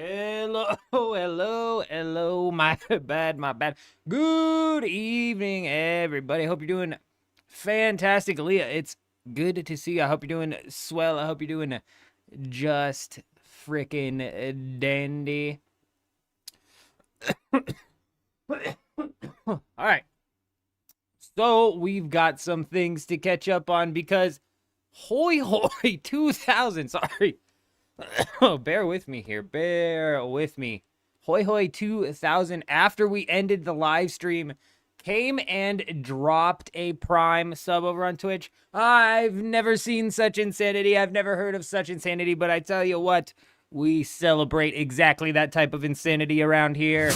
Hello, hello, my bad. Good evening, everybody. Hope you're doing fantastic. Leah, it's good to see you. I hope you're doing swell. I hope you're doing just freaking dandy. All right. So we've got some things to catch up on because hoy hoy 2000, sorry. Oh, bear with me here. Bear with me. Hoy Hoy 2000, after we ended the live stream, came and dropped a Prime sub over on Twitch. I've never seen such insanity. I've never heard of such insanity, but I tell you what, we celebrate exactly that type of insanity around here.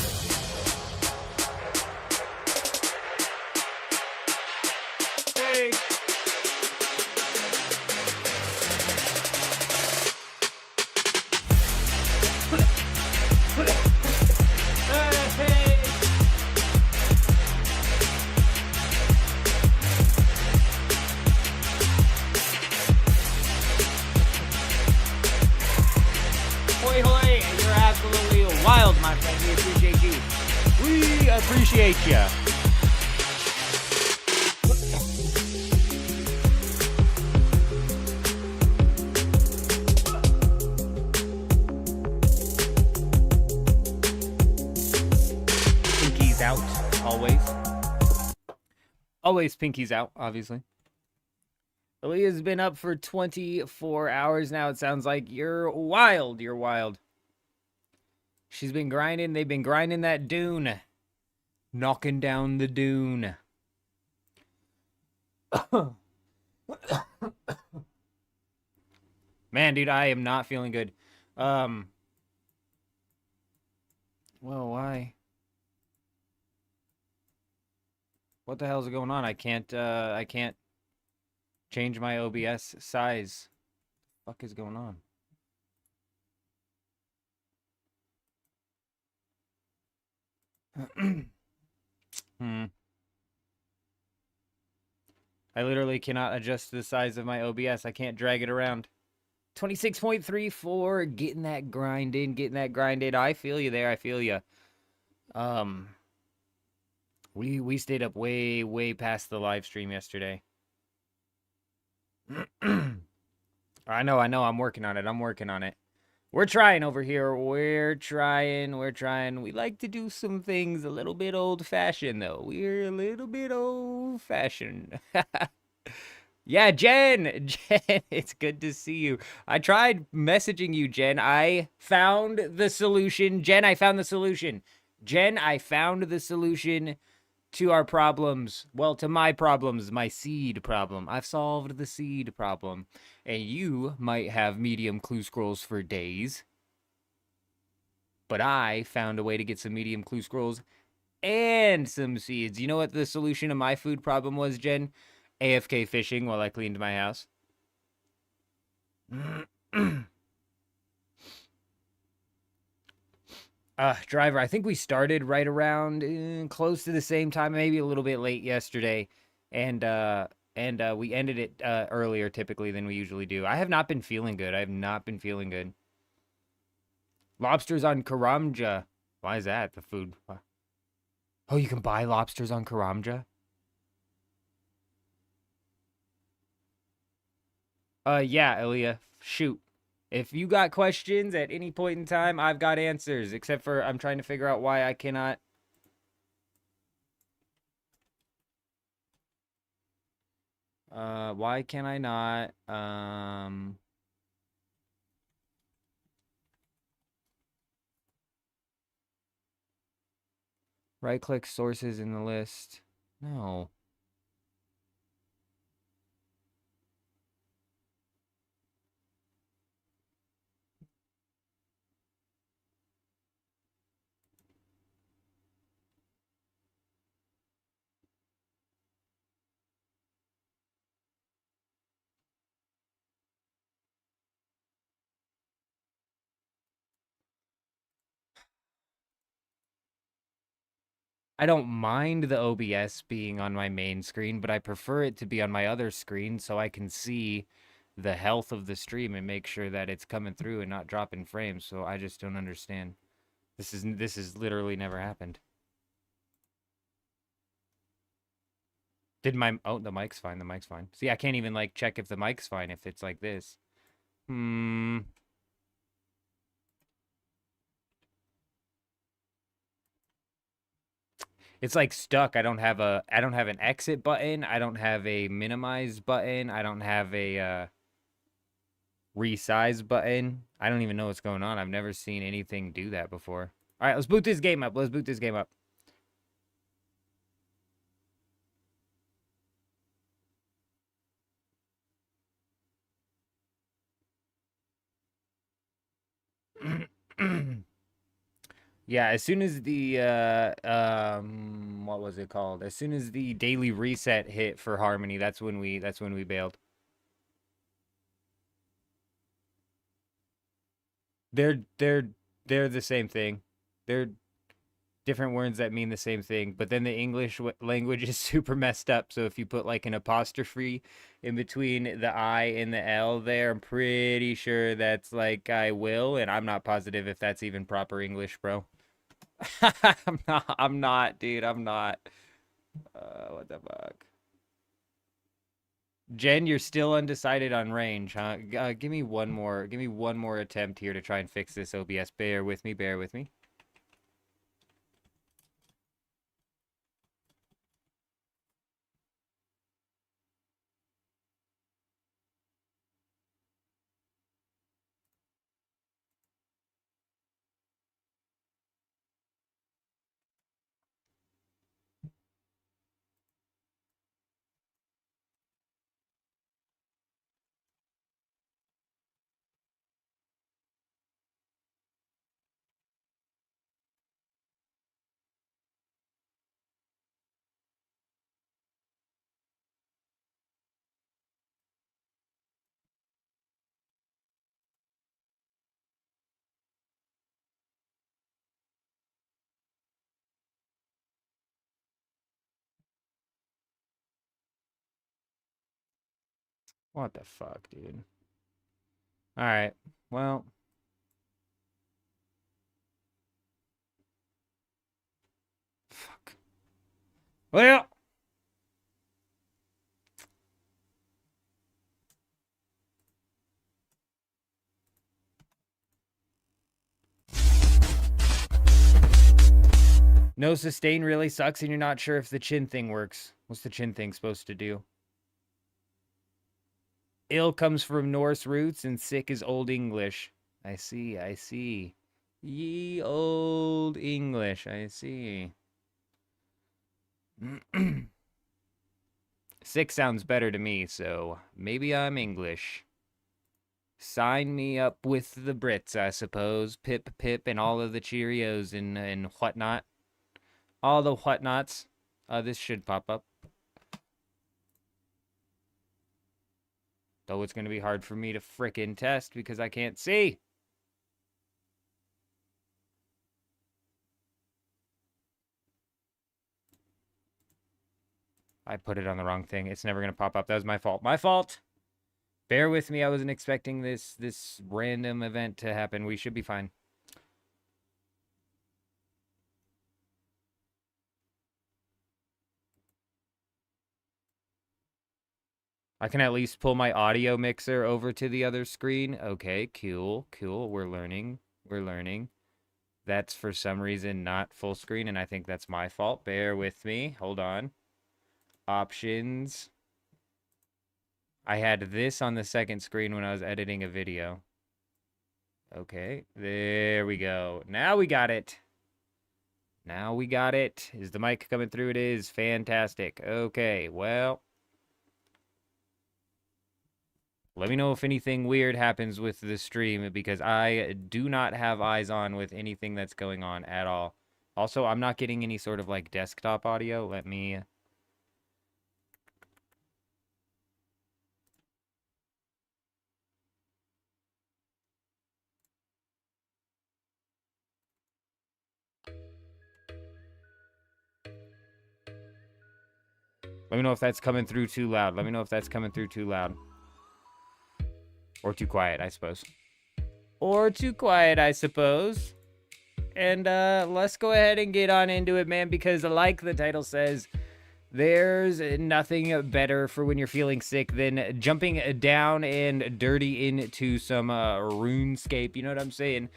Wild, my friend. We appreciate you. We appreciate you. Pinky's out, always. Always Pinky's out, obviously. Aaliyah's been up for 24 hours now. It sounds like you're wild. You're wild. She's been grinding. They've been grinding that Dune. Knocking down the Dune. Man, dude, I am not feeling good. Well, why? What the hell's going on? I can't change my OBS size. What the fuck is going on? I literally cannot adjust the size of my OBS. I can't drag it around. 26.34, getting that grind in. I feel you there. I feel you. We stayed up way past the live stream yesterday. I know. I'm working on it. We're trying over here. We're trying. We like to do some things a little bit old-fashioned, though. We're a little bit old-fashioned. Yeah, Jen, it's good to see you. I tried messaging you, Jen. I found the solution. Jen, I found the solution to our problems. Well, to my problems, my seed problem. I've solved the seed problem. And you might have medium clue scrolls for days. But I found a way to get some medium clue scrolls and some seeds. You know what the solution to my food problem was, Jen? AFK fishing while I cleaned my house. Driver, I think we started right around close to the same time, maybe a little bit late yesterday. And we ended it earlier typically than we usually do. I have not been feeling good. Lobsters on Karamja. Why is that? The food. Oh, you can buy lobsters on Karamja? Yeah, Ilya. Shoot. If you got questions at any point in time, I've got answers. Except for I'm trying to figure out why I cannot. Why can I not? Right-click sources in the list. No. I don't mind the OBS being on my main screen, but I prefer it to be on my other screen so I can see the health of the stream and make sure that it's coming through and not dropping frames. So I just don't understand. This is literally never happened. Did my oh the mic's fine, the mic's fine. See, I can't even like check if the mic's fine if it's like this. It's like stuck. I don't have an exit button. I don't have a minimize button. I don't have a resize button. I don't even know what's going on. I've never seen anything do that before. All right, let's boot this game up. Let's boot this game up. Yeah, as soon as the what was it called? As soon as the daily reset hit for Harmony, that's when we bailed. They're the same thing. They're different words that mean the same thing, but then the English language is super messed up. So if you put like an apostrophe in between the I and the L there, I'm pretty sure that's like I will, and I'm not positive if that's even proper English, bro. I'm not, dude. I'm not. What the fuck? Jen, you're still undecided on range, huh? Give me one more attempt here to try and fix this OBS. Bear with me, bear with me. What the fuck, dude? All right. Well, fuck. Well, no sustain really sucks, and you're not sure if the chin thing works. What's the chin thing supposed to do? Ill comes from Norse roots, and sick is Old English. I see, I see. Ye Old English, I see. Sick sounds better to me, so maybe I'm English. Sign me up with the Brits, I suppose. Pip, pip, and all of the Cheerios and whatnot. All the whatnots. This should pop up. Though it's going to be hard for me to frickin' test because I can't see. I put it on the wrong thing. It's never going to pop up. That was my fault. My fault. Bear with me. I wasn't expecting this random event to happen. We should be fine. I can at least pull my audio mixer over to the other screen. Okay, cool, cool. We're learning. We're learning. That's for some reason not full screen, and I think that's my fault. Bear with me. Hold on. Options. I had this on the second screen when I was editing a video. Okay, there we go. Now we got it. Now we got it. Is the mic coming through? It is. Fantastic. Okay, well. Let me know if anything weird happens with the stream because I do not have eyes on with anything that's going on at all. Also, I'm not getting any sort of like desktop audio. Let me know if that's coming through too loud. Let me know if that's coming through too loud. Or too quiet, I suppose. Or too quiet, I suppose. And let's go ahead and get on into it, man, because like the title says, there's nothing better for when you're feeling sick than jumping down and dirty into some RuneScape. You know what I'm saying?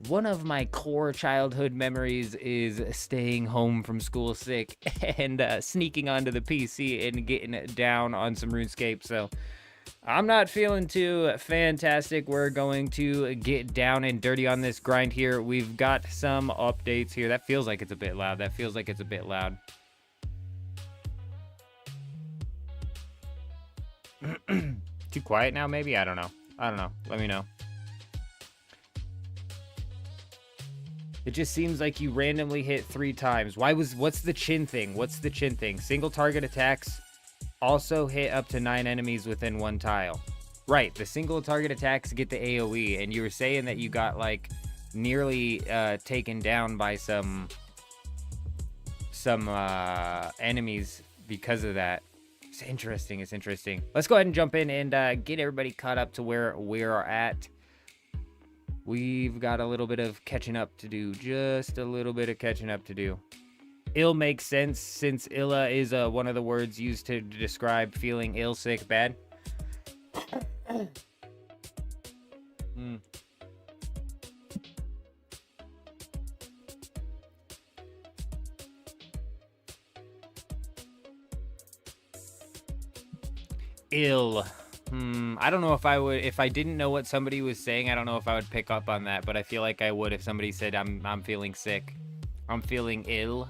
One of my core childhood memories is staying home from school sick and sneaking onto the PC and getting down on some RuneScape. So I'm not feeling too fantastic. We're going to get down and dirty on this grind here. We've got some updates here. That feels like it's a bit loud. That feels like it's a bit loud. Too quiet now, maybe? I don't know. Let me know. It just seems like you randomly hit 3 times. What's the chin thing? What's the chin thing? Single target attacks also hit up to 9 enemies within 1 tile. Right, the single target attacks get the AoE, and you were saying that you got like nearly taken down by some enemies because of that. It's interesting. It's interesting. Let's go ahead and jump in and get everybody caught up to where we're at. We've got a little bit of catching up to do. Just a little bit of catching up to do. Ill makes sense since illa is one of the words used to describe feeling ill, sick, bad. Ill. I don't know if I would, if I didn't know what somebody was saying, I don't know if I would pick up on that, but I feel like I would if somebody said I'm feeling sick. I'm feeling ill.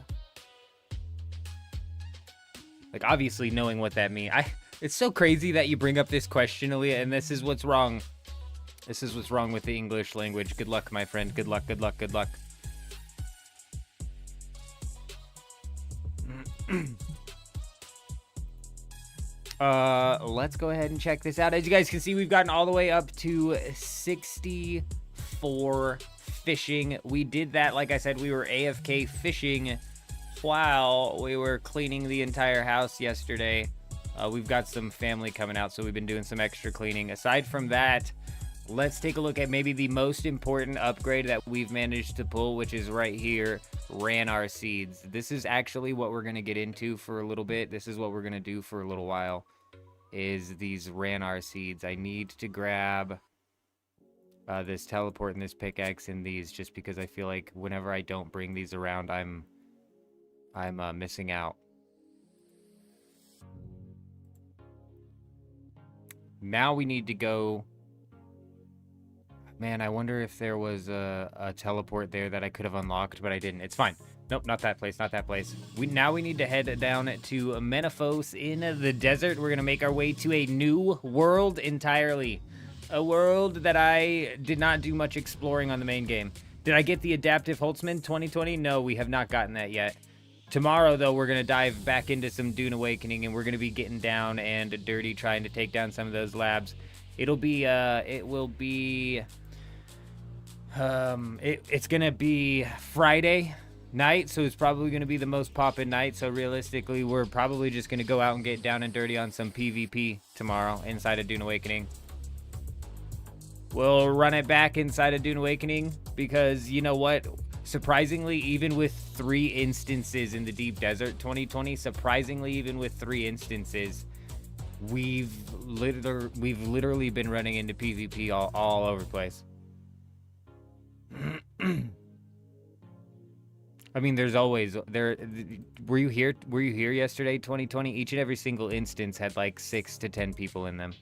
Like, obviously knowing what that means. It's so crazy that you bring up this question, Aaliyah, and this is what's wrong. This is what's wrong with the English language. Good luck, my friend. Good luck, good luck, good luck. Let's go ahead and check this out. As you guys can see, we've gotten all the way up to 64 fishing. We did that, like I said, we were AFK fishing while we were cleaning the entire house yesterday. We've got some family coming out, so we've been doing some extra cleaning. Aside from that, let's take a look at maybe the most important upgrade that we've managed to pull, which is right here, ran our seeds. This is actually what we're going to get into for a little bit. This is what we're going to do for a little while, is these ran our seeds. I need to grab this teleport and this pickaxe and these, just because I feel like whenever I don't bring these around, I'm missing out. Now we need to go. Man, I wonder if there was a teleport there that I could have unlocked, but I didn't. It's fine. Nope, not that place, not that place. Now we need to head down to Menaphos in the desert. We're going to make our way to a new world entirely. A world that I did not do much exploring on the main game. Did I get the Adaptive Holtzman 2020? No, we have not gotten that yet. Tomorrow, though, we're going to dive back into some Dune Awakening, and we're going to be getting down and dirty trying to take down some of those labs. It's going to be Friday night, so it's probably going to be the most poppin' night. So realistically, we're probably just going to go out and get down and dirty on some PvP tomorrow inside of Dune Awakening. We'll run it back inside of Dune Awakening because, you know what? Surprisingly, even with 3 instances in the Deep Desert 2020, surprisingly, even with 3 instances, we've literally been running into PvP all over the place. I mean, there's always there. Were you here yesterday, 2020? Each and every single instance had like 6 to 10 people in them.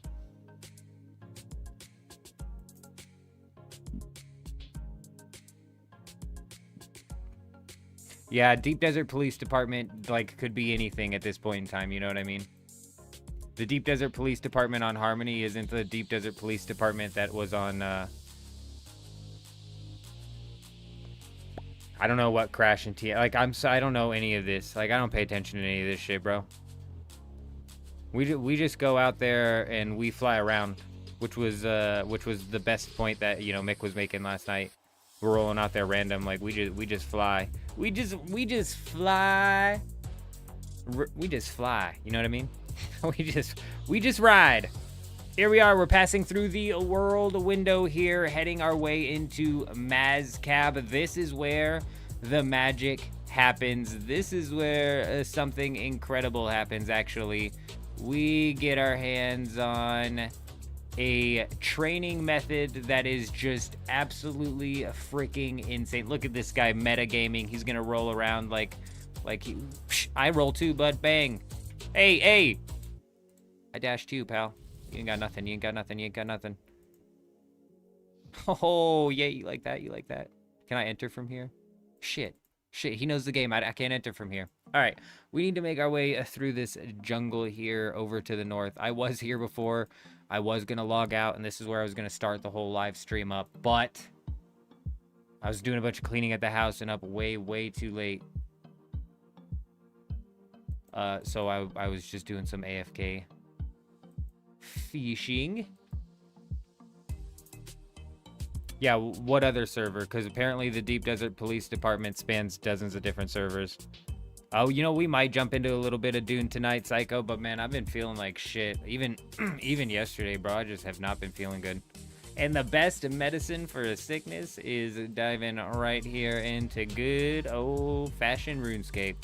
Yeah, Deep Desert Police Department, like, could be anything at this point in time, you know what I mean? The Deep Desert Police Department on Harmony isn't the Deep Desert Police Department that was on, I don't know what Crash and T... Like, I don't know any of this. Like, I don't pay attention to any of this shit, bro. We just go out there and we fly around, which was the best point that, you know, Mick was making last night. We're rolling out there random, like, we just fly. We just fly. We just fly, you know what I mean? we just ride. Here we are. We're passing through the world window here, heading our way into Mazcab. This is where the magic happens. This is where something incredible happens, actually. We get our hands on a training method that is just absolutely freaking insane. Look at this guy, metagaming. He's gonna roll around like he... I roll too, bud. Bang. Hey. I dashed you, pal. You ain't got nothing. You ain't got nothing. You ain't got nothing. Oh, yeah, you like that? You like that? Can I enter from here? Shit. He knows the game. I can't enter from here. All right. We need to make our way through this jungle here over to the north. I was here before. I was going to log out, and this is where I was going to start the whole live stream up. But I was doing a bunch of cleaning at the house and up way too late. So I was just doing some AFK fishing. Yeah, what other server? Because apparently the Deep Desert Police Department spans dozens of different servers. Oh, you know, we might jump into a little bit of Dune tonight, Psycho, but man, I've been feeling like shit. Even yesterday, bro, I just have not been feeling good. And the best medicine for a sickness is diving right here into good old-fashioned RuneScape.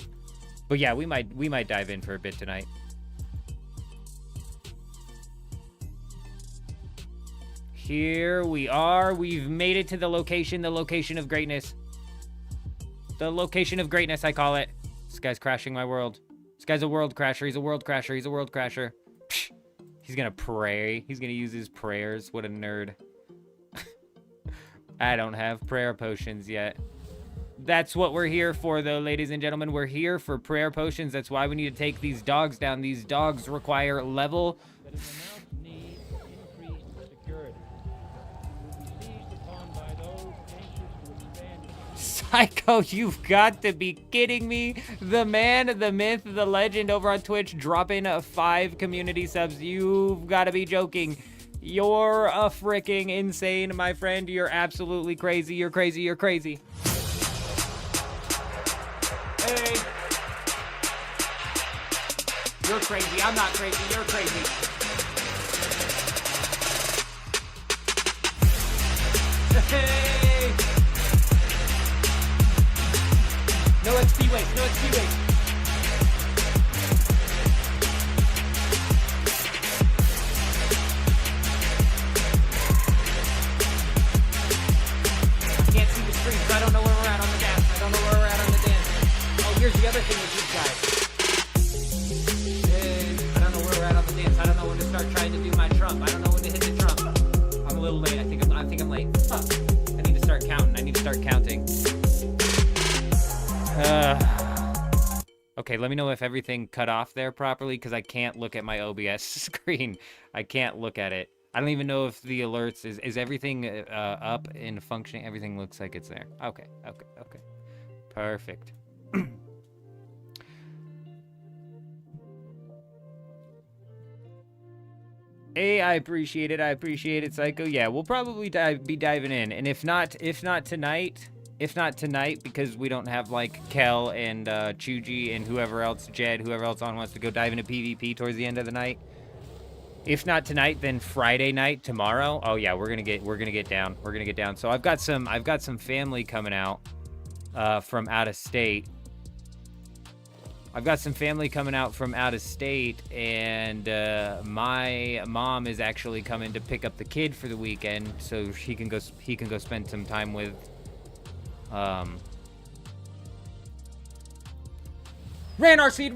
But yeah, we might dive in for a bit tonight. Here we are. We've made it to the location of greatness. The location of greatness, I call it. This guy's crashing my world. This guy's a world crasher. He's a world crasher. He's a world crasher. Psh, he's gonna pray. He's gonna use his prayers. What a nerd. I don't have prayer potions yet. That's what we're here for, though, ladies and gentlemen. We're here for prayer potions. That's why we need to take these dogs down. These dogs require level... Psycho, you've got to be kidding me. The man, the myth, the legend over on Twitch dropping 5 community subs. You've got to be joking. You're a freaking insane, my friend. You're absolutely crazy. You're crazy. You're crazy. Hey. You're crazy. I'm not crazy. You're crazy. Hey. No XP waste, no XP waste. I can't see the screen, so I don't know where we're at on the dance. I don't know where we're at on the dance. Oh, here's the other thing with these guys. Hey, I don't know where we're at on the dance. I don't know when to start trying to do my trump. I don't know when to hit the trump. I'm a little late. I think I'm late. Fuck. I need to start counting. Okay, let me know if everything cut off there properly, because I can't look at my OBS screen. I can't look at it. I don't even know if the alerts is everything up and functioning. Everything looks like it's there. Okay. Perfect. Hey, I appreciate it, Psycho. Yeah, we'll probably be diving in, and if not tonight, because we don't have, like, Kel and Chuji and whoever else, Jed, whoever else wants to go dive into PvP towards the end of the night. If not tonight, then Friday night, tomorrow. Oh yeah, we're gonna get down. So I've got some family coming out from out of state. And my mom is actually coming to pick up the kid for the weekend, so he can go spend some time with. Ran our seed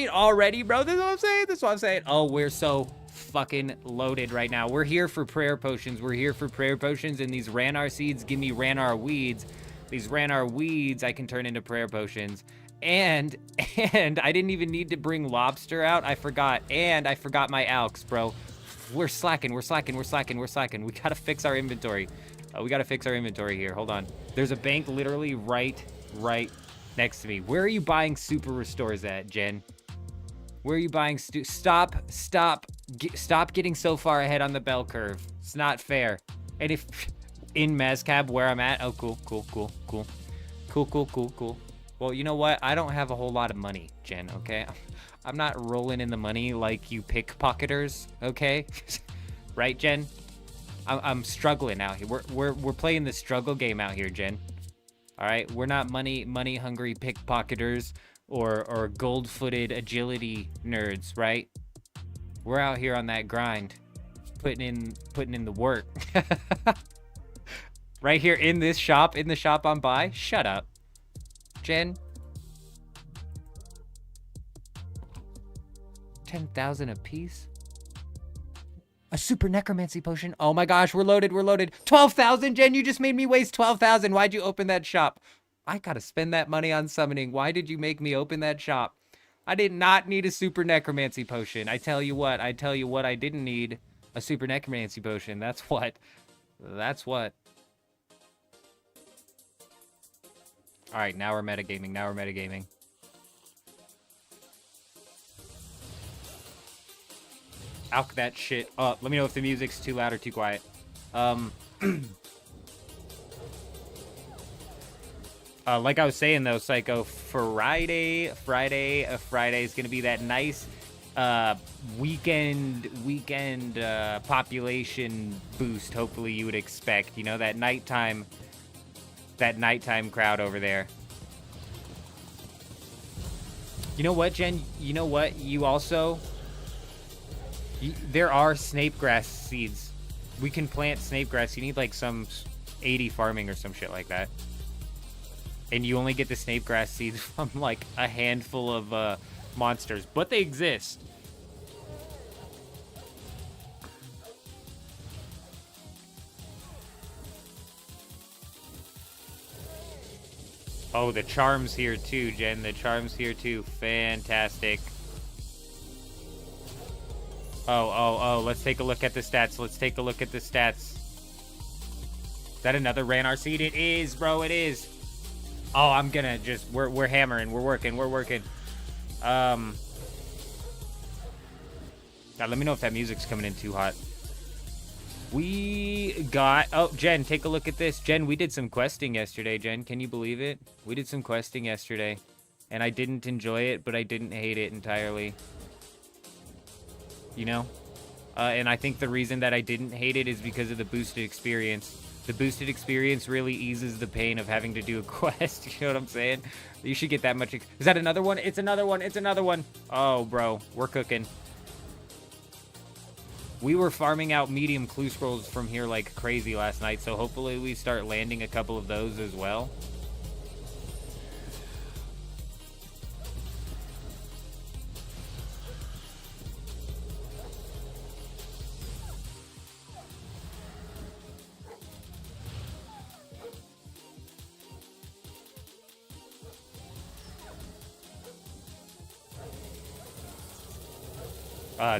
already, bro. This is what I'm saying. Oh, we're so fucking loaded right now. We're here for prayer potions. And these Ranar seeds give me Ranar weeds. These Ranar weeds I can turn into prayer potions. And I didn't even need to bring lobster out. I forgot my alks, bro. We're slacking. We gotta fix our inventory. Here. Hold on. There's a bank literally right next to me. Where are you buying super restores at, Jen? Where are you buying Stop getting so far ahead on the bell curve. It's not fair. And if in Mazcab where I'm at, oh, cool. Well, you know what? I don't have a whole lot of money, Jen, okay? I'm not rolling in the money like you pickpocketers, okay? right, Jen? I'm struggling out here. We're playing the struggle game out here, Jen. All right, we're not money hungry pickpocketers or gold-footed agility nerds, right? We're out here on that grind, putting in the work. Right here in this shop, in the shop I'm by. Shut up, Jen. 10,000 a piece. A super necromancy potion. Oh my gosh, we're loaded. 12,000, Jen, you just made me waste 12,000. Why'd you open that shop? I gotta spend that money on summoning. Why did you make me open that shop? I did not need a super necromancy potion. I tell you what, I didn't need a super necromancy potion. That's what. All right, now we're metagaming. Alk that shit up. Let me know if the music's too loud or too quiet. Like I was saying though, Psycho, Friday is gonna be that nice weekend population boost. Hopefully you would expect, you know, that nighttime crowd over there. You know what, Jen? You know what? You also. There are snape grass seeds. We can plant snape grass. You need like some 80 farming or some shit like that. And you only get the snape grass seeds from like a handful of monsters. But they exist. Oh, the charm's here too, Jen. The charm's here too. Fantastic. Oh, let's take a look at the stats. Is that another Ranar seed? It is, bro, it is. Oh, I'm gonna just, we're hammering, we're working. God, let me know if that music's coming in too hot. We got, oh, Jen, take a look at this. Jen, we did some questing yesterday, Jen. Can you believe it? We did some questing yesterday. And I didn't enjoy it, but I didn't hate it entirely. You know? And I think the reason that I didn't hate it is because of the boosted experience. The boosted experience really eases the pain of having to do a quest. You know what I'm saying? You should get that much. Is that another one? It's another one. Oh, bro. We're cooking. We were farming out medium clue scrolls from here like crazy last night, so hopefully we start landing a couple of those as well.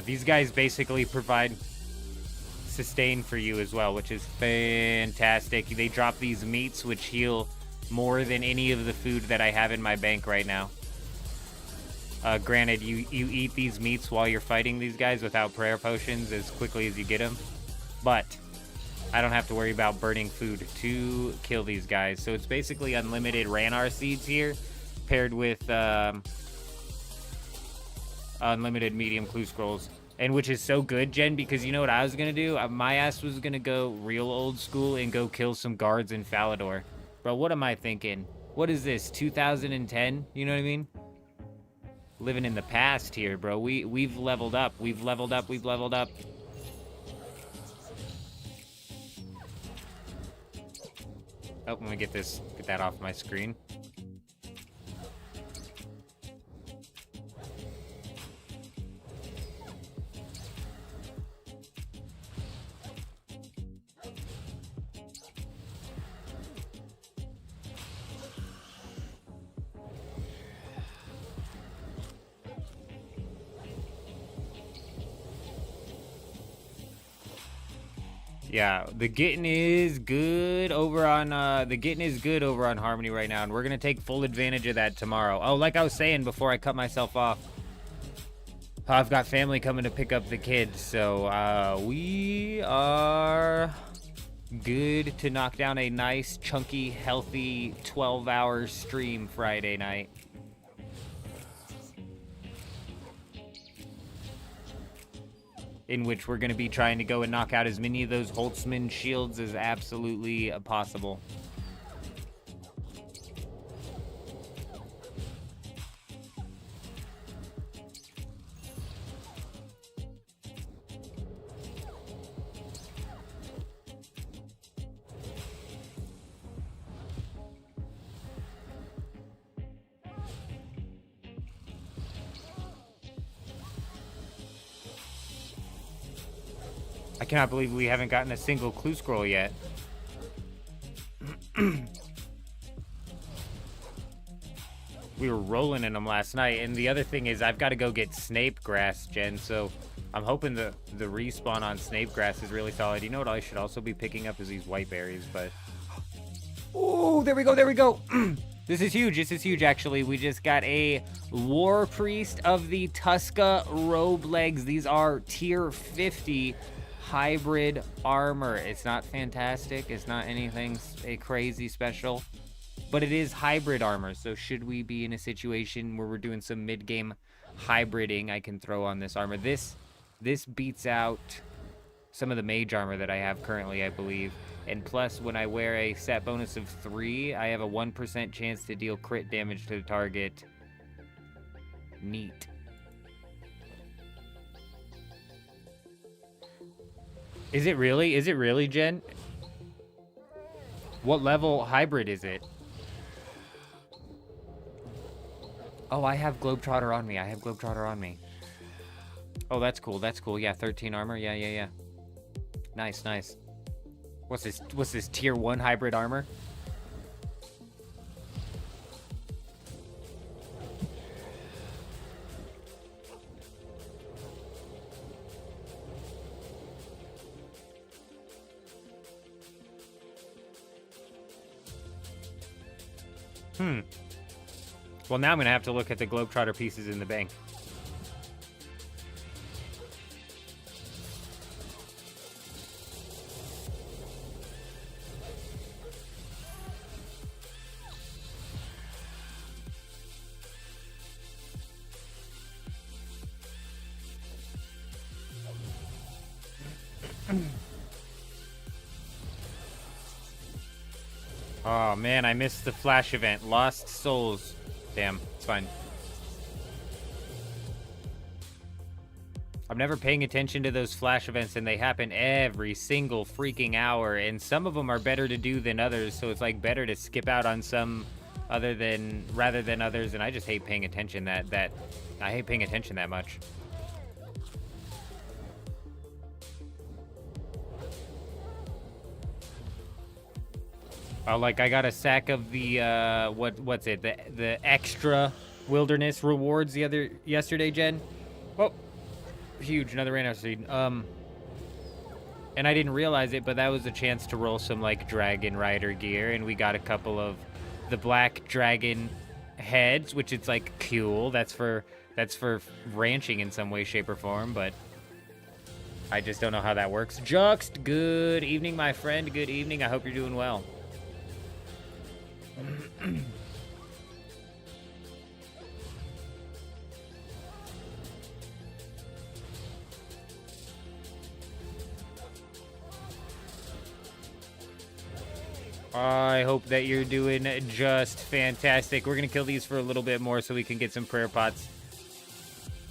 These guys basically provide sustain for you as well, which is fantastic. They drop these meats, which heal more than any of the food that I have in my bank right now. Granted, you eat these meats while you're fighting these guys without prayer potions as quickly as you get them, but I don't have to worry about burning food to kill these guys. So it's basically unlimited Ranar seeds here, paired with unlimited medium clue scrolls, and which is so good, Jen, because you know what I was gonna do? My ass was gonna go real old school and go kill some guards in Falador. Bro, what am I thinking? What is this, 2010? You know what I mean? Living in the past here, bro. We've leveled up. We've leveled up. Oh, let me get that off my screen. Yeah, the getting is good over on Harmony right now, and we're gonna take full advantage of that tomorrow. Oh, like I was saying before I cut myself off, I've got family coming to pick up the kids, so we are good to knock down a nice, chunky, healthy 12-hour stream Friday night. in which we're going to be trying to go and knock out as many of those Holtzman shields as absolutely possible. I cannot believe we haven't gotten a single clue scroll yet. We were rolling in them last night, and the other thing is I've got to go get Snape grass, Jen, so I'm hoping the respawn on Snape grass is really solid. You know what I should also be picking up is these white berries, but... Oh, there we go, there we go! This is huge, actually. We just got a War Priest of the Tuska robe legs. These are tier 50 hybrid armor. It's not fantastic. It's not anything crazy special, but it is hybrid armor. So should we be in a situation where we're doing some mid-game hybriding, I can throw on this armor. This beats out some of the mage armor that I have currently, I believe. And plus, when I wear a set bonus of 3, I have a 1% chance to deal crit damage to the target. Neat. Is it really? Is it really, Jen? What level hybrid is it? Oh, I have Globetrotter on me. I have Globetrotter on me. Oh, that's cool. That's cool. Yeah, 13 armor. Yeah. Nice, nice. What's this tier 1 hybrid armor? Well, now I'm going to have to look at the Globetrotter pieces in the bank. Oh, man, I missed the flash event. Lost souls. Damn, it's fine. I'm never paying attention to those flash events, and they happen every single freaking hour, and some of them are better to do than others, so it's like better to skip out on some rather than others, and I just hate paying attention I hate paying attention that much. Like I got a sack of the what's it? The extra wilderness rewards yesterday, Jen. Oh, huge, another Rhino seed. And I didn't realize it, but that was a chance to roll some like Dragon Rider gear, and we got a couple of the black dragon heads, which it's like cool. That's for ranching in some way, shape, or form, but I just don't know how that works. Juxt, good evening, my friend. Good evening. I hope you're doing well. I hope that you're doing just fantastic. We're gonna kill these for a little bit more so we can get some prayer pots.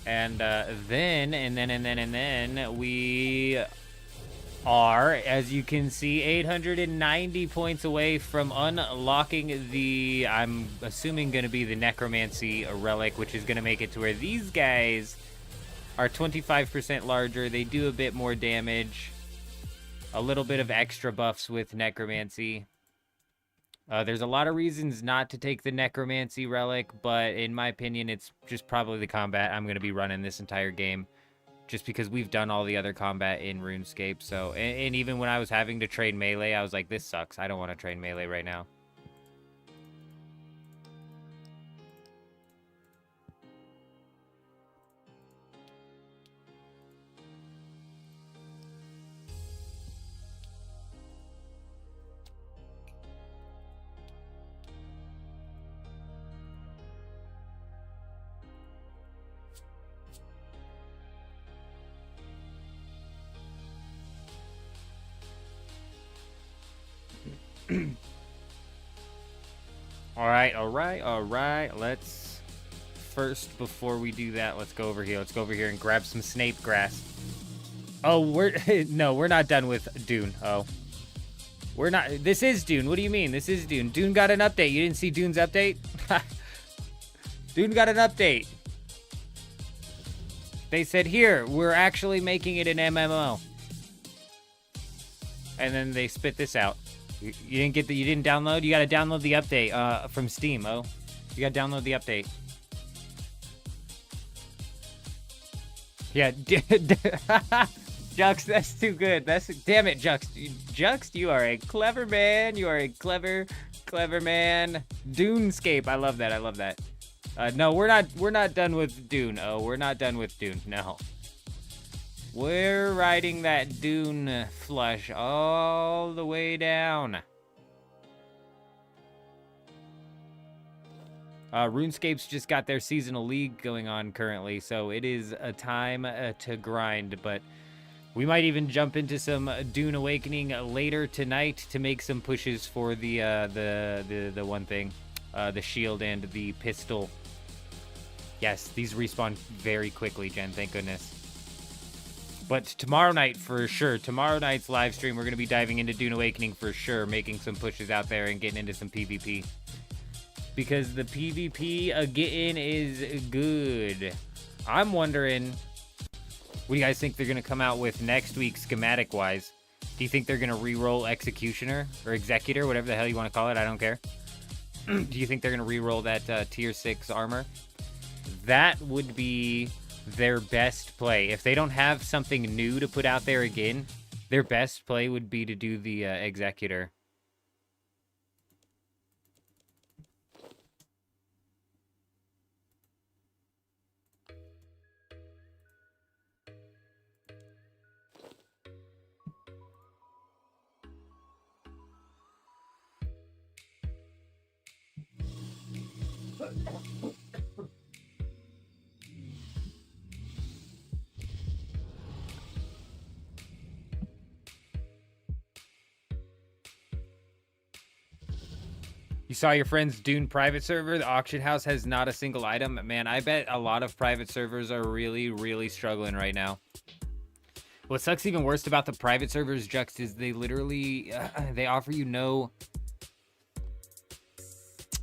And then we are, as you can see, 890 points away from unlocking the, I'm assuming going to be the Necromancy relic, which is going to make it to where these guys are 25% larger. They do a bit more damage, a little bit of extra buffs with Necromancy. There's a lot of reasons not to take the Necromancy relic, but in my opinion, it's just probably the combat I'm going to be running this entire game. Just because we've done all the other combat in RuneScape, so... And even when I was having to train melee, I was like, this sucks. I don't want to train melee right now. All right. Let's first, before we do that, let's go over here. Let's go over here and grab some Snape grass. Oh, we're not done with Dune. Oh, we're not. This is Dune. What do you mean? This is Dune. Dune got an update. You didn't see Dune's update? Dune got an update. They said, here, we're actually making it an MMO. And then they spit this out. You didn't download? You gotta download the update from Steam, oh. You gotta download the update. Yeah, Jux, that's too good. Damn it, Jux. Jux, you are a clever man. You are a clever man. Dunescape, I love that. No, we're not done with Dune. Oh, we're not done with Dune. No. We're riding that Dune flush all the way down. RuneScape's just got their seasonal league going on currently, so it is a time to grind, but we might even jump into some Dune Awakening later tonight to make some pushes for the one thing, the shield and the pistol. Yes, these respawn very quickly, Jen, thank goodness. But tomorrow night, for sure, tomorrow night's live stream, we're going to be diving into Dune Awakening for sure, making some pushes out there and getting into some PvP. Because the PvP again is good. I'm wondering, what do you guys think they're going to come out with next week schematic-wise? Do you think they're going to re-roll Executioner or Executor, whatever the hell you want to call it? I don't care. Do you think they're going to re-roll that tier 6 armor? That would be their best play. If they don't have something new to put out there again, their best play would be to do the Executor. You saw your friend's Dune private server? The auction house has not a single item. Man, I bet a lot of private servers are really, really struggling right now. What sucks even worse about the private servers, Jux, is they literally, they offer you no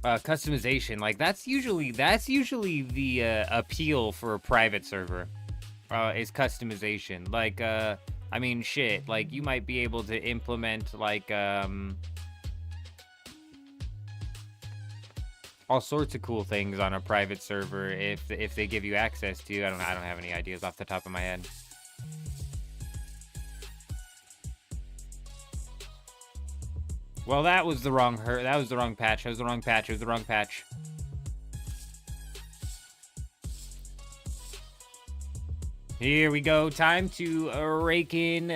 customization. Like, that's usually the appeal for a private server, is customization. Like, I mean, shit, like, you might be able to implement, like, all sorts of cool things on a private server if they give you access to. I don't have any ideas off the top of my head. Well, that was the wrong patch. That was the wrong patch. Here we go. Time to rake in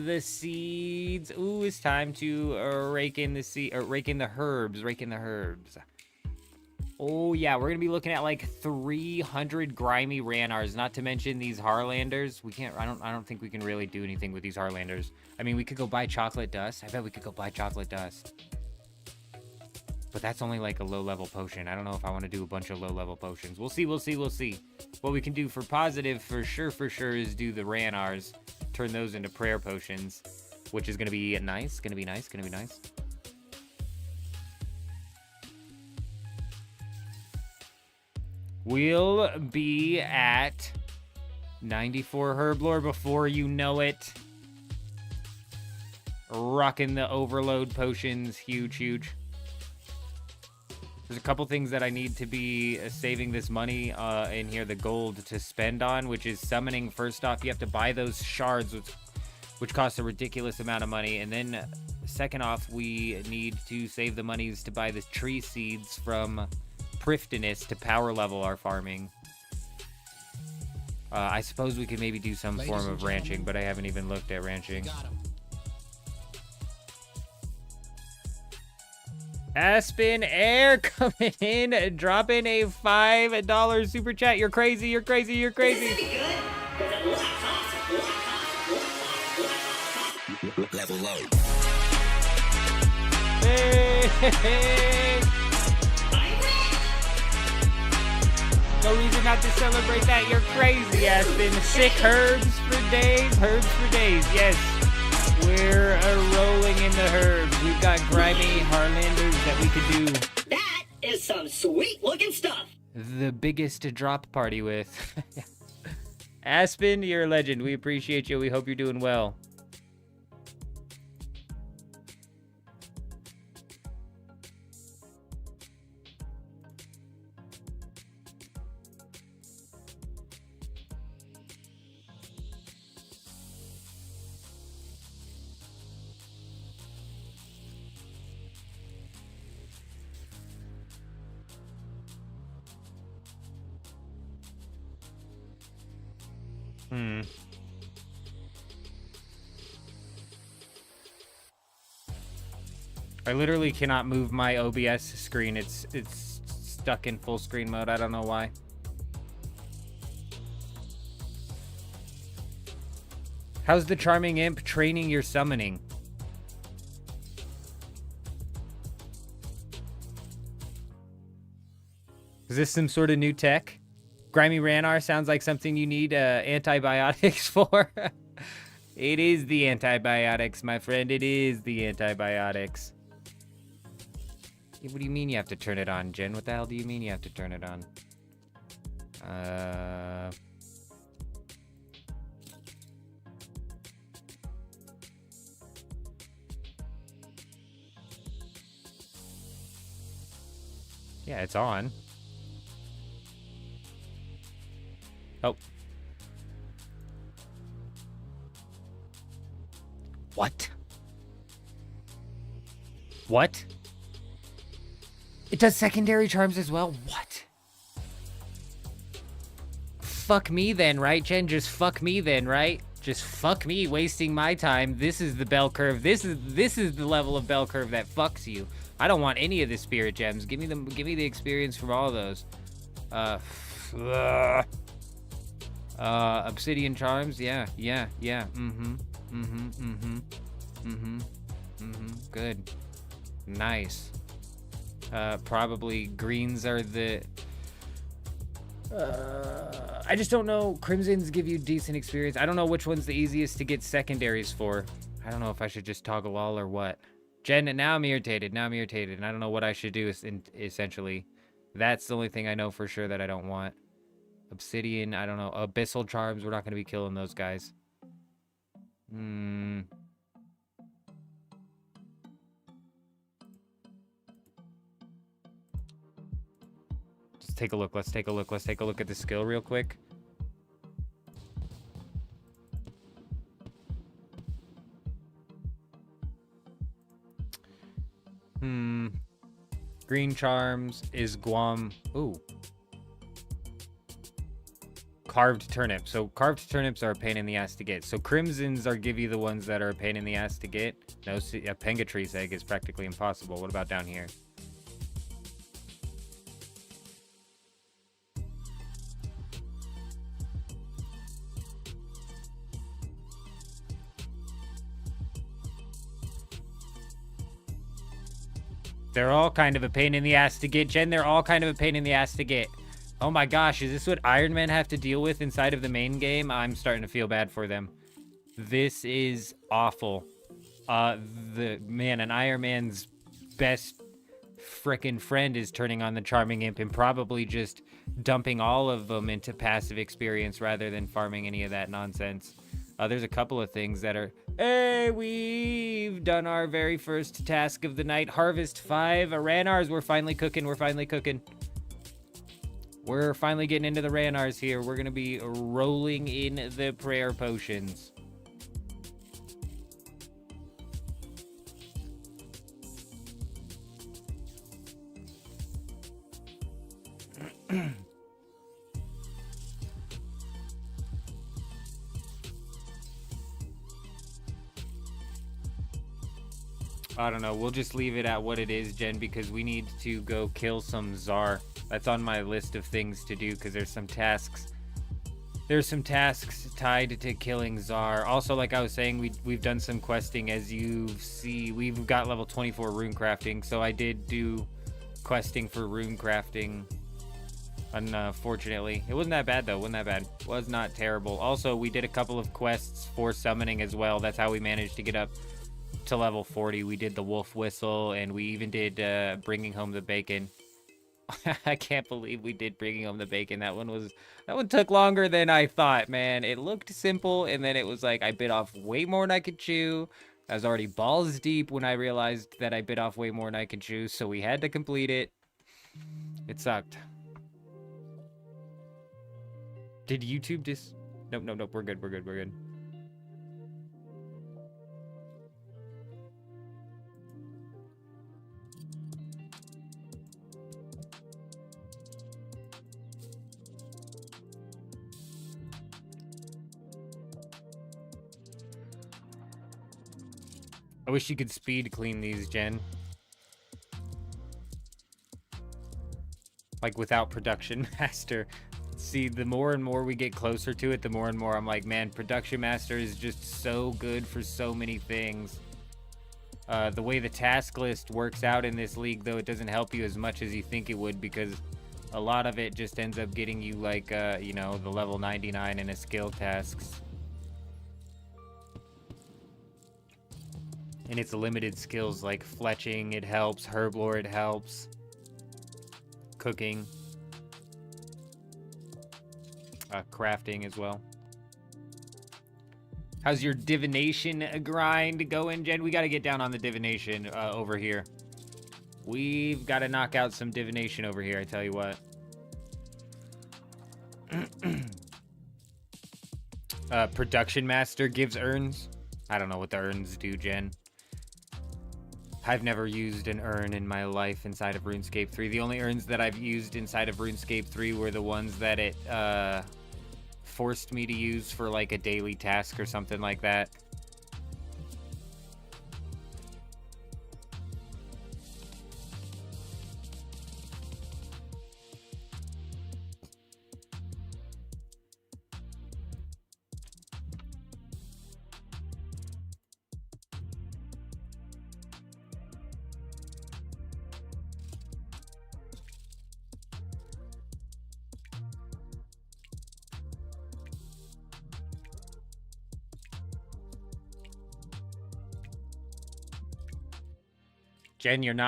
the seeds. Ooh, it's time to rake in the herbs. Oh yeah, we're gonna be looking at like 300 grimy Ranars, not to mention these Harlanders. I don't think we can really do anything with these Harlanders. I mean, we could go buy chocolate dust. I bet we could go buy chocolate dust. But that's only like a low-level potion. I don't know if I want to do a bunch of low-level potions. We'll see. What we can do for positive, for sure, is do the Ranars. Turn those into prayer potions, which is gonna be nice. Gonna be nice. We'll be at 94 Herblore before you know it. Rocking the overload potions. Huge. There's a couple things that I need to be saving this money in here, the gold to spend on, which is summoning. First off, you have to buy those shards, which cost a ridiculous amount of money. And then second off, we need to save the monies to buy the tree seeds from Prifdinus to power level our farming. I suppose we could maybe do some form of ranching, but I haven't even looked at ranching. Aspen Air coming in, dropping a $5 super chat. You're crazy. Level low. Hey! No reason not to celebrate that. You're crazy, Aspen. Sick herbs for days. Herbs for days. Yes. We're rolling in the herbs. We've got grimy Harlanders that we could do. That is some sweet looking stuff. The biggest to drop party with. Aspen, you're a legend. We appreciate you. We hope you're doing well. I literally cannot move my OBS screen. It's stuck in full screen mode. I don't know why. How's the Charming Imp training your summoning? Is this some sort of new tech? Grimy Ranar sounds like something you need antibiotics for. It is the antibiotics, my friend. It is the antibiotics. What do you mean you have to turn it on, Jen? What the hell do you mean you have to turn it on? Yeah, it's on. Oh. What? What? It does secondary charms as well? What? Fuck me then, right, Jen? Just fuck me then, right? Just fuck me wasting my time. This is the bell curve. This is the level of bell curve that fucks you. I don't want any of the spirit gems. Give me the experience from all of those. Obsidian charms, yeah. Good. Nice. Probably greens are the... I just don't know. Crimsons give you decent experience. I don't know which one's the easiest to get secondaries for. I don't know if I should just toggle all or what. Jen, now I'm irritated. And I don't know what I should do, essentially. That's the only thing I know for sure that I don't want. Obsidian, I don't know. Abyssal charms, we're not going to be killing those guys. Let's take a look. Let's take a look at the skill real quick. Green charms is Guam. Ooh. Carved turnips. So carved turnips are a pain in the ass to get. So crimsons are give you the ones that are a pain in the ass to get. No, a pengatree's egg is practically impossible. What about down here? They're all kind of a pain in the ass to get, Jen. They're all kind of a pain in the ass to get. Oh my gosh, is this what Iron Man have to deal with inside of the main game? I'm starting to feel bad for them. This is awful. An Iron Man's best frickin' friend is turning on the Charming Imp and probably just dumping all of them into passive experience rather than farming any of that nonsense. There's a couple of things that are... Hey, we've done our very first task of the night. Harvest 5 Ranars. We're finally cooking. We're finally getting into the Ranars here. We're going to be rolling in the prayer potions. I don't know. We'll just leave it at what it is, Jen, because we need to go kill some Tsar. That's on my list of things to do because there's some tasks There's some tasks tied to killing Czar. Also, like I was saying, we've done some questing. As you see, we've got level 24 rune crafting. So I did do questing for rune crafting. Unfortunately, it wasn't that bad though. Wasn't that bad? Was not terrible. Also, we did a couple of quests for summoning as well. That's how we managed to get up to level 40. We did the wolf whistle, and we even did bringing home the bacon. I can't believe we did bringing home the bacon. That one took longer than I thought, man. It looked simple, and then it was like I bit off way more than I could chew. I was already balls deep when I realized that I bit off way more than I could chew, so we had to complete it. It sucked. Did YouTube just... Nope, we're good. I wish you could speed clean these, Jen. Like, without Production Master. See, the more and more we get closer to it, the more and more I'm like, man, Production Master is just so good for so many things. The way the task list works out in this league, though, it doesn't help you as much as you think it would, because a lot of it just ends up getting you, like, you know, the level 99 in a skill tasks. And it's limited skills, like fletching, it helps, herblore, it helps. Cooking. Crafting as well. How's your divination grind going, Jen? We got to get down on the divination over here. We've got to knock out some divination over here, I tell you what. Production Master gives urns. I don't know what the urns do, Jen. I've never used an urn in my life inside of RuneScape 3. The only urns that I've used inside of RuneScape 3 were the ones that it forced me to use for like a daily task or something like that. Jen,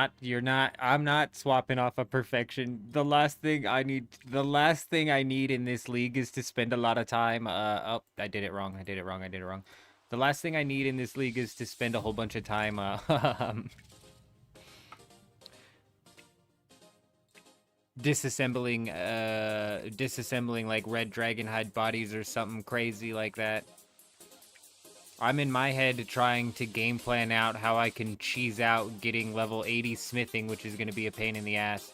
I'm not swapping off a perfection. The last thing I need in this league is to spend a lot of time, oh, I did it wrong. The last thing I need in this league is to spend a whole bunch of time, disassembling like red dragonhide bodies or something crazy like that. I'm in my head trying to game plan out how I can cheese out getting level 80 smithing, which is going to be a pain in the ass.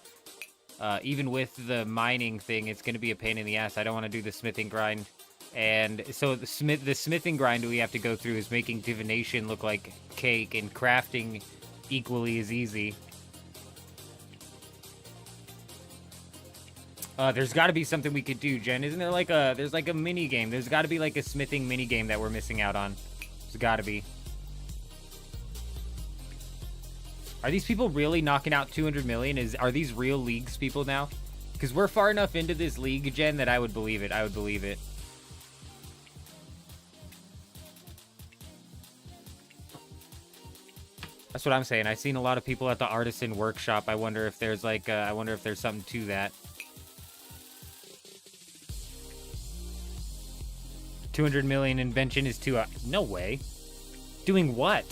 Even with the mining thing, it's going to be a pain in the ass. I don't want to do the smithing grind. And so the smithing grind we have to go through is making divination look like cake, and crafting equally as easy. There's got to be something we could do, Jen. Isn't there like there's like a mini game? There's got to be like a smithing mini game that we're missing out on. There's got to be. Are these people really knocking out 200 million? Are these real leagues people now? Because we're far enough into this league, Jen, that I would believe it. I would believe it. That's what I'm saying. I've seen a lot of people at the artisan workshop. I wonder if there's like, I wonder if there's something to that. 200 million invention is too... no way. Doing what?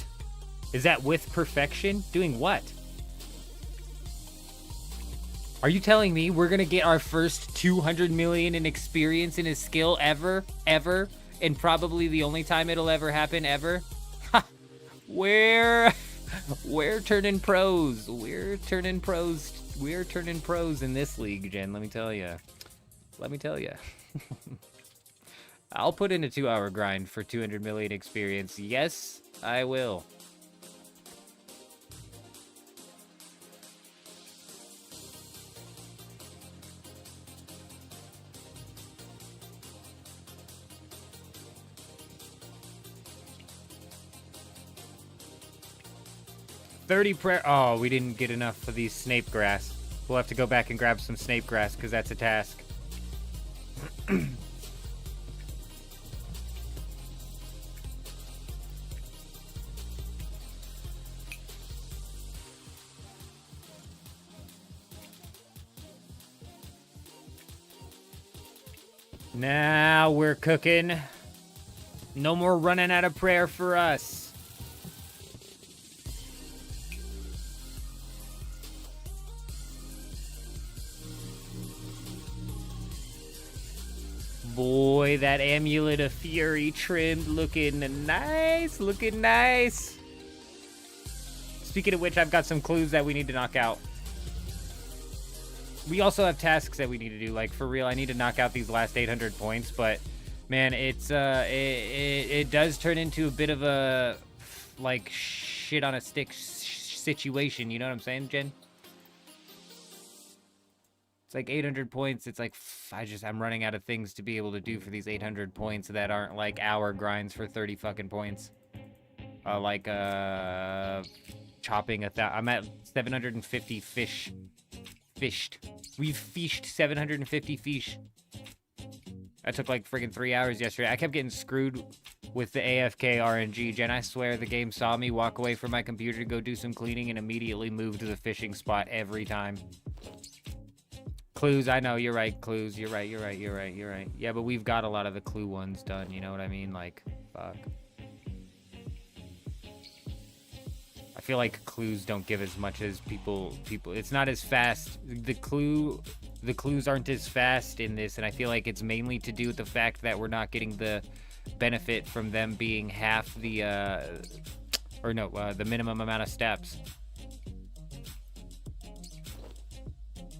Is that with perfection? Doing what? Are you telling me we're gonna get our first 200 million in experience in a skill ever? And probably the only time it'll ever happen ever? Ha! We're turning pros. We're turning pros in this league, Jen. Let me tell you. I'll put in a 2-hour grind for 200 million experience. Yes, I will. 30 prayer. Oh, we didn't get enough of these snape grass. We'll have to go back and grab some snape grass because that's a task. Now we're cooking. No more running out of prayer for us. Boy, that Amulet of Fury trimmed looking nice, looking nice. Speaking of which, I've got some clues that we need to knock out. We also have tasks that we need to do. Like, for real, I need to knock out these last 800 points, but man, it's it does turn into a bit of a like shit on a stick situation. You know what I'm saying, Jen? It's like 800 points. It's like I'm running out of things to be able to do for these 800 points that aren't like hour grinds for 30 fucking points. Chopping I'm at 750 fished. We've fished 750 fish. That took like friggin' 3 hours yesterday. I kept getting screwed with the AFK RNG. Jen, I swear the game saw me walk away from my computer to go do some cleaning and immediately moved to the fishing spot every time. Clues, I know, you're right, clues. You're right. Yeah, but we've got a lot of the clue ones done, you know what I mean? Like, fuck. I feel like clues don't give as much as people. It's not as fast. The clues aren't as fast in this, and I feel like it's mainly to do with the fact that we're not getting the benefit from them being half the the minimum amount of steps.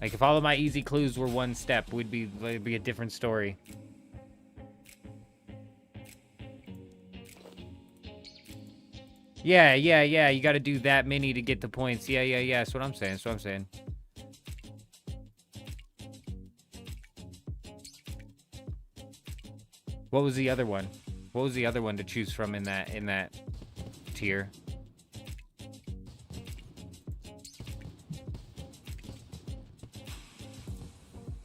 Like, if all of my easy clues were one step, it'd be a different story. Yeah, you gotta do that many to get the points. Yeah, that's what I'm saying, What was the other one? What was the other one to choose from in that tier?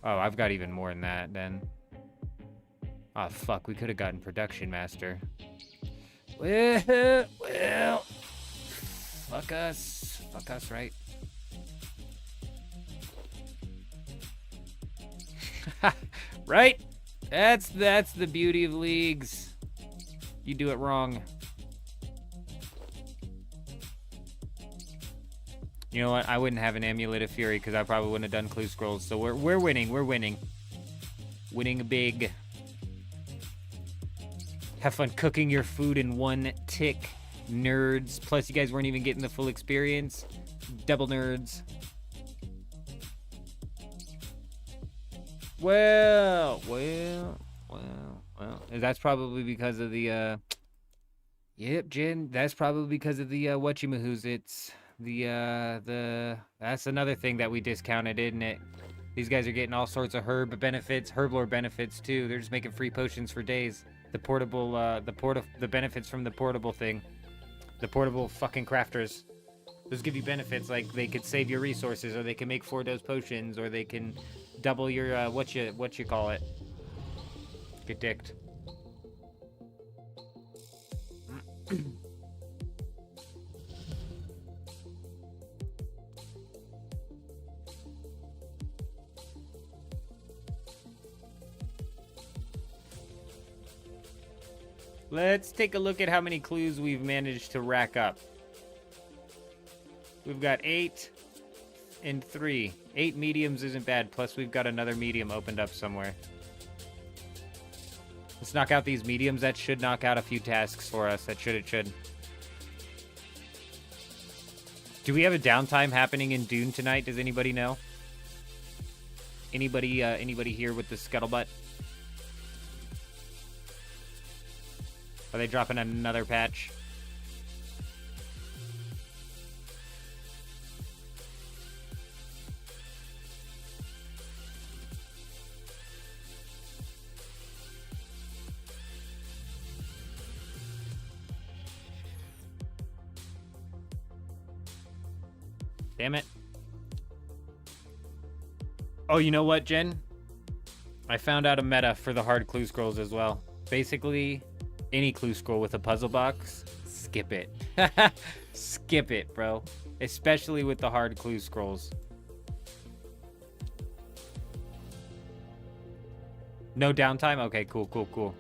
Oh, I've got even more than that, then. Oh, fuck, we could have gotten Production Master. Well, fuck us, right? Right? That's the beauty of leagues. You do it wrong. You know what? I wouldn't have an Amulet of Fury because I probably wouldn't have done Clue Scrolls. So we're winning. Winning big. Have fun cooking your food in one tick, nerds. Plus, you guys weren't even getting the full experience. Double nerds. Well. That's probably because of the, Yep, Jen. That's probably because of the, whatchamahoos. It's that's another thing that we discounted, isn't it? These guys are getting all sorts of herb benefits, herblore benefits, too. They're just making free potions for days. The portable, the benefits from the portable thing. The portable fucking crafters. Those give you benefits, like they could save your resources, or they can make 4-dose potions, or they can double your, what you call it. Get dicked. Let's take a look at how many clues we've managed to rack up. We've got 8 and 3. 8 mediums isn't bad, plus we've got another medium opened up somewhere. Let's knock out these mediums. That should knock out a few tasks for us. It should. Do we have a downtime happening in Dune tonight? Does anybody know? Anybody here with the scuttlebutt? Are they dropping another patch? Damn it. Oh, you know what, Jen? I found out a meta for the hard clue scrolls as well. Basically, any clue scroll with a puzzle box, skip it. Skip it, bro. Especially with the hard clue scrolls. No downtime? Okay, cool, cool, cool.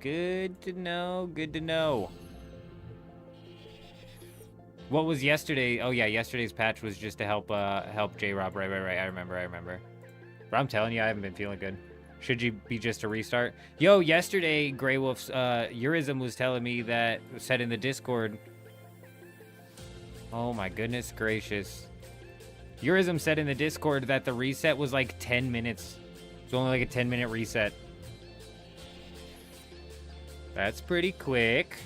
Good to know, good to know. What was yesterday? Oh yeah, yesterday's patch was just to help help J-Rob. Right. I remember. But I'm telling you, I haven't been feeling good. Should you be just a restart? Yo, yesterday, Grey Wolf's Eurism was telling me that, said in the Discord. Oh my goodness gracious. Eurism said in the Discord that the reset was like 10 minutes. It's only like a 10-minute reset. That's pretty quick.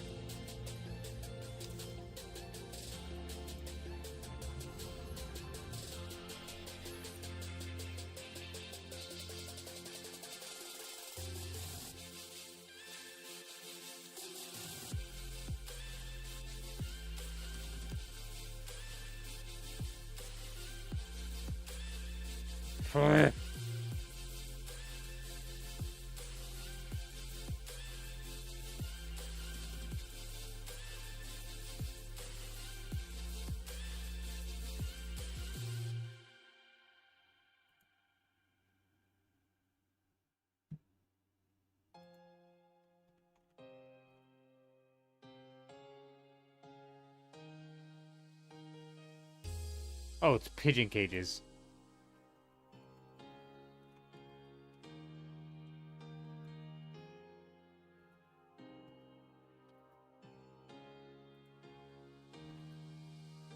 Oh, it's pigeon cages.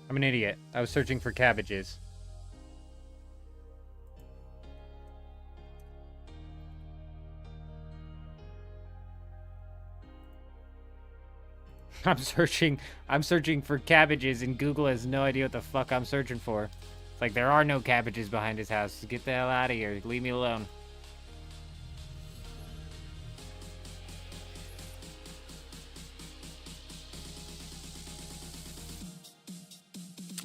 I'm an idiot. I was searching for cabbages. I'm searching for cabbages and Google has no idea what the fuck I'm searching for. It's like there are no cabbages behind his house. Get the hell out of here. Leave me alone.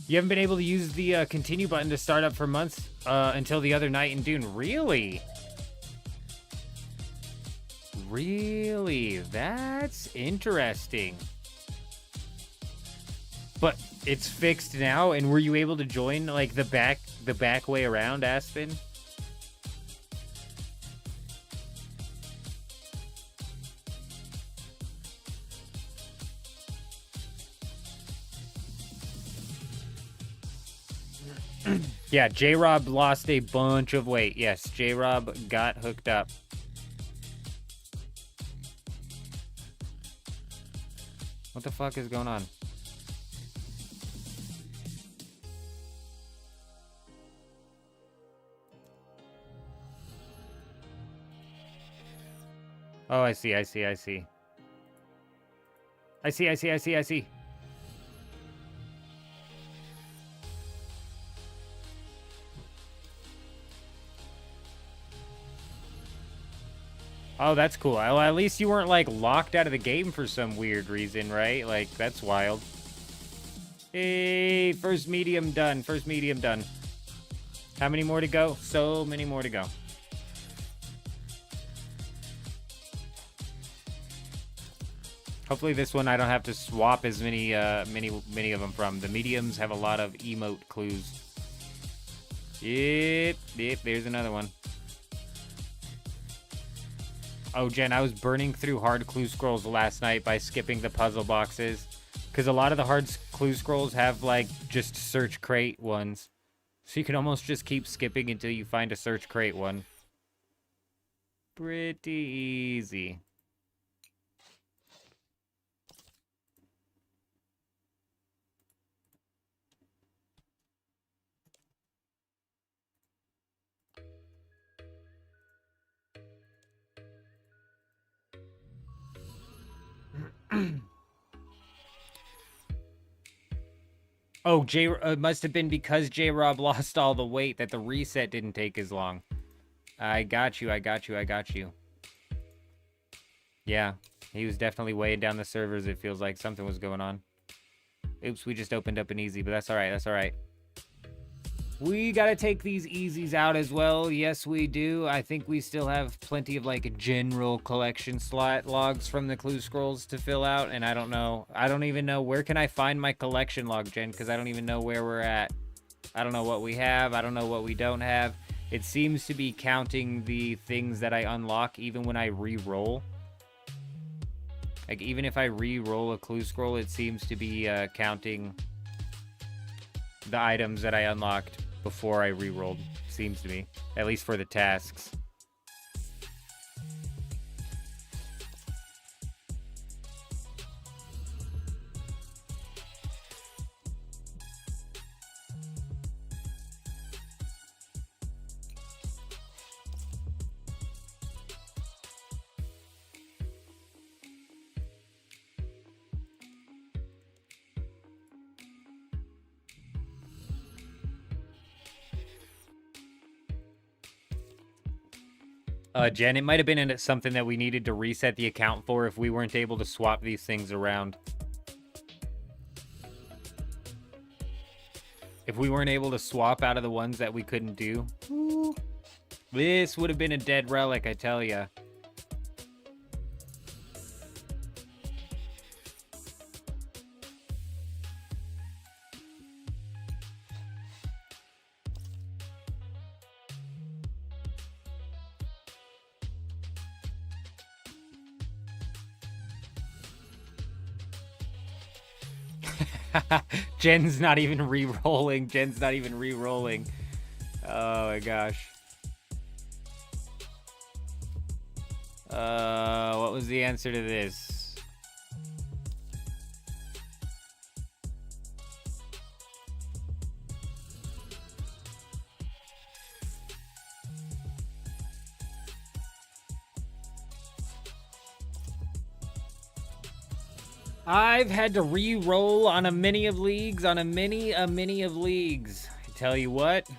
You haven't been able to use the continue button to start up for months until the other night in Dune. Really? Really? That's interesting. But it's fixed now, and were you able to join like the back way around, Aspen? Yeah, J-Rob lost a bunch of weight. Yes, J-Rob got hooked up. What the fuck is going on? Oh, I see. I see. Oh, that's cool. Well, at least you weren't, like, locked out of the game for some weird reason, right? Like, that's wild. Hey, first medium done. How many more to go? So many more to go. Hopefully this one I don't have to swap as many many of them from. The mediums have a lot of emote clues. Yep, there's another one. Oh, Jen, I was burning through hard clue scrolls last night by skipping the puzzle boxes. Because a lot of the hard clue scrolls have, like, just search crate ones. So you can almost just keep skipping until you find a search crate one. Pretty easy. Oh, must have been because J-Rob lost all the weight that the reset didn't take as long. I got you. Yeah, he was definitely weighing down the servers. It feels like something was going on. Oops, we just opened up an easy, but that's all right. We gotta take these easies out as well. Yes, we do. I think we still have plenty of like general collection slot logs from the clue scrolls to fill out, and I don't know. I don't even know where can I find my collection log, Jen, because I don't even know where we're at. I don't know what we have. I don't know what we don't have. It seems to be counting the things that I unlock even when I re-roll. Like, even if I re-roll a clue scroll, it seems to be counting the items that I unlocked before I re-rolled. Seems to be. At least for the tasks. Jen, it might have been something that we needed to reset the account for if we weren't able to swap these things around. If we weren't able to swap out of the ones that we couldn't do. This would have been a dead relic, I tell ya. Jen's not even re-rolling. Jen's not even re-rolling. Oh my gosh. What was the answer to this? I've had to re-roll on a mini of leagues, on a mini of leagues. I tell you what.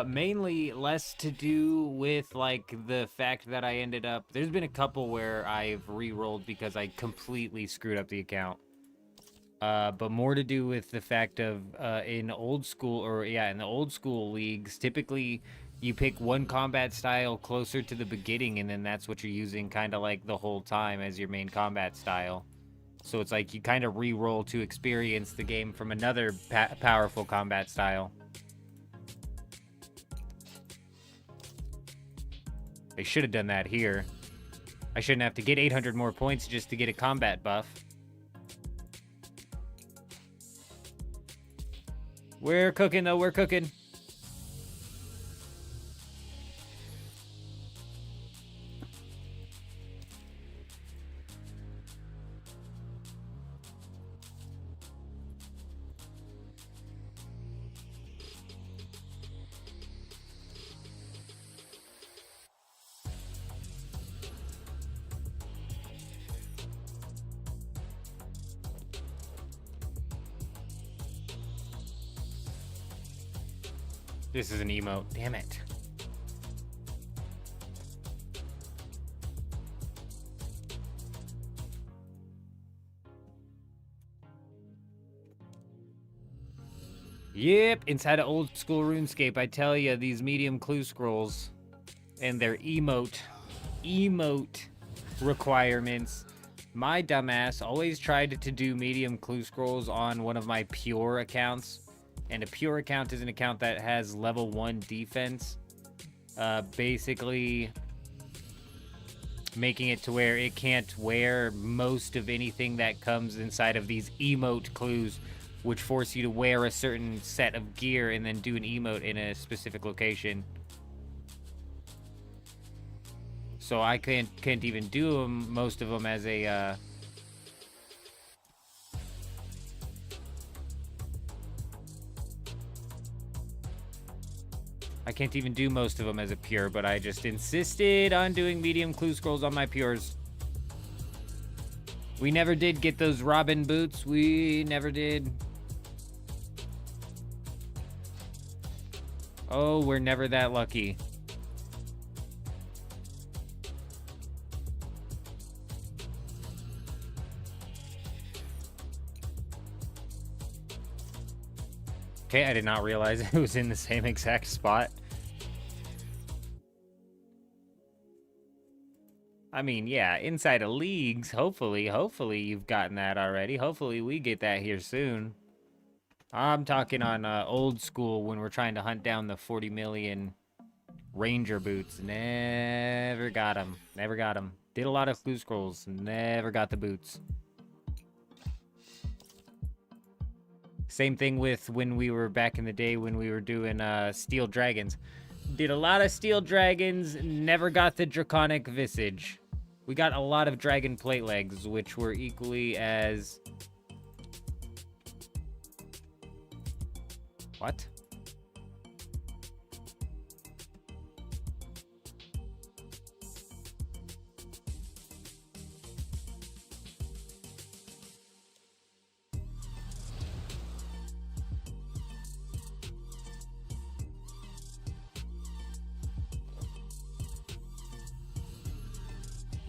Mainly less to do with, like, the fact that I ended up... There's been a couple where I've re-rolled because I completely screwed up the account. But more to do with the fact of, in the old school leagues, typically... You pick one combat style closer to the beginning, and then that's what you're using kind of like the whole time as your main combat style. So it's like you kind of re-roll to experience the game from another powerful combat style. They should have done that here. I shouldn't have to get 800 more points just to get a combat buff. We're cooking, though. We're cooking. This is an emote. Damn it. Yep, inside of old school RuneScape, I tell ya, these medium clue scrolls and their emote requirements. My dumbass always tried to do medium clue scrolls on one of my pure accounts. And a pure account is an account that has level 1 defense. Basically making it to where it can't wear most of anything that comes inside of these emote clues, which force you to wear a certain set of gear and then do an emote in a specific location. So I can't even do them, most of them as a... I can't even do most of them as a pure, but I just insisted on doing medium clue scrolls on my pures. We never did get those Robin boots. We never did. Oh, we're never that lucky. Okay, I did not realize it was in the same exact spot. I mean, yeah, inside of leagues, hopefully you've gotten that already. Hopefully we get that here soon. I'm talking on old school when we're trying to hunt down the 40 million ranger boots. Never got them. Never got them. Did a lot of clue scrolls. Never got the boots. Same thing with when we were back in the day when we were doing Steel Dragons. Did a lot of Steel Dragons. Never got the Draconic Visage. We got a lot of Dragon Plate Legs, which were equally as... What?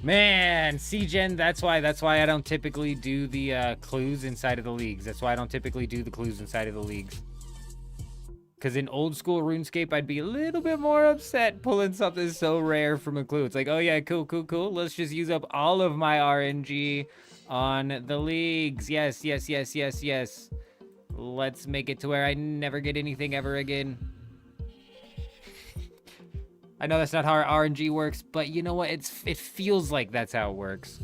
Man, CGen, that's why I don't typically do the clues inside of the leagues. That's why I don't typically do the clues inside of the leagues. Because in old school RuneScape, I'd be a little bit more upset pulling something so rare from a clue. It's like, oh yeah, cool. Let's just use up all of my RNG on the leagues. Yes. Let's make it to where I never get anything ever again. I know that's not how our RNG works, but you know what? It feels like that's how it works.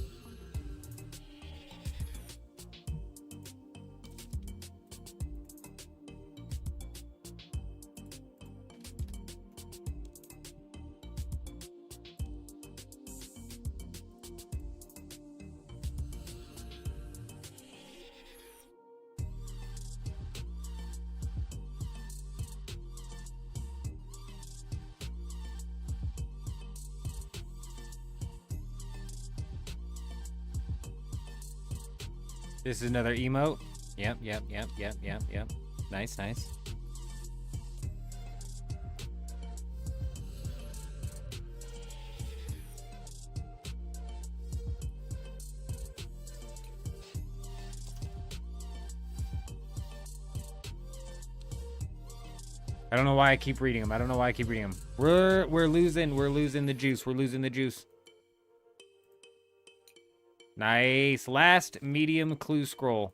This is another emote. Yep. Nice. I don't know why I keep reading them. We're losing the juice. Nice. Last medium clue scroll.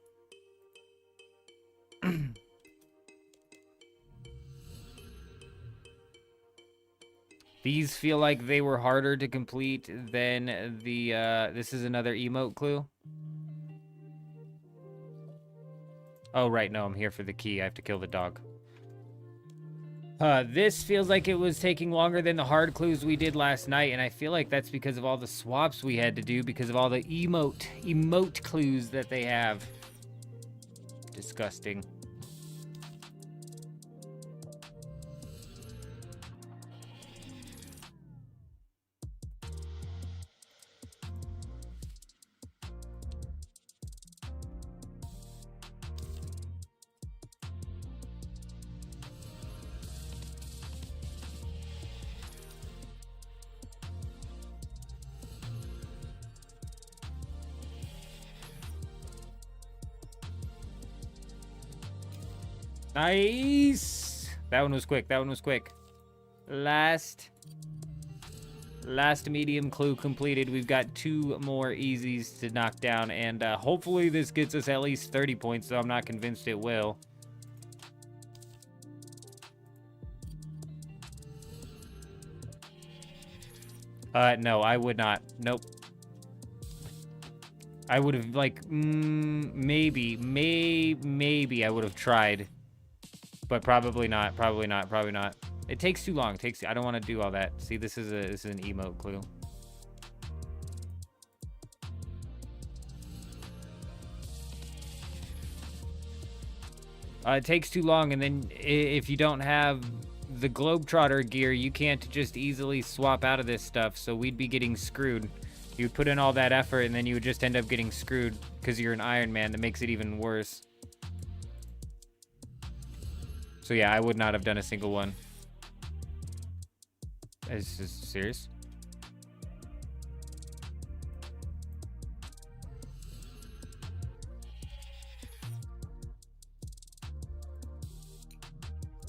These feel like they were harder to complete than the, this is another emote clue. Oh, right. No, I'm here for the key. I have to kill the dog. This feels like it was taking longer than the hard clues we did last night, and I feel like that's because of all the swaps we had to do, because of all the emote clues that they have. Disgusting. Nice. That one was quick. Last medium clue completed. We've got 2 more easies to knock down, and hopefully this gets us at least 30 points, though I'm not convinced it will. No, I would not. Nope. I would have, like, maybe I would have tried. But probably not. It takes too long. I don't want to do all that. See, this is an emote clue. It takes too long, and then if you don't have the Globetrotter gear, you can't just easily swap out of this stuff, so we'd be getting screwed. You put in all that effort, and then you would just end up getting screwed because you're an Iron Man. That makes it even worse. So yeah, I would not have done a single one. Is this serious?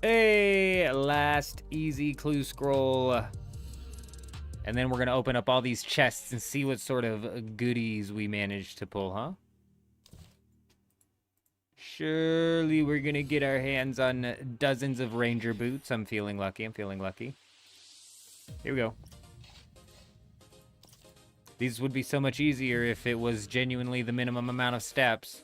Hey, last easy clue scroll. And then we're going to open up all these chests and see what sort of goodies we managed to pull, huh? Surely we're going to get our hands on dozens of ranger boots. I'm feeling lucky. I'm feeling lucky. Here we go. These would be so much easier if it was genuinely the minimum amount of steps.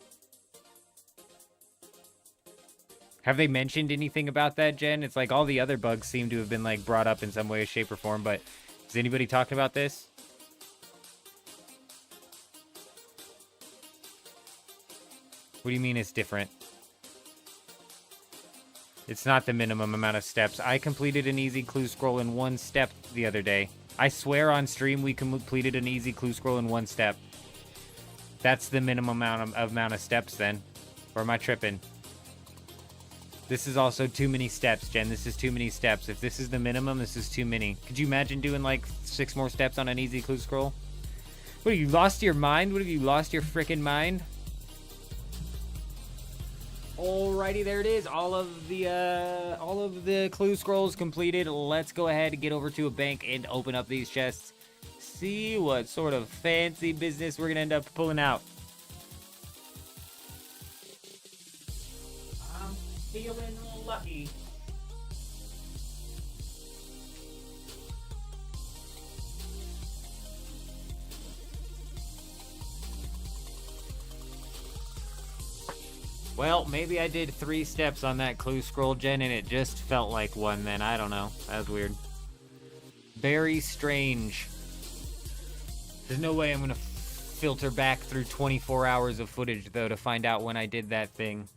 Have they mentioned anything about that, Jen? It's like all the other bugs seem to have been like brought up in some way, shape, or form, but has anybody talked about this? What do you mean it's different? It's not the minimum amount of steps. I completed an easy clue scroll in 1 step the other day. I swear on stream we completed an easy clue scroll in 1 step. That's the minimum amount of steps then. Or am I tripping? This is also too many steps, Jen. This is too many steps. If this is the minimum, this is too many. Could you imagine doing like 6 more steps on an easy clue scroll? What, have you lost your mind? What, have you lost your freaking mind? Alrighty, there it is. All of the clue scrolls completed. Let's go ahead and get over to a bank and open up these chests. See what sort of fancy business we're gonna end up pulling out. I'm feeling lucky. Well, maybe I did 3 steps on that clue scroll, Jen, and it just felt like 1 then. I don't know. That was weird. Very strange. There's no way I'm going to filter back through 24 hours of footage, though, to find out when I did that thing.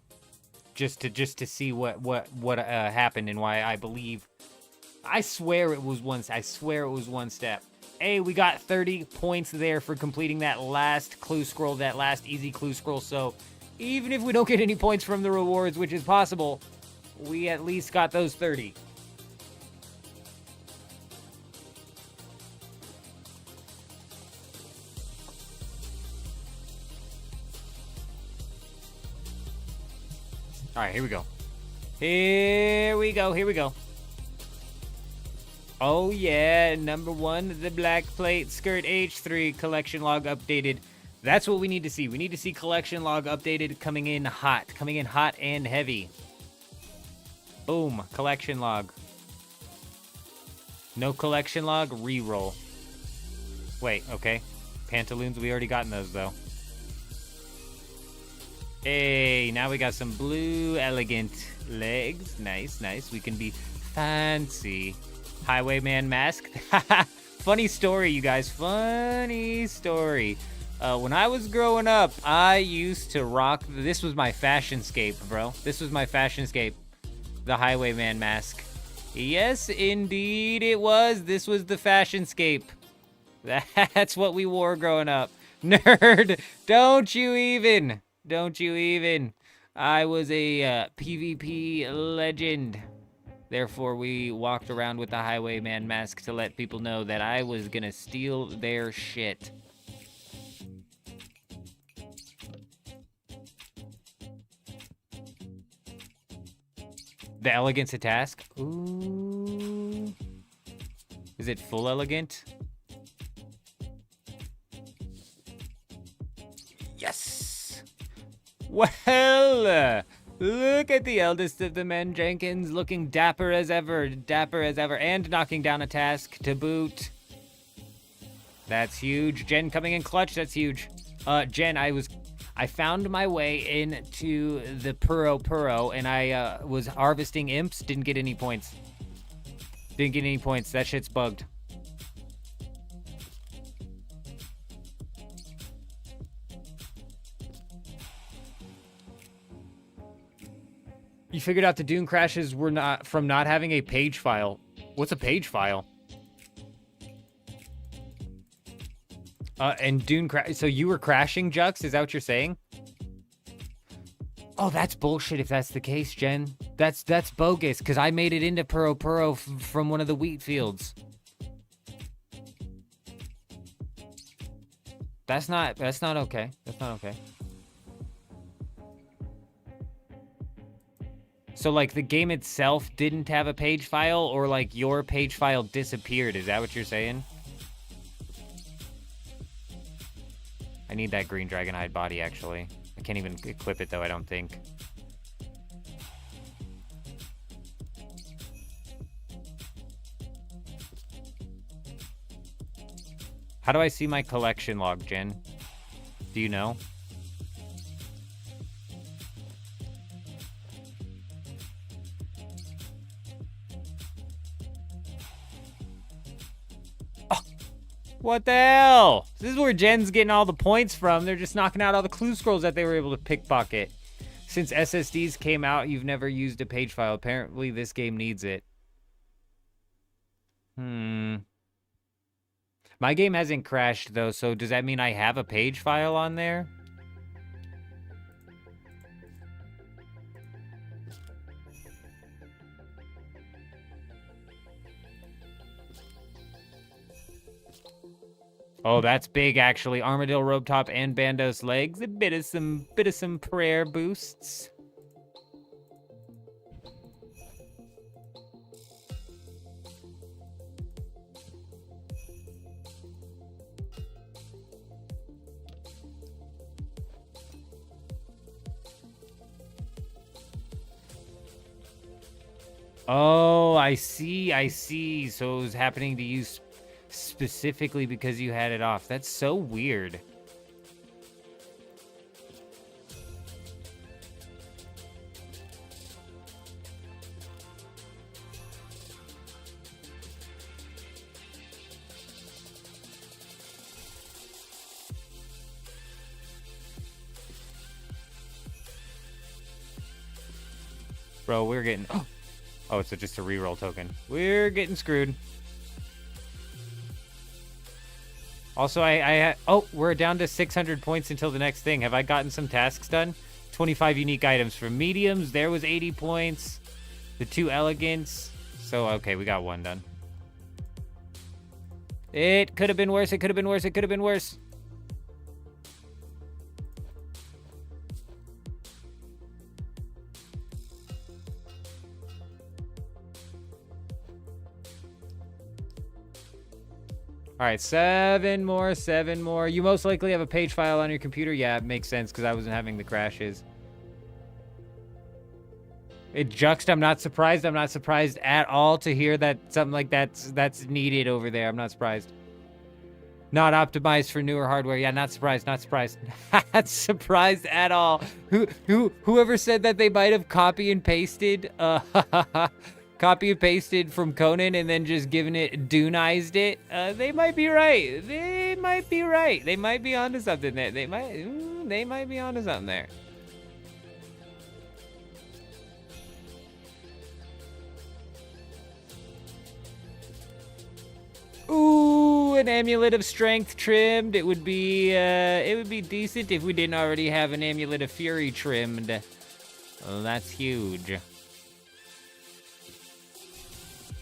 Just to see what happened and why I believe. I swear it was 1 step. Hey, we got 30 points there for completing that last clue scroll, that last easy clue scroll, so even if we don't get any points from the rewards, which is possible, we at least got those 30. All right, here we go. Here we go. Oh yeah, number 1, the black plate skirt H3 collection log updated. That's what we need to see. We need to see collection log updated, coming in hot and heavy. Boom, collection log. No collection log, reroll. Wait, okay. Pantaloons, we already gotten those though. Hey, now we got some blue elegant legs. Nice, nice. We can be fancy. Highwayman mask. Funny story, you guys. Funny story. When I was growing up, I used to rock... This was my fashionscape, bro. This was my fashionscape. The Highwayman mask. Yes, indeed it was. This was the fashionscape. That's what we wore growing up. Nerd, don't you even. Don't you even. I was a PvP legend. Therefore, we walked around with the Highwayman mask to let people know that I was gonna steal their shit. The elegance a task? Ooh. Is it full elegant? Yes! Well, look at the eldest of the men, Jenkins, looking dapper as ever, and knocking down a task to boot. That's huge. Jen coming in clutch, that's huge. Jen, I found my way into the Puro, and I was harvesting imps. Didn't get any points. That shit's bugged. You figured out the Dune crashes were not from not having a page file. What's a page file? And Dune crash. So you were crashing, Jux? Is that what you're saying? Oh, that's bullshit if that's the case, Jen. That's bogus, because I made it into Puro from one of the wheat fields. That's not okay. That's not okay. So, like, the game itself didn't have a page file, or, like, your page file disappeared. Is that what you're saying? I need that green dragonhide body, actually. I can't even equip it, though, I don't think. How do I see my collection log, Jen? Do you know? What the hell? This is where Jen's getting all the points from. They're just knocking out all the clue scrolls that they were able to pickpocket. Since SSDs came out, you've never used a page file. Apparently, this game needs it. My game hasn't crashed, though, so does that mean I have a page file on there? Oh, that's big, actually. Armadillo robe top and Bandos legs. A bit of some prayer boosts. Oh, I see. So it was happening to you specifically because you had it off. That's so weird. Bro, we're getting... Oh, it's just a reroll token. We're getting screwed. Also, oh, we're down to 600 points until the next thing. Have I gotten some tasks done? 25 unique items from mediums. There was 80 points. The 2 elegants. So, okay, we got 1 done. It could have been worse. It could have been worse. It could have been worse. All right, 7 more. You most likely have a page file on your computer. Yeah, it makes sense because I wasn't having the crashes. I'm not surprised. I'm not surprised at all to hear that something like that's needed over there. I'm not surprised. Not optimized for newer hardware. Yeah, not surprised. Not surprised at all. Whoever said that they might have copy and pasted copy and pasted from Conan and then just given it Duneized it, they might be right. They might be onto something there. They might be onto something there. Ooh, an amulet of strength trimmed. It would be decent if we didn't already have an amulet of fury trimmed. Oh, that's huge.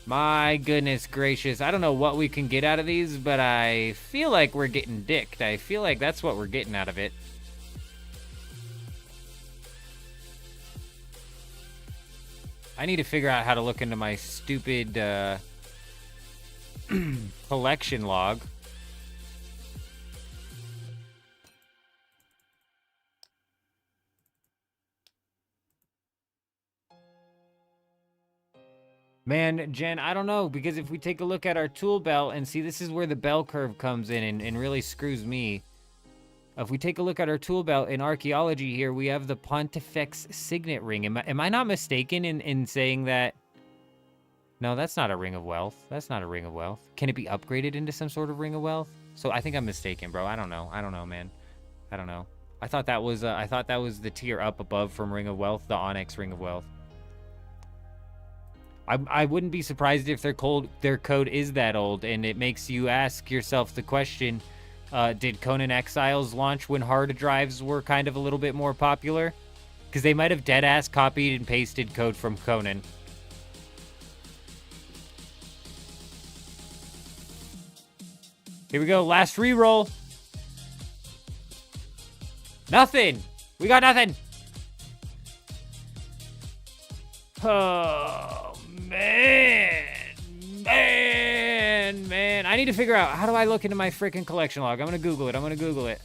My goodness gracious. I don't know what we can get out of these, but I feel like we're getting dicked. I feel like that's what we're getting out of it. I need to figure out how to look into my stupid collection log. Man, Jen, I don't know, because if we take a look at our tool belt and see, this is where the bell curve comes in and really screws me. If we take a look at our tool belt in archaeology here, we have the Pontifex Signet Ring. Am I not mistaken in saying that? No, that's not a Ring of Wealth. That's not a Ring of Wealth. Can it be upgraded into some sort of Ring of Wealth? So I think I'm mistaken, bro. I don't know, man. I don't know. I thought that was the tier up above from Ring of Wealth, the Onyx Ring of Wealth. I wouldn't be surprised if their code is that old, and it makes you ask yourself the question, did Conan Exiles launch when hard drives were kind of a little bit more popular? Because they might have dead-ass copied and pasted code from Conan. Here we go, last reroll. Nothing! We got nothing! Oh, man. Man. I need to figure out, how do I look into my freaking collection log? I'm going to Google it.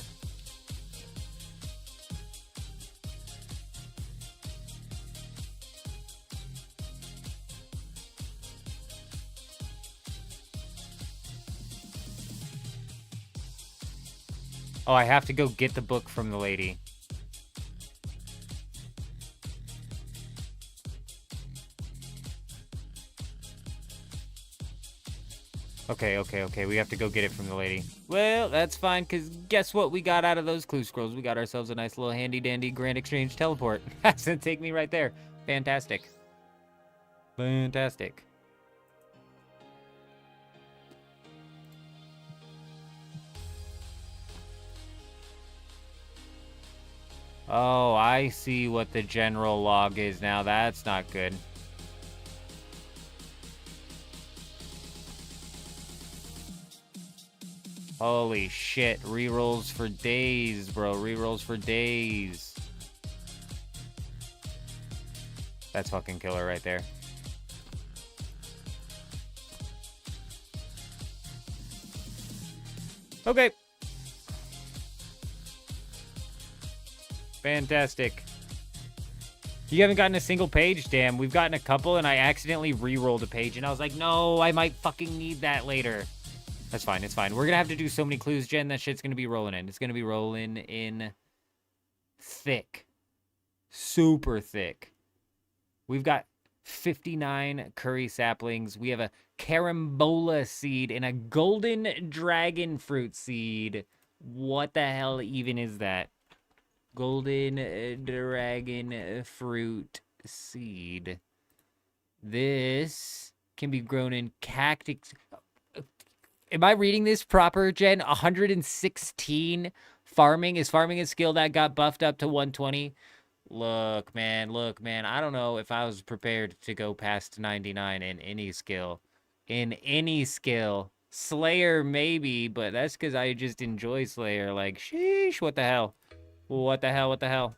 Oh, I have to go get the book from the lady. Okay. We have to go get it from the lady. Well, that's fine, because guess what we got out of those clue scrolls? We got ourselves a nice little handy-dandy Grand Exchange teleport. That's going to take me right there. Fantastic. Oh, I see what the general log is now. That's not good. Holy shit. Rerolls for days, bro. Rerolls for days. That's fucking killer right there. Okay. Fantastic. You haven't gotten a single page? Damn, we've gotten a couple, and I accidentally re-rolled a page, and I was like, no, I might fucking need that later. That's fine, it's fine. We're gonna have to do so many clues, Jen. That shit's gonna be rolling in. It's gonna be rolling in thick. Super thick. We've got 59 curry saplings. We have a carambola seed and a golden dragon fruit seed. What the hell even is that? Golden dragon fruit seed. This can be grown in cactus. Am I reading this proper, Jen? 116 farming. Is farming a skill that got buffed up to 120? Look, man. I don't know if I was prepared to go past 99 in any skill. Slayer, maybe, but that's because I just enjoy Slayer. Like, sheesh, what the hell? What the hell?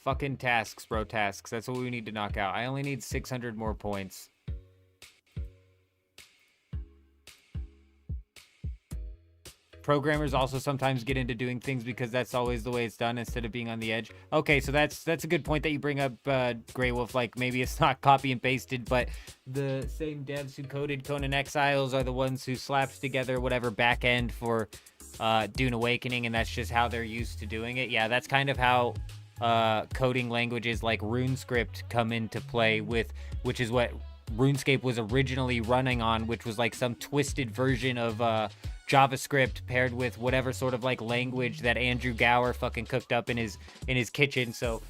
Fucking tasks, bro, tasks. That's what we need to knock out. I only need 600 more points. Programmers also sometimes get into doing things because that's always the way it's done instead of being on the edge. Okay, so that's a good point that you bring up, Grey Wolf. Like, maybe it's not copy and pasted, but the same devs who coded Conan Exiles are the ones who slapped together whatever backend for Dune Awakening, and that's just how they're used to doing it. Yeah, that's kind of how coding languages like RuneScript come into play with, which is what RuneScape was originally running on, which was like some twisted version of JavaScript paired with whatever sort of like language that Andrew Gower fucking cooked up in his kitchen. So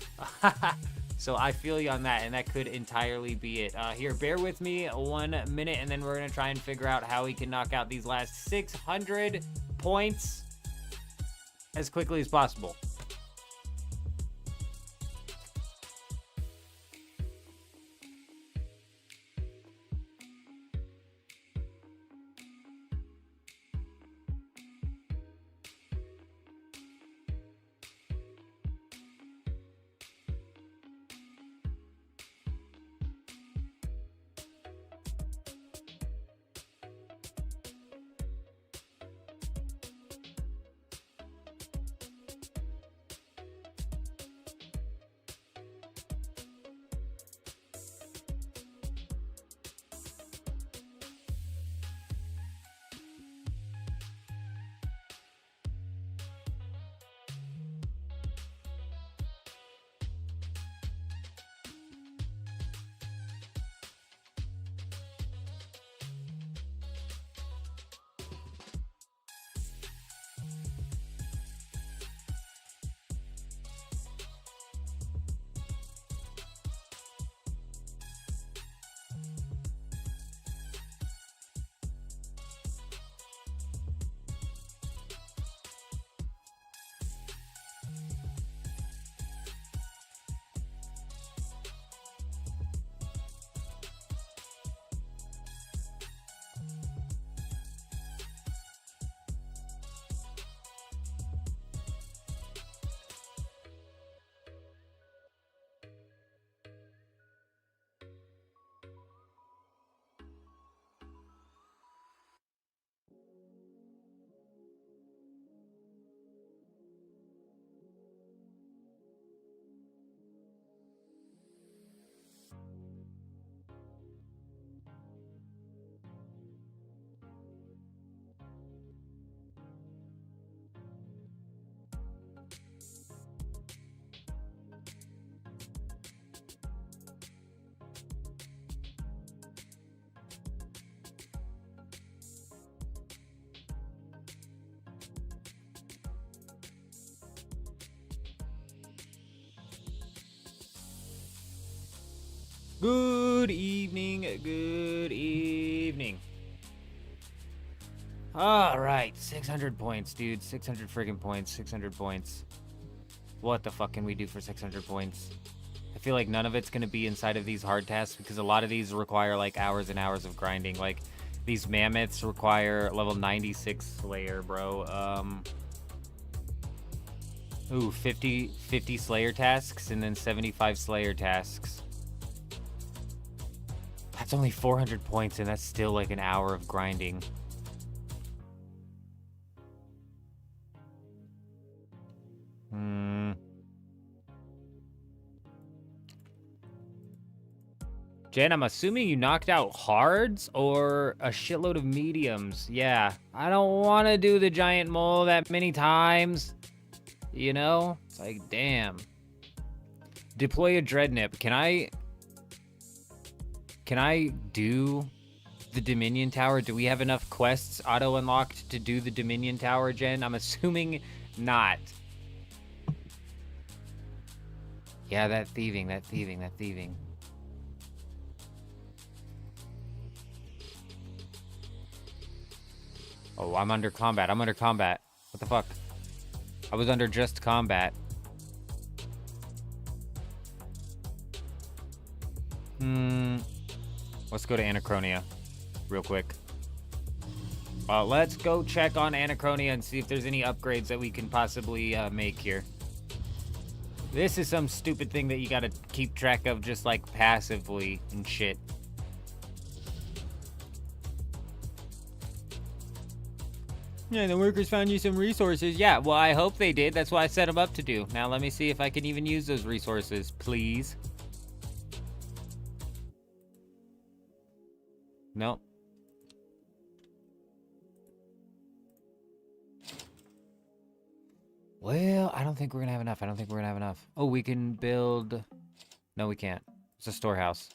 so I feel you on that, and that could entirely be it. Here, bear with me 1 minute, and then we're gonna try and figure out how we can knock out these last 600 points as quickly as possible. Good evening. Good evening. All right, 600 points, dude. 600 friggin' points. 600 points. What the fuck can we do for 600 points? I feel like none of it's gonna be inside of these hard tasks because a lot of these require like hours and hours of grinding. Like these mammoths require level 96 Slayer, bro. Ooh, 50 Slayer tasks and then 75 Slayer tasks. That's only 400 points and that's still like an hour of grinding. Jen, I'm assuming you knocked out hards or a shitload of mediums. Yeah, I don't want to do the giant mole that many times. You know? It's like, damn. Deploy a dreadnought. Can I do the Dominion Tower? Do we have enough quests auto-unlocked to do the Dominion Tower, Jen? I'm assuming not. Yeah, that thieving. Oh, I'm under combat. What the fuck? I was under just combat. Let's go to Anachronia real quick. Let's go check on Anachronia and see if there's any upgrades that we can possibly make here. This is some stupid thing that you gotta keep track of just like passively and shit. Yeah, the workers found you some resources. Yeah, well, I hope they did. That's what I set them up to do. Now let me see if I can even use those resources, please. Nope. Well, I don't think we're gonna have enough. Oh, we can build... No, we can't. It's a storehouse.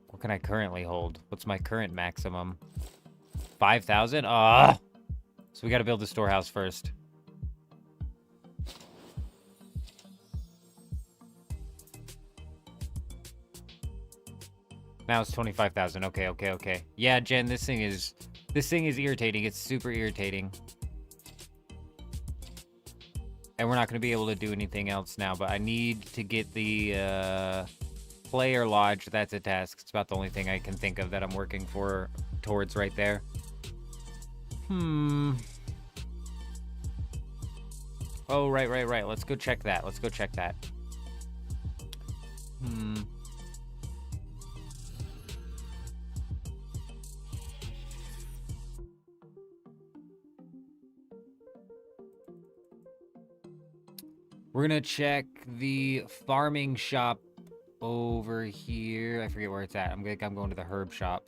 What can I currently hold? What's my current maximum? 5,000? So we gotta build the storehouse first. Now it's 25,000. Okay. Yeah, Jen, this thing is irritating. It's super irritating. And we're not going to be able to do anything else now, but I need to get the player lodge. That's a task. It's about the only thing I can think of that I'm working towards right there. Oh, right. Let's go check that. We're gonna check the farming shop over here. I forget where it's at. I'm going to the herb shop.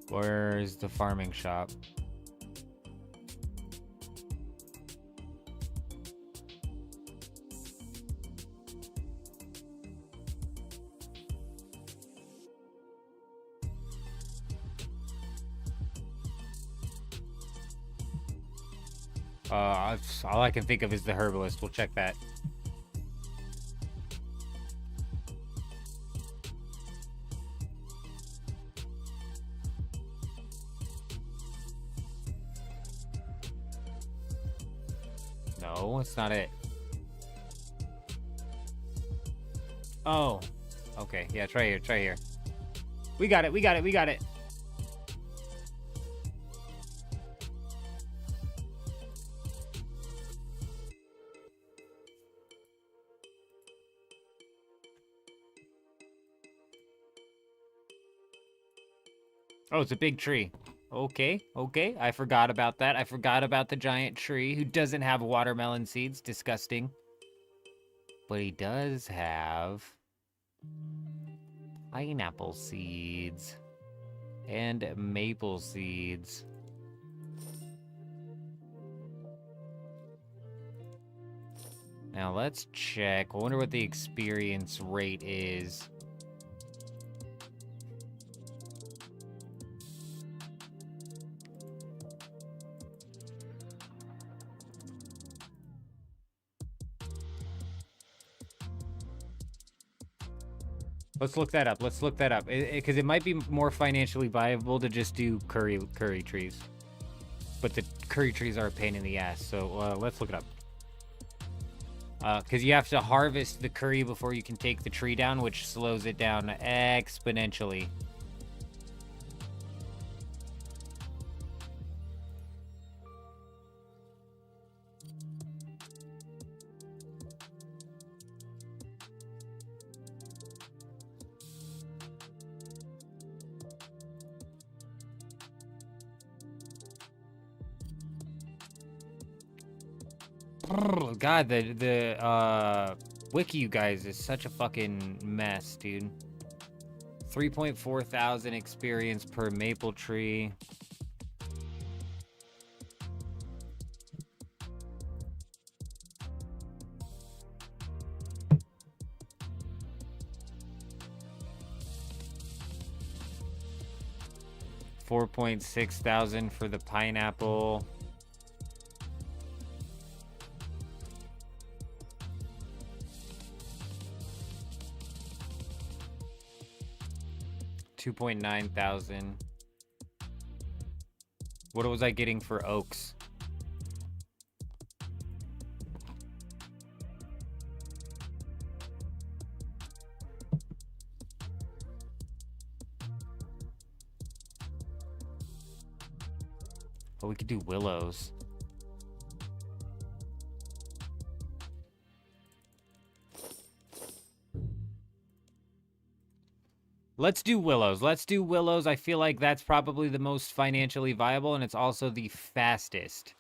Where's the farming shop? All I can think of is the herbalist. We'll check that. No, it's not it. Oh. Okay, yeah, try here. We got it. Oh, it's a big tree. Okay. I forgot about that. I forgot about the giant tree who doesn't have watermelon seeds. Disgusting. But he does have pineapple seeds and maple seeds. Now let's check. I wonder what the experience rate is. Let's look that up. Let's look that up. Because it might be more financially viable to just do curry trees. But the curry trees are a pain in the ass. So let's look it up. Because you have to harvest the curry before you can take the tree down, which slows it down exponentially. God, the wiki, you guys, is such a fucking mess, dude. 3.4 thousand experience per maple tree. $4,600 for the pineapple. $2,900. What was I getting for oaks? Oh, we could do willows. Let's do willows. Let's do willows. I feel like that's probably the most financially viable, and it's also the fastest.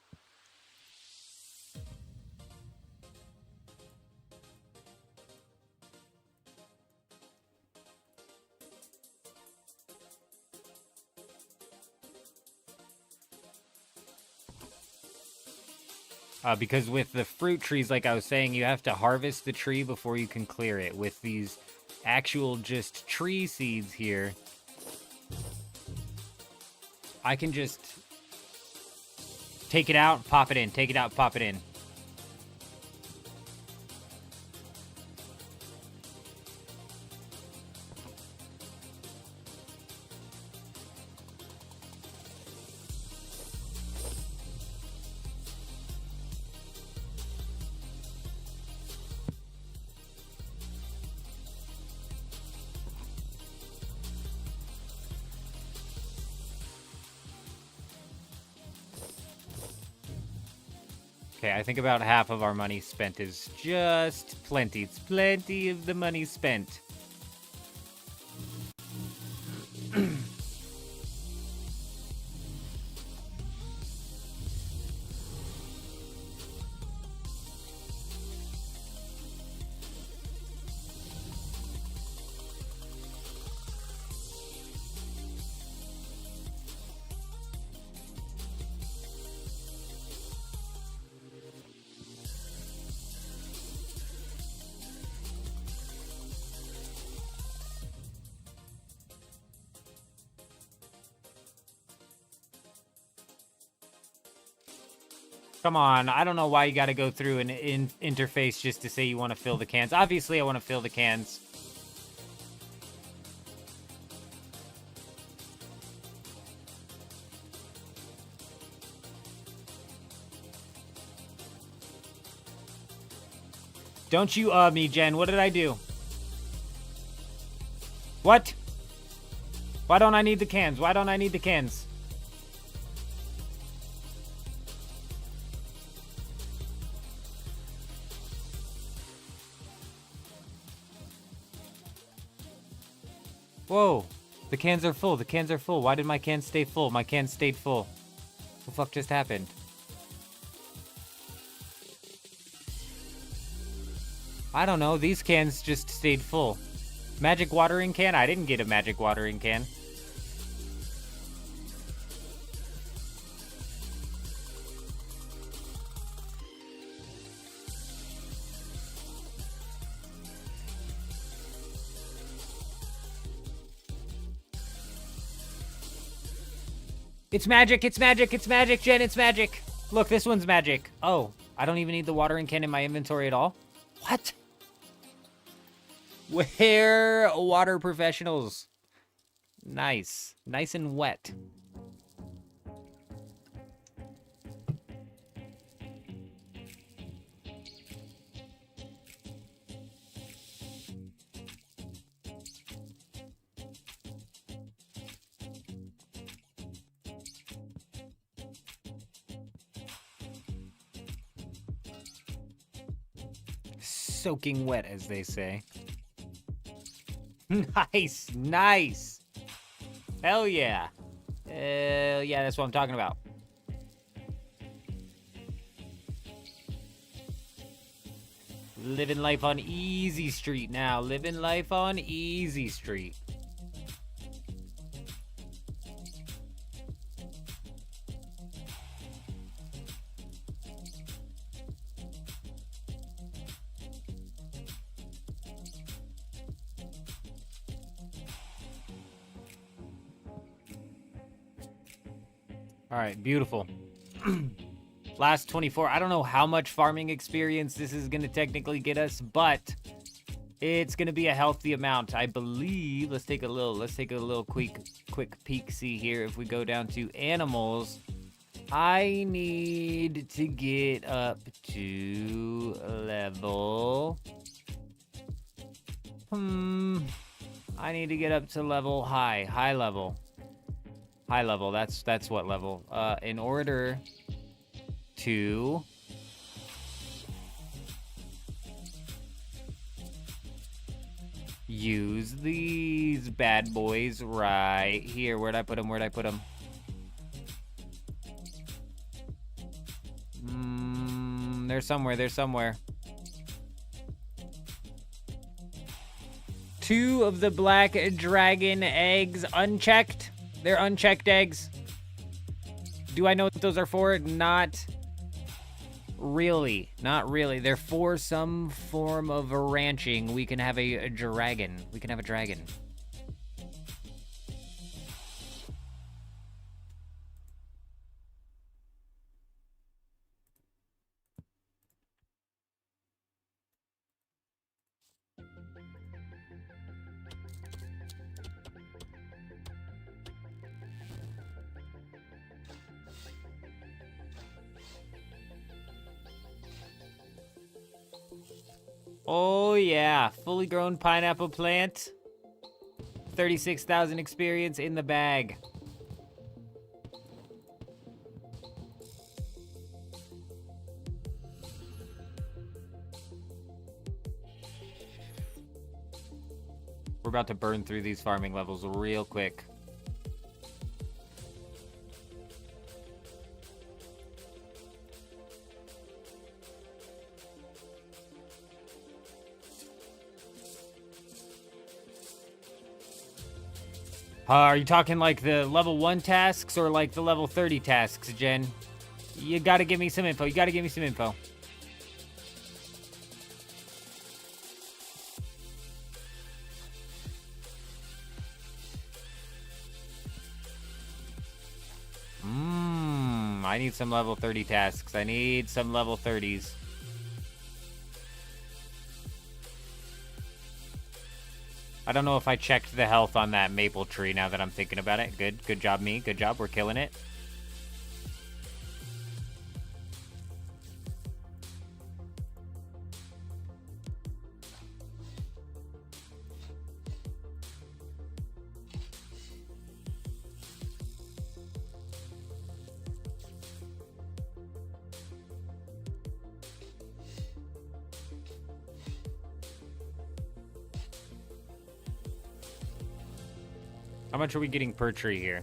Because with the fruit trees, like I was saying, you have to harvest the tree before you can clear it. With these actual just tree seeds here, I can just take it out, pop it in, take it out, pop it in. Okay, I think about half of our money spent is just plenty. It's plenty of the money spent. Come on, I don't know why you gotta go through an interface just to say you want to fill the cans. Obviously, I want to fill the cans. Don't you me, Jen. What did I do? What? Why don't I need the cans? Why don't I need the cans? Whoa, the cans are full. The cans are full. Why did my cans stay full? My cans stayed full. What the fuck just happened? I don't know. These cans just stayed full. Magic watering can? I didn't get a magic watering can. It's magic, it's magic, it's magic, Jen, it's magic. Look, this one's magic. Oh, I don't even need the watering can in my inventory at all? What? We're water professionals. Nice. Nice and wet. Soaking wet, as they say. Nice, nice. Hell yeah. Hell yeah, that's what I'm talking about. Living life on Easy Street now. Living life on Easy Street. All right, beautiful. Last 24. I don't know how much farming experience this is going to technically get us, but it's going to be a healthy amount, I believe. Let's take a little quick peek see here. If we go down to animals, I need to get up to level. I need to get up to level high level. High level, that's what level? In order to use these bad boys right here. Where'd I put them? They're somewhere. 2 of the black dragon eggs unchecked. They're unchecked eggs. Do I know what those are for? Not really. They're for some form of ranching. We can have a dragon. Oh yeah, fully grown pineapple plant. 36,000 experience in the bag. We're about to burn through these farming levels real quick. Are you talking like the level 1 tasks or like the level 30 tasks, Jen? You gotta give me some info. I need some level 30 tasks. I need some level 30s. I don't know if I checked the health on that maple tree now that I'm thinking about it. Good job, me. Good job. We're killing it. How much are we getting per tree here?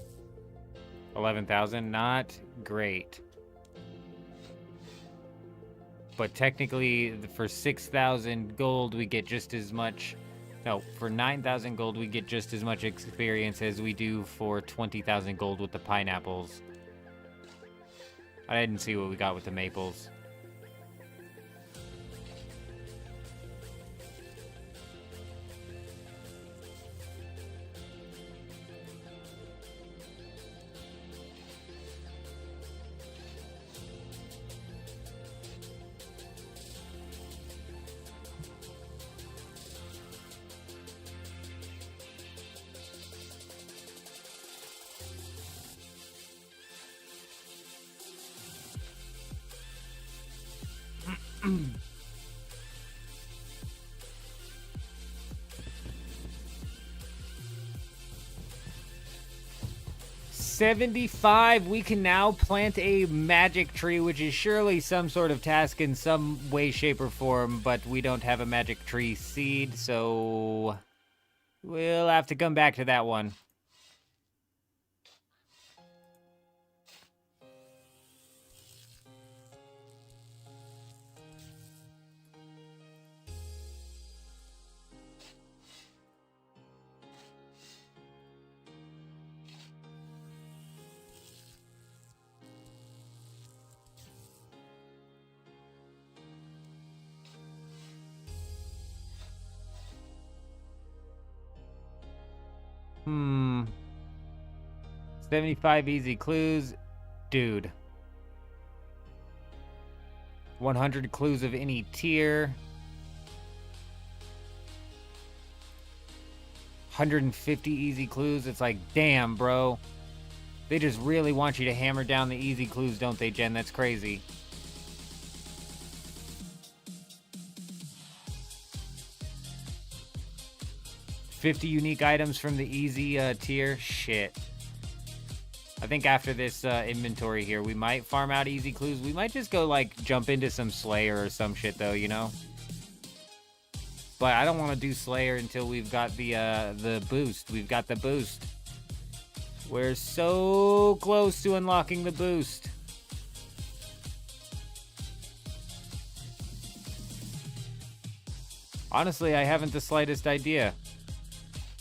11,000? Not great. But technically, for 6,000 gold, we get just as much... No, for 9,000 gold, we get just as much experience as we do for 20,000 gold with the pineapples. I didn't see what we got with the maples. $75. We can now plant a magic tree, which is surely some sort of task in some way, shape, or form, but we don't have a magic tree seed, so we'll have to come back to that one. Hmm. 75 easy clues. Dude. 100 clues of any tier. 150 easy clues. It's like, damn, bro. They just really want you to hammer down the easy clues, don't they, Jen? That's crazy. $50 unique items from the easy tier. Shit. I think after this inventory here, we might farm out easy clues. We might just go, like, jump into some Slayer or some shit, though, you know? But I don't want to do Slayer until we've got the boost. We've got the boost. We're so close to unlocking the boost. Honestly, I haven't the slightest idea.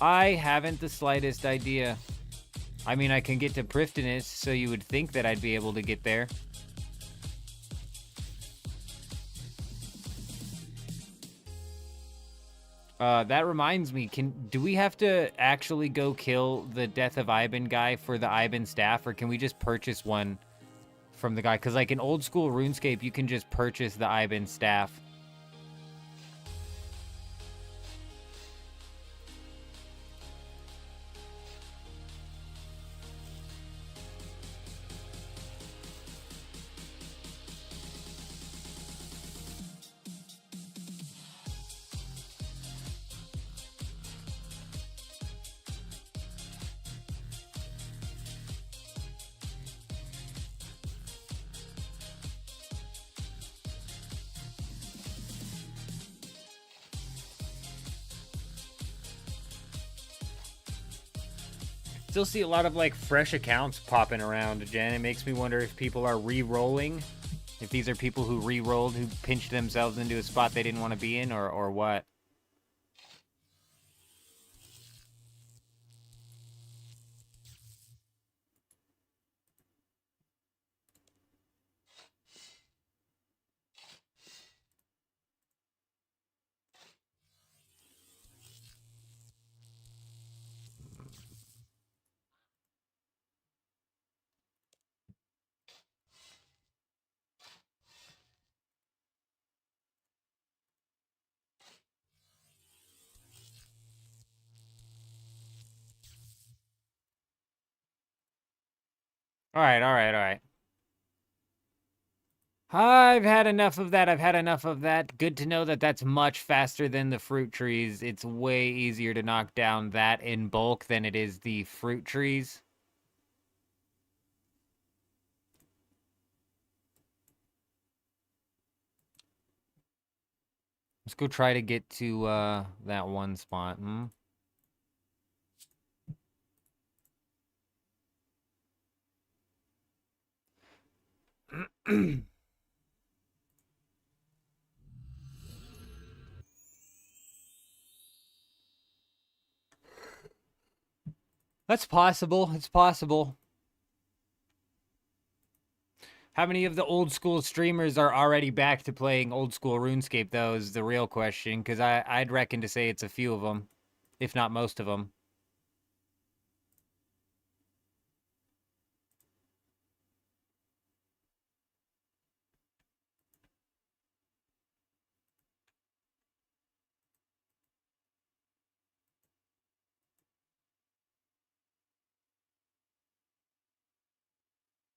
I haven't the slightest idea. I mean, I can get to Prifddinas, so you would think that I'd be able to get there. That reminds me, do we have to actually go kill the Death of Iban guy for the Iban staff, or can we just purchase one from the guy? Because, like, in old school RuneScape, you can just purchase the Iban staff. Still see a lot of, like, fresh accounts popping around, Jen. It makes me wonder if people are re-rolling. If these are people who re-rolled, who pinched themselves into a spot they didn't want to be in, or what. Alright, alright, alright. I've had enough of that. I've had enough of that. Good to know that that's much faster than the fruit trees. It's way easier to knock down that in bulk than it is the fruit trees. Let's go try to get to that one spot. That's possible. It's possible. How many of the old school streamers are already back to playing old school RuneScape, though, is the real question. Because I'd reckon to say it's a few of them, if not most of them.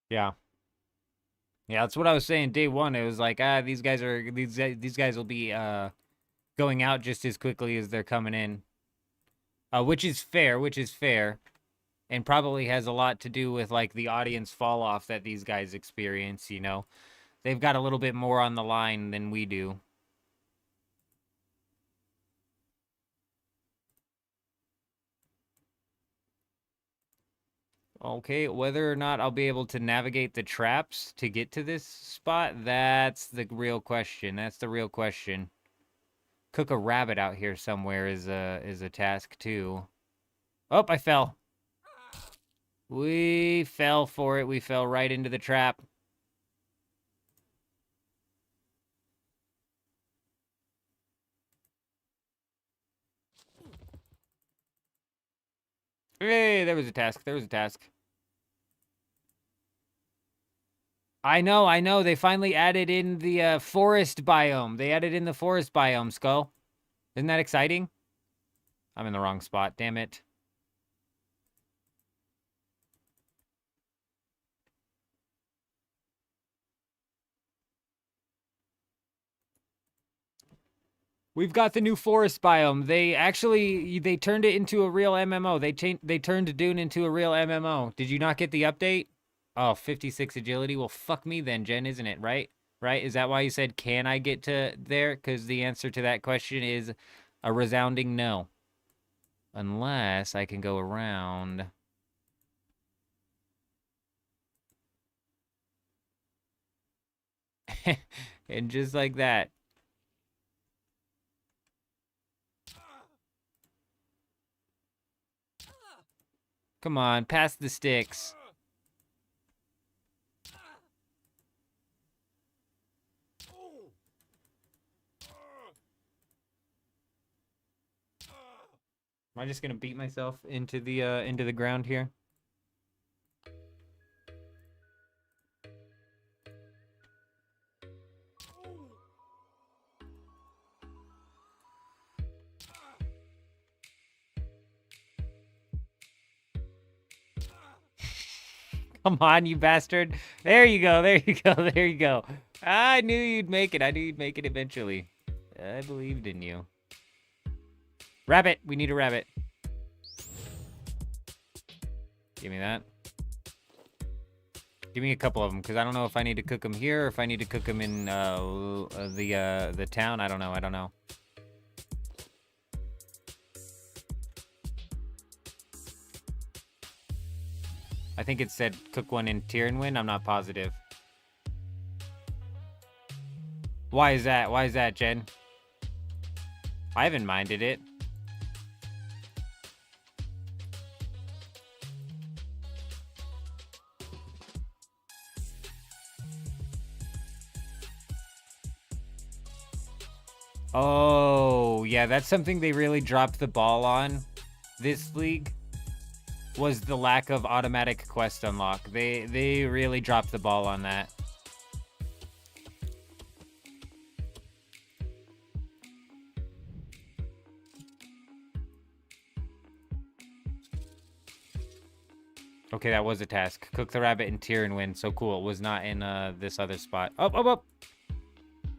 Yeah. Yeah, that's what I was saying day one. It was like, these guys will be going out just as quickly as they're coming in. Which is fair, and probably has a lot to do with like the audience fall off that these guys experience, you know. They've got a little bit more on the line than we do. Okay, whether or not I'll be able to navigate the traps to get to this spot, that's the real question. That's the real question. Cook a rabbit out here somewhere is a task too. Oh, I fell. We fell for it. We fell right into the trap. Hey, there was a task. There was a task. I know. They finally added in the forest biome. They added in the forest biome, Skull. Isn't that exciting? I'm in the wrong spot. Damn it. We've got the new forest biome. They turned it into a real MMO. They turned Dune into a real MMO. Did you not get the update? Oh, 56 agility. Well, fuck me then, Jen, isn't it? Right? Right? Is that why you said, can I get to there? Because the answer to that question is a resounding no. Unless I can go around. And just like that. Come on, pass the sticks. Am I just gonna beat myself into the ground here? Come on, you bastard. There you go, there you go, there you go. I knew you'd make it. I knew you'd make it eventually. I believed in you. Rabbit! We need a rabbit. Give me that. Give me a couple of them, because I don't know if I need to cook them here or if I need to cook them in the town. I don't know. I think it said cook one in Tyrannwyn. I'm not positive. Why is that? Why is that, Jen? I haven't minded it. Oh, yeah, that's something they really dropped the ball on this league, was the lack of automatic quest unlock. They really dropped the ball on that. Okay, that was a task. Cook the rabbit in Tyrannwyn. So cool. It was not in this other spot. Up.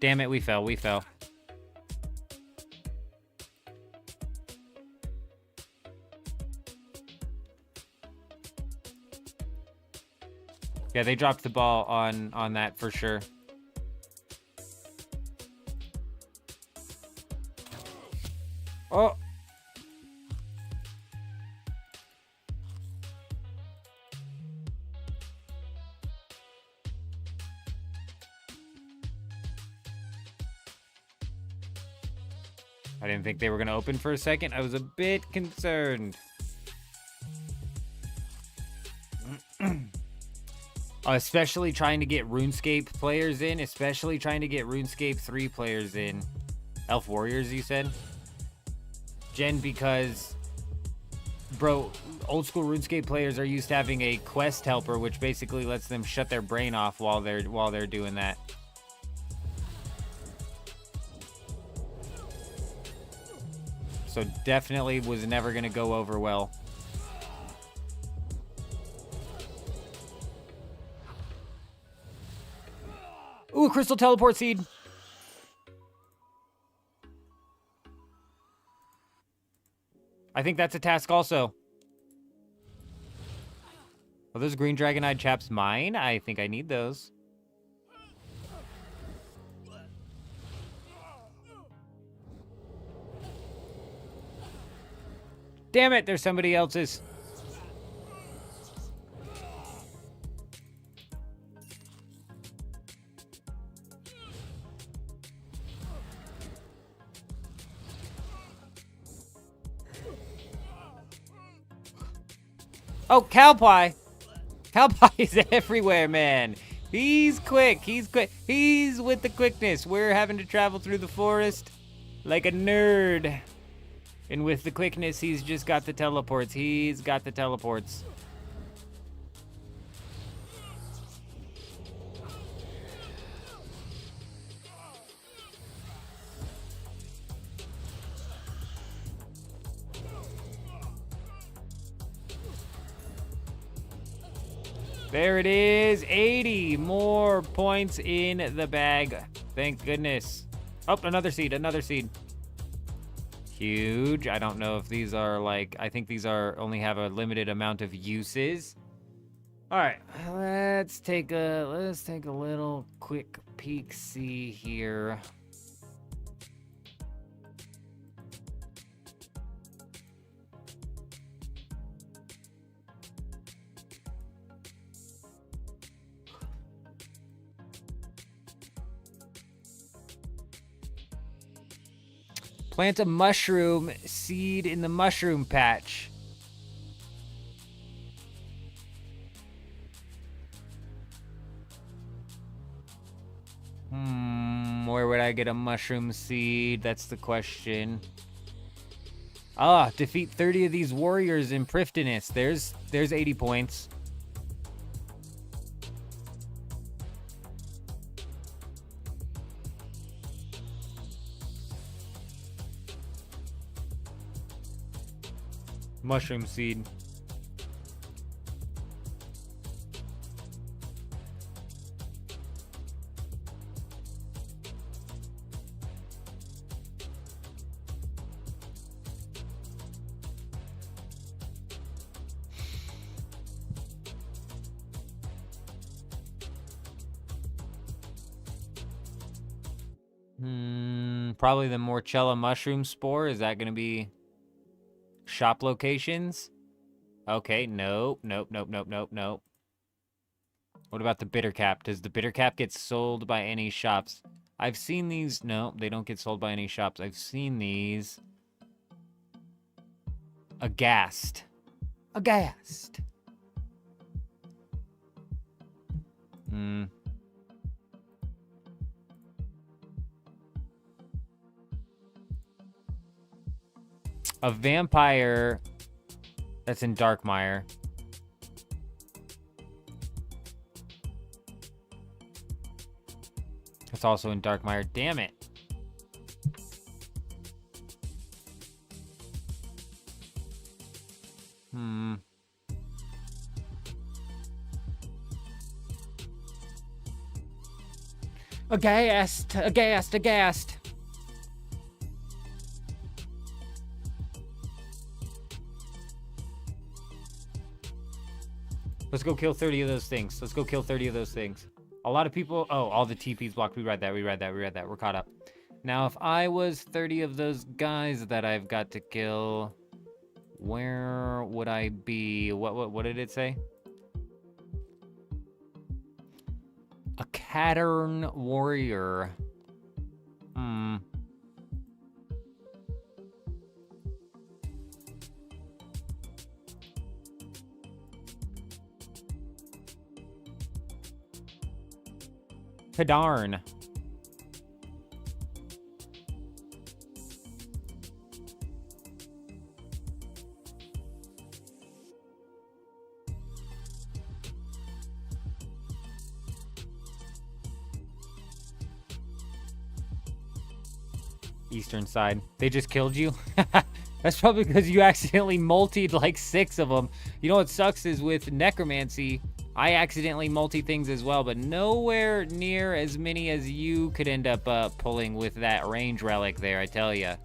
Damn it, we fell. Yeah, they dropped the ball on that for sure. Oh. I didn't think they were going to open for a second. I was a bit concerned. Especially trying to get RuneScape players in. Especially trying to get RuneScape 3 players in. Elf Warriors, you said? Jen, because... Bro, old school RuneScape players are used to having a quest helper, which basically lets them shut their brain off while they're doing that. So definitely was never going to go over well. crystal teleport seed. I think that's a task also. Are those green dragon-eyed chaps mine? I think I need those. Damn it, there's somebody else's. Oh, Cowpie. Cowpie is everywhere, man. He's quick. He's quick. He's with the quickness. We're having to travel through the forest like a nerd. And with the quickness, he's just got the teleports. He's got the teleports. There it is, 80 more points in the bag. Thank goodness. Oh, another seed, another seed. Huge. I don't know if these are like, I think these are only have a limited amount of uses. All right, let's take a little quick peek see here. Plant a mushroom seed in the mushroom patch. Where would I get a mushroom seed? That's the question. Ah, defeat 30 of these warriors in Prifddinas. There's 80 points. Mushroom seed. Probably the Morchella mushroom spore. Is that going to be shop locations? Okay, nope. What about the bitter cap? Does the bitter cap get sold by any shops? I've seen these. No, they don't get sold by any shops. I've seen these. Aghast. A vampire that's in Darkmire. It's also in Darkmire. Damn it. Aghast. Let's go kill 30 of those things. A lot of people... Oh, all the TP's blocked. We read that. We're caught up. Now, if I was 30 of those guys that I've got to kill, where would I be? What did it say? A Cattern warrior. Kadarn. Eastern side. They just killed you? That's probably because you accidentally multied like 6 of them. You know what sucks is with necromancy, I accidentally multi things as well, but nowhere near as many as you could end up pulling with that range relic there, I tell ya.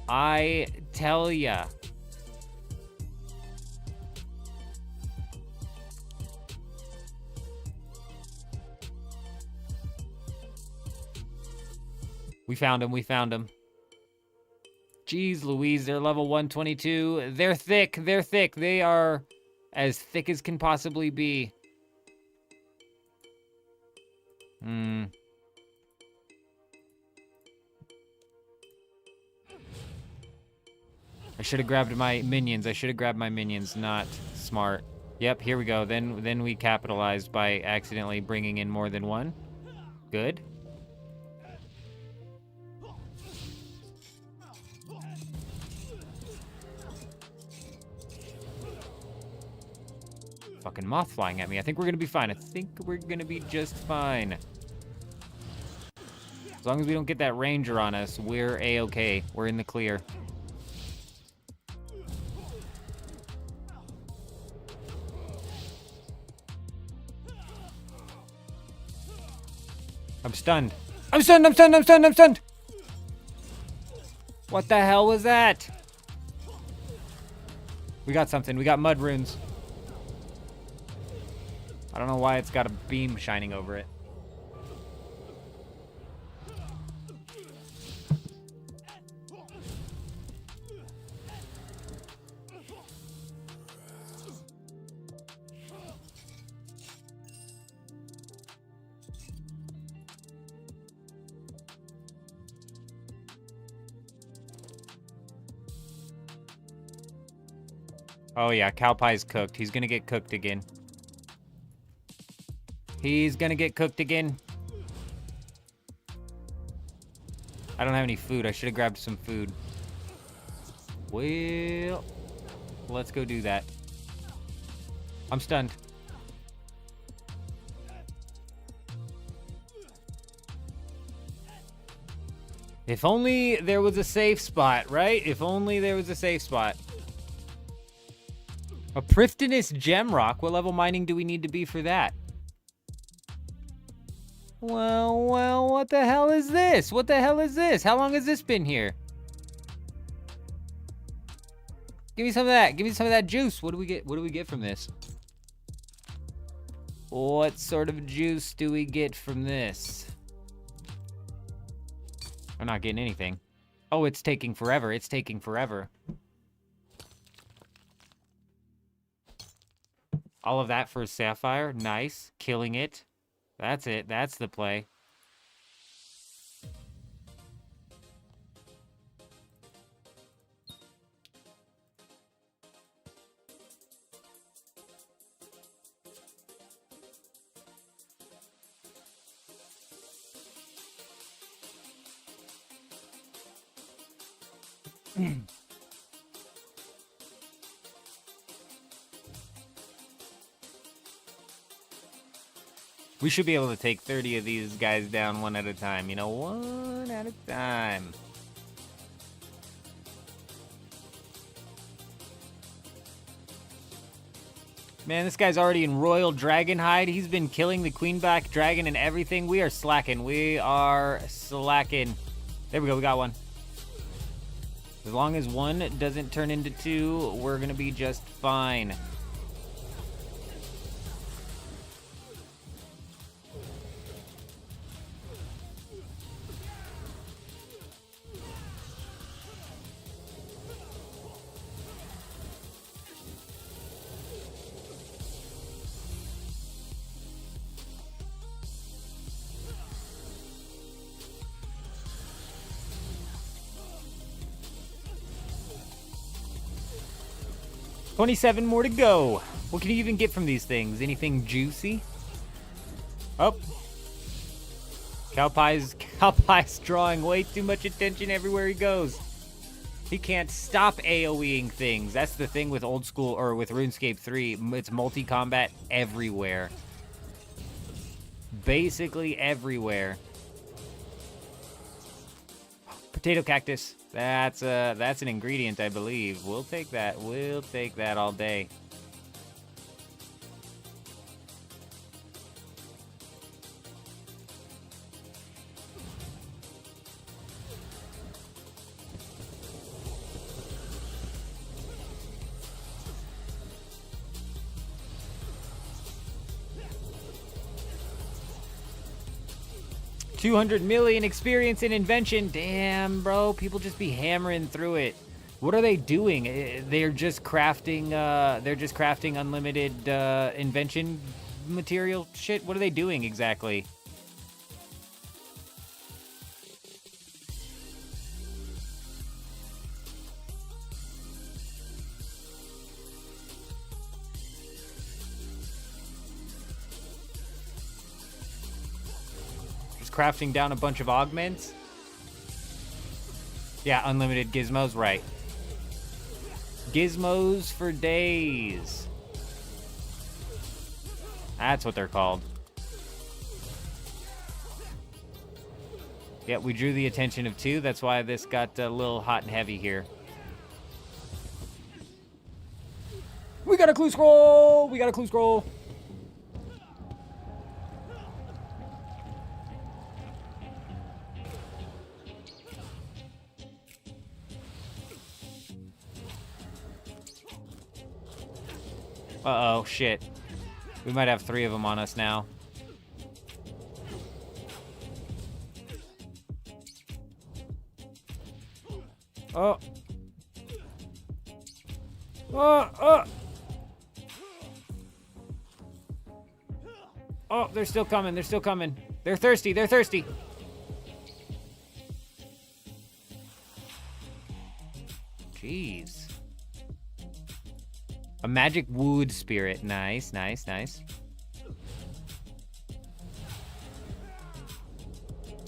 I tell ya. We found him, we found him. Jeez Louise, they're level 122. They're thick, they're thick. They are as thick as can possibly be. I should have grabbed my minions. I should have grabbed my minions. Not smart. Yep, here we go. Then we capitalized by accidentally bringing in more than one. Good. Fucking moth flying at me. I think we're gonna be fine. I think we're gonna be just fine. As long as we don't get that ranger on us, we're A-okay. We're in the clear. I'm stunned. I'm stunned, I'm stunned, I'm stunned, I'm stunned! What the hell was that? We got something. We got mud runes. I don't know why it's got a beam shining over it. Oh yeah, cow pie's cooked. He's gonna get cooked again. He's gonna get cooked again. I don't have any food. I should have grabbed some food. Well, let's go do that. I'm stunned. If only there was a safe spot, right? If only there was a safe spot. A Prifdinous gem rock. What level mining do we need to be for that? Well, what the hell is this? What the hell is this? How long has this been here? Give me some of that. Give me some of that juice. What do we get? What do we get from this? What sort of juice do we get from this? I'm not getting anything. Oh, it's taking forever. It's taking forever. All of that for a sapphire. Nice. Killing it. That's it. That's the play. We should be able to take 30 of these guys down one at a time. You know, one at a time. Man, this guy's already in Royal Dragonhide. He's been killing the Queenback Dragon and everything. We are slacking. We are slacking. There we go. We got one. As long as one doesn't turn into two, we're going to be just fine. $27 more to go. What can you even get from these things? Anything juicy? Oh. Cowpie's drawing way too much attention everywhere he goes. He can't stop AoEing things. That's the thing with old school, or with RuneScape 3. It's multi-combat everywhere. Basically everywhere. Potato cactus. That's an ingredient, I believe. We'll take that. We'll take that all day. 200 million experience in invention. Damn, bro. People just be hammering through it. What are they doing? They're just crafting unlimited invention material shit. What are they doing exactly? Crafting down a bunch of augments. Yeah, unlimited gizmos, right. Gizmos for days. That's what they're called. Yeah, we drew the attention of 2. That's why this got a little hot and heavy here. We got a clue scroll! We got a clue scroll! Uh-oh, shit. We might have 3 of them on us now. Oh. Oh. Oh, they're still coming. They're still coming. They're thirsty. They're thirsty. Jeez. A magic wood spirit. Nice, nice, nice.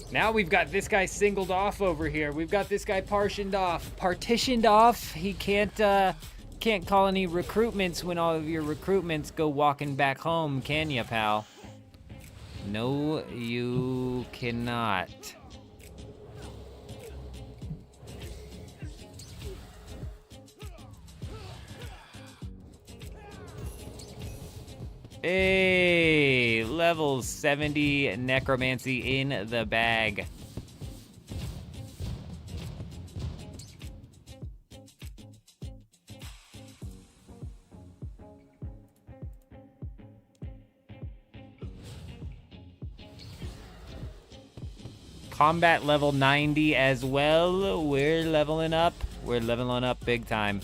Now we've got this guy singled off over here. We've got this guy partitioned off. He can't call any recruitments when all of your recruitments go walking back home, can ya, pal? No, you cannot. Hey, level 70 necromancy in the bag. Combat level 90 as well. We're leveling up. We're leveling up big time.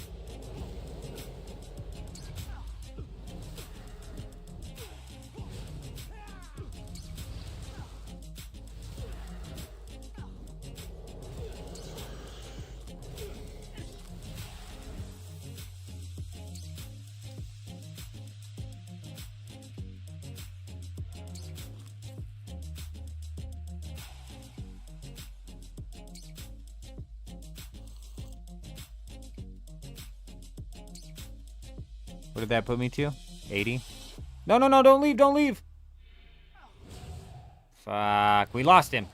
What did that put me to? 80? No, no, no, don't leave, don't leave! Fuck, we lost him.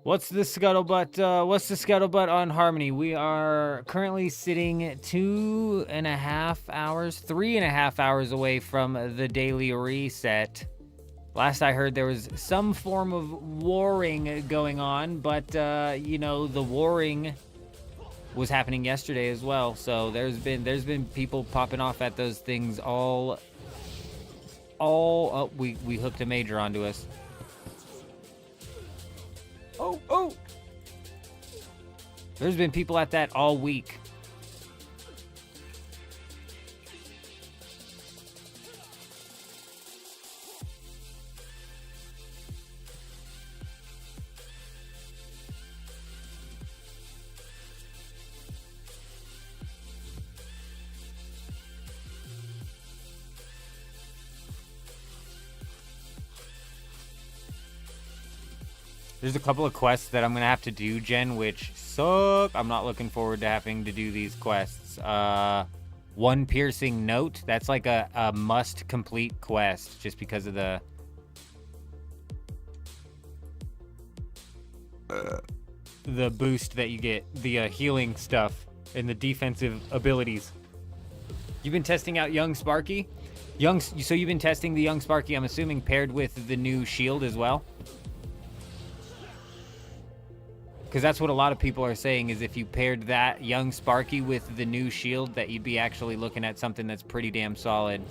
What's the scuttlebutt? What's the scuttlebutt on Harmony? We are currently sitting 2.5 hours, 3.5 hours away from the daily reset. Last I heard, there was some form of warring going on, but you know, the warring was happening yesterday as well. So there's been people popping off at those things all. Oh, we hooked a major onto us. Oh! There's been people at that all week. There's a couple of quests that I'm going to have to do, Jen, which suck. I'm not looking forward to having to do these quests. One piercing note. That's like a must-complete quest just because of the boost that you get, the healing stuff, and the defensive abilities. You've been testing out Young Sparky? So you've been testing the Young Sparky, I'm assuming, paired with the new shield as well? Because that's what a lot of people are saying, is if you paired that Young Sparky with the new shield, that you'd be actually looking at something that's pretty damn solid.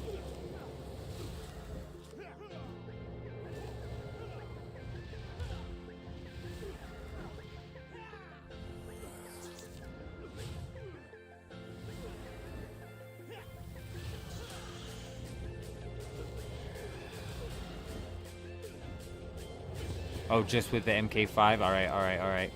Oh, just with the MK5? Alright.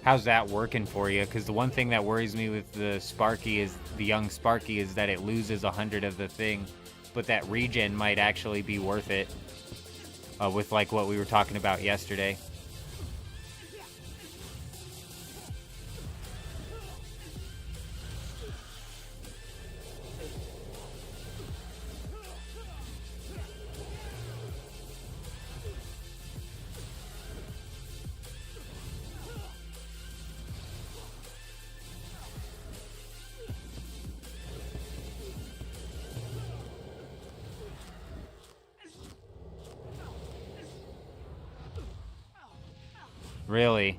How's that working for you? Because the one thing that worries me with the Sparky is, the Young Sparky, is that it loses 100 of the thing. But that regen might actually be worth it. With like what we were talking about yesterday. Really?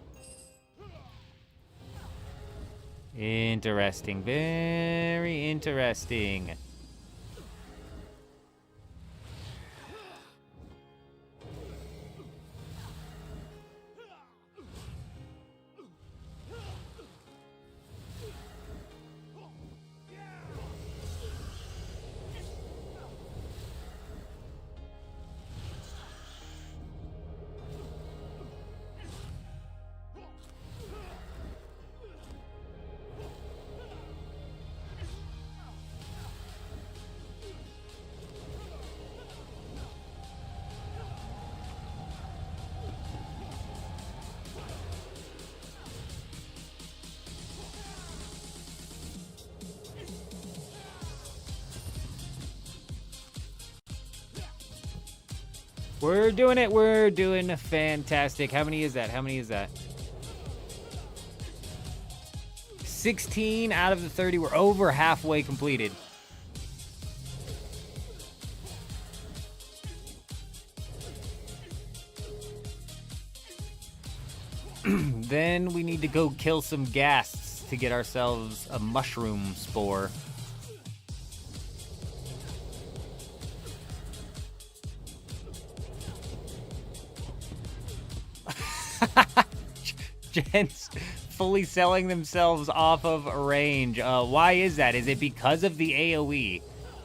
Interesting. Very interesting. We're doing it. We're doing fantastic. How many is that? 16 out of the 30. We're over halfway completed. Then we need to go kill some ghasts to get ourselves a mushroom spore. Gents fully selling themselves off of range. Why is that? Is it because of the AoE?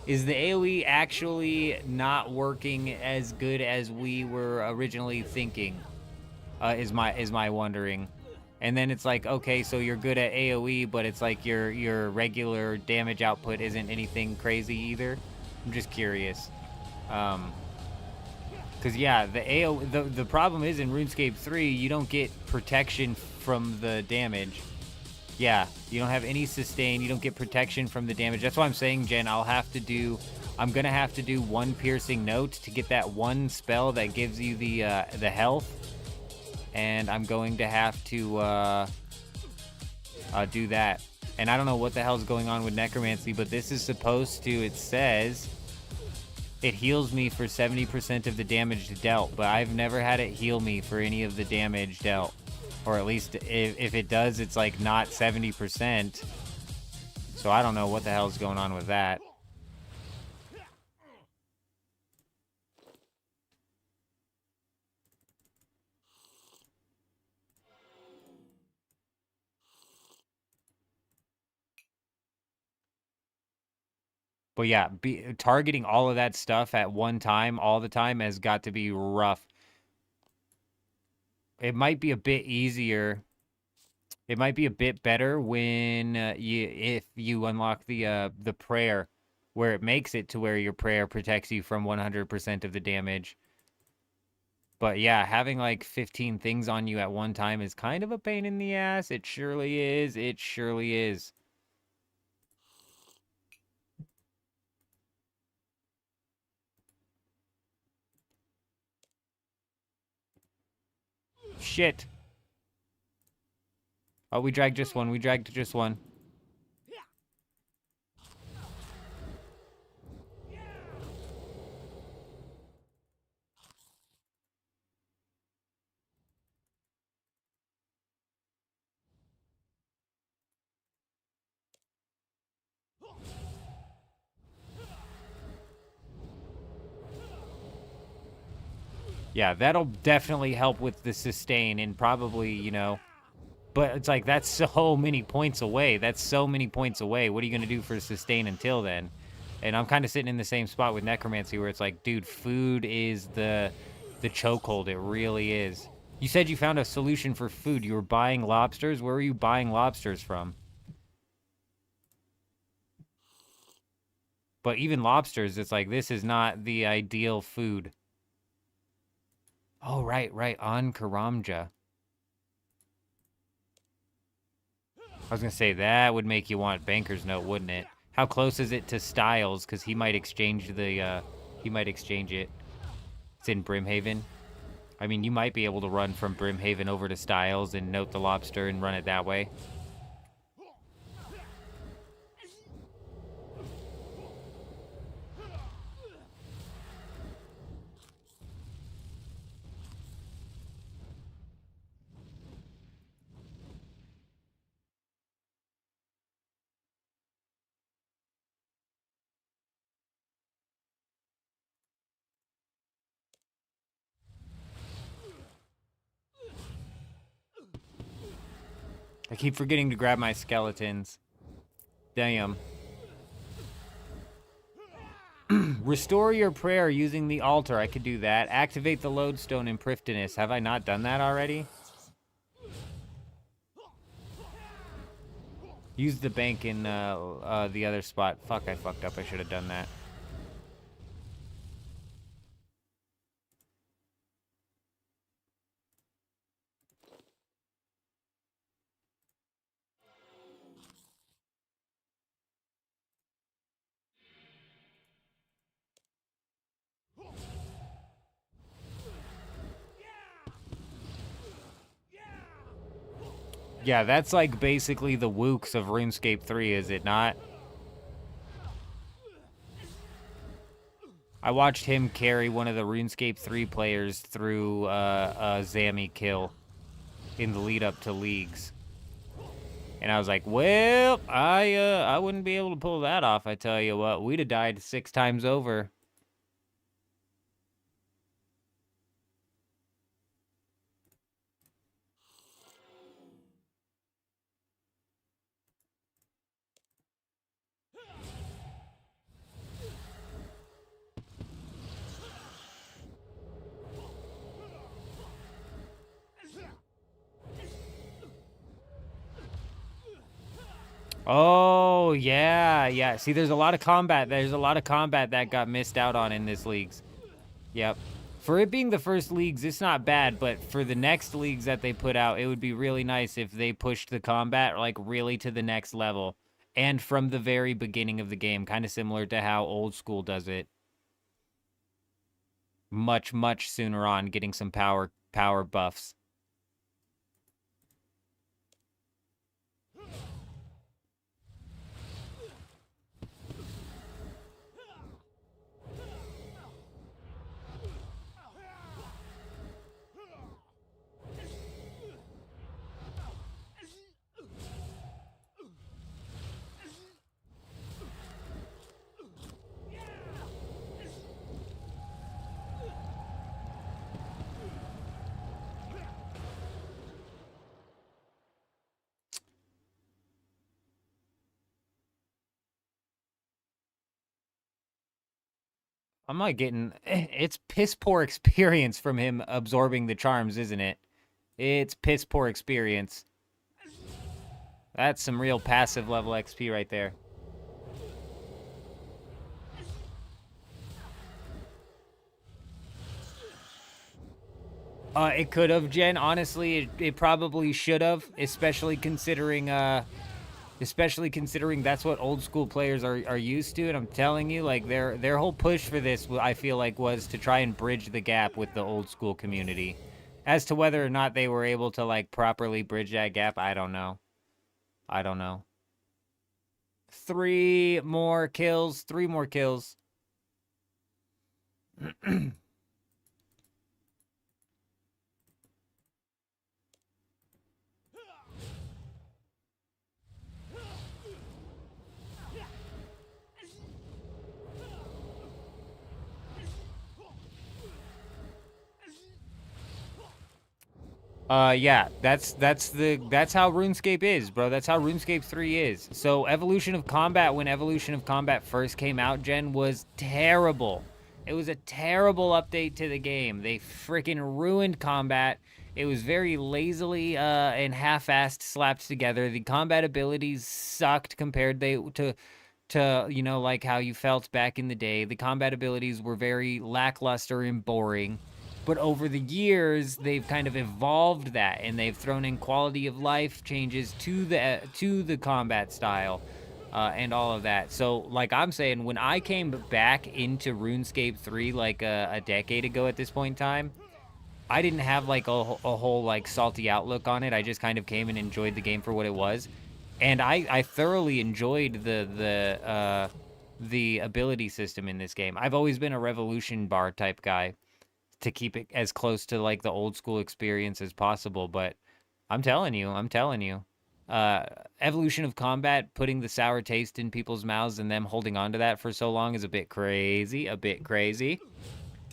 Is the AoE actually not working as good as we were originally thinking? Is my wondering. And then it's like, okay, so you're good at AoE, but it's like your regular damage output isn't anything crazy either. I'm just curious. Because yeah, the problem is in RuneScape 3, you don't get protection from the damage. Yeah, you don't have any sustain. You don't get protection from the damage. That's why I'm saying, Jen, I'm gonna have to do one piercing note to get that one spell that gives you the health, and I'm going to have to do that. And I don't know what the hell's going on with necromancy, but this is supposed to. It says it heals me for 70% of the damage dealt, but I've never had it heal me for any of the damage dealt. Or at least if it does, it's like not 70%. So I don't know what the hell's going on with that. But yeah, targeting all of that stuff at one time, all the time, has got to be rough. It might be a bit easier. It might be a bit better when if you unlock the prayer, where it makes it to where your prayer protects you from 100% of the damage. But yeah, having like 15 things on you at one time is kind of a pain in the ass. It surely is. It surely is. Shit. Oh, we dragged just one. We dragged just one. Yeah, that'll definitely help with the sustain and probably, you know, but it's like that's so many points away. That's so many points away. What are you going to do for sustain until then? And I'm kind of sitting in the same spot with necromancy where it's like, dude, food is the chokehold. It really is. You said you found a solution for food. You were buying lobsters. Where were you buying lobsters from? But even lobsters, it's like this is not the ideal food. Oh, right, right, on Karamja. I was gonna say that would make you want Banker's Note, wouldn't it? How close is it to Styles? Because he might exchange he might exchange it. It's in Brimhaven. I mean, you might be able to run from Brimhaven over to Styles and note the lobster and run it that way. I keep forgetting to grab my skeletons. Damn. Restore your prayer using the altar. I could do that. Activate the lodestone in Prifddinas. Have I not done that already? Use the bank in the other spot. Fuck, I fucked up. I should have done that. Yeah, that's like basically the Wooks of RuneScape 3, is it not? I watched him carry one of the RuneScape 3 players through a Zammy kill in the lead up to leagues. And I was like, well, I wouldn't be able to pull that off, I tell you what. We'd have died 6 times over. Oh, yeah, yeah. See, there's a lot of combat. There's a lot of combat that got missed out on in this leagues. Yep. For it being the first leagues, it's not bad, but for the next leagues that they put out, it would be really nice if they pushed the combat, like, really to the next level. And from the very beginning of the game, kind of similar to how old school does it. Much, much sooner on, getting some power buffs. I'm not getting... It's piss poor experience from him absorbing the charms, isn't it? It's piss poor experience. That's some real passive level XP right there. It could have, Jen. Honestly, it probably should have, especially considering that's what old school players are used to. And I'm telling you, like their whole push for this, I feel like, was to try and bridge the gap with the old school community. As to whether or not they were able to like properly bridge that gap, I don't know. I don't know. 3 more kills. 3 more kills. Yeah, that's how RuneScape is, bro. That's how RuneScape 3 is. So Evolution of Combat, when Evolution of Combat first came out, Jen, was terrible. It was a terrible update to the game. They freaking ruined combat. It was very lazily and half-assed slapped together. The combat abilities sucked compared to you know, like how you felt back in the day. The combat abilities were very lackluster and boring. But over the years, they've kind of evolved that, and they've thrown in quality of life changes to the combat style, and all of that. So, like I'm saying, when I came back into RuneScape 3 like a decade ago at this point in time, I didn't have like a whole like salty outlook on it. I just kind of came and enjoyed the game for what it was, and I thoroughly enjoyed the ability system in this game. I've always been a revolution bar type guy to keep it as close to like the old school experience as possible. But I'm telling you, uh, evolution of combat, putting the sour taste in people's mouths and them holding on to that for so long is a bit crazy, a bit crazy.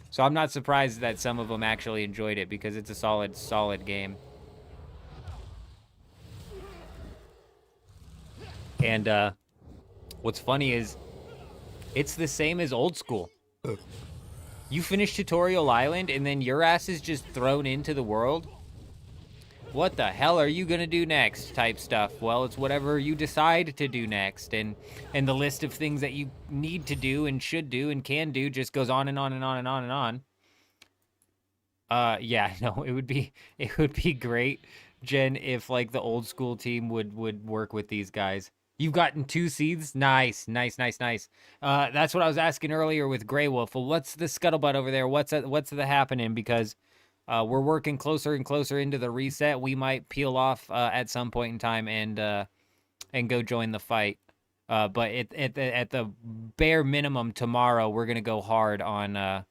So I'm not surprised that some of them actually enjoyed it because it's a solid, solid game. And what's funny is it's the same as old school. You finish Tutorial Island and then your ass is just thrown into the world. What the hell are you gonna do next type stuff? Well, it's whatever you decide to do next, and the list of things that you need to do and should do and can do just goes on and on and on and on and on. Yeah, no, it would be great, Jen, if like the old school team would work with these guys. You've gotten 2 seeds? Nice, nice, nice, nice. That's what I was asking earlier with Grey Wolf. Well, what's the scuttlebutt over there? What's the happening? Because we're working closer and closer into the reset. We might peel off at some point in time and go join the fight. But at the bare minimum tomorrow, we're gonna go hard on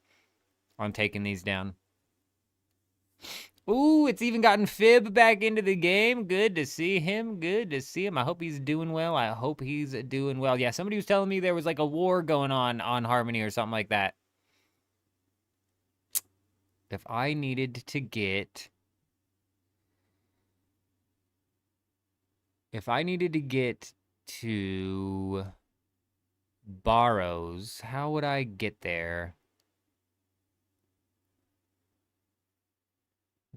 taking these down. Ooh, it's even gotten Fib back into the game. Good to see him. Good to see him. I hope he's doing well. I hope he's doing well. Yeah, somebody was telling me there was like a war going on Harmony or something like that. If I needed to get if I needed to get to Barrows, how would I get there?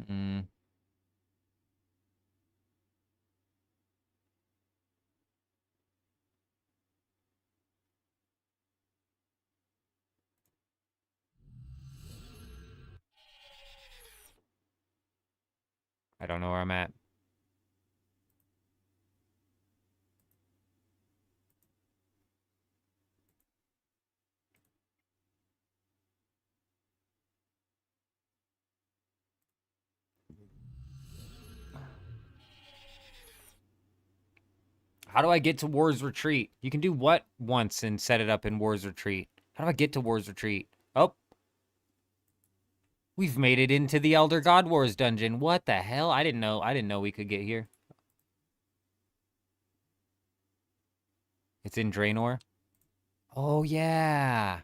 Mm, I don't know where I'm at. How do I get to War's Retreat? You can do what once and set it up in War's Retreat? How do I get to War's Retreat? Oh, we've made it into the Elder God Wars dungeon. What the hell? I didn't know. I didn't know we could get here. It's in Draenor. Oh yeah.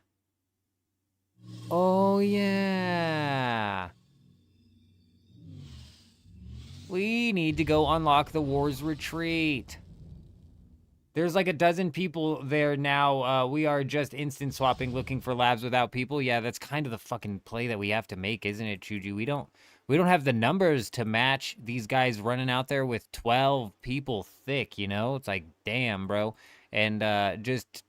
Oh yeah. We need to go unlock the War's Retreat. There's like a dozen people there now. We are just instant swapping, looking for labs without people. Yeah, that's kind of the fucking play that we have to make, isn't it, Chuju? We don't have the numbers to match these guys running out there with 12 people thick, you know? It's like, damn, bro. And just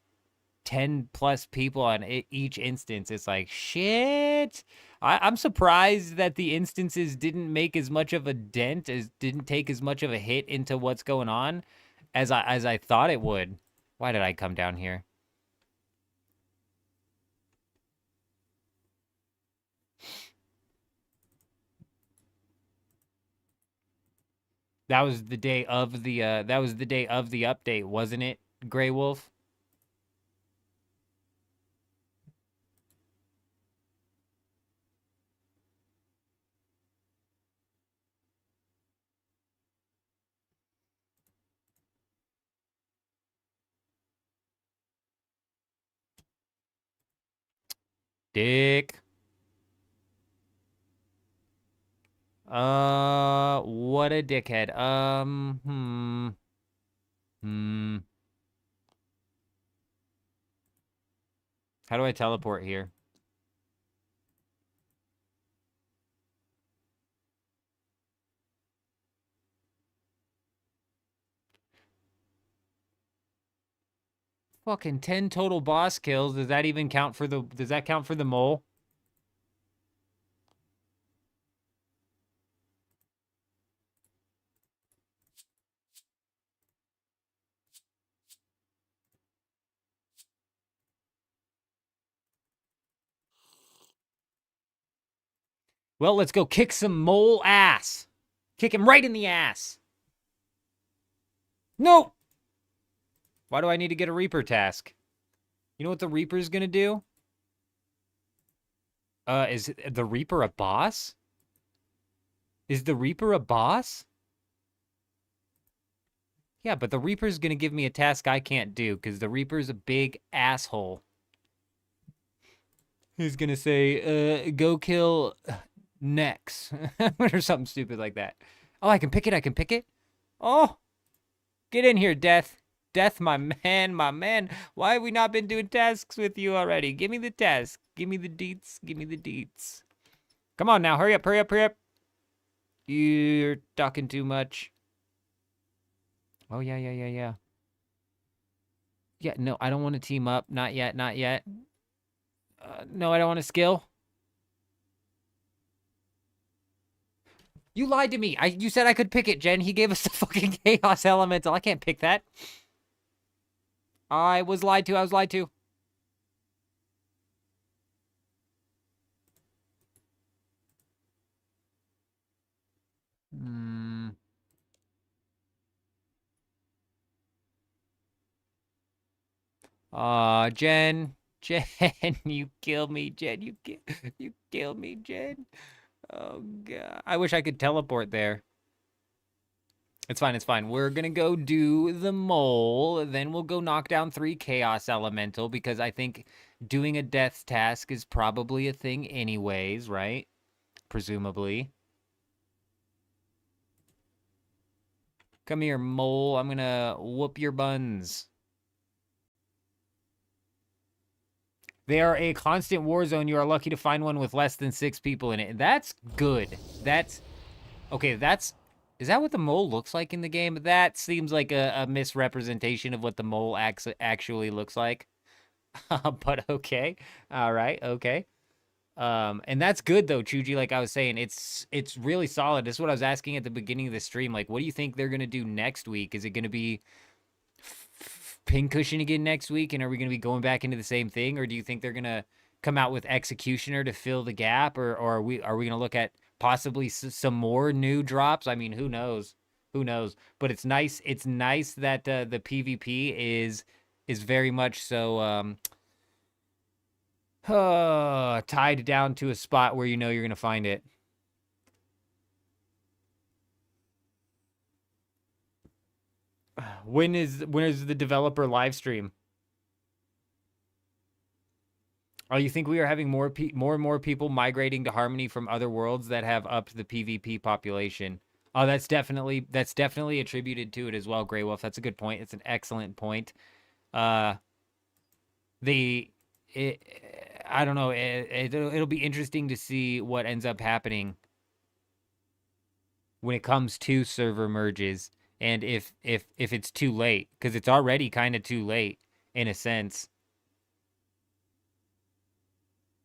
10 plus people on each instance. It's like, shit. I'm surprised that the instances didn't make as much of a dent, as didn't take as much of a hit into what's going on as I thought it would. Why did I come down here? That was the day of the update, wasn't it, Grey Wolf? Dick. What a dickhead. How do I teleport here? Fucking 10 total boss kills. Does that even count for the, does that count for the mole? Well, let's go kick some mole ass. Kick him right in the ass. No! Why do I need to get a Reaper task? You know what the Reaper's gonna do? Is the Reaper a boss? Is the Reaper a boss? Yeah, but the Reaper's gonna give me a task I can't do, because the Reaper's a big asshole. He's gonna say, go kill Nex. Or something stupid like that. Oh, I can pick it, I can pick it? Oh! Get in here, Death. Death, my man, my man. Why have we not been doing tasks with you already? Give me the task. Give me the deets. Give me the deets. Come on now, hurry up, hurry up, hurry up. You're talking too much. Oh, yeah. Yeah, no, I don't want to team up. Not yet, not yet. No, I don't want to skill. You lied to me. You said I could pick it, Jen. He gave us the fucking Chaos Elemental. I can't pick that. I was lied to. I was lied to. Jen. Jen, you kill me, Jen. You kill me, Jen. Oh, God. I wish I could teleport there. It's fine, it's fine. We're gonna go do the mole, then we'll go knock down 3 Chaos Elemental, because I think doing a death task is probably a thing anyways, right? Presumably. Come here, mole. I'm gonna whoop your buns. They are a constant war zone. You are lucky to find one with less than 6 people in it. That's good. That's... Okay, that's... Is that what the mole looks like in the game? That seems like a misrepresentation of what the mole actually looks like. But okay. All right, okay. And that's good though, Chuji, like I was saying. It's really solid. This is what I was asking at the beginning of the stream. Like, what do you think they're gonna do next week? Is it gonna be pincushion again next week, and are we gonna be going back into the same thing? Or do you think they're gonna come out with Executioner to fill the gap? Or are we gonna look at possibly some more new drops? I mean, who knows? Who knows? But it's nice. It's nice that the PvP is very much so tied down to a spot where you know you're gonna find it. When is the developer live stream? Oh, you think we are having more and more people migrating to Harmony from other worlds that have upped the PvP population? Oh, that's definitely attributed to it as well, Grey Wolf. That's a good point. It's an excellent point. Uh, I don't know. It'll be interesting to see what ends up happening when it comes to server merges, and if it's too late, because it's already kind of too late in a sense.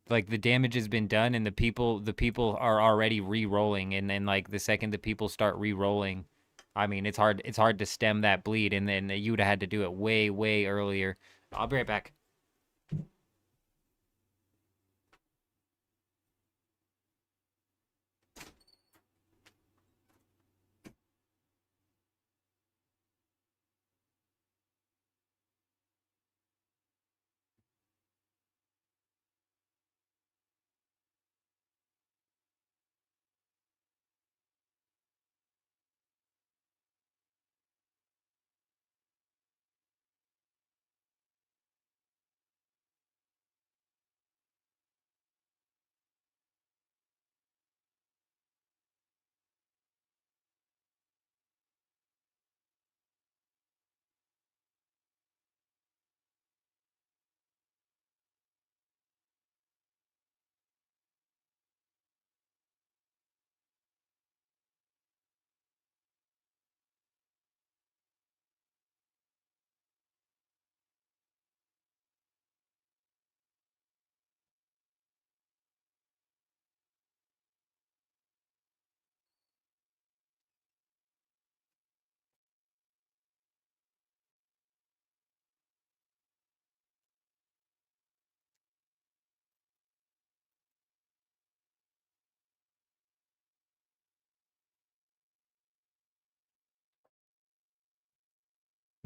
Like, the damage has been done, and the people are already re-rolling, and then like the second the people start re-rolling, I mean, it's hard to stem that bleed, and then you would have had to do it way earlier. I'll be right back.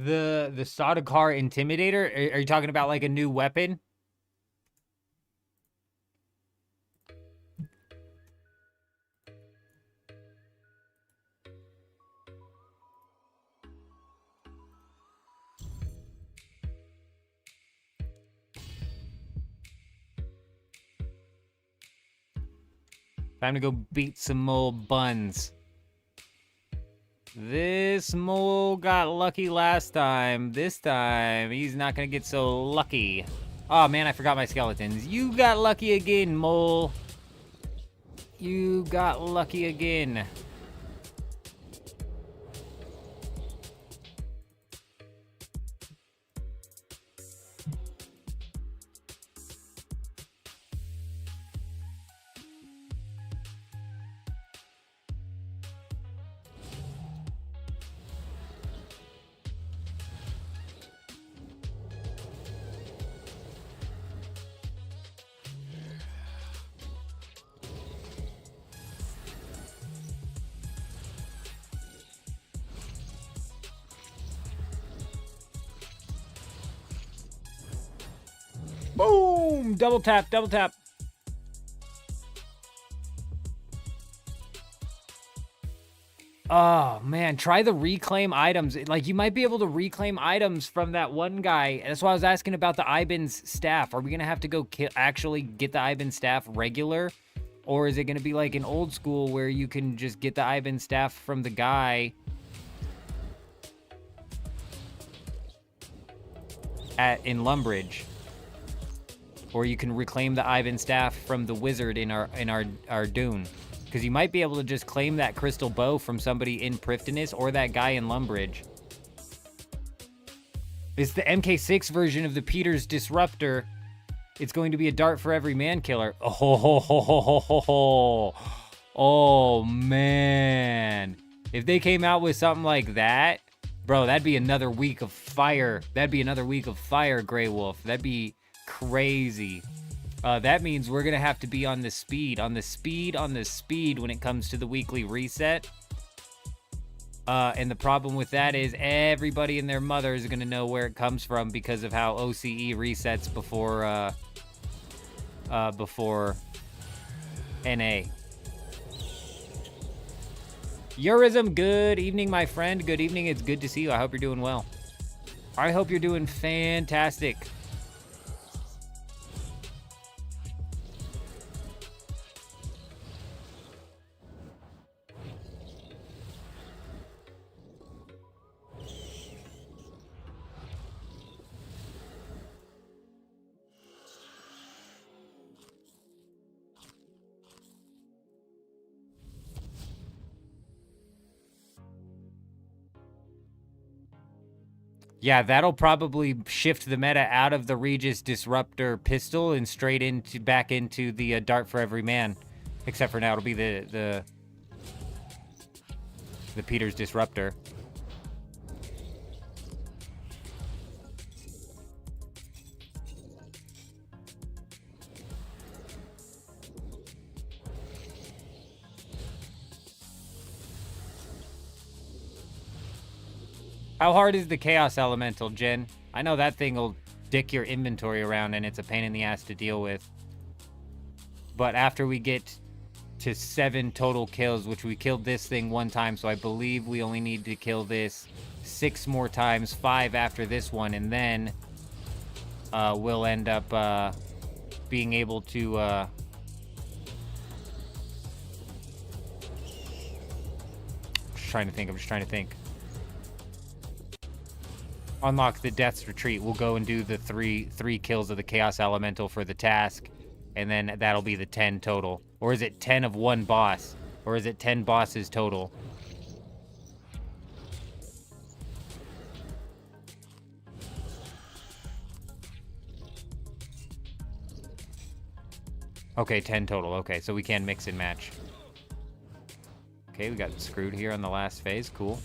The Sardaukar Intimidator? Are you talking about like a new weapon? Time to go beat some more buns. This mole got lucky last time. This time, he's not gonna get so lucky. Oh man, I forgot my skeletons. You got lucky again, mole. You got lucky again. Boom! Double tap, double tap. Oh, man. Try the reclaim items. Like, you might be able to reclaim items from that one guy. That's why I was asking about the Iban's staff. Are we going to have to go actually get the Iban staff regular? Or is it going to be like an old school where you can just get the Iban staff from the guy in Lumbridge? Or you can reclaim the Iban staff from the wizard in our Dune. Because you might be able to just claim that crystal bow from somebody in Prifddinas or that guy in Lumbridge. It's the MK6 version of the Peter's Disruptor. It's going to be a dart for every man killer. Oh, ho, ho, ho, ho, ho, ho. Oh, man. If they came out with something like that, bro, that'd be another week of fire. That'd be another week of fire, Grey Wolf. That'd be crazy. That means we're gonna have to be on the speed when it comes to the weekly reset. And the problem with that is everybody and their mother is gonna know where it comes from because of how OCE resets before NA. Eurism, good evening, my friend. Good evening. It's good to see you. I hope you're doing well. I hope you're doing fantastic. Yeah, that'll probably shift the meta out of the Regis Disruptor pistol and straight into back into the dart for every man. Except for now, it'll be the Peter's Disruptor. How hard is the Chaos Elemental, Jen? I know that thing will dick your inventory around and it's a pain in the ass to deal with. But after we get to 7 total kills, which we killed this thing 1 time, so I believe we only need to kill this 6 more times, 5 after this one, and then we'll end up being able to... I'm just trying to think. Unlock the Death's Retreat. We'll go and do the three kills of the Chaos Elemental for the task, and then that'll be the 10 total. Or is it 10 of one boss? Or is it 10 bosses total? Okay, 10 total. Okay, so we can mix and match. Okay, we got screwed here on the last phase. Cool.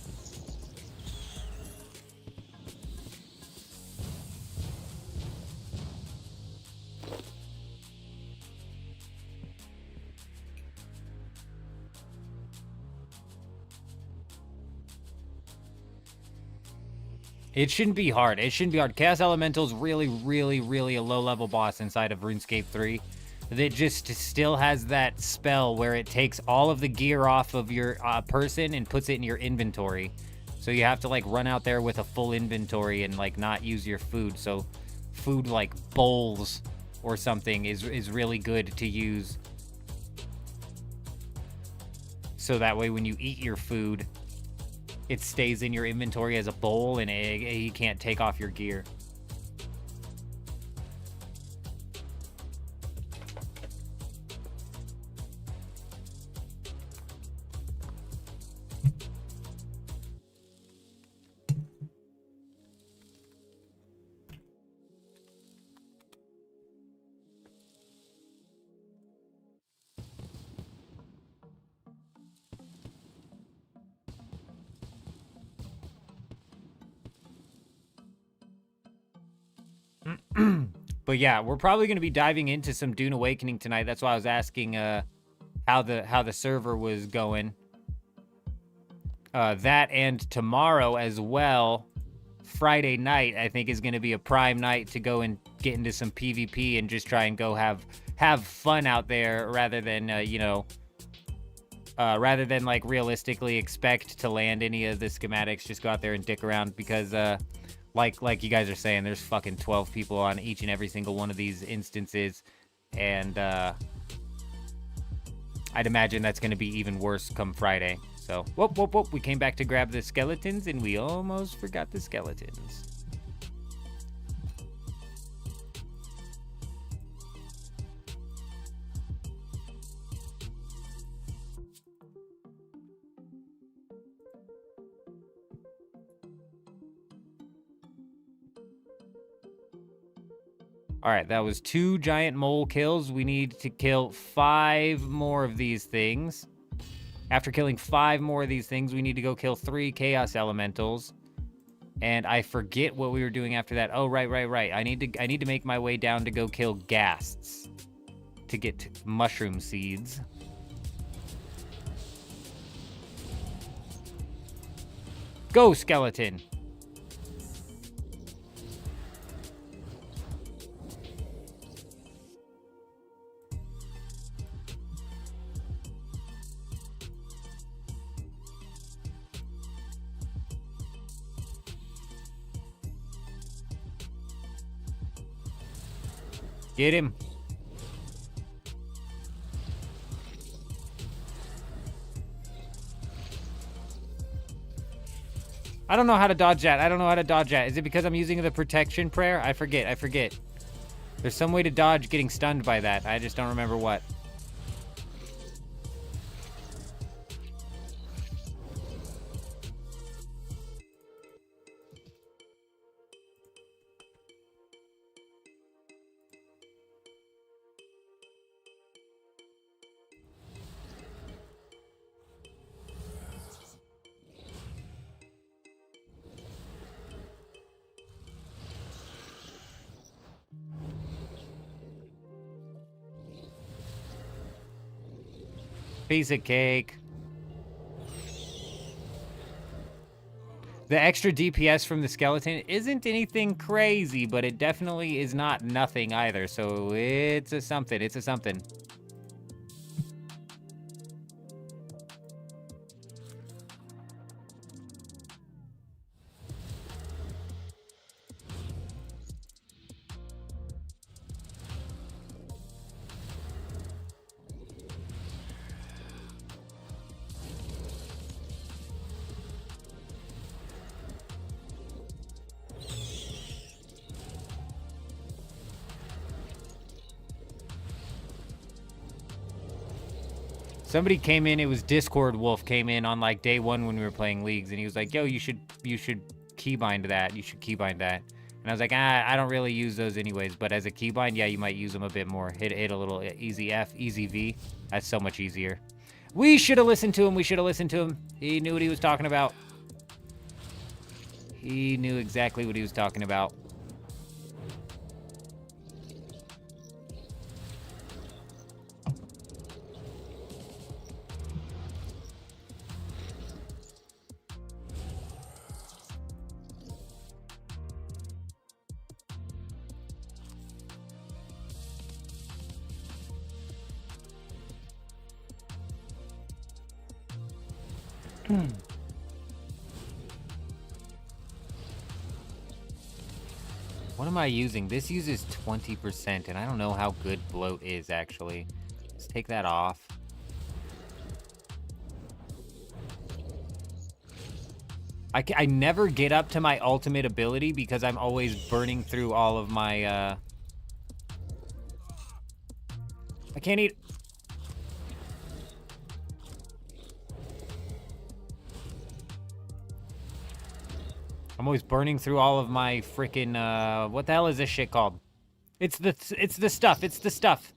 It shouldn't be hard. It shouldn't be hard. Chaos Elemental's really, really, really a low-level boss inside of RuneScape 3. That just still has that spell where it takes all of the gear off of your person and puts it in your inventory. So you have to, like, run out there with a full inventory and, like, not use your food. So food like bowls or something is really good to use. So that way when you eat your food, it stays in your inventory as a bowl and you can't take off your gear. But yeah, we're probably going to be diving into some Dune Awakening tonight. That's why I was asking how the server was going. That and tomorrow as well, Friday night, I think is going to be a prime night to go and get into some PvP and just try and go have fun out there rather than rather than like realistically expect to land any of the schematics. Just go out there and dick around because like you guys are saying, there's fucking 12 people on each and every single one of these instances, and I'd imagine that's going to be even worse come Friday. So, whoop, whoop, whoop, we came back to grab the skeletons, and we almost forgot the skeletons. All right, that was 2 giant mole kills. We need to kill 5 more of these things. After killing 5 more of these things, we need to go kill 3 chaos elementals. And I forget what we were doing after that. Oh, right. I need to make my way down to go kill ghasts to get mushroom seeds. Go, skeleton. Get him. I don't know how to dodge that. Is it because I'm using the protection prayer? I forget. There's some way to dodge getting stunned by that. I just don't remember what. Piece of cake. The extra DPS from the skeleton isn't anything crazy, but it definitely is not nothing either. So it's a something. Somebody came in, it was Discord Wolf came in on like day 1 when we were playing leagues, and he was like, yo, you should keybind that. And I was like, I don't really use those anyways, but as a keybind, yeah, you might use them a bit more. Hit a little easy F, easy V. That's so much easier. We should have listened to him. He knew what he was talking about. He knew exactly what he was talking about. What am I using? This uses 20%, and I don't know how good bloat is, actually. Let's take that off. I never get up to my ultimate ability because I'm always burning through all of my, I can't eat... I'm always burning through all of my freaking, what the hell is this shit called? It's the stuff, it's the stuff.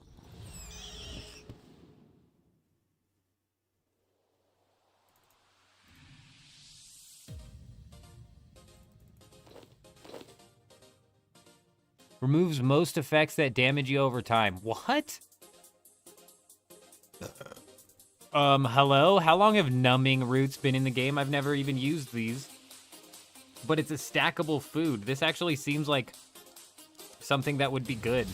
Removes most effects that damage you over time. What? Hello? How long have numbing roots been in the game? I've never even used these. But it's a stackable food. This actually seems like something that would be good.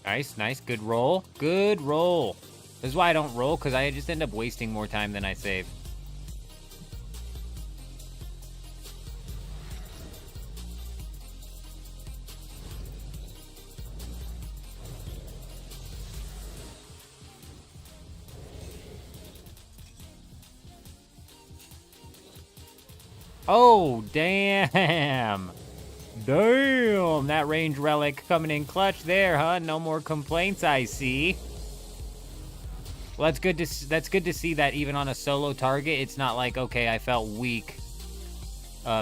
Nice, nice. Good roll. Good roll. This is why I don't roll, because I just end up wasting more time than I save. Oh, damn. Damn, that range relic coming in clutch there, huh? No more complaints, I see. Well, that's good to see that even on a solo target, it's not like, okay, I felt weak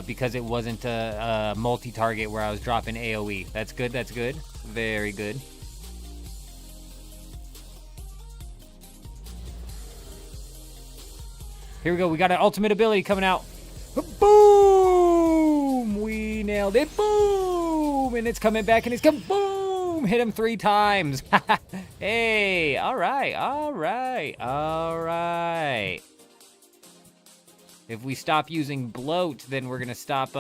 because it wasn't a multi-target where I was dropping AoE. That's good, that's good. Very good. Here we go, we got an ultimate ability coming out. Boom! We nailed it. Boom! And it's coming back and it's boom! Hit him 3 times. Hey, all right, all right, all right. If we stop using bloat, then we're gonna stop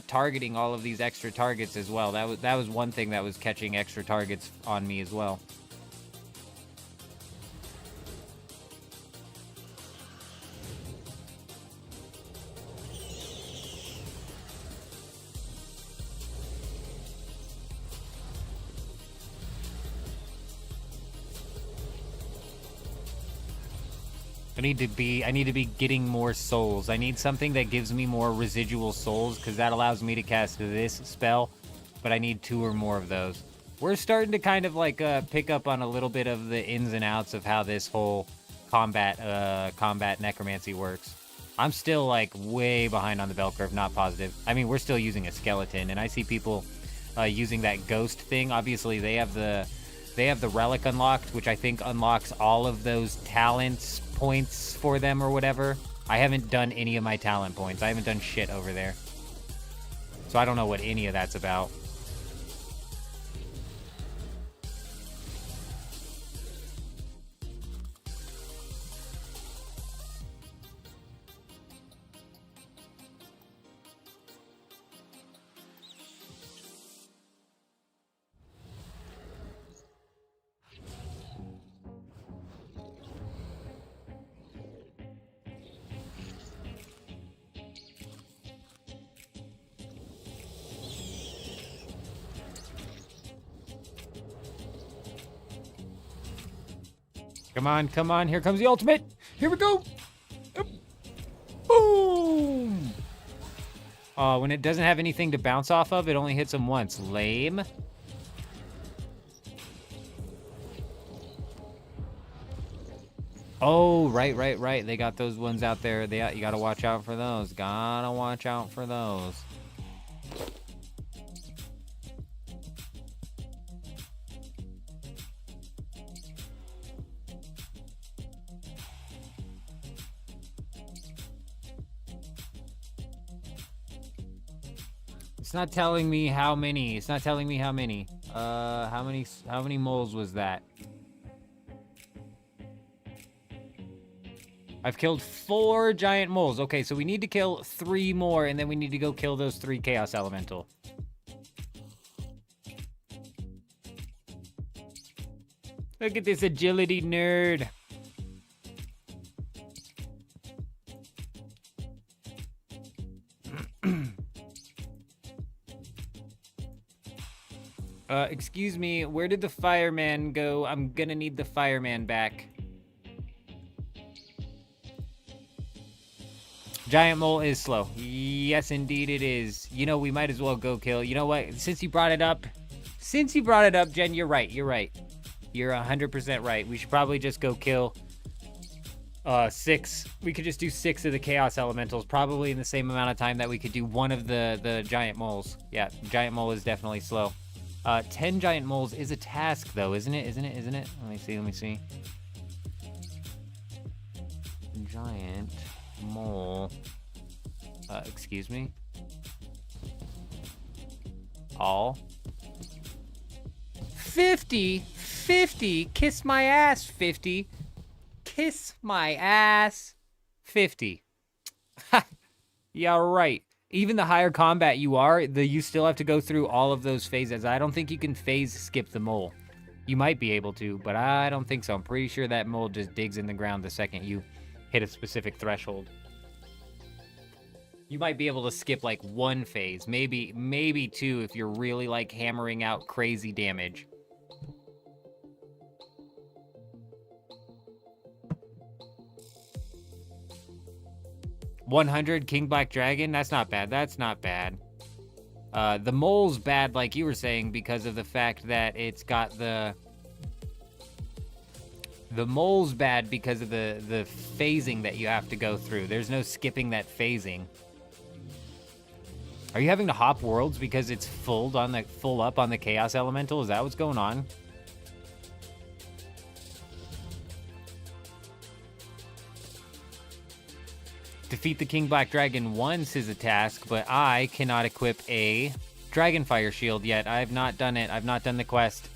targeting all of these extra targets as well. That was one thing that was catching extra targets on me as well. I need to be getting more souls. I need something that gives me more residual souls, because that allows me to cast this spell, but I need 2 or more of those. We're starting to kind of like pick up on a little bit of the ins and outs of how this whole combat necromancy works. I'm still like way behind on the bell curve, not positive. I mean, we're still using a skeleton, and I see people using that ghost thing. Obviously, they have the relic unlocked, which I think unlocks all of those talents points for them or whatever. I haven't done any of my talent points. I haven't done shit over there. So I don't know what any of that's about. Come on, come on. Here comes the ultimate. Here we go. Boom. When it doesn't have anything to bounce off of, it only hits him once. Lame. Oh, right. They got those ones out there. You gotta watch out for those. Gotta watch out for those. It's not telling me how many. It's not telling me how many. How many moles was that? I've killed 4 giant moles. Okay, so we need to kill 3 more, and then we need to go kill those 3 chaos elemental. Look at this agility nerd. Excuse me, where did the fireman go? I'm gonna need the fireman back. Giant mole is slow. Yes, indeed it is. You know, we might as well go kill. You know what? Since you brought it up, Jen, you're right. You're 100% right. We should probably just go kill 6. We could just do 6 of the chaos elementals, probably in the same amount of time that we could do 1 of the giant moles. Yeah, giant mole is definitely slow. 10 giant moles is a task, though, isn't it? Isn't it? Let me see. Giant mole. Excuse me. All. 50? Kiss my ass, 50. Kiss my ass, 50. Yeah, right. Even the higher combat you are, you still have to go through all of those phases. I don't think you can phase skip the mole. You might be able to, but I don't think so. I'm pretty sure that mole just digs in the ground the second you hit a specific threshold. You might be able to skip like 1 phase, maybe 2 if you're really like hammering out crazy damage. $100 King Black Dragon? That's not bad. The mole's bad, like you were saying, because of the fact that it's got the mole's bad because of the phasing that you have to go through. There's no skipping that phasing. Are you having to hop worlds because it's full up on the Chaos Elemental? Is that what's going on? Defeat the King Black Dragon once is a task, but I cannot equip a Dragonfire Shield yet. I have not done it. I've not done the quest.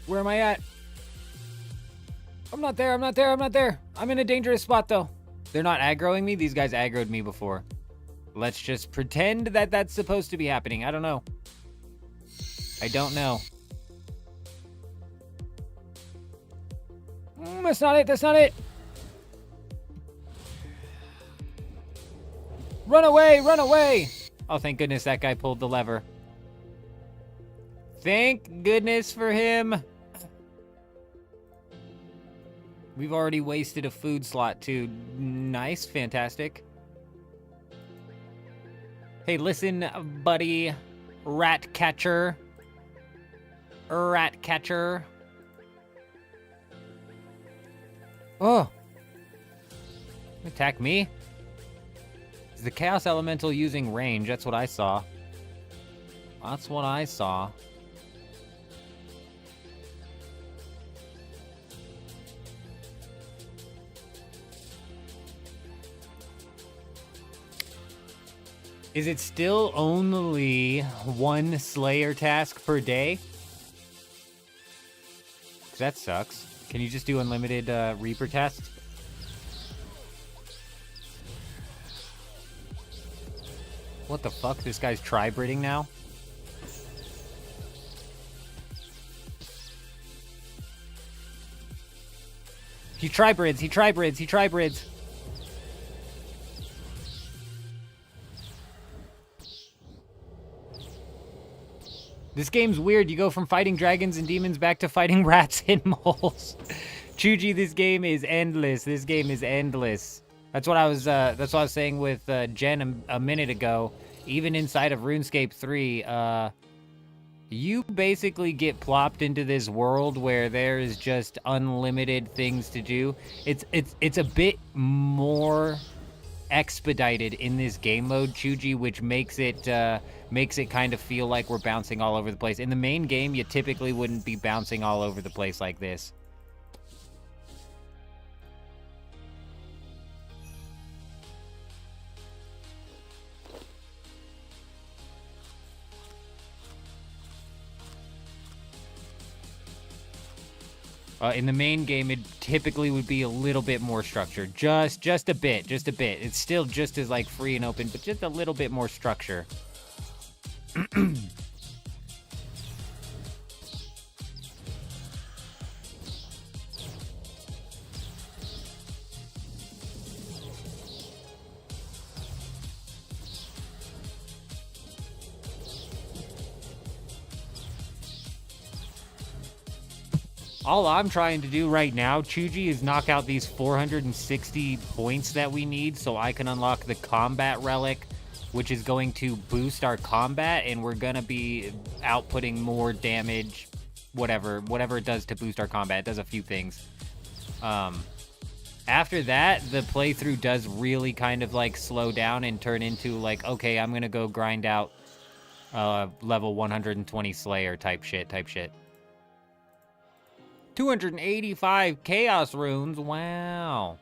Where am I at? I'm not there. I'm in a dangerous spot, though. They're not aggroing me? These guys aggroed me before. Let's just pretend that that's supposed to be happening. I don't know. That's not it. Run away. Oh, thank goodness that guy pulled the lever. Thank goodness for him. We've already wasted a food slot, too. Nice, fantastic. Hey, listen, buddy. Rat catcher. Oh. Attack me? Is the Chaos Elemental using range? That's what I saw. Is it still only 1 Slayer task per day? 'Cause that sucks. Can you just do unlimited Reaper tests? What the fuck? This guy's tri-bridding now? He tri-brids. This game's weird. You go from fighting dragons and demons back to fighting rats and moles. Chuji, this game is endless. That's what I was saying with Jen a minute ago. Even inside of RuneScape 3, you basically get plopped into this world where there is just unlimited things to do. It's a bit more expedited in this game mode, Chuji, which makes it kind of feel like we're bouncing all over the place. In the main game, you typically wouldn't be bouncing all over the place like this. In the main game, it typically would be a little bit more structured. Just a bit. It's still just as, like, free and open, but just a little bit more structure. All I'm trying to do right now, Chuji, is knock out these 460 points that we need so I can unlock the combat relic, which is going to boost our combat, and we're going to be outputting more damage, whatever it does to boost our combat. It does a few things. After that, the playthrough does really kind of, like, slow down and turn into, like, okay, I'm going to go grind out level 120 Slayer type shit. 285 Chaos Runes, wow.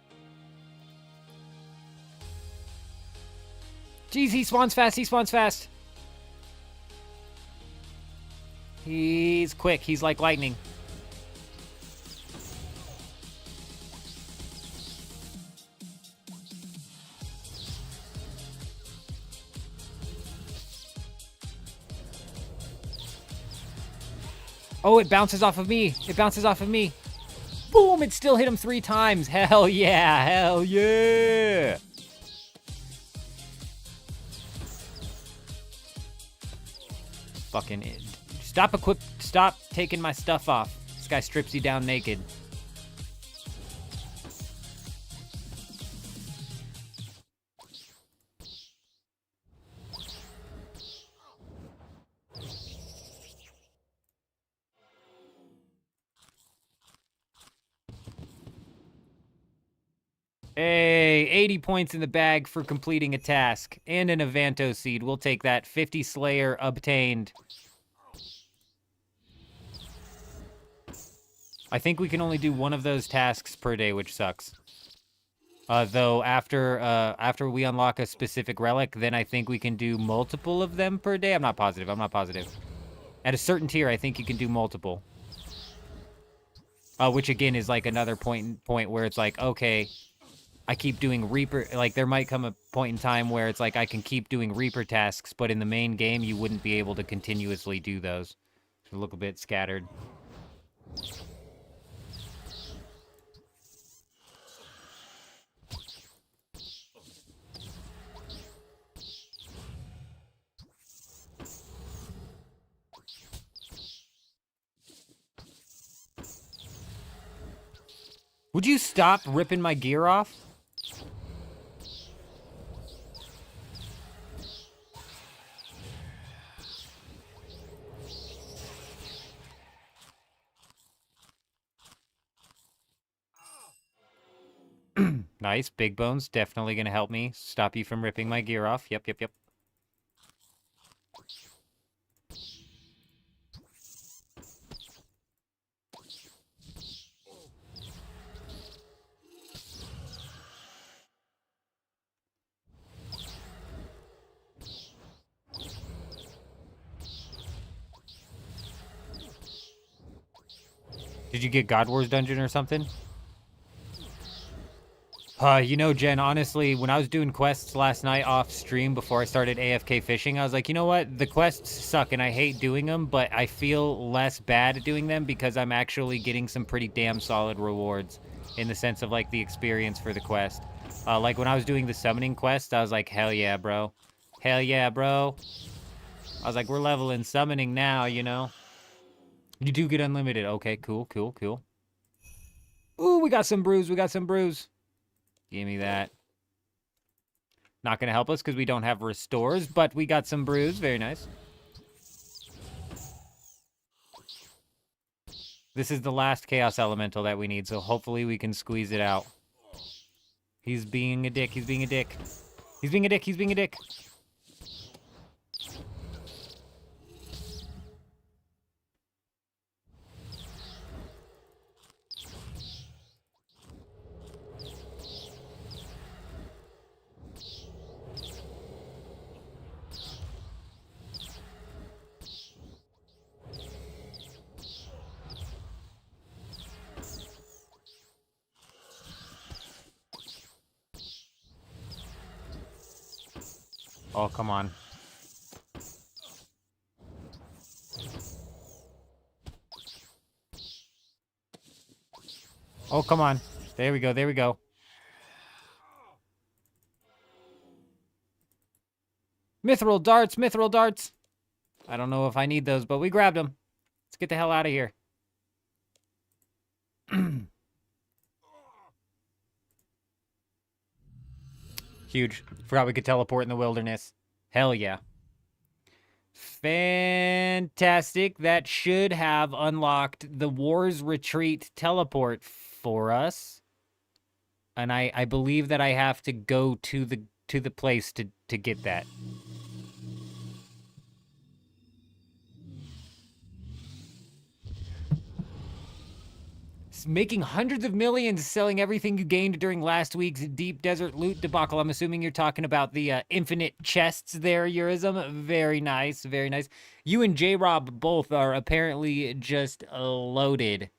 Jeez, he spawns fast. He's quick, he's like lightning. Oh, it bounces off of me. Boom, it still hit him 3 times. Hell yeah. Fucking stop taking my stuff off. This guy strips you down naked. Hey, 80 points in the bag for completing a task. And an Avanto seed. We'll take that. 50 Slayer obtained. I think we can only do one of those tasks per day, which sucks. Though after we unlock a specific relic, then I think we can do multiple of them per day. I'm not positive. At a certain tier, I think you can do multiple. Which again is like another point where it's like, okay, I keep doing Reaper, like there might come a point in time where it's like I can keep doing Reaper tasks, but in the main game you wouldn't be able to continuously do those. So look a bit scattered. Would you stop ripping my gear off? Nice, big bones, definitely gonna help me stop you from ripping my gear off. Yep. Did you get God Wars dungeon or something? You know, Jen, honestly, when I was doing quests last night off stream before I started AFK fishing, I was like, you know what? The quests suck and I hate doing them, but I feel less bad at doing them because I'm actually getting some pretty damn solid rewards in the sense of, like, the experience for the quest. Like, when I was doing the summoning quest, I was like, hell yeah, bro. Hell yeah, bro. I was like, we're leveling summoning now, you know? You do get unlimited. Okay, cool. Ooh, we got some brews. Give me that. Not going to help us because we don't have restores, but we got some brews. Very nice. This is the last Chaos Elemental that we need, so hopefully we can squeeze it out. He's being a dick. Oh, come on. Oh, come on. There we go, there we go. Mithril darts, mithril darts. I don't know if I need those, but we grabbed them. Let's get the hell out of here. Huge. Forgot we could teleport in the wilderness. Hell yeah. Fantastic. That should have unlocked the War's Retreat teleport for us. And I believe that I have to go to the place to get that. Making hundreds of millions selling everything you gained during last week's deep desert loot debacle. I'm assuming you're talking about the infinite chests there, Eurism. Very nice, very nice. You and J-Rob both are apparently just loaded.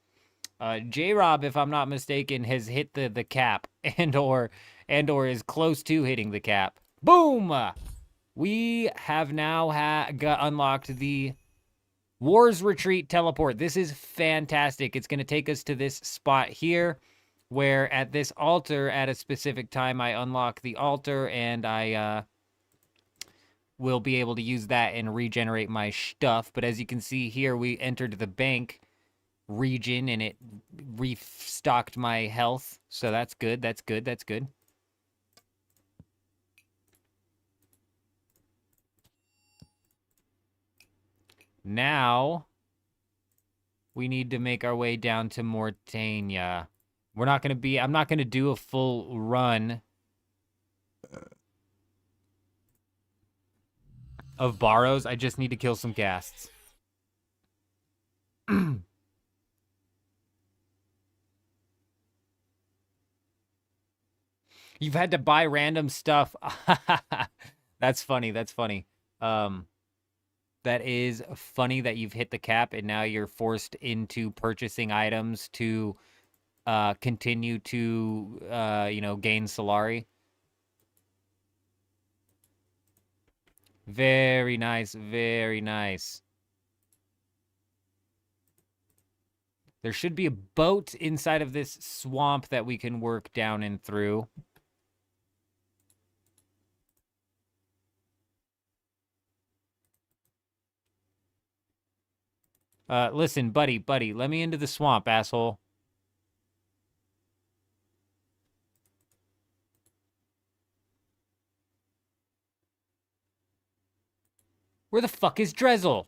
J-Rob, if I'm not mistaken, has hit the cap and or is close to hitting the cap. Boom! We have now got unlocked the War's Retreat teleport. This is fantastic. It's going to take us to this spot here where at this altar at a specific time I unlock the altar and I will be able to use that and regenerate my stuff. But as you can see here, we entered the bank region and it restocked my health. So that's good. That's good. That's good. Now we need to make our way down to Mortania. I'm not going to do a full run of Barrows. I just need to kill some ghasts. You've had to buy random stuff. That's funny. That's funny. That is funny that you've hit the cap and now you're forced into purchasing items to continue to, gain Solari. Very nice. Very nice. There should be a boat inside of this swamp that we can work down and through. Listen, buddy, let me into the swamp, asshole. Where the fuck is Drezel?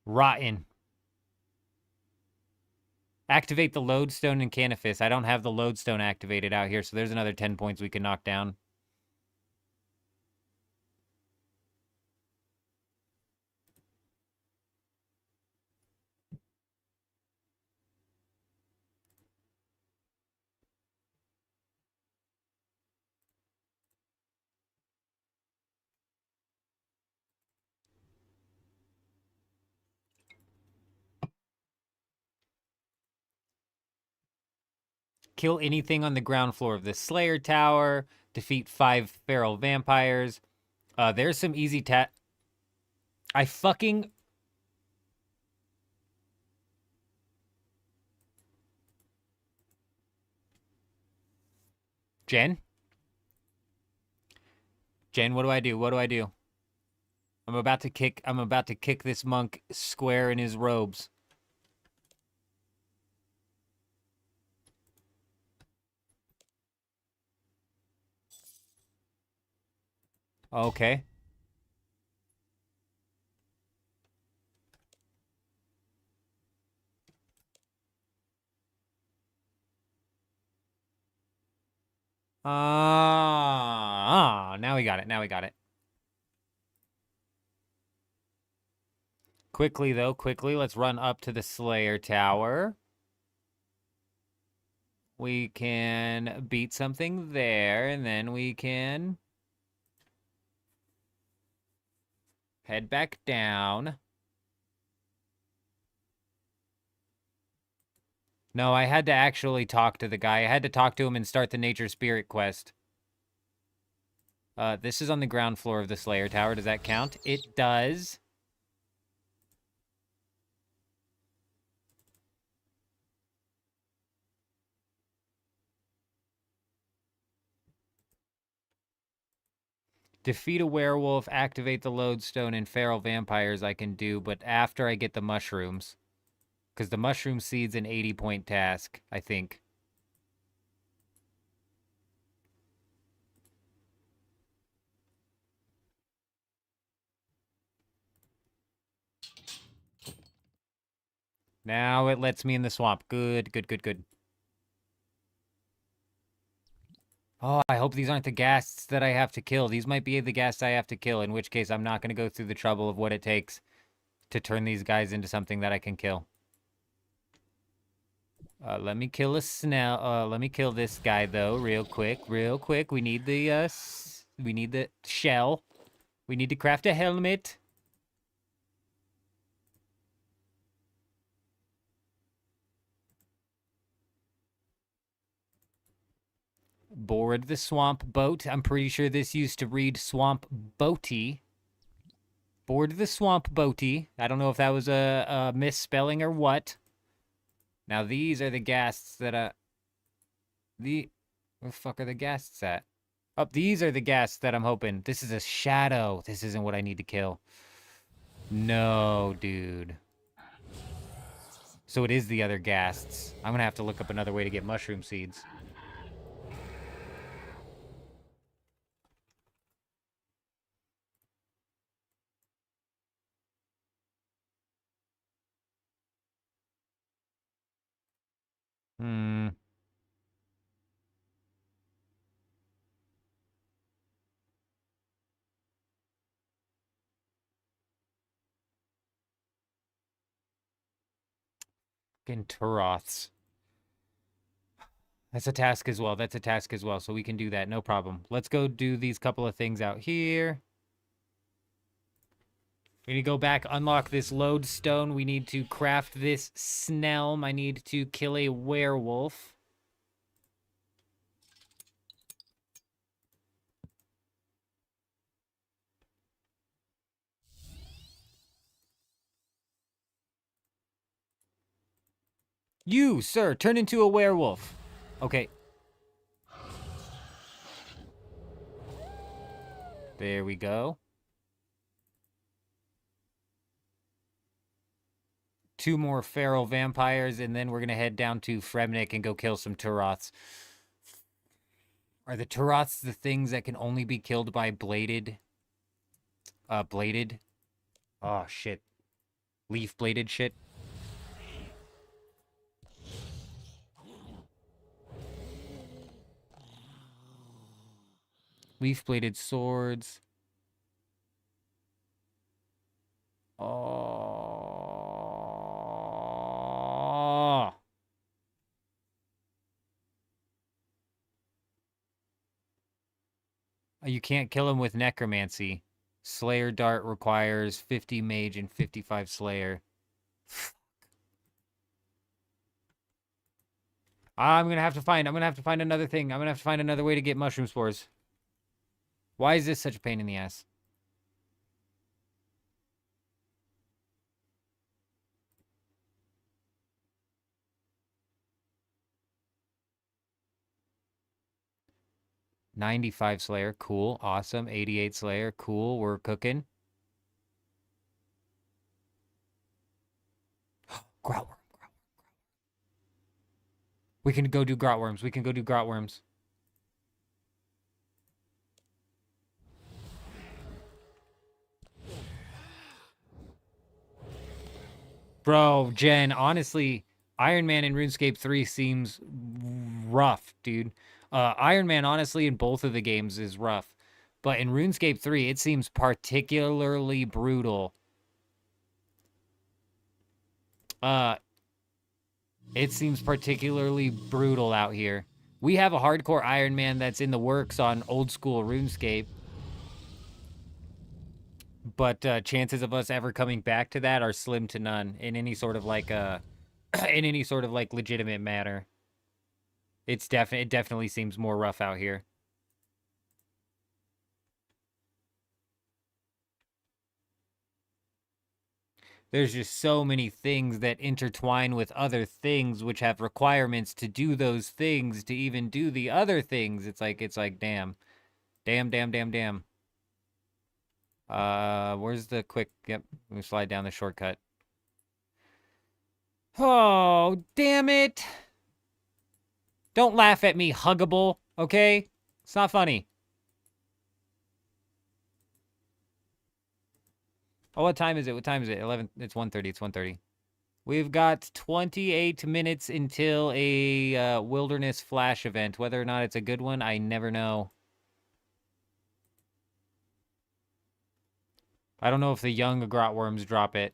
Rotten. Activate the lodestone and Canifis. I don't have the lodestone activated out here, so there's another 10 points we can knock down. Kill anything on the ground floor of the Slayer Tower. Defeat 5 feral vampires. There's some easy I fucking... Jen? Jen, what do I do? What do I do? I'm about to kick this monk square in his robes. Okay. Now we got it. Now we got it. Quickly, let's run up to the Slayer Tower. We can beat something there, and then we can head back down. No, I had to actually talk to the guy. I had to talk to him and start the Nature Spirit quest. This is on the ground floor of the Slayer Tower. Does that count? It does. Defeat a werewolf, activate the lodestone, and feral vampires I can do, but after I get the mushrooms. Because the mushroom seed's an 80-point task, I think. Now it lets me in the swamp. Good, good, good, good. Oh, I hope these aren't the ghasts that I have to kill. These might be the ghasts I have to kill, in which case I'm not going to go through the trouble of what it takes to turn these guys into something that I can kill. Let me kill a snail. Let me kill this guy, though, real quick, real quick. We need the shell. We need to craft a helmet. Board the swamp boat. I'm pretty sure this used to read swamp boaty. Board the swamp boaty. I don't know if that was a misspelling or what. Now these are the ghasts that where the fuck are the ghasts at? Oh, these are the ghasts that I'm hoping. This is a shadow. This isn't what I need to kill. No, dude. So it is the other ghasts. I'm gonna have to look up another way to get mushroom seeds. Hmm. Fucking Turoths. That's a task as well. That's a task as well. So we can do that. No problem. Let's go do these couple of things out here. We need to go back, unlock this lodestone. We need to craft this snelm. I need to kill a werewolf. You, sir, turn into a werewolf. Okay. There we go. 2 more feral vampires, and then we're going to head down to Fremnik and go kill some Turoths. Are the Turoths the things that can only be killed by bladed? Bladed? Oh, shit. Leaf-bladed shit? Leaf-bladed swords. Oh. You can't kill him with necromancy. Slayer dart requires 50 mage and 55 slayer. I'm gonna have to find another thing. I'm gonna have to find another way to get mushroom spores. Why is this such a pain in the ass? $95 Slayer, cool, awesome. 88 Slayer, cool, we're cooking. Grotworm. We can go do grotworms. We can go do grotworms. Bro, Jen, honestly, Iron Man in RuneScape 3 seems rough, dude. Iron Man, honestly, in both of the games is rough. But in RuneScape 3, it seems particularly brutal. It seems particularly brutal out here. We have a hardcore Iron Man that's in the works on old school RuneScape. But chances of us ever coming back to that are slim to none in any sort of like in any sort of like legitimate manner. It definitely seems more rough out here. There's just so many things that intertwine with other things which have requirements to do those things to even do the other things. It's like damn. Damn, damn, damn, damn. Where's the quick? Yep, we slide down the shortcut. Oh, damn it. Don't laugh at me, huggable, okay? It's not funny. Oh, what time is it? What time is it? 11. It's 1:30. It's 1:30. We've got 28 minutes until a wilderness flash event. Whether or not it's a good one, I never know. I don't know if the young grotworms drop it.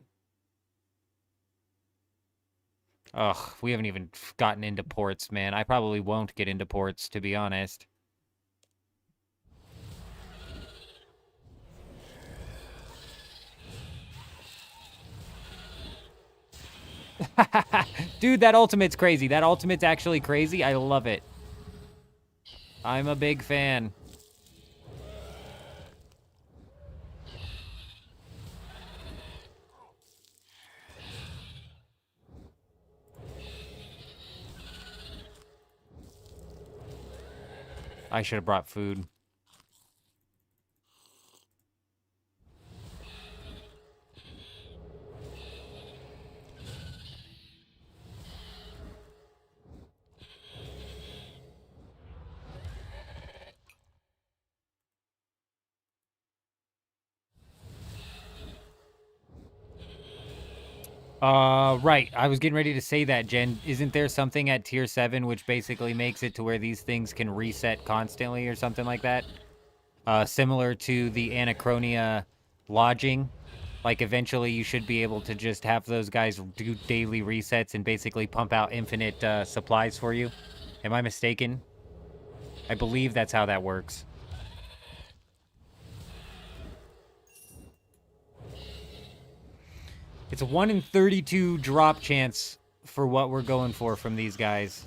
Ugh, we haven't even gotten into ports, man. I probably won't get into ports, to be honest. Dude, that ultimate's crazy. That ultimate's actually crazy. I love it. I'm a big fan. I should have brought food. Right. I was getting ready to say that, Jen. Isn't there something at tier 7 which basically makes it to where these things can reset constantly or something like that? Similar to the Anachronia lodging. Like, eventually you should be able to just have those guys do daily resets and basically pump out infinite supplies for you. Am I mistaken? I believe that's how that works. It's a 1 in 32 drop chance for what we're going for from these guys.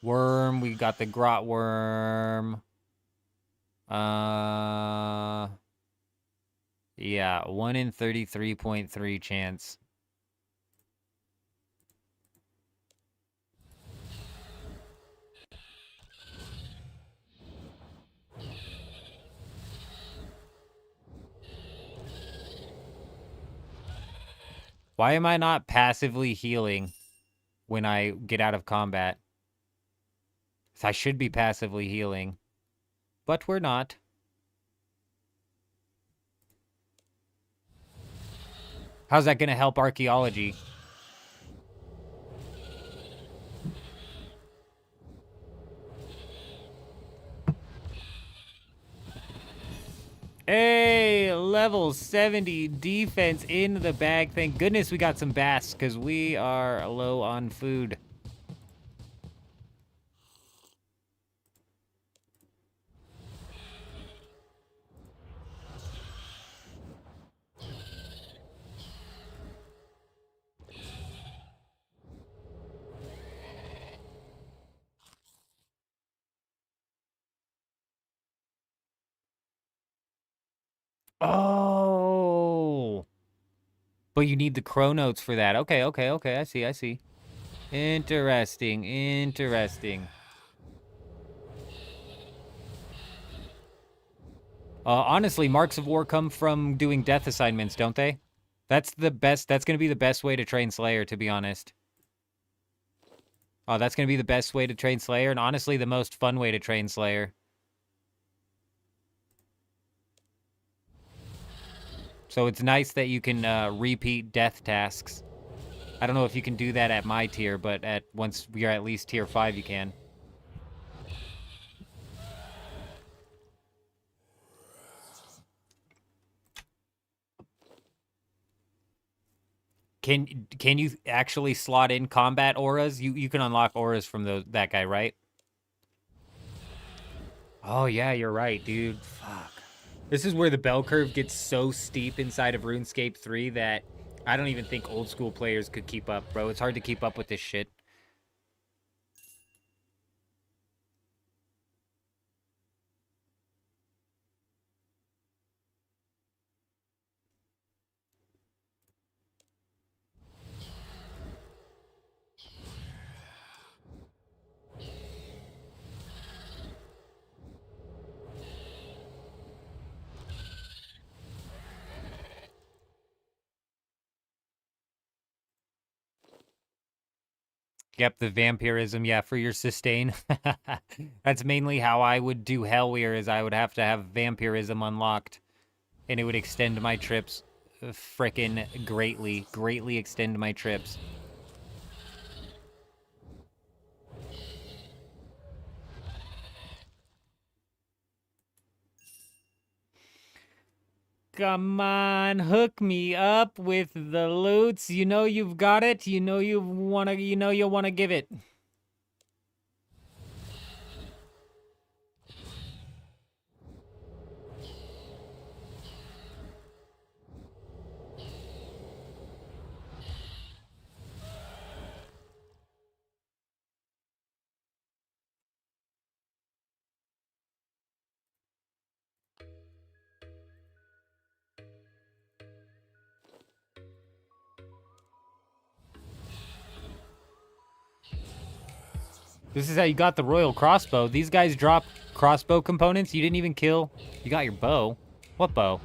Worm, we got the grot worm. Yeah, 1 in 33.3 chance. Why am I not passively healing when I get out of combat? I should be passively healing, but we're not. How's that going to help archaeology? Hey, level 70 defense in the bag. Thank goodness we got some bass because we are low on food. Oh. But you need the chronotes for that. Okay, okay, okay. I see, I see. Interesting, interesting. Honestly, marks of war come from doing death assignments, don't they? That's the best. That's going to be the best way to train Slayer, to be honest. Oh, that's going to be the best way to train Slayer, and honestly, the most fun way to train Slayer. So it's nice that you can repeat death tasks. I don't know if you can do that at my tier, but at once we are at least tier 5, you can. Can you actually slot in combat auras? You can unlock auras from that guy, right? Oh yeah, you're right, dude. Fuck. This is where the bell curve gets so steep inside of RuneScape 3 that I don't even think old school players could keep up, bro. It's hard to keep up with this shit. Yep, the vampirism, yeah, for your sustain. That's mainly how I would do Hellweir, is I would have to have vampirism unlocked. And it would extend my trips frickin' greatly extend my trips. Come on, hook me up with the loots. You know you've got it. You know you wanna give it. This is how you got the royal crossbow. These guys drop crossbow components. You didn't even kill. You got your bow. What bow?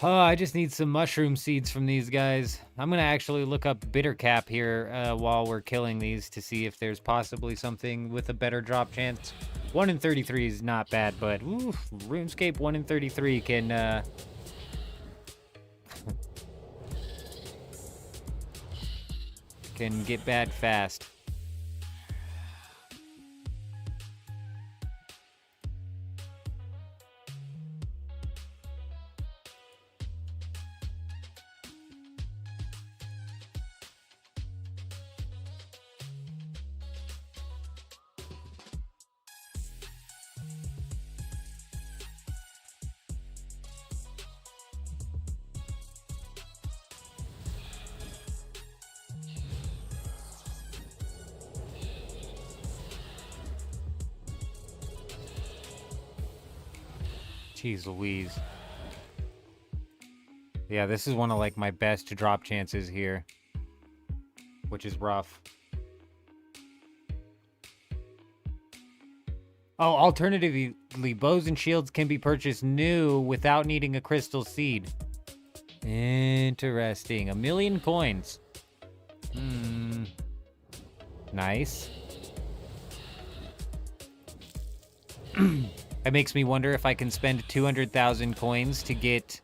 Oh, I just need some mushroom seeds from these guys. I'm going to actually look up bitter cap here while we're killing these to see if there's possibly something with a better drop chance. 1 in 33 is not bad, but ooh, RuneScape 1 in 33 can... can get bad fast. Jeez Louise. Yeah, this is one of like my best drop chances here, which is rough. Oh, alternatively, bows and shields can be purchased new without needing a crystal seed. Interesting. 1,000,000 coins. Nice. It makes me wonder if I can spend 200,000 coins to get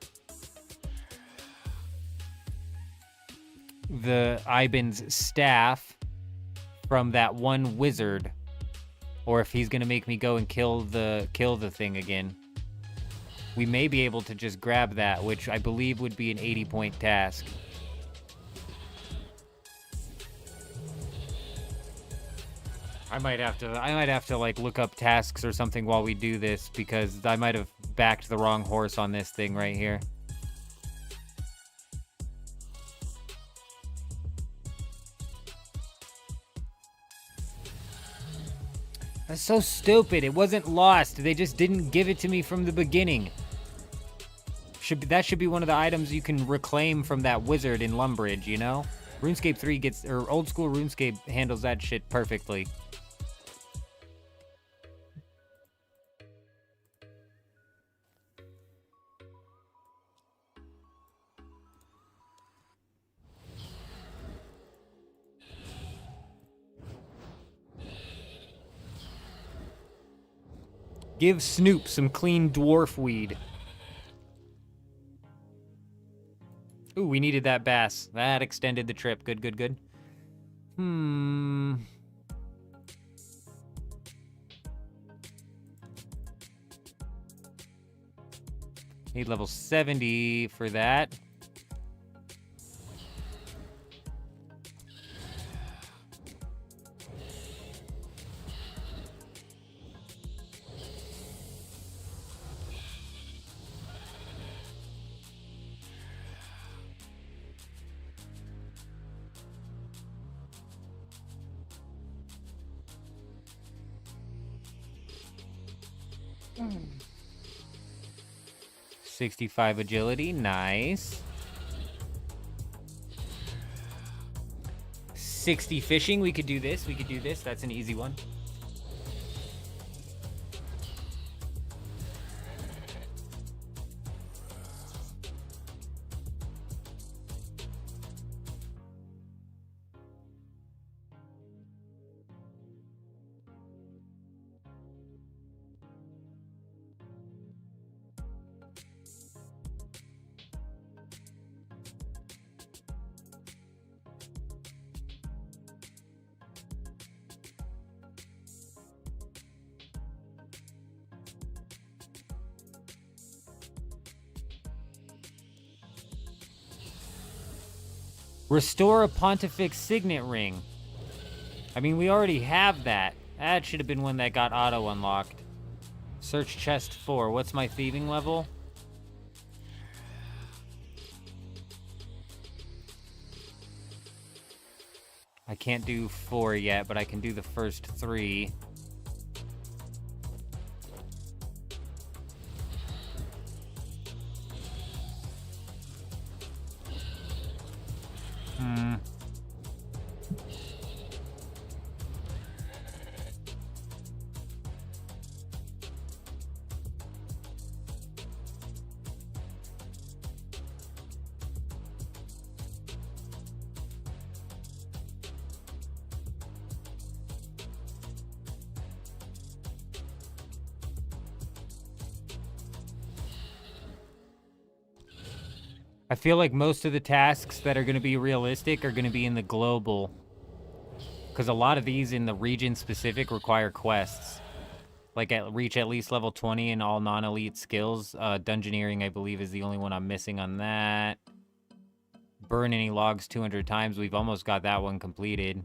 the Iban's staff from that one wizard, or if he's gonna make me go and kill the thing again. We may be able to just grab that, which I believe would be an 80-point task. I might have to like look up tasks or something while we do this, because I might have backed the wrong horse on this thing right here. That's so stupid. It wasn't lost. They just didn't give it to me from the beginning. That should be one of the items you can reclaim from that wizard in Lumbridge, you know? RuneScape 3 gets, or old school RuneScape handles that shit perfectly. Give Snoop some clean dwarf weed. Ooh, we needed that bass. That extended the trip. Good, good, good. Need level 70 for that. Mm. 65 agility, nice. 60 fishing, we could do this, that's an easy one. Restore a Pontifex Signet Ring. I mean, we already have that. That should have been one that got auto-unlocked. Search chest 4. What's my thieving level? I can't do 4 yet, but I can do the first 3. I feel like most of the tasks that are going to be realistic are going to be in the global. Because a lot of these in the region specific require quests. Like reach at least level 20 in all non-elite skills. Dungeoneering, I believe, is the only one I'm missing on that. Burn any logs 200 times. We've almost got that one completed.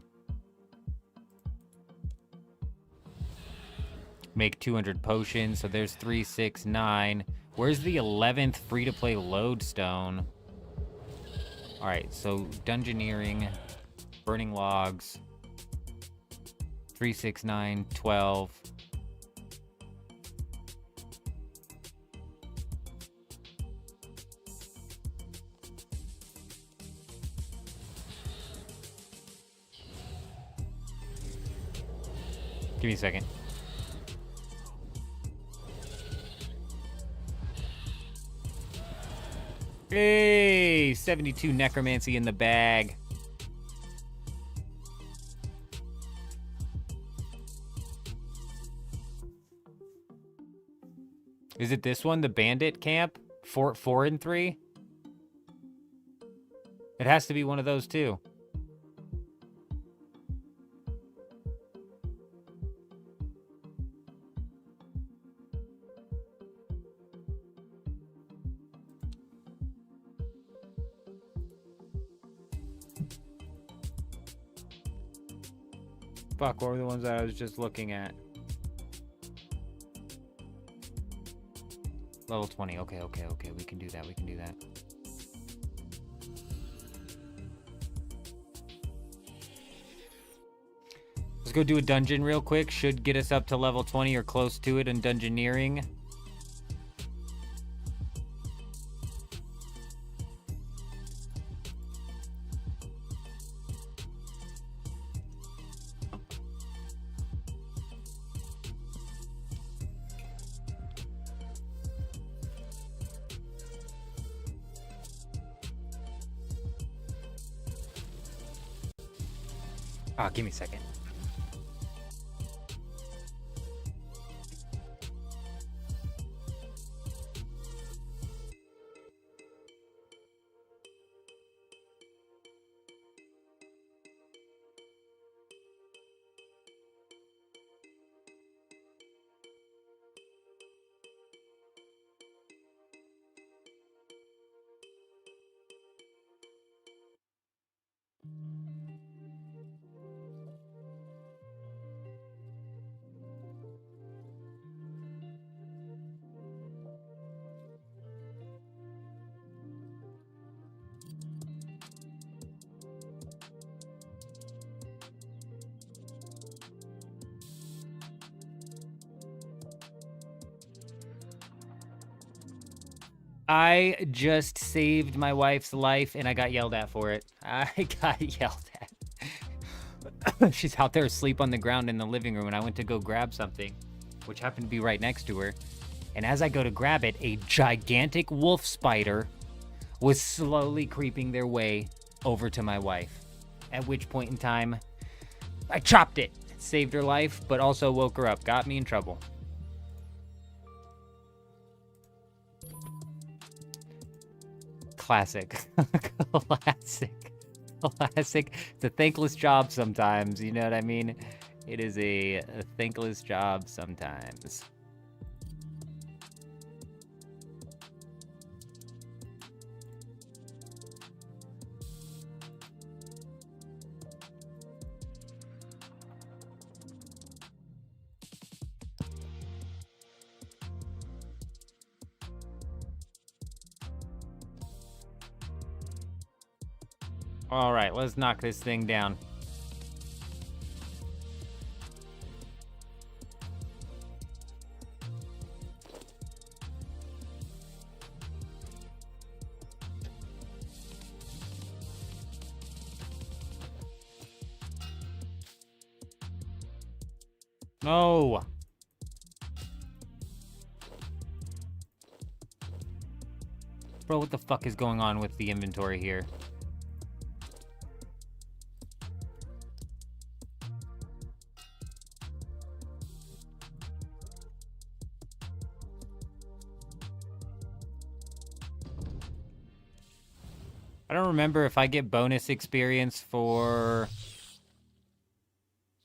Make 200 potions. So there's 3, 6, 9. Where's the 11th free-to-play lodestone? Alright, so dungeoneering, burning logs, 3, 6, 9, 12. Give me a second. Hey, 72 necromancy in the bag. Is it this one, the bandit camp? Fort 4 and 3? It has to be one of those two. Fuck, what were the ones that I was just looking at? Level 20. Okay. We can do that. Let's go do a dungeon real quick. Should get us up to level 20 or close to it in dungeoneering. Give me a second. I just saved my wife's life and I got yelled at for it. I got yelled at. She's out there asleep on the ground in the living room and I went to go grab something, which happened to be right next to her. And as I go to grab it, a gigantic wolf spider was slowly creeping their way over to my wife. At which point in time, I chopped it. Saved her life, but also woke her up. Got me in trouble. Classic. Classic. It's a thankless job sometimes, you know what I mean? It is a thankless job sometimes. All right, let's knock this thing down. No. Bro, what the fuck is going on with the inventory here? I don't remember if I get bonus experience for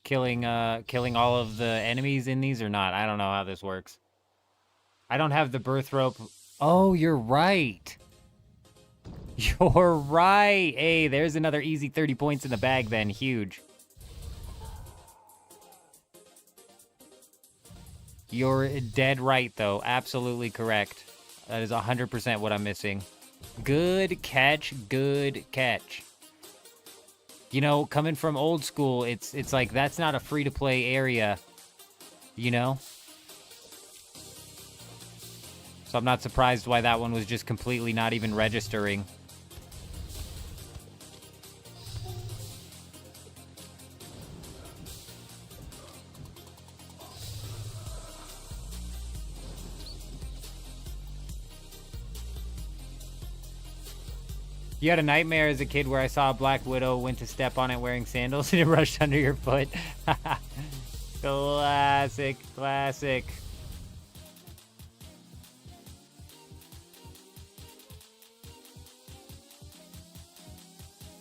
killing all of the enemies in these or not. I don't know how this works. I don't have the birth rope. Oh, you're right. You're right. Hey, there's another easy 30 points in the bag then. Huge. You're dead right, though. Absolutely correct. That is 100% what I'm missing. Good catch, good catch. You know, coming from old school, it's like that's not a free-to-play area, you know? So I'm not surprised why that one was just completely not even registering. You had a nightmare as a kid where I saw a black widow, went to step on it wearing sandals, and it rushed under your foot. Classic, classic.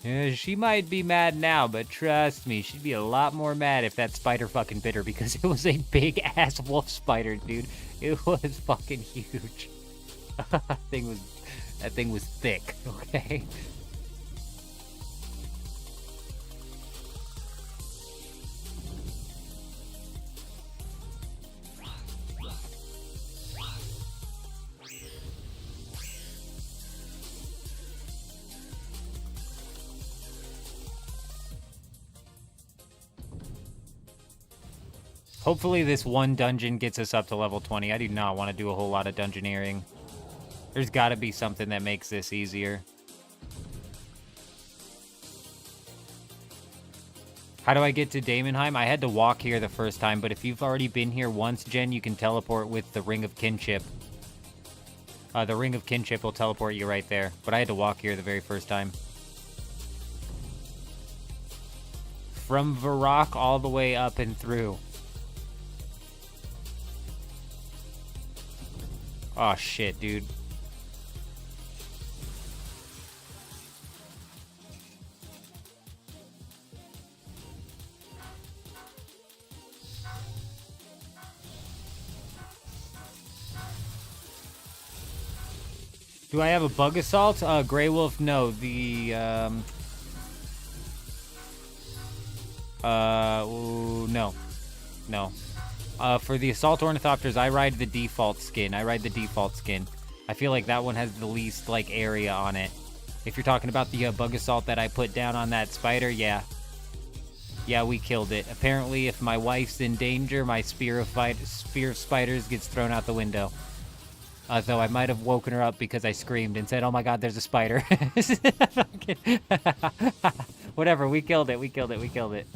Yeah, she might be mad now, but trust me, she'd be a lot more mad if that spider fucking bit her, because it was a big-ass wolf spider, dude. It was fucking huge. That thing was thick, okay? Hopefully this one dungeon gets us up to level 20. I do not want to do a whole lot of dungeoneering. There's got to be something that makes this easier. How do I get to Daemonheim? I had to walk here the first time, but if you've already been here once, Jen, you can teleport with the Ring of Kinship. The Ring of Kinship will teleport you right there, but I had to walk here the very first time. From Varrock all the way up and through. Oh shit, dude. Do I have a bug assault? Grey Wolf, no. The, no. No. For the Assault Ornithopters, I ride the default skin. I feel like that one has the least, like, area on it. If you're talking about the bug assault that I put down on that spider, yeah. Yeah, we killed it. Apparently, if my wife's in danger, my spear of spiders gets thrown out the window. Though I might have woken her up because I screamed and said, "Oh my God, there's a spider." Whatever, we killed it. We killed it. We killed it.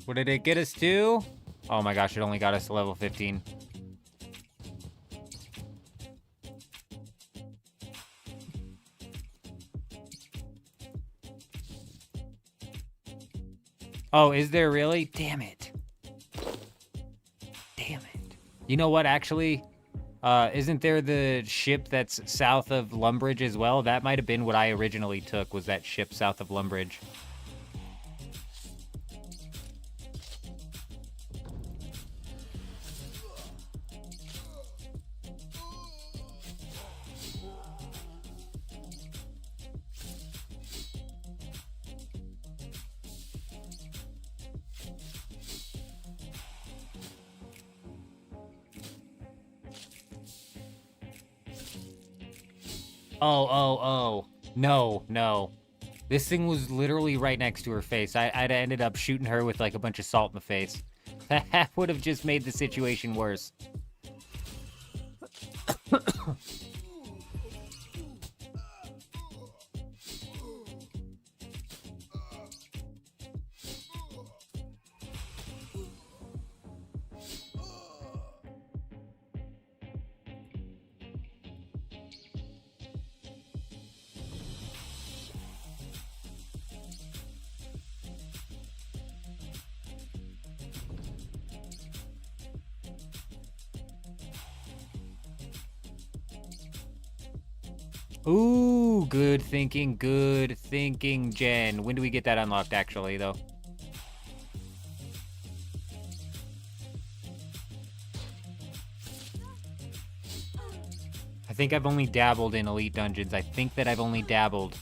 What did it get us to? Oh my gosh, it only got us to level 15. Oh, is there really? Damn it. Damn it. You know what, actually? Isn't there the ship that's south of Lumbridge as well? That might have been what I originally took, was that ship south of Lumbridge. Oh. No, no. This thing was literally right next to her face. I'd ended up shooting her with like a bunch of salt in the face. That would have just made the situation worse. Ooh, good thinking, Jen. When do we get that unlocked, actually, though? I think I've only dabbled in Elite Dungeons. I think that I've only dabbled.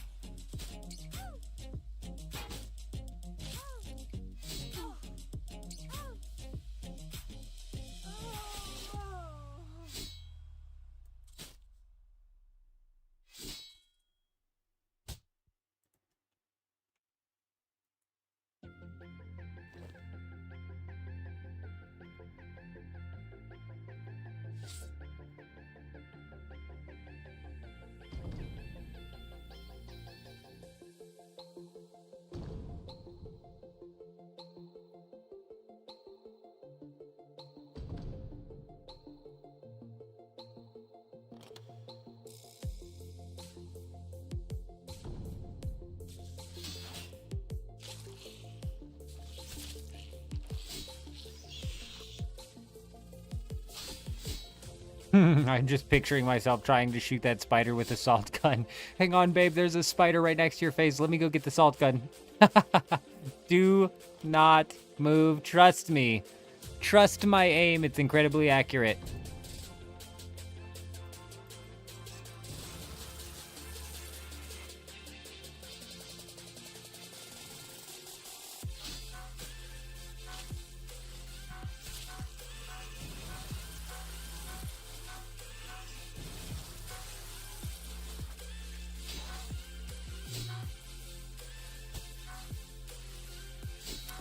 I'm just picturing myself trying to shoot that spider with a salt gun. Hang on, babe, there's a spider right next to your face. Let me go get the salt gun. Do not move. Trust me. Trust my aim. It's incredibly accurate.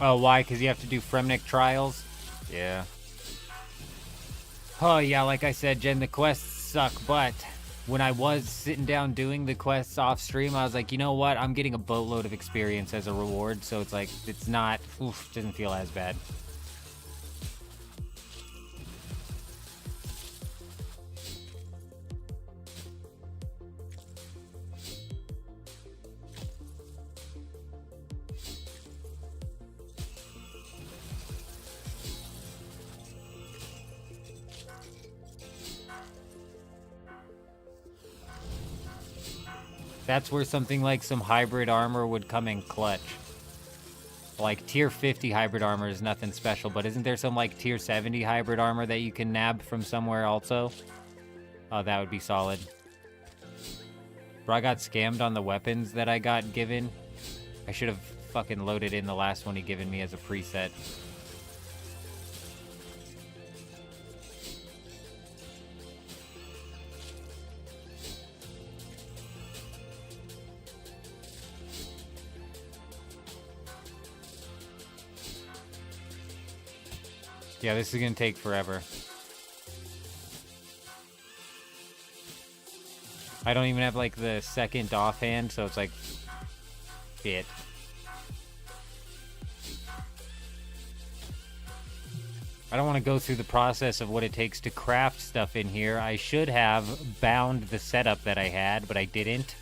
Oh, why? Because you have to do Fremnik trials? Yeah. Oh, yeah, like I said, Jen, the quests suck, but when I was sitting down doing the quests off stream, I was like, you know what? I'm getting a boatload of experience as a reward, so it's like, it's not, doesn't feel as bad. That's where something like some hybrid armor would come in clutch. Like, tier 50 hybrid armor is nothing special, but isn't there some, like, tier 70 hybrid armor that you can nab from somewhere also? Oh, that would be solid. Bro, I got scammed on the weapons that I got given. I should have fucking loaded in the last one he given me as a preset. Yeah, this is gonna take forever. I don't even have, like, the second offhand, so it's like... Shit. I don't want to go through the process of what it takes to craft stuff in here. I should have bound the setup that I had, but I didn't.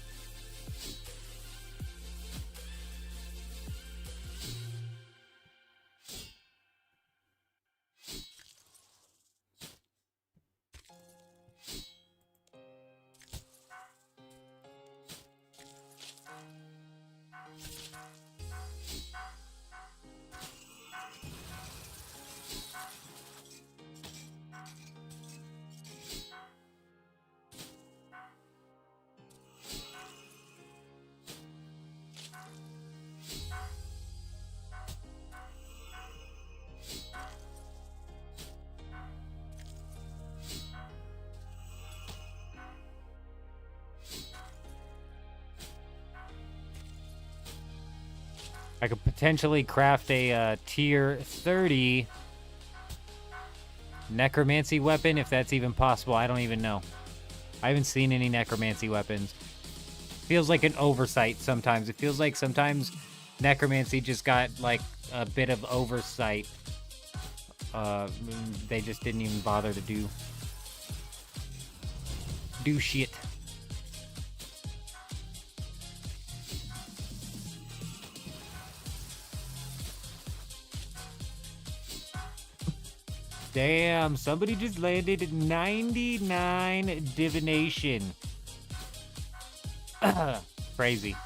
I could potentially craft a tier 30 necromancy weapon, if that's even possible. I don't even know. I haven't seen any necromancy weapons. Feels like an oversight sometimes. It feels like sometimes necromancy just got, like, a bit of oversight. They just didn't even bother to do shit. Damn, somebody just landed at 99 divination. Crazy.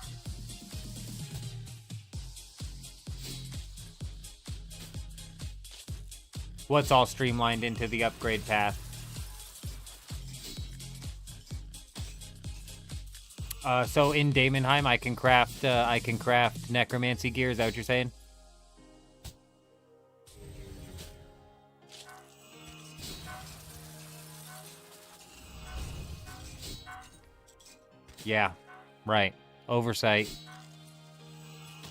What's all streamlined into the upgrade path? So in Daemonheim, I can craft necromancy gear. Is that what you're saying? Yeah, right. Oversight.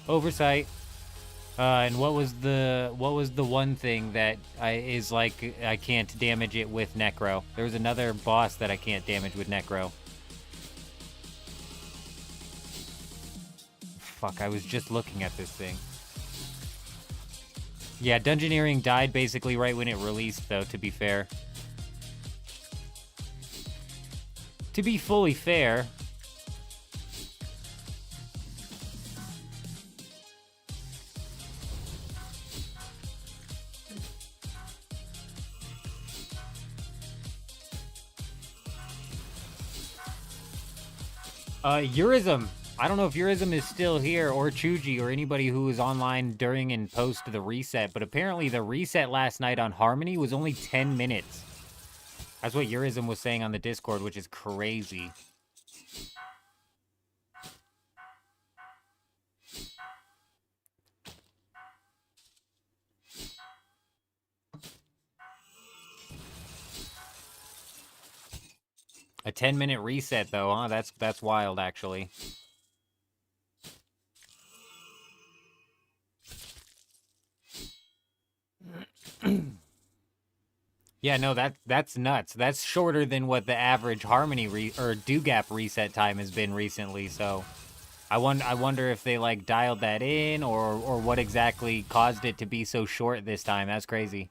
And what was the one thing that is like I can't damage it with Necro? There was another boss that I can't damage with Necro. Fuck, I was just looking at this thing. Yeah, Dungeoneering died basically right when it released, though, to be fair. To be fully fair... Eurism. I don't know if Eurism is still here, or Chuji, or anybody who was online during and post the reset, but apparently the reset last night on Harmony was only 10 minutes. That's what Eurism was saying on the Discord, which is crazy. A 10-minute reset, though, huh? That's wild, actually. Yeah, no, that's nuts. That's shorter than what the average Harmony or Do-Gap reset time has been recently. So, I wonder if they like dialed that in or what exactly caused it to be so short this time. That's crazy.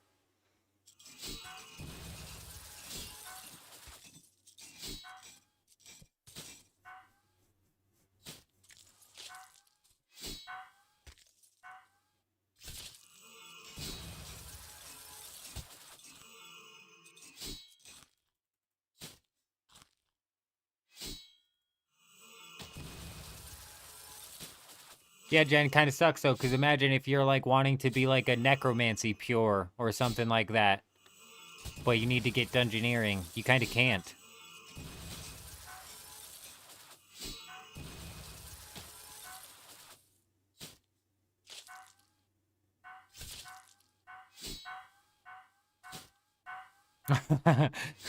Yeah, Jen, kind of sucks, though, because imagine if you're, like, wanting to be, like, a necromancy pure or something like that, but you need to get dungeoneering. You kind of can't.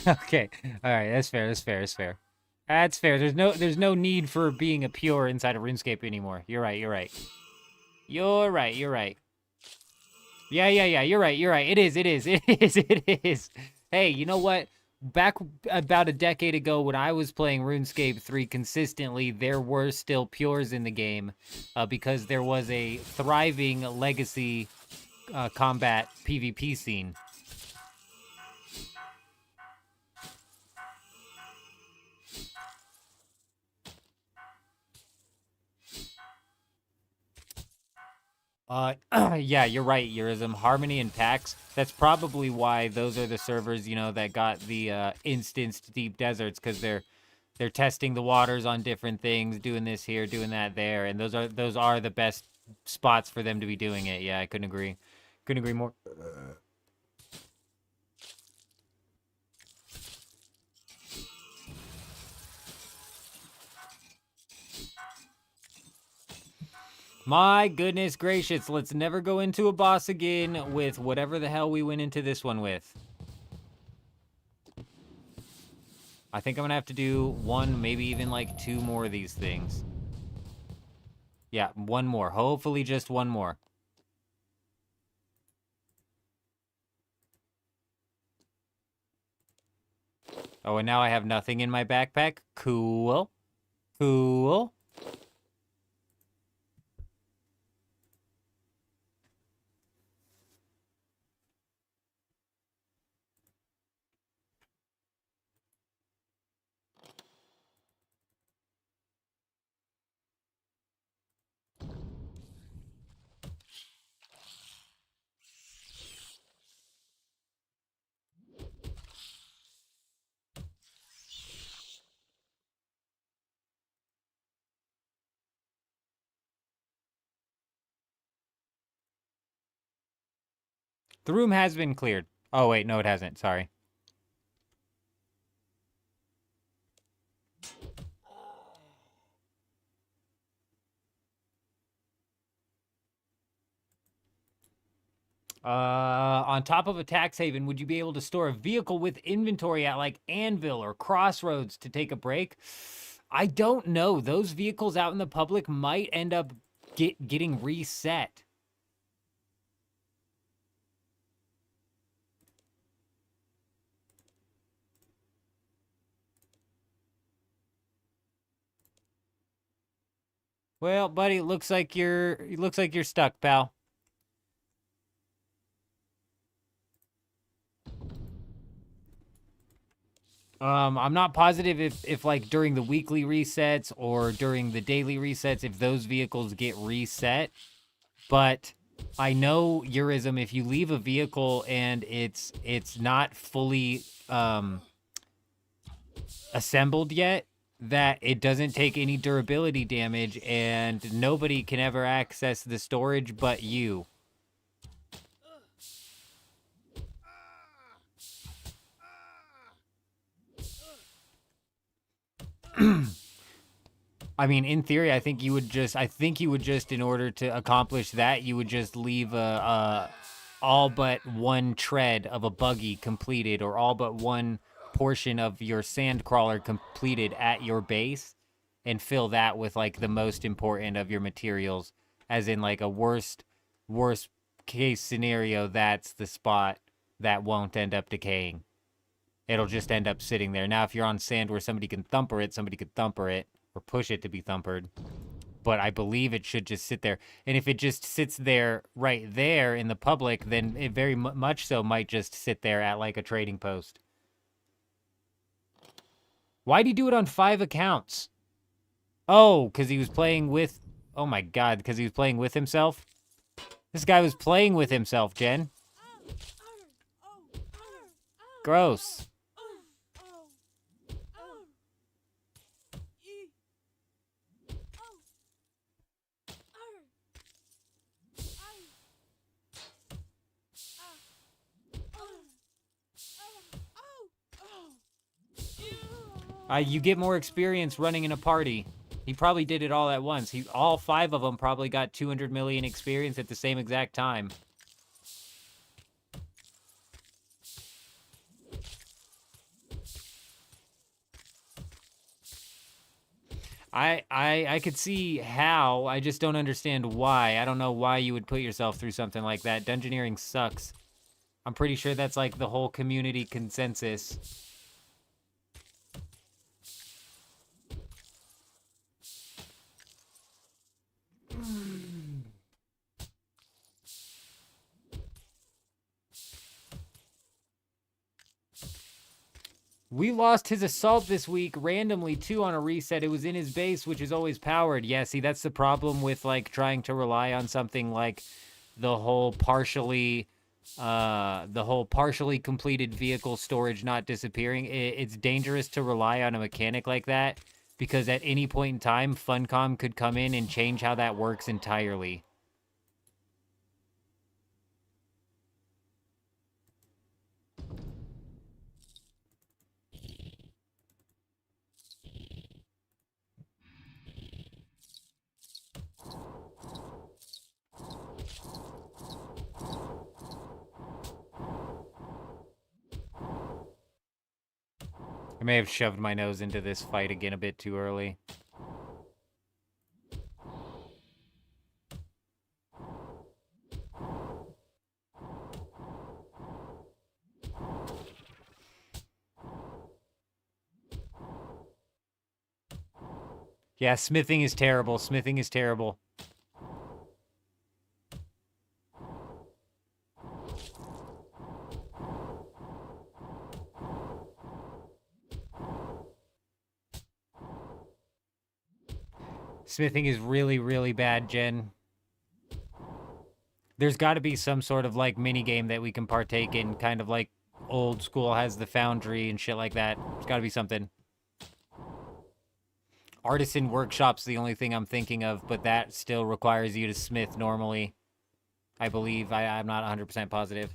Okay, all right, that's fair, that's fair, that's fair. That's fair. There's no need for being a pure inside of RuneScape anymore. You're right, you're right. You're right, you're right. Yeah. You're right. It is. It is. Hey, you know what? Back about a decade ago when I was playing RuneScape 3 consistently, there were still pures in the game because there was a thriving legacy combat PvP scene. Yeah, you're right, Eurism. Harmony and Pax. That's probably why those are the servers, you know, that got the instanced deep deserts, because they're testing the waters on different things, doing this here, doing that there, and those are the best spots for them to be doing it. Yeah, I couldn't agree more. My goodness gracious, let's never go into a boss again with whatever the hell we went into this one with. I think I'm gonna have to do one, maybe even like two more of these things. Yeah, one more. Hopefully just one more. Oh, and now I have nothing in my backpack. Cool. Cool. The room has been cleared. Oh, wait, no, it hasn't. Sorry. On top of a tax haven, would you be able to store a vehicle with inventory at like Anvil or Crossroads to take a break? I don't know. Those vehicles out in the public might end up getting reset. Well, buddy, it looks like you're stuck, pal. I'm not positive if like during the weekly resets or during the daily resets, if those vehicles get reset. But I know Eurism, if you leave a vehicle and it's not fully assembled yet, that it doesn't take any durability damage and nobody can ever access the storage but you. I mean, in theory, I think you would just, in order to accomplish that, you would just leave a all but one tread of a buggy completed, or all but one portion of your sand crawler completed at your base, and fill that with like the most important of your materials, as in like a worst case scenario. That's the spot that won't end up decaying. It'll just end up sitting there. Now, if you're on sand where somebody could thumper it or push it to be thumpered. But I believe it should just sit there. And if it just sits there right there in the public, then it very much so might just sit there at like a trading post. Why'd he do it on 5 accounts? Oh, because he was playing with... Oh my god, because he was playing with himself? This guy was playing with himself, Jen. Gross. You get more experience running in a party. He probably did it all at once. All 5 of them probably got 200 million experience at the same exact time. I could see how. I just don't understand why. I don't know why you would put yourself through something like that. Dungeoneering sucks. I'm pretty sure that's like the whole community consensus. We lost his assault this week randomly too on a reset. It was in his base, which is always powered. Yeah, see, that's the problem with like trying to rely on something like the whole partially completed vehicle storage not disappearing. It's dangerous to rely on a mechanic like that because at any point in time, Funcom could come in and change how that works entirely. I may have shoved my nose into this fight again a bit too early. Yeah, smithing is terrible. Smithing is terrible. Smithing is really, really bad, Jen. There's got to be some sort of like mini game that we can partake in, kind of like old school has the foundry and shit like that. There's got to be something. Artisan workshop's the only thing I'm thinking of, but that still requires you to smith normally. I believe. I'm not 100% positive.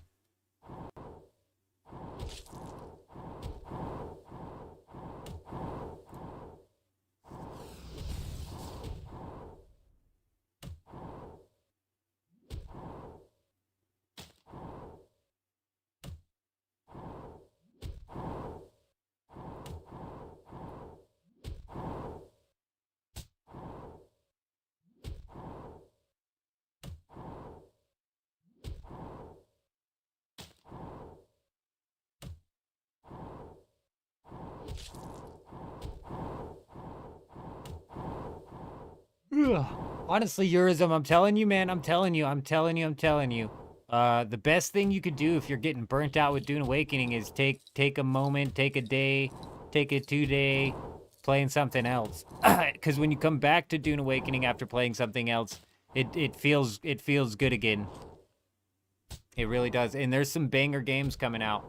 Honestly, Eurism, I'm telling you, man, I'm telling you. The best thing you could do if you're getting burnt out with Dune Awakening is take a moment, take a day, take a 2-day, playing something else. Because when you come back to Dune Awakening after playing something else, it feels good again. It really does. And there's some banger games coming out.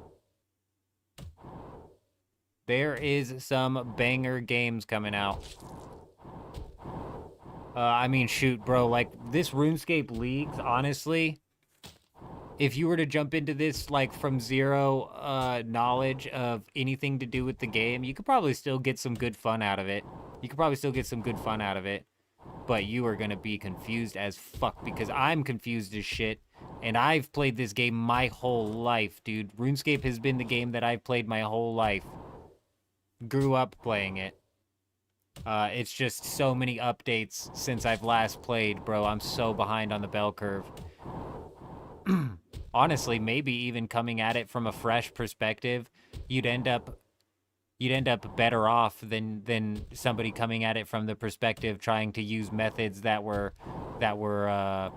There is some banger games coming out. I mean, shoot, bro, like, this RuneScape Leagues, honestly, if you were to jump into this, like, from zero knowledge of anything to do with the game, you could probably still get some good fun out of it. But you are gonna be confused as fuck, because I'm confused as shit, and I've played this game my whole life, dude. RuneScape has been the game that I've played my whole life. Grew up playing it. It's just so many updates since I've last played, bro. I'm so behind on the bell curve. Honestly, maybe even coming at it from a fresh perspective, you'd end up better off than somebody coming at it from the perspective trying to use methods that were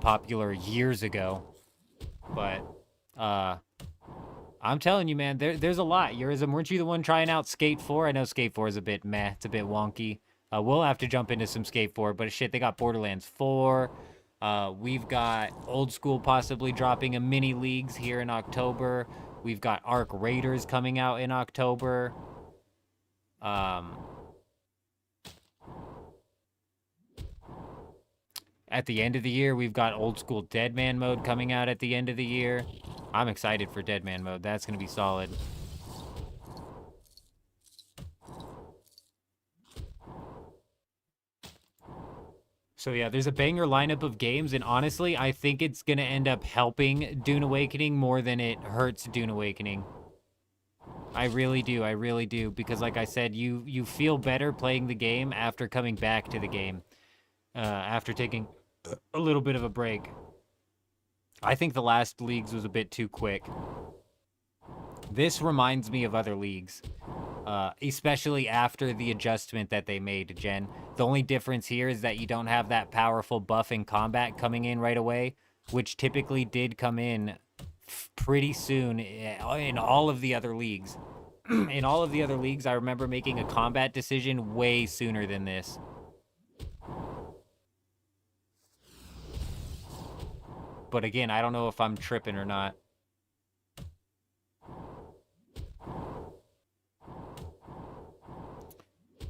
popular years ago. But I'm telling you, man, there's a lot. Eurism, weren't you the one trying out Skate 4? I know Skate 4 is a bit meh. It's a bit wonky. We'll have to jump into some Skate 4, but shit, they got Borderlands 4. We've got Old School possibly dropping a mini leagues here in October. We've got Arc Raiders coming out in October. At the end of the year, we've got Old School Deadman mode coming out at the end of the year. I'm excited for Deadman mode. That's going to be solid. So yeah, there's a banger lineup of games, and honestly, I think it's going to end up helping Dune Awakening more than it hurts Dune Awakening. I really do. I really do. Because like I said, you feel better playing the game after coming back to the game. After taking a little bit of a break. I think the last leagues was a bit too quick. This reminds me of other leagues. Especially after the adjustment that they made, Jen. The only difference here is that you don't have that powerful buff in combat coming in right away, which typically did come in pretty soon in all of the other leagues. In all of the other leagues, I remember making a combat decision way sooner than this. But again, I don't know if I'm tripping or not.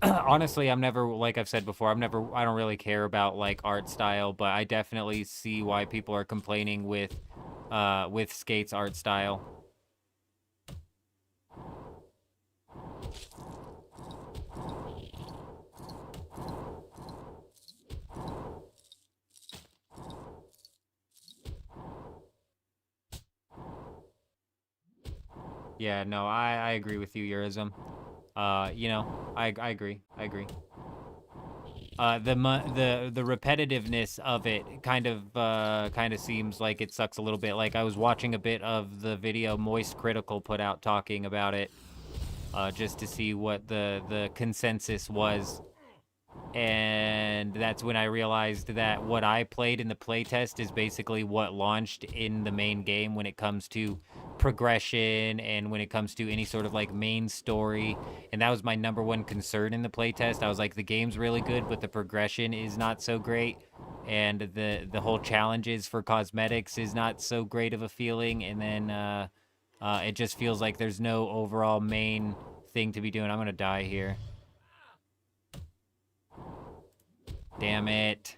Honestly, I'm never, like I've said before, I don't really care about like art style, but I definitely see why people are complaining with Skate's art style. Yeah, no, I agree with you, Yurism. You know, I agree. I agree. The repetitiveness of it kind of seems like it sucks a little bit. Like I was watching a bit of the video Moist Critical put out talking about it, just to see what the consensus was. And that's when I realized that what I played in the playtest is basically what launched in the main game when it comes to progression and when it comes to any sort of like main story. And that was my number one concern in the playtest. I was like, the game's really good, but the progression is not so great. And the whole challenges for cosmetics is not so great of a feeling. And then it just feels like there's no overall main thing to be doing. I'm going to die here. Damn it.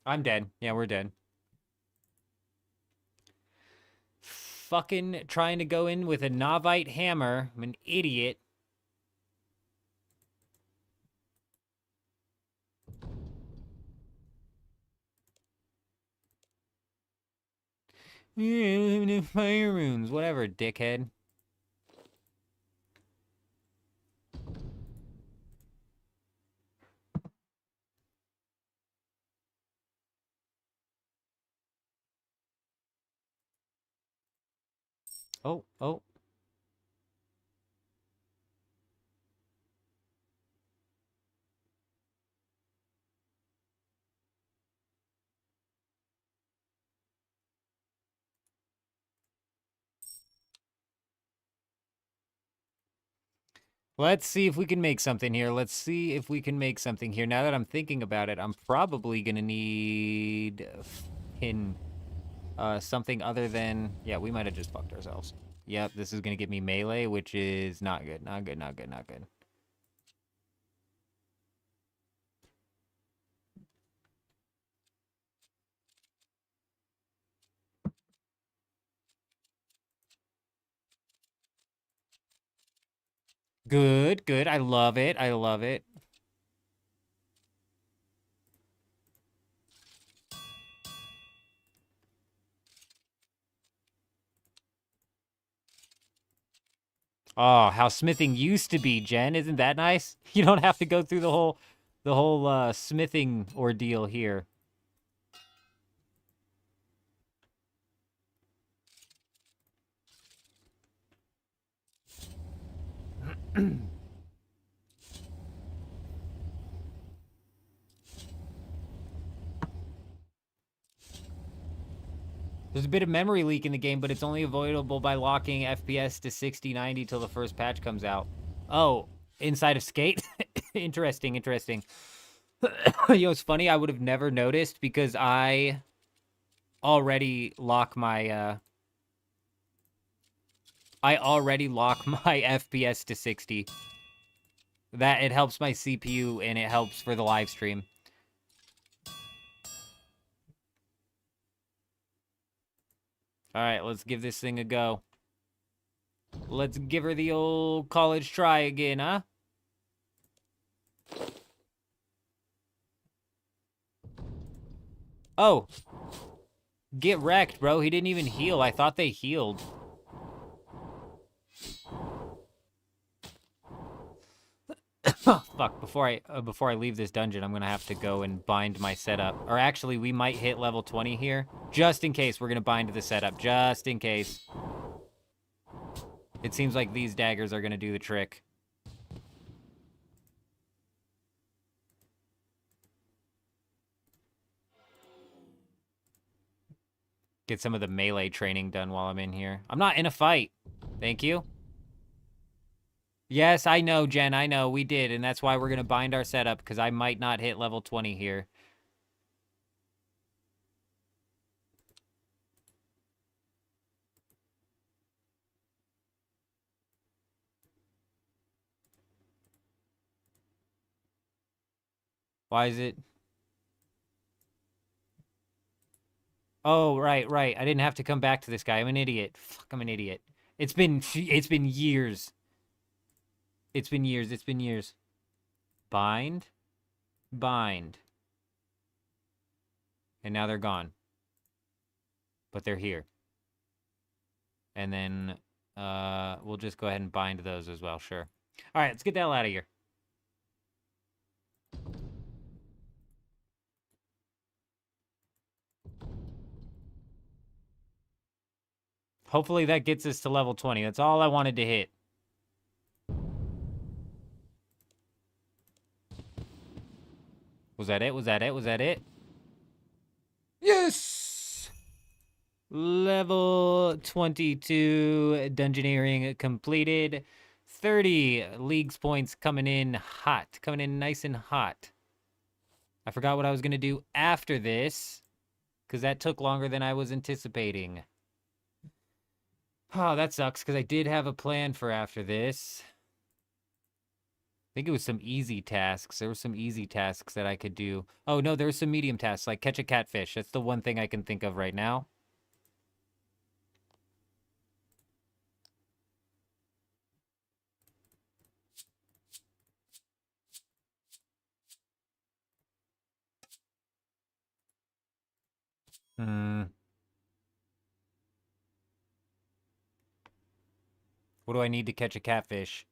I'm dead. Yeah, we're dead. Fucking trying to go in with a Navite hammer. I'm an idiot. Fire runes. Whatever, dickhead. Oh, oh. Let's see if we can make something here. Let's see if we can make something here. Now that I'm thinking about it, I'm probably gonna need something other than... Yeah, we might have just fucked ourselves. Yep, this is gonna give me melee, which is not good. Not good, not good, not good. Good, good. I love it. I love it. Oh, how smithing used to be, Jen. Isn't that nice? You don't have to go through the whole smithing ordeal here. There's a bit of memory leak in the game, but it's only avoidable by locking FPS to 60, 90 till the first patch comes out. Oh, inside of Skate? Interesting, interesting. You know, it's funny, I would have never noticed because I already lock my FPS to 60. That it helps my CPU and it helps for the live stream. All right, let's give this thing a go. Let's give her the old college try again, huh? Oh, get wrecked, bro. He didn't even heal. I thought they healed. Oh, fuck. Before I leave this dungeon, I'm gonna have to go and bind my setup. Or actually, we might hit level 20 here. Just in case, we're gonna bind the setup. Just in case. It seems like these daggers are gonna do the trick. Get some of the melee training done while I'm in here. I'm not in a fight. Thank you. Yes, I know, Jen. I know. We did, and that's why we're gonna bind our setup, because I might not hit level 20 here. Why is it? Oh, right, right. I didn't have to come back to this guy. I'm an idiot. Fuck, I'm an idiot. It's been years. It's been years. It's been years. Bind. Bind. And now they're gone. But they're here. And then we'll just go ahead and bind those as well, sure. All right, let's get the hell out of here. Hopefully that gets us to level 20. That's all I wanted to hit. Was that it? Was that it? Was that it? Yes! Level 22 dungeoneering completed. 30 leagues points coming in hot. Coming in nice and hot. I forgot what I was going to do after this, because that took longer than I was anticipating. Oh, that sucks, because I did have a plan for after this. I think it was some easy tasks. There were some easy tasks that I could do. Oh, no, there were some medium tasks, like catch a catfish. That's the one thing I can think of right now. What do I need to catch a catfish?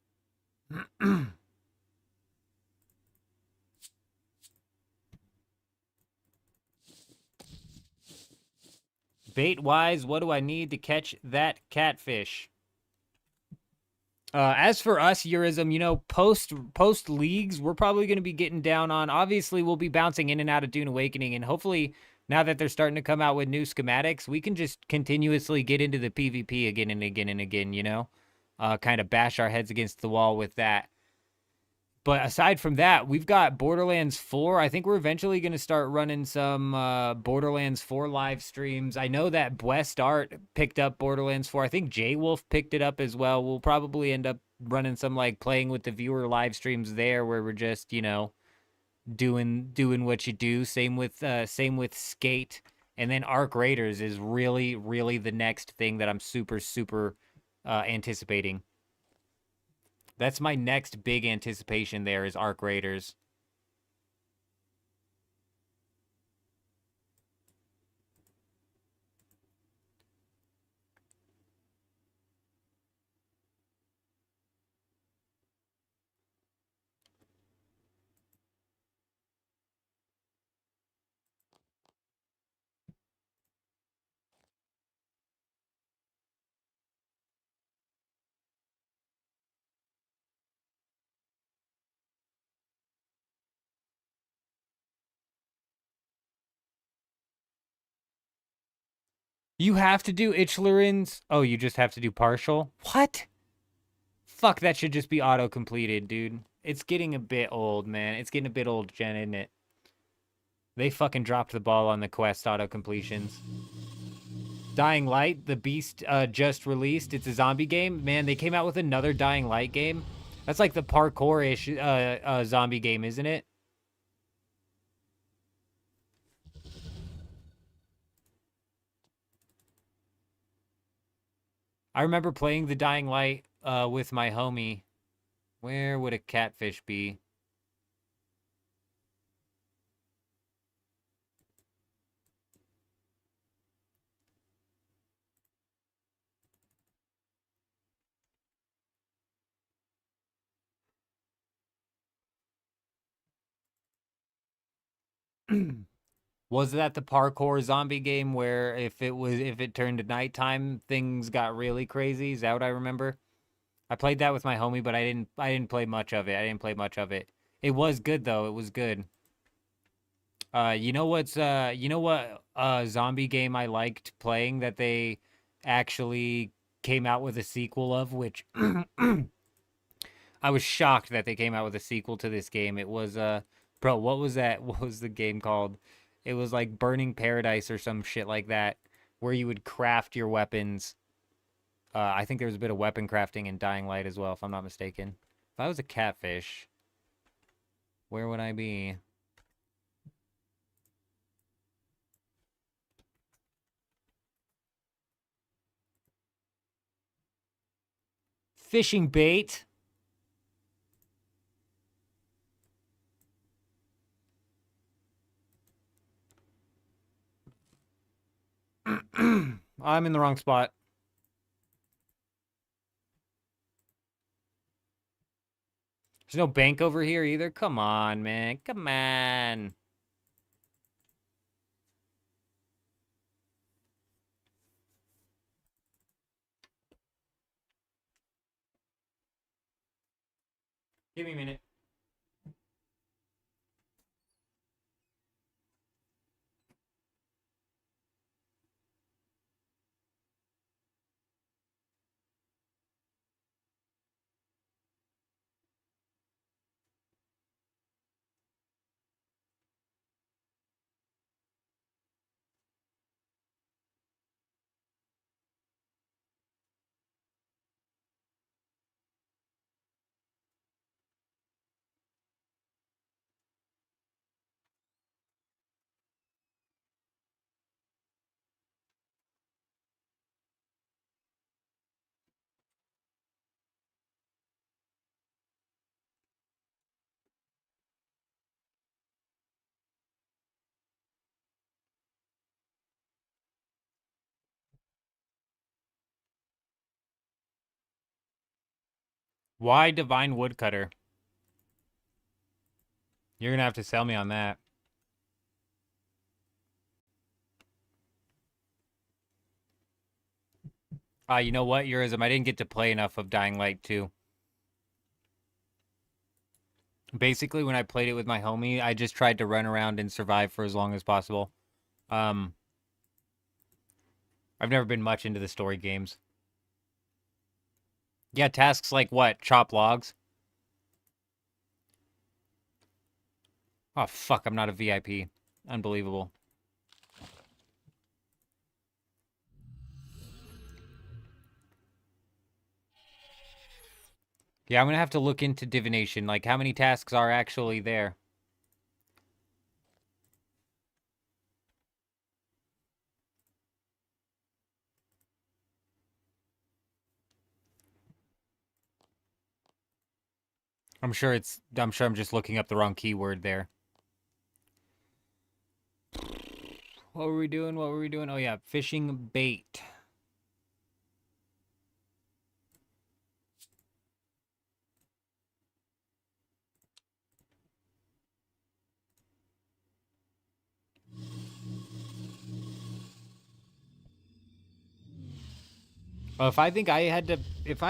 Bait-wise, what do I need to catch that catfish? As for us, Eurism, you know, post leagues, we're probably going to be getting down on. Obviously, we'll be bouncing in and out of Dune Awakening, and hopefully, now that they're starting to come out with new schematics, we can just continuously get into the PvP again and again and again. You know, kind of bash our heads against the wall with that. But aside from that, we've got Borderlands 4. I think we're eventually going to start running some Borderlands 4 live streams. I know that West Art picked up Borderlands 4. I think J-Wolf picked it up as well. We'll probably end up running some like playing with the viewer live streams there, where we're just, you know, doing what you do. Same with Skate. And then Arc Raiders is really the next thing that I'm super anticipating. That's my next big anticipation there is Arc Raiders. You have to do Ichlerins? Oh, you just have to do partial? What? Fuck, that should just be auto-completed, dude. It's getting a bit old, man. It's getting a bit old, Jen, isn't it? They fucking dropped the ball on the quest auto-completions. Dying Light, the Beast just released. It's a zombie game. Man, they came out with another Dying Light game. That's like the parkour-ish zombie game, isn't it? I remember playing the Dying Light with my homie. Where would a catfish be? Was that the parkour zombie game where if it turned to nighttime, things got really crazy? Is that what I remember? I played that with my homie, but I didn't play much of it. I didn't play much of it. It was good though. It was good. You know what zombie game I liked playing that they actually came out with a sequel of, which I was shocked that they came out with a sequel to this game. It was bro, what was that? What was the game called? It was like Burning Paradise or some shit like that, where you would craft your weapons. I think there was a bit of weapon crafting in Dying Light as well, if I'm not mistaken. If I was a catfish, where would I be? Fishing bait. I'm in the wrong spot. There's no bank over here either. Come on, man. Come on. Give me a minute. Why Divine Woodcutter? You're gonna have to sell me on that. You know what, Eurism? I didn't get to play enough of Dying Light 2. Basically, when I played it with my homie, I just tried to run around and survive for as long as possible. Um, I've never been much into the story games. Yeah, tasks like what? Chop logs? Oh, fuck, I'm not a VIP. Unbelievable. Yeah, I'm gonna have to look into divination, like how many tasks are actually there. I'm sure I'm just looking up the wrong keyword there. What were we doing? What were we doing? Oh yeah, fishing bait. Well, if I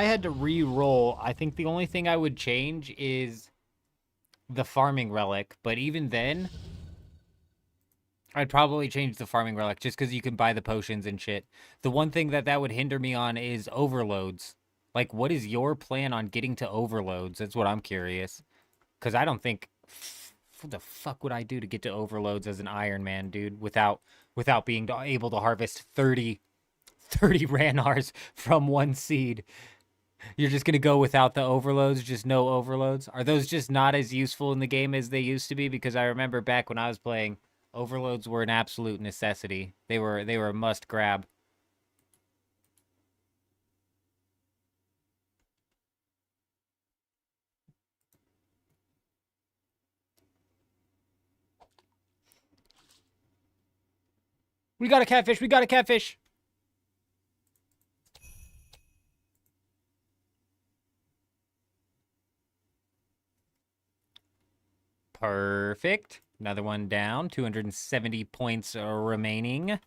had to re-roll, I think the only thing I would change is the farming relic. But even then, I'd probably change the farming relic just because you can buy the potions and shit. The one thing that would hinder me on is overloads. Like, what is your plan on getting to overloads? That's what I'm curious. Because I don't think, what the fuck would I do to get to overloads as an Iron Man, dude, without being able to harvest 30 Ranars from one seed? You're just gonna go without the overloads, just no overloads? Are those just not as useful in the game as they used to be? Because I remember back when I was playing, overloads were an absolute necessity. They were a must grab. We got a catfish. We got a catfish. Perfect. Another one down. 270 points remaining.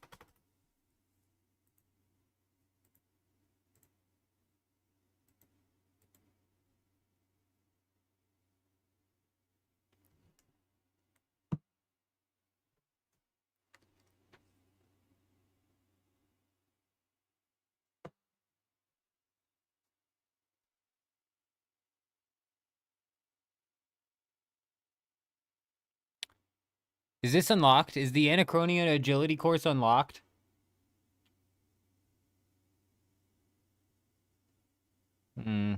Is this unlocked? Is the Anachronian agility course unlocked? Hmm.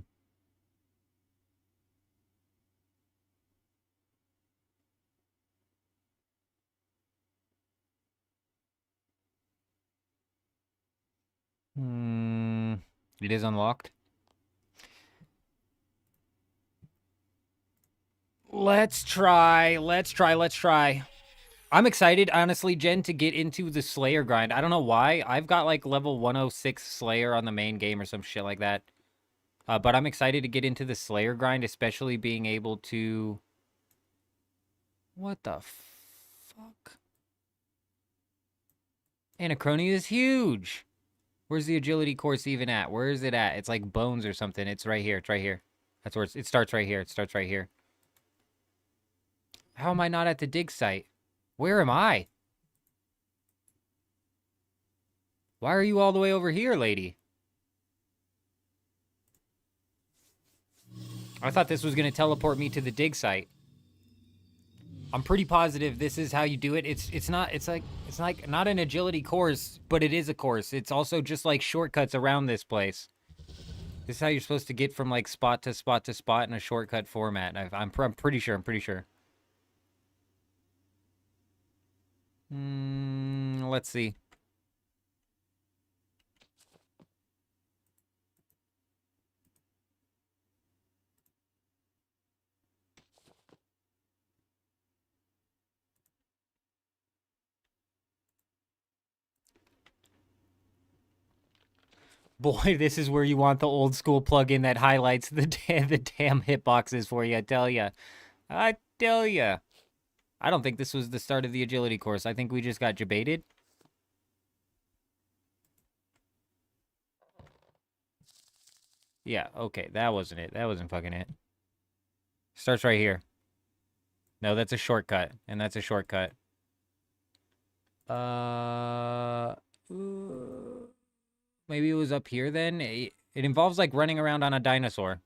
Hmm. It is unlocked. Let's try. I'm excited, honestly, Jen, to get into the Slayer grind. I don't know why. I've got like level 106 Slayer on the main game or some shit like that. But I'm excited to get into the Slayer grind, especially being able to... What the fuck? Anachronia is huge. Where's the agility course even at? Where is it at? It's like bones or something. It's right here. It's right here. That's where it starts right here. It starts right here. How am I not at the dig site? Where am I? Why are you all the way over here, lady? I thought this was going to teleport me to the dig site. I'm pretty positive this is how you do it. It's like not an agility course, but it is a course. It's also just like shortcuts around this place. This is how you're supposed to get from like spot to spot to spot in a shortcut format. I'm pretty sure. I'm pretty sure. Let's see. Boy, this is where you want the old school plugin that highlights the damn hitboxes for you. I tell ya. I tell ya. I don't think this was the start of the agility course. I think we just got debated. Yeah, okay, that wasn't it. That wasn't fucking it. Starts right here. No, that's a shortcut, and that's a shortcut. Uh, maybe it was up here then. It involves like running around on a dinosaur.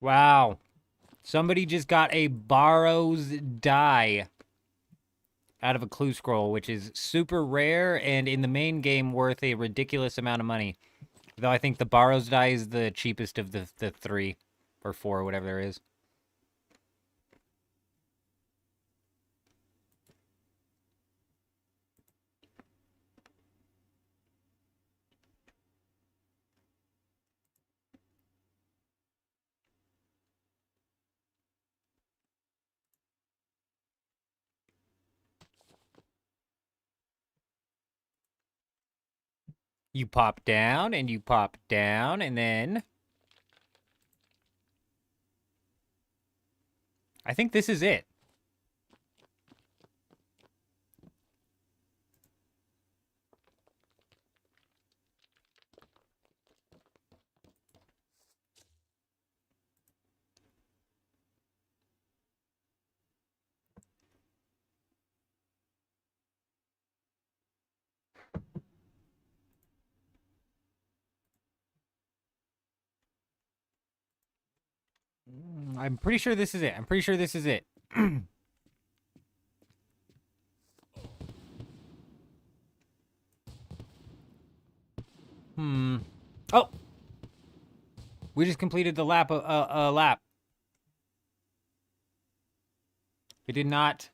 Wow. Somebody just got a Barrow's die out of a clue scroll, which is super rare and in the main game worth a ridiculous amount of money. Though I think the Barrow's die is the cheapest of the three or four, whatever there is. You pop down and you pop down and then... I think this is it. I'm pretty sure this is it. I'm pretty sure this is it. Oh! We just completed the lap. Lap. We did not.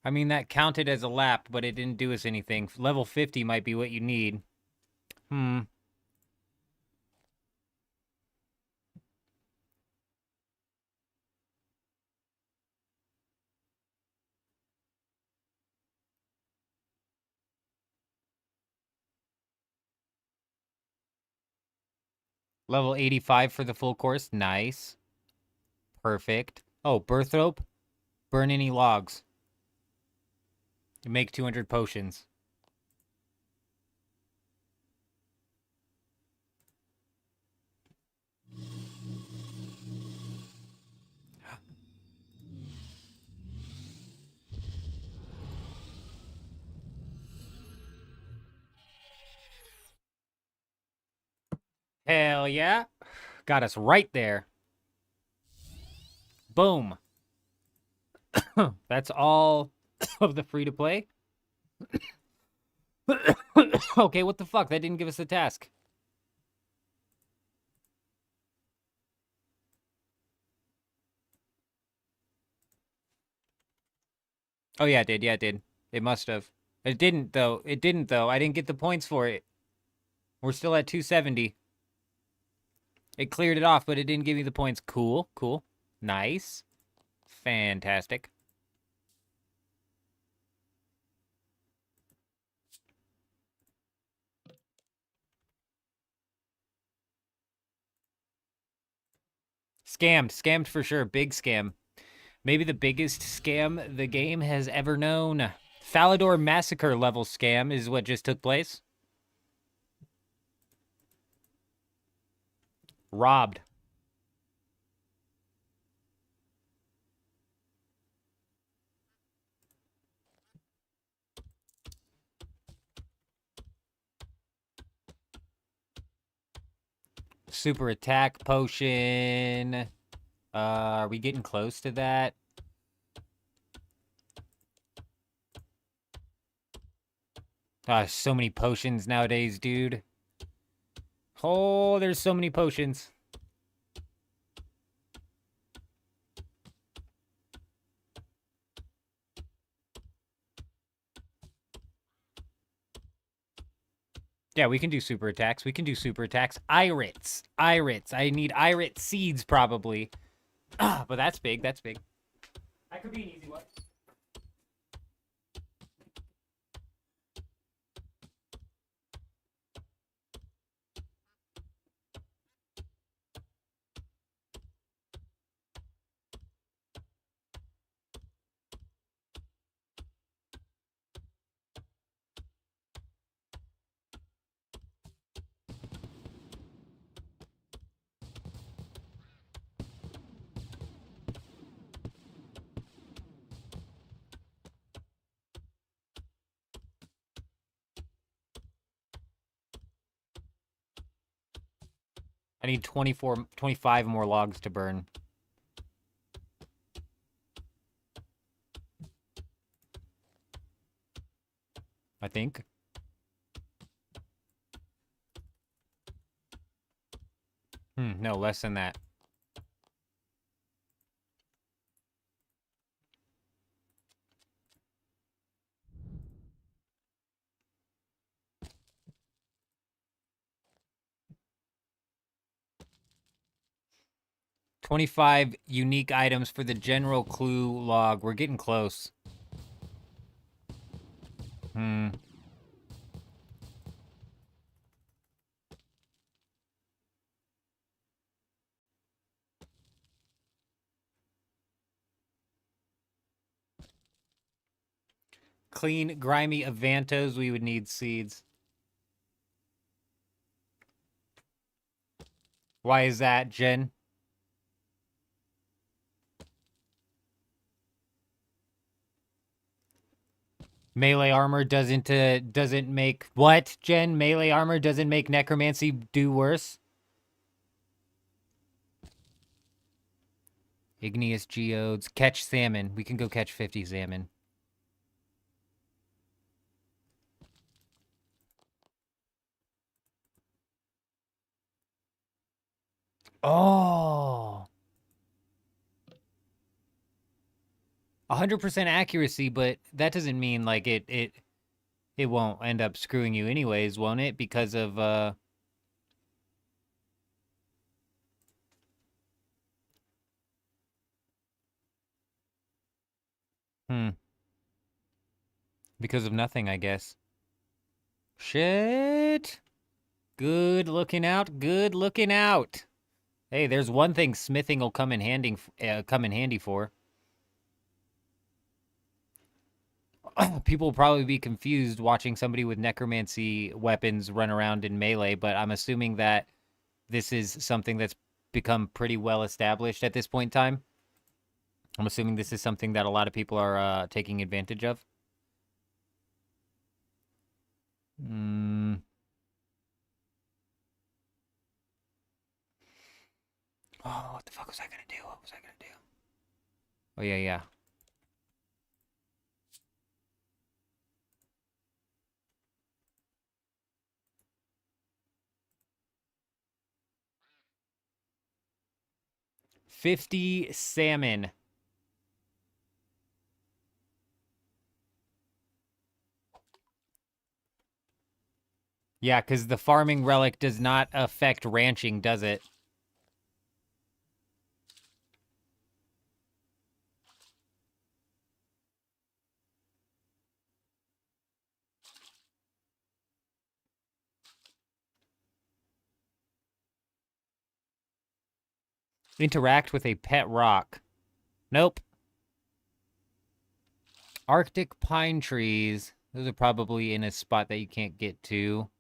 I mean, that counted as a lap, but it didn't do us anything. Level 50 might be what you need. Hmm. Level 85 for the full course. Nice. Perfect. Oh, birth rope. Burn any logs. Make 200 potions. Hell yeah. Got us right there. Boom. That's all of the free to play. Okay, what the fuck? That didn't give us the task. Oh yeah, it did. Yeah, it did. It must have. It didn't though. It didn't though. I didn't get the points for it. We're still at 270. It cleared it off, but it didn't give me the points. Cool, cool. Nice. Fantastic. Scammed. Scammed for sure. Big scam. Maybe the biggest scam the game has ever known. Falador Massacre level scam is what just took place. Robbed. Super attack potion. Are we getting close to that? So many potions nowadays, dude. Oh, there's so many potions. Yeah, we can do super attacks. We can do super attacks. Irits. Irits. I need irit seeds, probably. But that's big. That's big. That could be an easy one. I need 25 more logs to burn. I think. No, less than that. $25 unique items for the general clue log. We're getting close. Clean, grimy Avantos, we would need seeds. Why is that, Jen? Melee armor doesn't make what, Jen? Melee armor doesn't make necromancy do worse? Igneous geodes. Catch salmon. We can go catch 50 salmon. Oh. 100% accuracy, but that doesn't mean like it won't end up screwing you anyways, won't it? Because of hmm, because of nothing, I guess. Shit. Good looking out. Good looking out. Hey, there's one thing smithing will come in handy for. People will probably be confused watching somebody with necromancy weapons run around in melee, but I'm assuming that this is something that's become pretty well established at this point in time. I'm assuming this is something that a lot of people are taking advantage of. Mm. Oh, what the fuck was I gonna do? What was I gonna do? Oh, yeah, yeah. $50 salmon. Yeah, because the farming relic does not affect ranching, does it? Interact with a pet rock. Nope. Arctic pine trees. Those are probably in a spot that you can't get to.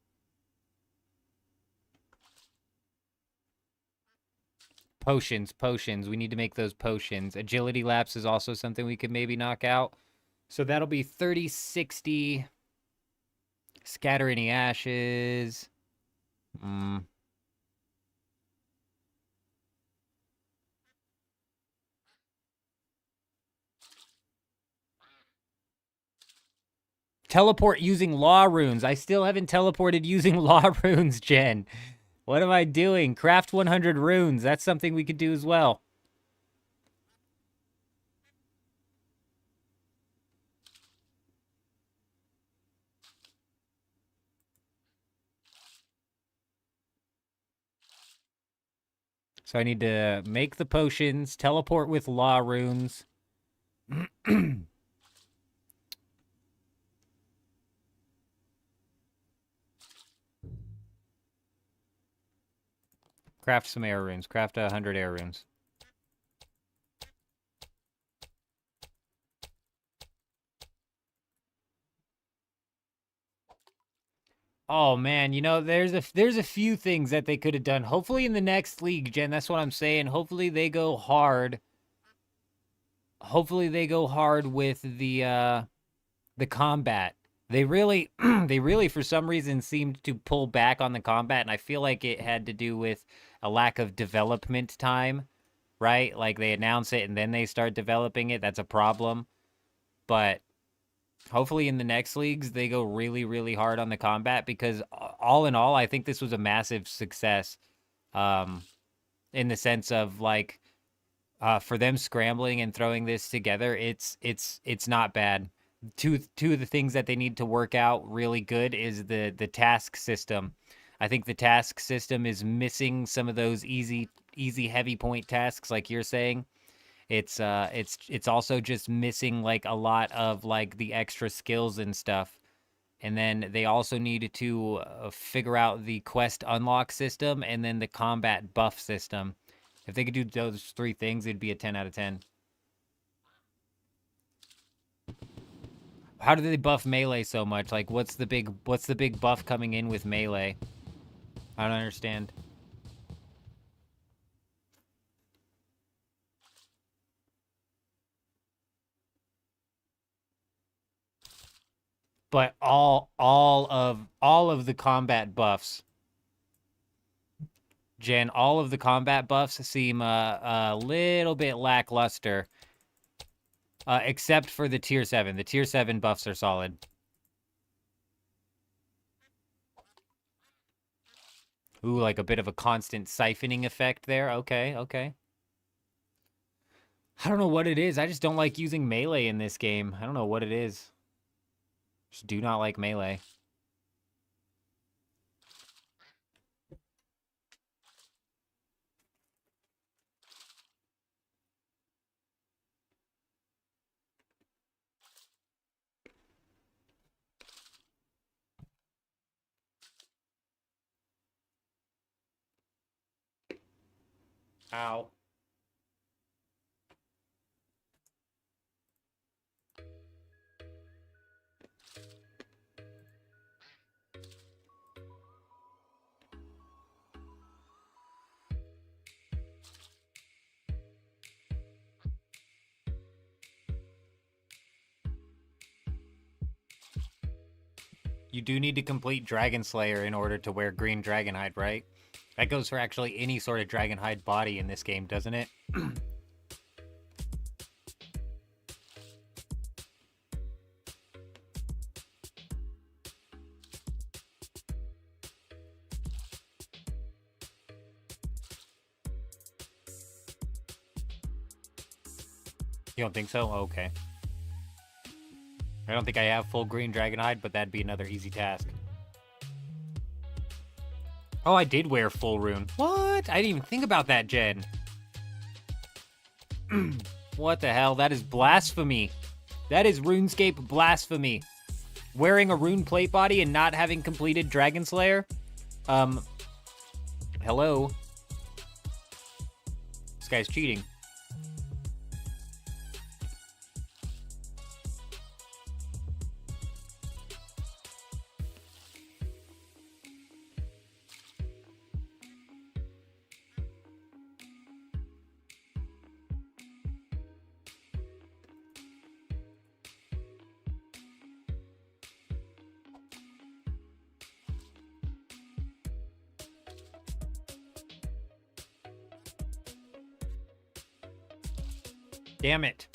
Potions, potions. We need to make those potions. Agility lapse is also something we could maybe knock out. So that'll be 30, 60. Scatter any ashes. Hmm. Teleport using law runes. I still haven't teleported using law runes, Jen. What am I doing? Craft 100 runes. That's something we could do as well. So I need to make the potions, teleport with law runes. Craft some air runes. Craft 100 air runes. Oh man, there's a few things that they could have done. Hopefully in the next league, Jen, that's what I'm saying. Hopefully they go hard. Hopefully they go hard with the combat. They really they really for some reason seemed to pull back on the combat, and I feel like it had to do with a lack of development time, right? Like they announce it and then they start developing it. That's a problem. But hopefully in the next leagues they go really really hard on the combat, because all in all I think this was a massive success, um in the sense of like for them scrambling and throwing this together. It's not bad. Two of the things that they need to work out really good is the task system. I think the task system is missing some of those easy heavy point tasks like you're saying. It's also just missing like a lot of like the extra skills and stuff. And then they also need to figure out the quest unlock system and then the combat buff system. If they could do those three things, it'd be a 10 out of 10. How do they buff melee so much? Like what's the big buff coming in with melee? I don't understand. But all of the combat buffs, Jen, all of the combat buffs seem a little bit lackluster. Except for the tier 7. The tier 7 buffs are solid. Ooh, like a bit of a constant siphoning effect there. Okay, okay. I don't know what it is. I just don't like using melee in this game. I don't know what it is. Just do not like melee. Ow. You do need to complete Dragon Slayer in order to wear green dragon hide, right? That goes for actually any sort of dragon hide body in this game, doesn't it? You don't think so? Okay. I don't think I have full green dragon hide, but that'd be another easy task. Oh, I did wear full rune. What? I didn't even think about that, Jen. What the hell? That is blasphemy. That is RuneScape blasphemy. Wearing a rune plate body and not having completed Dragon Slayer? Hello? This guy's cheating. Damn it.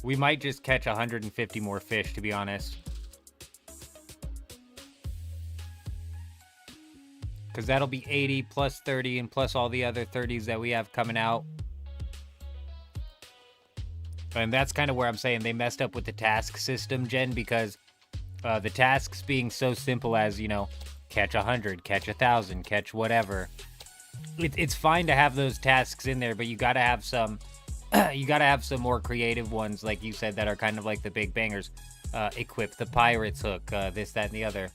We might just catch 150 more fish, to be honest. Because that'll be 80 plus 30 and plus all the other 30s that we have coming out. And that's kind of where I'm saying they messed up with the task system, Jen, because the tasks being so simple as, you know, catch 100, catch 1,000, catch whatever. It's fine to have those tasks in there, but you gotta have some you gotta have some more creative ones, like you said, that are kind of like the big bangers. Equip the pirate's hook, this, that, and the other.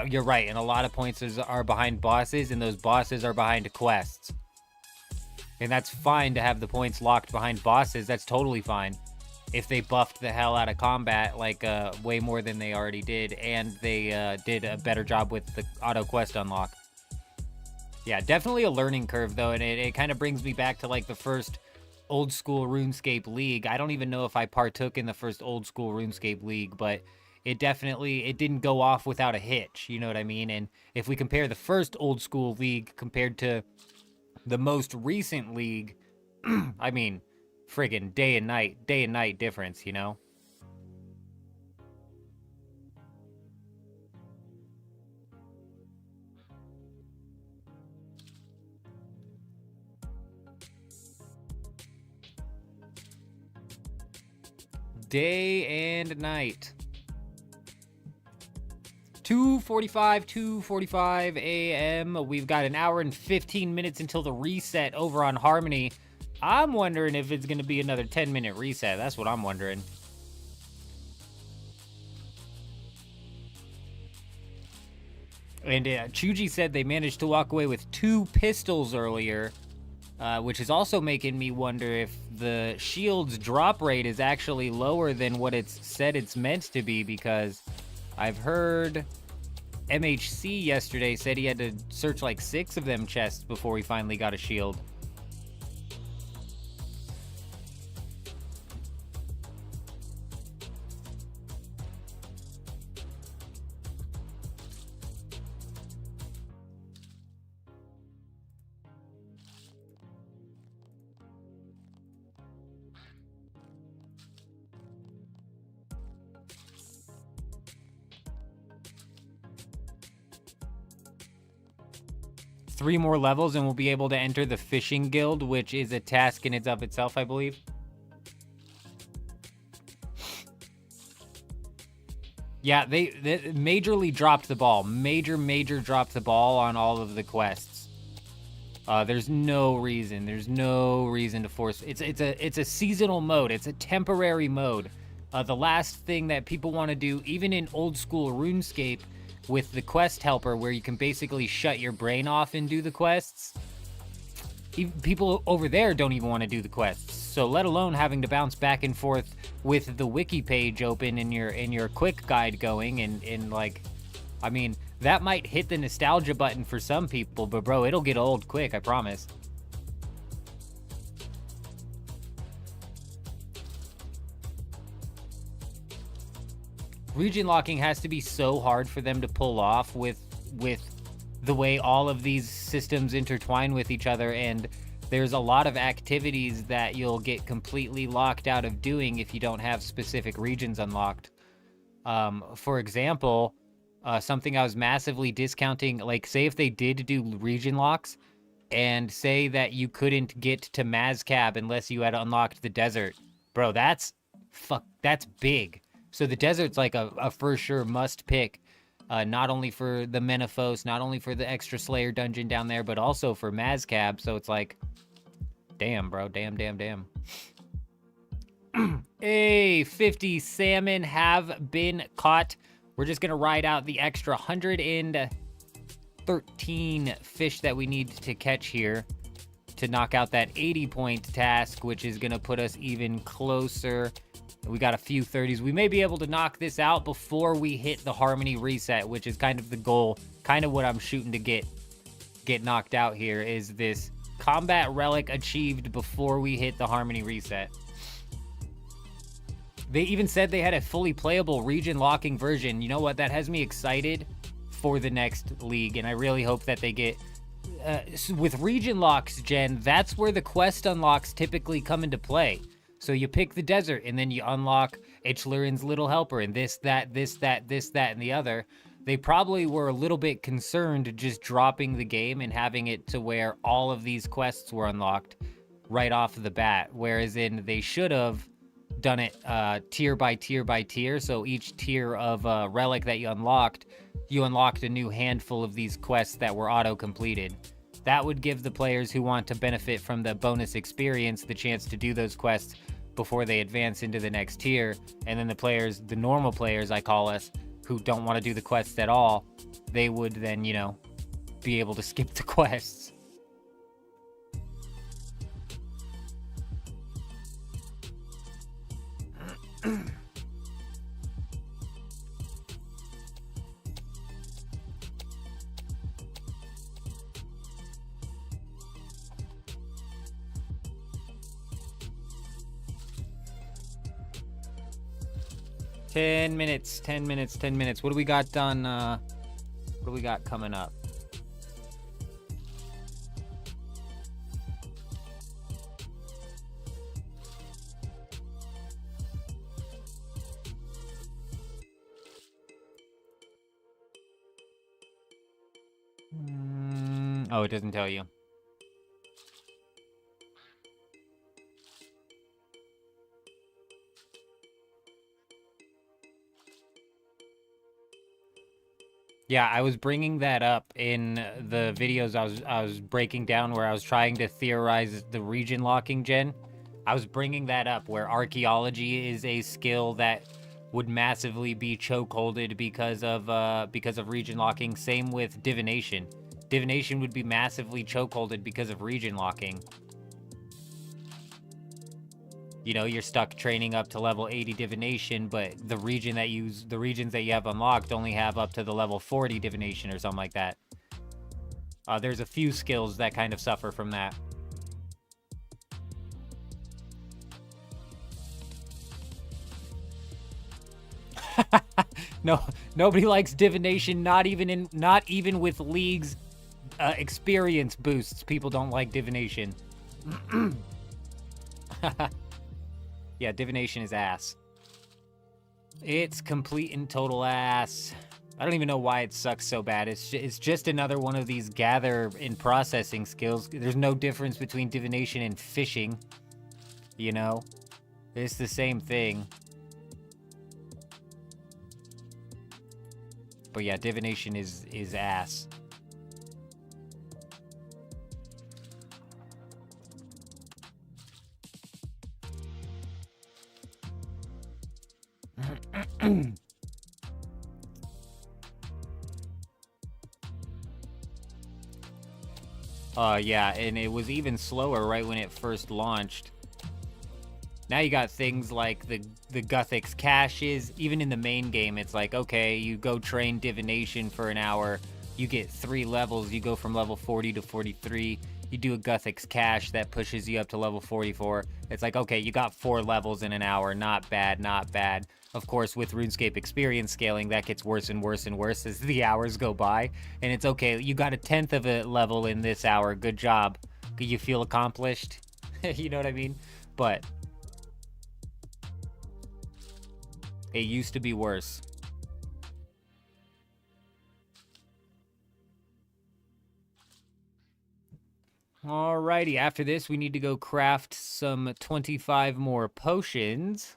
You're right, and a lot of points are behind bosses, and those bosses are behind quests. And that's fine to have the points locked behind bosses, that's totally fine. If they buffed the hell out of combat, like, way more than they already did, and they did a better job with the auto quest unlock. Yeah, definitely a learning curve, though, and it kind of brings me back to, like, the first old school RuneScape League. I don't even know if I partook in the first old school RuneScape League, but it didn't go off without a hitch, you know what I mean? And if we compare the first old school League compared to the most recent League, I mean, friggin' day and night difference, you know? Day and night. 2:45 a.m. We've got an hour and 15 minutes until the reset over on Harmony. I'm wondering if it's going to be another 10-minute reset. That's what I'm wondering. And Chuji said they managed to walk away with 2 pistols earlier. Which is also making me wonder if the shield's drop rate is actually lower than what it's said it's meant to be, because I've heard MHC yesterday said he had to search like 6 of them chests before he finally got a shield. 3 more levels and we'll be able to enter the fishing guild, which is a task in and of itself, I believe. Yeah, they majorly dropped the ball. Major dropped the ball on all of the quests. There's no reason to force. It's a seasonal mode. It's a temporary mode. The last thing that people want to do, even in old school RuneScape, with the quest helper, where you can basically shut your brain off and do the quests, people over there don't even want to do the quests. So let alone having to bounce back and forth with the wiki page open and your quick guide going, and like, I mean, that might hit the nostalgia button for some people, but bro, it'll get old quick, I promise. Region locking has to be so hard for them to pull off with the way all of these systems intertwine with each other, and there's a lot of activities that you'll get completely locked out of doing if you don't have specific regions unlocked. For example, something I was massively discounting, like say if they did do region locks, and say that you couldn't get to Mazcab unless you had unlocked the desert. Bro, that's big. So the desert's like a for sure must pick, not only for the Menaphos, not only for the extra Slayer dungeon down there, but also for Mazcab. So it's like, damn, bro, damn. Hey, 50 salmon have been caught. We're just gonna ride out the extra 113 fish that we need to catch here to knock out that 80-point task, which is gonna put us even closer. We got a few 30s. We may be able to knock this out before we hit the Harmony reset, which is kind of the goal, kind of what I'm shooting to get knocked out here, is this combat relic achieved before we hit the Harmony reset. They even said they had a fully playable region locking version. You know what? That has me excited for the next league, and I really hope that they get... with region locks, Jen, that's where the quest unlocks typically come into play. So you pick the desert, and then you unlock Ichlurin's Little Helper, and this, that, and the other. They probably were a little bit concerned just dropping the game and having it to where all of these quests were unlocked right off the bat, whereas they should have done it tier by tier by tier. So each tier of relic that you unlocked a new handful of these quests that were auto-completed. That would give the players who want to benefit from the bonus experience the chance to do those quests before they advance into the next tier. And then the normal players, I call us, who don't want to do the quests at all, they would then, be able to skip the quests. Ten minutes. What do we got done? What do we got coming up? Oh, it doesn't tell you. Yeah, I was bringing that up in the videos I was breaking down, where I was trying to theorize the region locking, Gen. I was bringing that up, where archaeology is a skill that would massively be chokeholded because of region locking. Same with divination. Divination would be massively chokeholded because of region locking. You're stuck training up to level 80 divination, but the regions that you have unlocked only have up to the level 40 divination or something like that. There's a few skills that kind of suffer from that. No, nobody likes divination, not even with leagues experience boosts. People don't like divination. Yeah, divination is ass. It's complete and total ass. I don't even know why it sucks so bad. It's just another one of these gather and processing skills. There's no difference between divination and fishing, you know? It's the same thing. But yeah, divination is ass. Yeah, and it was even slower right when it first launched. Now you got things like the Guthix caches. Even in the main game, it's like, okay, you go train divination for an hour. You get 3 levels. You go from level 40 to 43. You do a Guthix cache that pushes you up to level 44. It's like, okay, you got 4 levels in an hour. Not bad, not bad. Of course, with RuneScape experience scaling, that gets worse and worse and worse as the hours go by. And it's okay, you got a 10th of a level in this hour. Good job. You feel accomplished? You know what I mean? But it used to be worse. Alrighty, after this, we need to go craft some 25 more potions.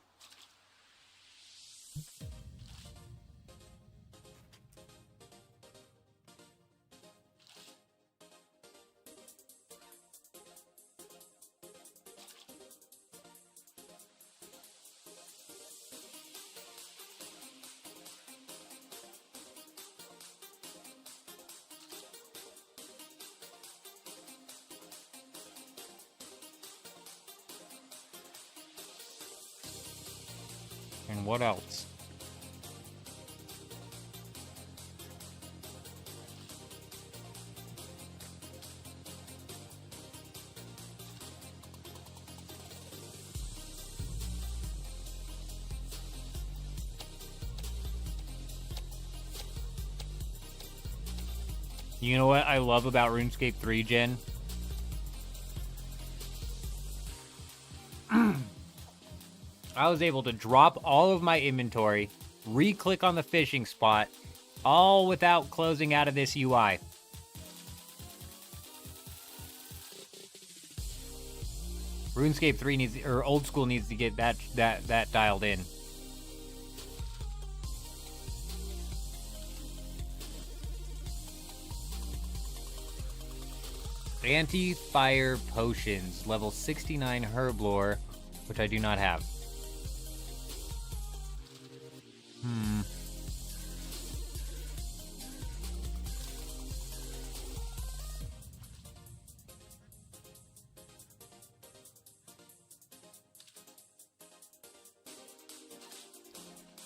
And what else? You know what I love about RuneScape 3 Gen? I was able to drop all of my inventory, re-click on the fishing spot, all without closing out of this UI. RuneScape 3 needs, or old school needs to get that dialed in. Anti-fire potions, level 69 herblore, which I do not have.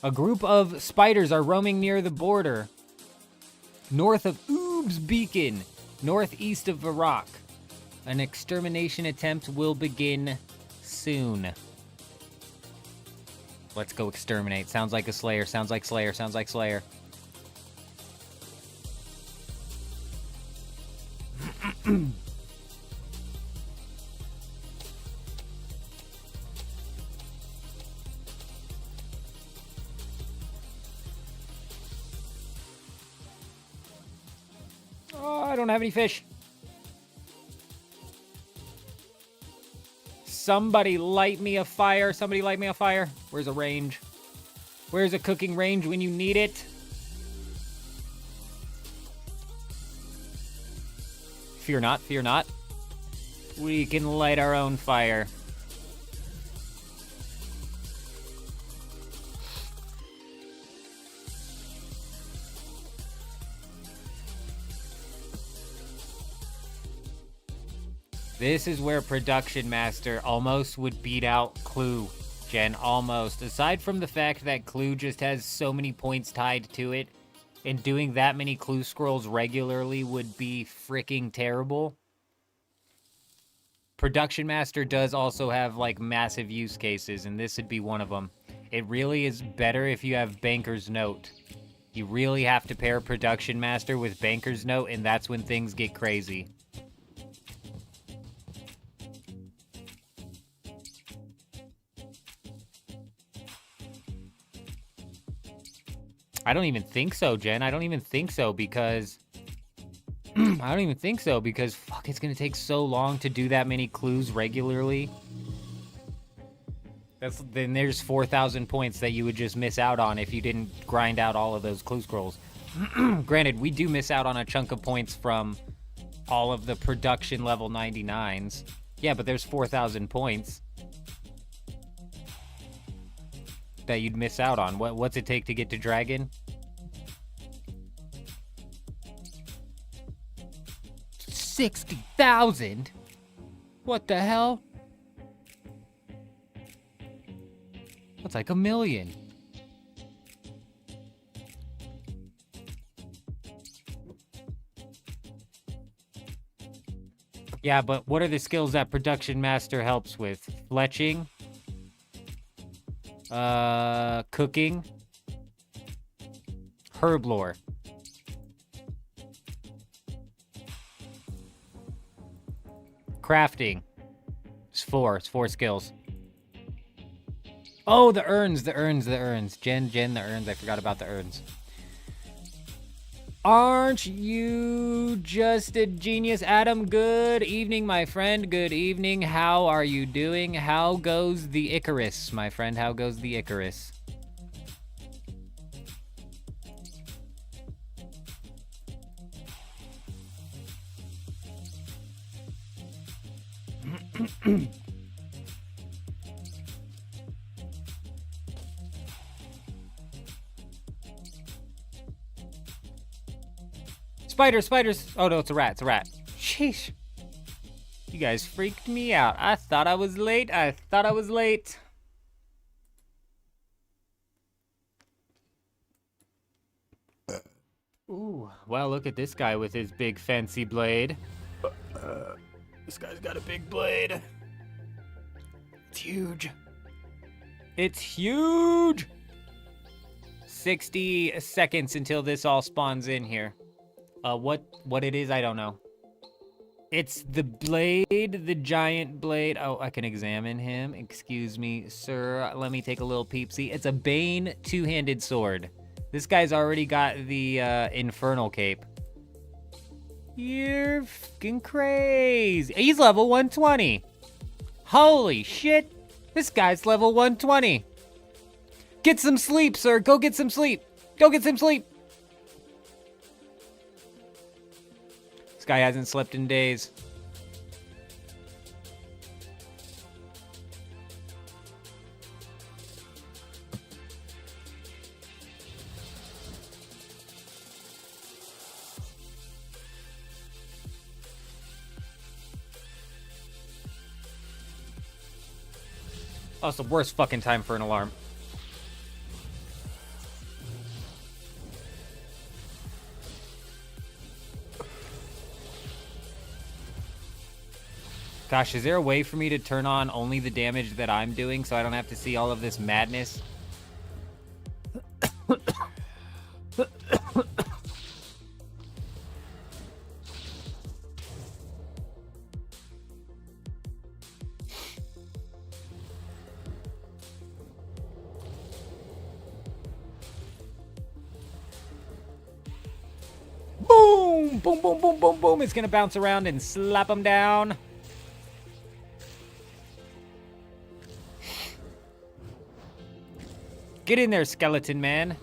A group of spiders are roaming near the border, north of Oob's Beacon, northeast of Varrock. An extermination attempt will begin soon. Let's go exterminate. Sounds like a Slayer, sounds like Slayer, sounds like Slayer. Oh, I don't have any fish. Somebody light me a fire. Somebody light me a fire. Where's a range? Where's a cooking range when you need it? Fear not, fear not. We can light our own fire. This is where Production Master almost would beat out Clue, Jen, almost. Aside from the fact that Clue just has so many points tied to it, and doing that many Clue scrolls regularly would be freaking terrible. Production Master does also have, like, massive use cases, and this would be one of them. It really is better if you have Banker's Note. You really have to pair Production Master with Banker's Note, and that's when things get crazy. I don't even think so, Jen. I don't even think so because... I don't even think so because, fuck, it's gonna take so long to do that many clues regularly. Then there's 4,000 points that you would just miss out on if you didn't grind out all of those clue scrolls. Granted, we do miss out on a chunk of points from all of the production level 99s. Yeah, but there's 4,000 points that you'd miss out on. What's it take to get to Dragon? 60,000? What the hell? That's like 1 million. Yeah, but what are the skills that Production Master helps with? Fletching? Cooking? Herblore. Crafting. It's 4 skills. Oh, the urns. Jen, the urns. I forgot about the urns. Aren't you just a genius, Adam? Good evening, my friend. Good evening. How are you doing? How goes the Icarus, my friend? How goes the Icarus? Spiders. Oh, no, it's a rat. Sheesh. You guys freaked me out. I thought I was late. Ooh, well, look at this guy with his big fancy blade. This guy's got a big blade. It's huge. 60 seconds until this all spawns in here. What it is, I don't know. It's the blade, the giant blade. Oh, I can examine him. Excuse me, sir. Let me take a little peep-see. It's a Bane two-handed sword. This guy's already got the infernal cape. You're fucking crazy. He's level 120. Holy shit. This guy's level 120. Get some sleep, sir. Go get some sleep. This guy hasn't slept in days. Oh, it's the worst fucking time for an alarm. Gosh, is there a way for me to turn on only the damage that I'm doing so I don't have to see all of this madness? Boom! Boom, boom, boom, boom, boom. It's gonna bounce around and slap him down. Get in there, skeleton man.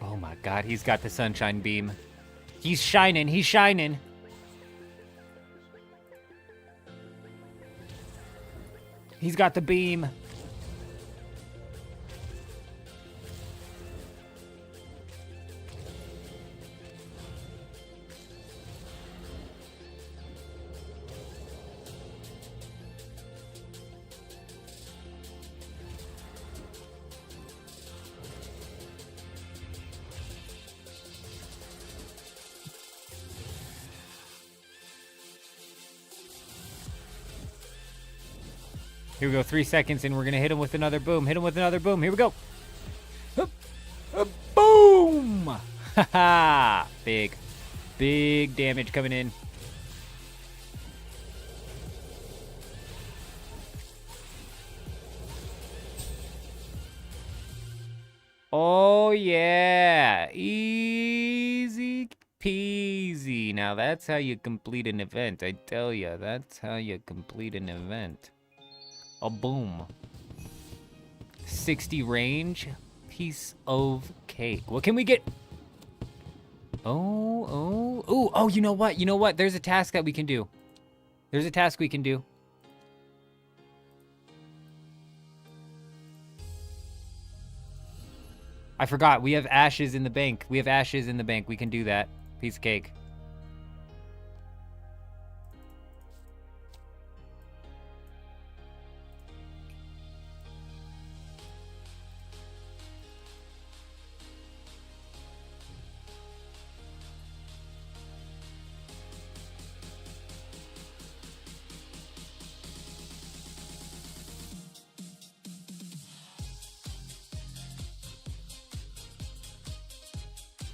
Oh my god, he's got the sunshine beam. He's shining. He's got the beam. Here we go, 3 seconds, and we're gonna hit him with another boom. Here we go. Boom! Haha! Big damage coming in. Oh, yeah. Easy peasy. Now, that's how you complete an event. I tell you, that's how you complete an event. A boom. 60 range. Piece of cake. What can we get? Oh, you know what? You know what? There's a task that we can do. There's a task we can do. I forgot. We have ashes in the bank. We have ashes in the bank. We can do that. Piece of cake.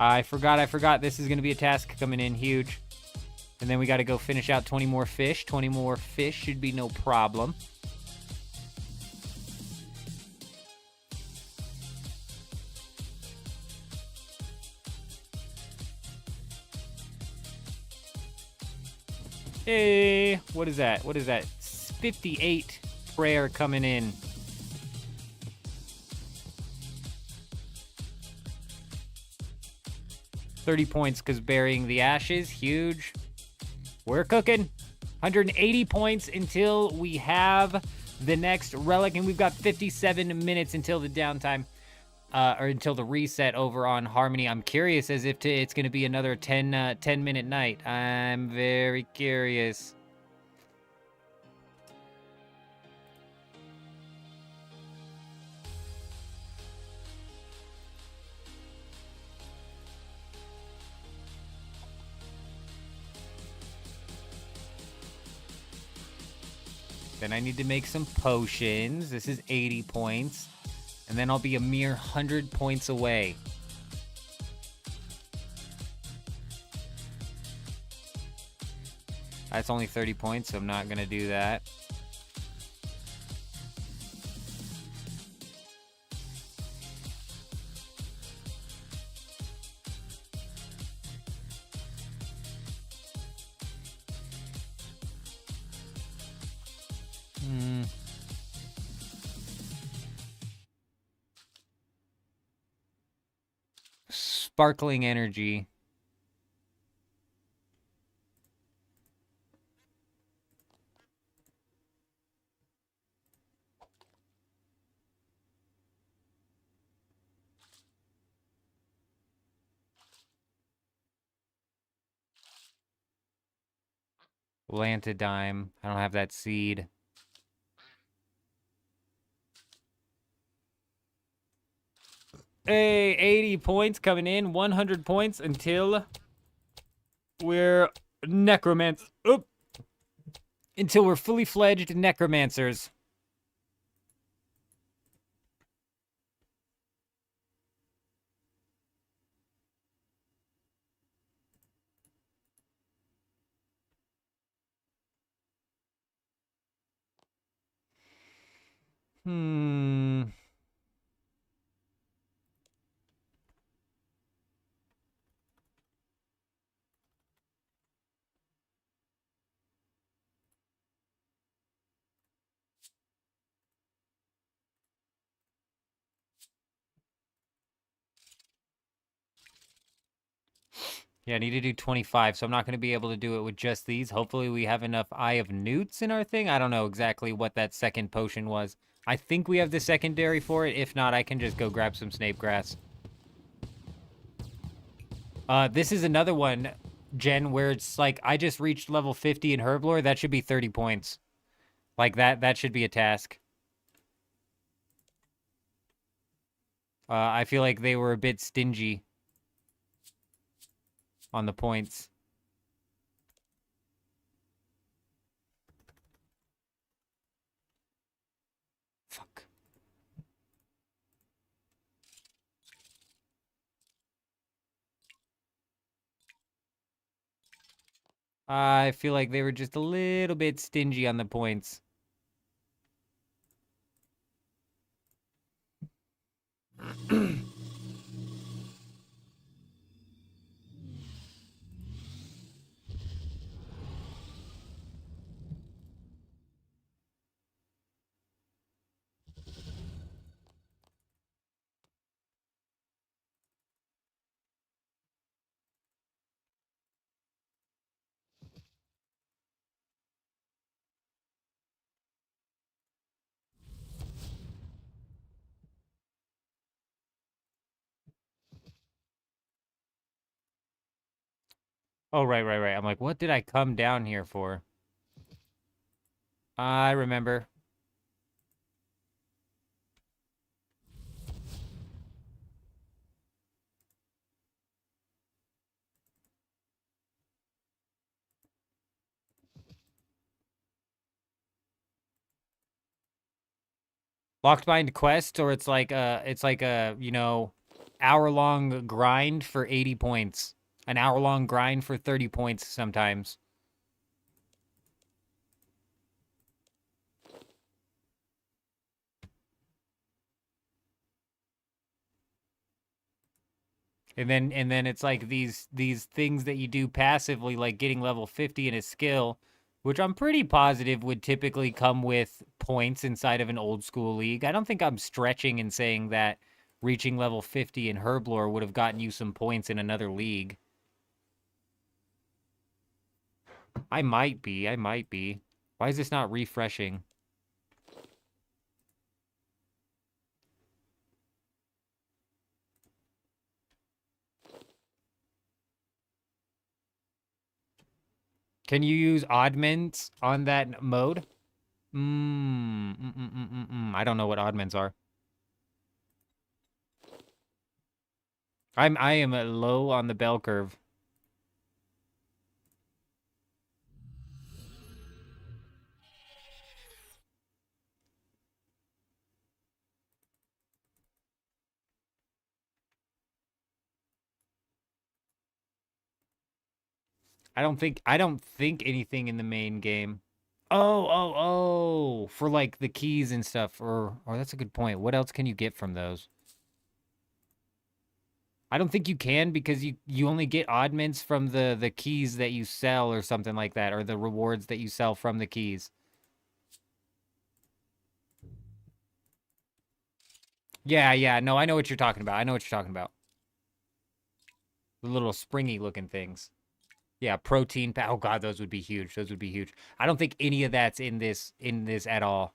I forgot. This is going to be a task coming in huge. And then we got to go finish out 20 more fish. 20 more fish should be no problem. Hey, what is that? What is that? 58 prayer coming in. $30 points because burying the ashes, huge. We're cooking. 180 points until we have the next relic, and we've got 57 minutes until the downtime, or until the reset over on Harmony. I'm curious as if it's going to be another 10-minute night. I'm very curious. Then I need to make some potions. This is 80 points. And then I'll be a mere 100 points away. That's only 30 points, so I'm not going to do that. Sparkling energy. Lantidime. I don't have that seed. Hey, 80 points coming in. 100 points until we're necromancers. Until we're fully fledged necromancers. Yeah, I need to do 25, so I'm not going to be able to do it with just these. Hopefully we have enough Eye of Newts in our thing. I don't know exactly what that second potion was. I think we have the secondary for it. If not, I can just go grab some snape grass. This is another one, Jen, where it's like, I just reached level 50 in Herblore. That should be 30 points. Like, that should be a task. I feel like they were a bit stingy on the points. Fuck. I feel like they were just a little bit stingy on the points. Oh, right, right, right. I'm like, what did I come down here for? I remember. Locked Bind quest, or it's like a, hour-long grind for 80 points. An hour-long grind for 30 points sometimes. And then it's like these things that you do passively, like getting level 50 in a skill, which I'm pretty positive would typically come with points inside of an old school league. I don't think I'm stretching in saying that reaching level 50 in Herblore would have gotten you some points in another league. I might be. I might be. Why is this not refreshing? Can you use oddments on that mode? I don't know what oddments are. I am low on the bell curve. I don't think anything in the main game. Oh, for like the keys and stuff, or that's a good point. What else can you get from those? I don't think you can because you only get oddments from the keys that you sell or something like that, or the rewards that you sell from the keys. Yeah, yeah, no, I know what you're talking about. I know what you're talking about. The little springy looking things. Yeah, oh god, those would be huge. Those would be huge. I don't think any of that's in this at all.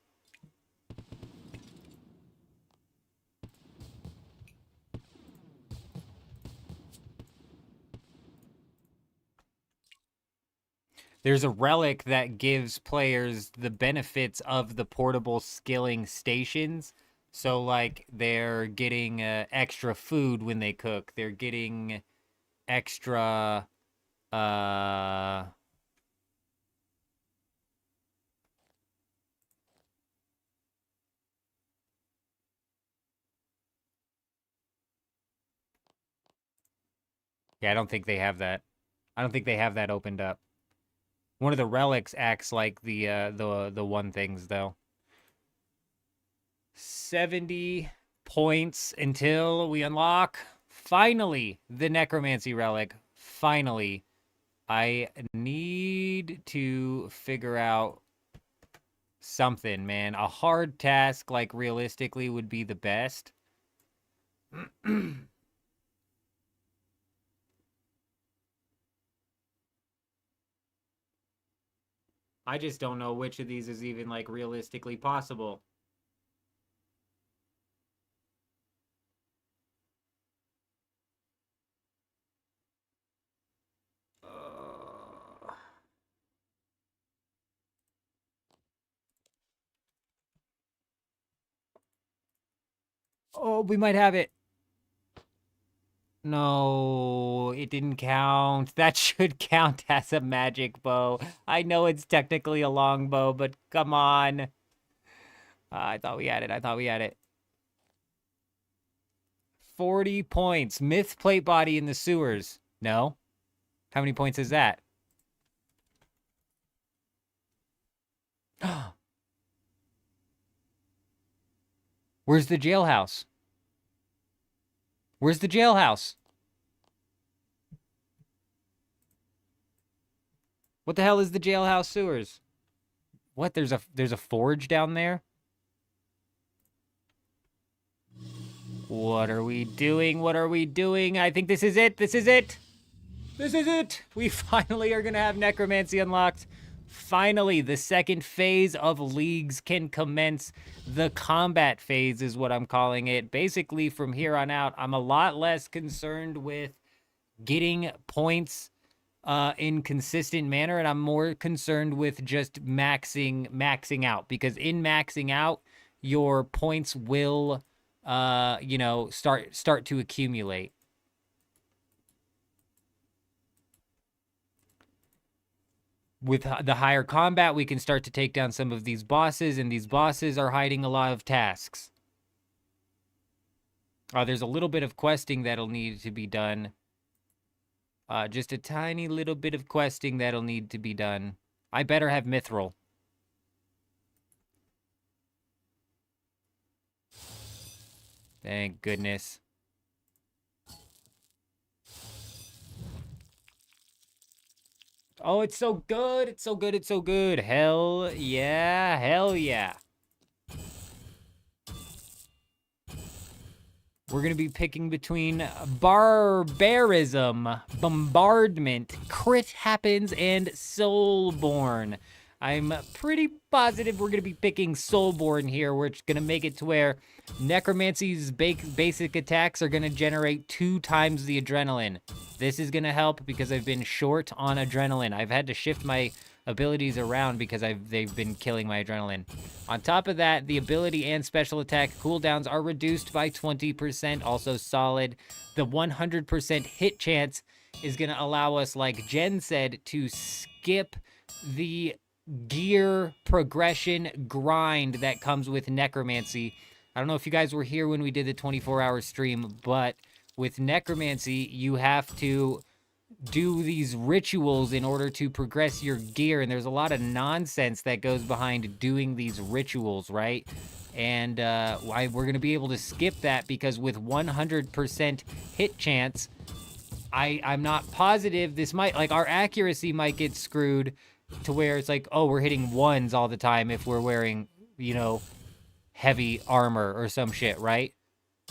There's a relic that gives players the benefits of the portable skilling stations. So, like, they're getting extra food when they cook. They're getting extra. Uh, yeah, I don't think they have that. I don't think they have that opened up. One of the relics acts like the one things though. 70 points until we unlock finally the necromancy relic. Finally. I need to figure out something, man. A hard task, like realistically, would be the best. I just don't know which of these is even like realistically possible. Oh, we might have it. No, it didn't count. That should count as a magic bow. I know it's technically a long bow, but come on. I thought we had it. I thought we had it. 40 points. Myth plate body in the sewers. No. How many points is that? Where's the jailhouse? Where's the jailhouse? What the hell is the jailhouse sewers? What? There's a forge down there? What are we doing? What are we doing? I think this is it. This is it. This is it. We finally are going to have necromancy unlocked. Finally, the second phase of leagues can commence. The combat phase is what I'm calling it. Basically, from here on out, I'm a lot less concerned with getting points in consistent manner, and I'm more concerned with just maxing out, because in maxing out, your points will start to accumulate. With the higher combat, we can start to take down some of these bosses, and these bosses are hiding a lot of tasks. There's a little bit of questing that'll need to be done. Just a tiny little bit of questing that'll need to be done. I better have Mithril. Thank goodness. Oh, it's so good. It's so good. It's so good. Hell yeah. Hell yeah. We're going to be picking between barbarism, bombardment, crit happens, and soulborn. I'm pretty positive we're going to be picking soulborn here. We're going to make it to where necromancy's basic attacks are going to generate 2 times the adrenaline. This is going to help because I've been short on adrenaline. I've had to shift my abilities around because they've been killing my adrenaline. On top of that, the ability and special attack cooldowns are reduced by 20%, also solid. The 100% hit chance is going to allow us, like Jen said, to skip the gear progression grind that comes with necromancy. I don't know if you guys were here when we did the 24-hour stream, but with necromancy, you have to do these rituals in order to progress your gear, and there's a lot of nonsense that goes behind doing these rituals, right? And we're going to be able to skip that because with 100% hit chance, I'm not positive this might, like, our accuracy might get screwed to where it's like, oh, we're hitting 1s all the time if we're wearing, heavy armor or some shit, right?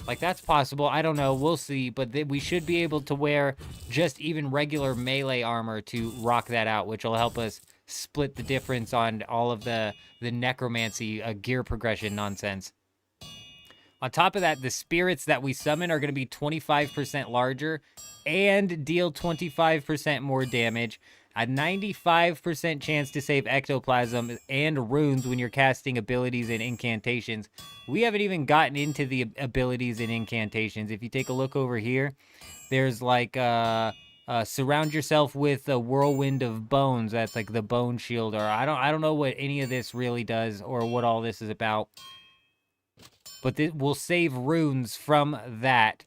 Like, that's possible. I don't know. We'll see. But we should be able to wear just even regular melee armor to rock that out, which will help us split the difference on all of the necromancy gear progression nonsense. On top of that, the spirits that we summon are going to be 25% larger and deal 25% more damage. A 95% chance to save ectoplasm and runes when you're casting abilities and incantations. We haven't even gotten into the abilities and incantations. If you take a look over here, there's like surround yourself with a whirlwind of bones. That's like the bone shield, or I don't know what any of this really does or what all this is about. But we'll save runes from that.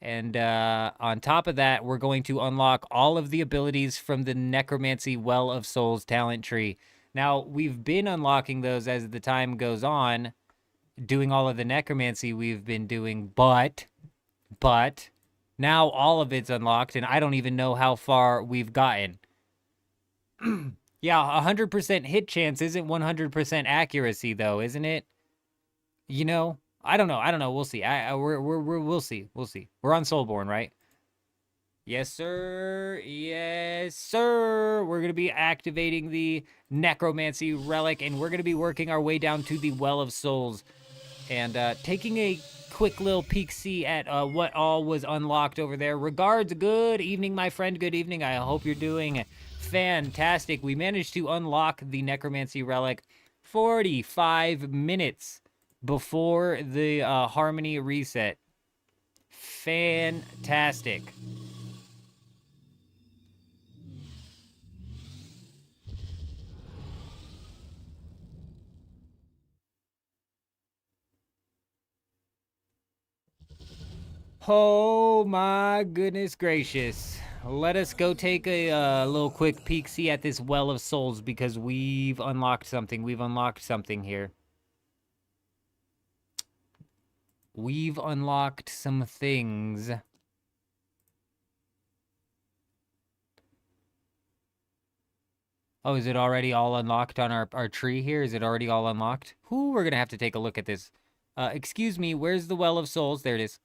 And on top of that, we're going to unlock all of the abilities from the Necromancy Well of Souls talent tree. Now, we've been unlocking those as the time goes on, doing all of the necromancy we've been doing, but now all of it's unlocked, and I don't even know how far we've gotten. Yeah, 100% hit chance isn't 100% accuracy, though, isn't it? I don't know. We'll see. We'll see. We're on Soulborn, right? Yes, sir. Yes, sir. We're going to be activating the Necromancy Relic, and we're going to be working our way down to the Well of Souls and taking a quick little peek-see at what all was unlocked over there. Regards, good evening, my friend. Good evening. I hope you're doing fantastic. We managed to unlock the Necromancy Relic 45 minutes before the Harmony reset. Fantastic. Oh my goodness gracious. Let us go take a little quick peek-see at this Well of Souls because we've unlocked something. We've unlocked something here. We've unlocked some things. Oh, is it already all unlocked on our tree here? Is it already all unlocked? Ooh, we're gonna have to take a look at this. Excuse me, where's the Well of Souls? There it is.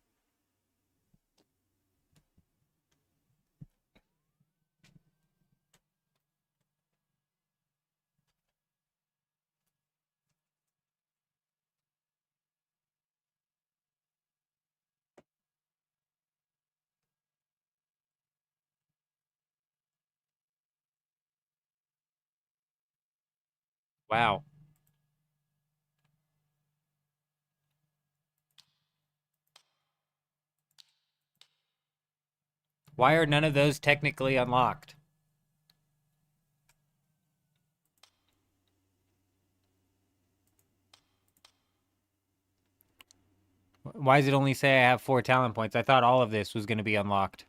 Wow. Why are none of those technically unlocked? Why does it only say I have 4 talent points? I thought all of this was going to be unlocked.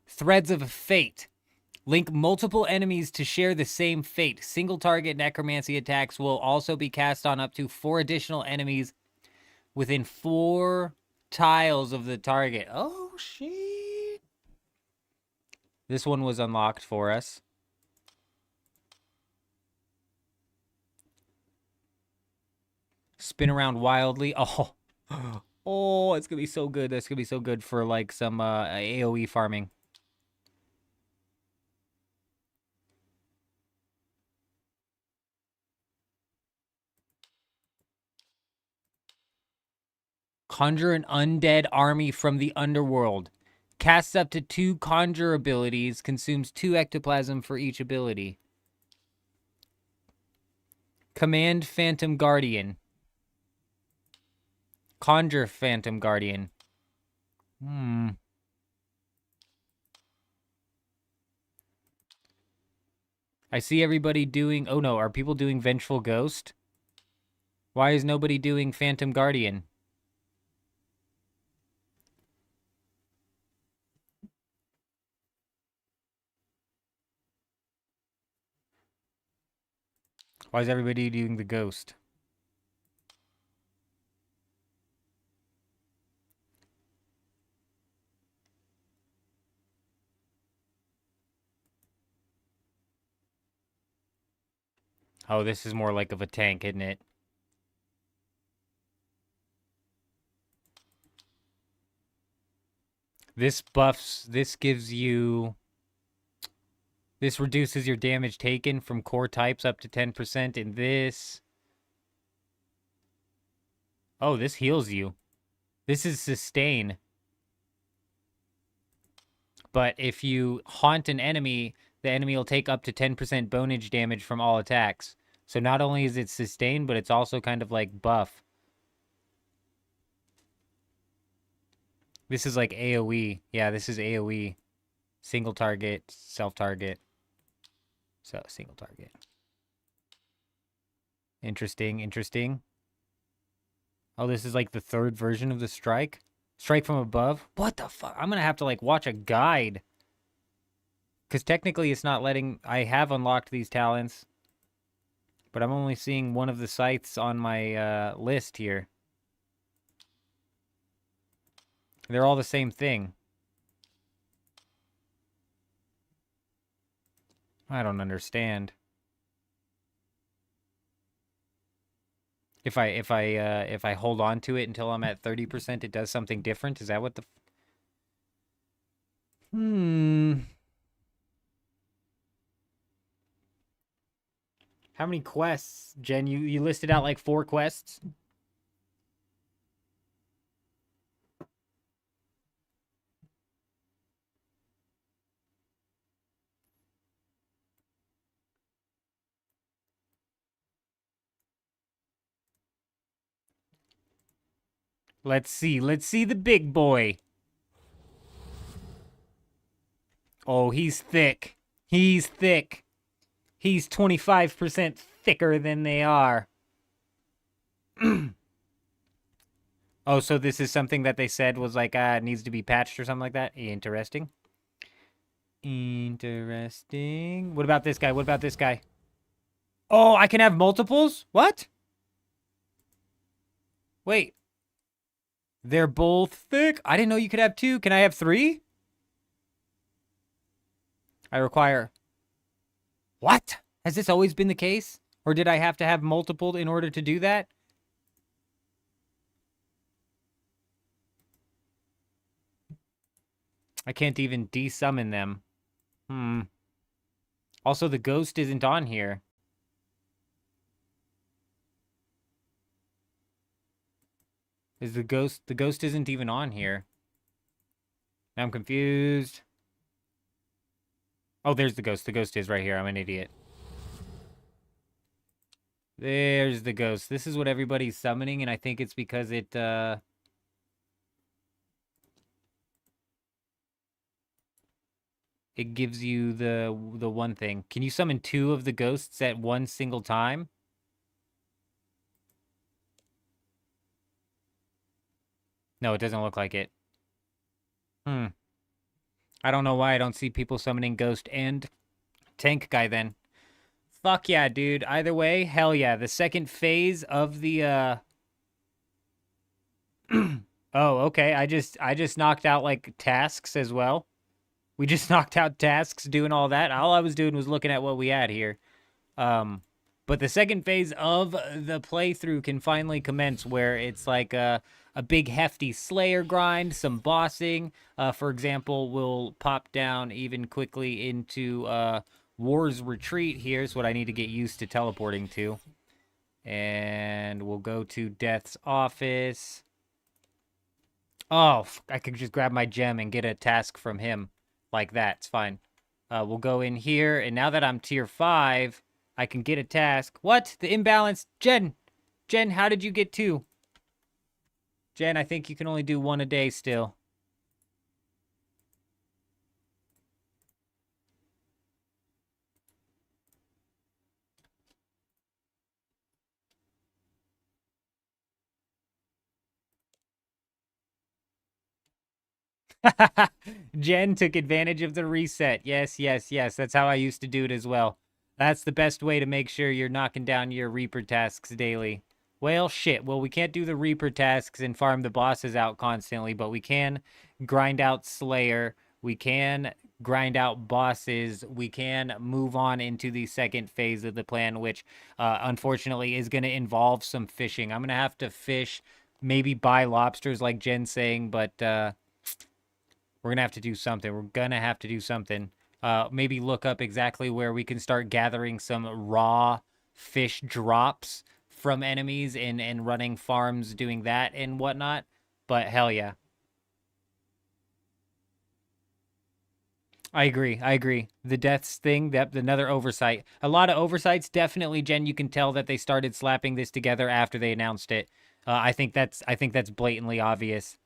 Threads of Fate. Link multiple enemies to share the same fate. Single target necromancy attacks will also be cast on up to 4 additional enemies within 4 tiles of the target. Oh, shit. This one was unlocked for us. Spin around wildly. Oh. Oh, it's going to be so good. That's going to be so good for like some AoE farming. Conjure an undead army from the underworld. Casts up to 2 conjure abilities. Consumes 2 ectoplasm for each ability. Command Phantom Guardian. Conjure Phantom Guardian. I see everybody doing... Oh no, are people doing Vengeful Ghost? Why is nobody doing Phantom Guardian? Why is everybody doing the Ghost? Oh, this is more like of a tank, isn't it? This buffs... This gives you... This reduces your damage taken from core types up to 10%. And this... Oh, this heals you. This is sustain. But if you haunt an enemy, the enemy will take up to 10% bonage damage from all attacks. So not only is it sustain, but it's also kind of like buff. This is like AoE. Yeah, this is AoE. Single target, self-target. So, single target. Interesting, interesting. Oh, this is like the 3rd version of the strike? Strike from above? What the fuck? I'm gonna have to like watch a guide. Because technically it's not letting... I have unlocked these talents. But I'm only seeing one of the sites on my list here. They're all the same thing. I don't understand. If I hold on to it until I'm at 30%, it does something different. Is that what the... How many quests, Jen? You listed out like 4 quests? Let's see. Let's see the big boy. Oh, he's thick. He's thick. He's 25% thicker than they are. Oh, so this is something that they said was like, needs to be patched or something like that? Interesting. Interesting. What about this guy? What about this guy? Oh, I can have multiples? What? Wait. They're both thick? I didn't know you could have 2. Can I have 3? I require... What? Has this always been the case? Or did I have to have multiple in order to do that? I can't even desummon them. Also, the ghost isn't on here. Is the ghost... The ghost isn't even on here. Now I'm confused. Oh, there's the ghost. The ghost is right here. I'm an idiot. There's the ghost. This is what everybody's summoning, and I think it's because it gives you the one thing. Can you summon 2 of the ghosts at one single time? No, it doesn't look like it. I don't know why I don't see people summoning ghost and tank guy then. Fuck yeah, dude. Either way, hell yeah. The second phase of the Oh, okay. I just knocked out like tasks as well. We just knocked out tasks doing all that. All I was doing was looking at what we had here. But the second phase of the playthrough can finally commence, where it's like a big hefty Slayer grind, some bossing. For example, we'll pop down even quickly into War's Retreat. Here's what I need to get used to teleporting to. And we'll go to Death's Office. Oh, I could just grab my gem and get a task from him. Like that, it's fine. We'll go in here, and now that I'm tier 5, I can get a task. What? The imbalance? Jen, how did you get 2? Jen, I think you can only do 1 a day still. Jen took advantage of the reset. Yes. That's how I used to do it as well. That's the best way to make sure you're knocking down your Reaper tasks daily. Well, shit. Well, we can't do the Reaper tasks and farm the bosses out constantly, but we can grind out Slayer. We can grind out bosses. We can move on into the second phase of the plan, which unfortunately is going to involve some fishing. I'm going to have to fish, maybe buy lobsters like Jen's saying, but we're going to have to do something. We're going to have to do something. Maybe look up exactly where we can start gathering some raw fish drops from enemies and running farms doing that and whatnot. But hell yeah. I agree. The deaths thing, that another oversight. A lot of oversights, definitely, Jen. You can tell that they started slapping this together after they announced it. I think that's blatantly obvious.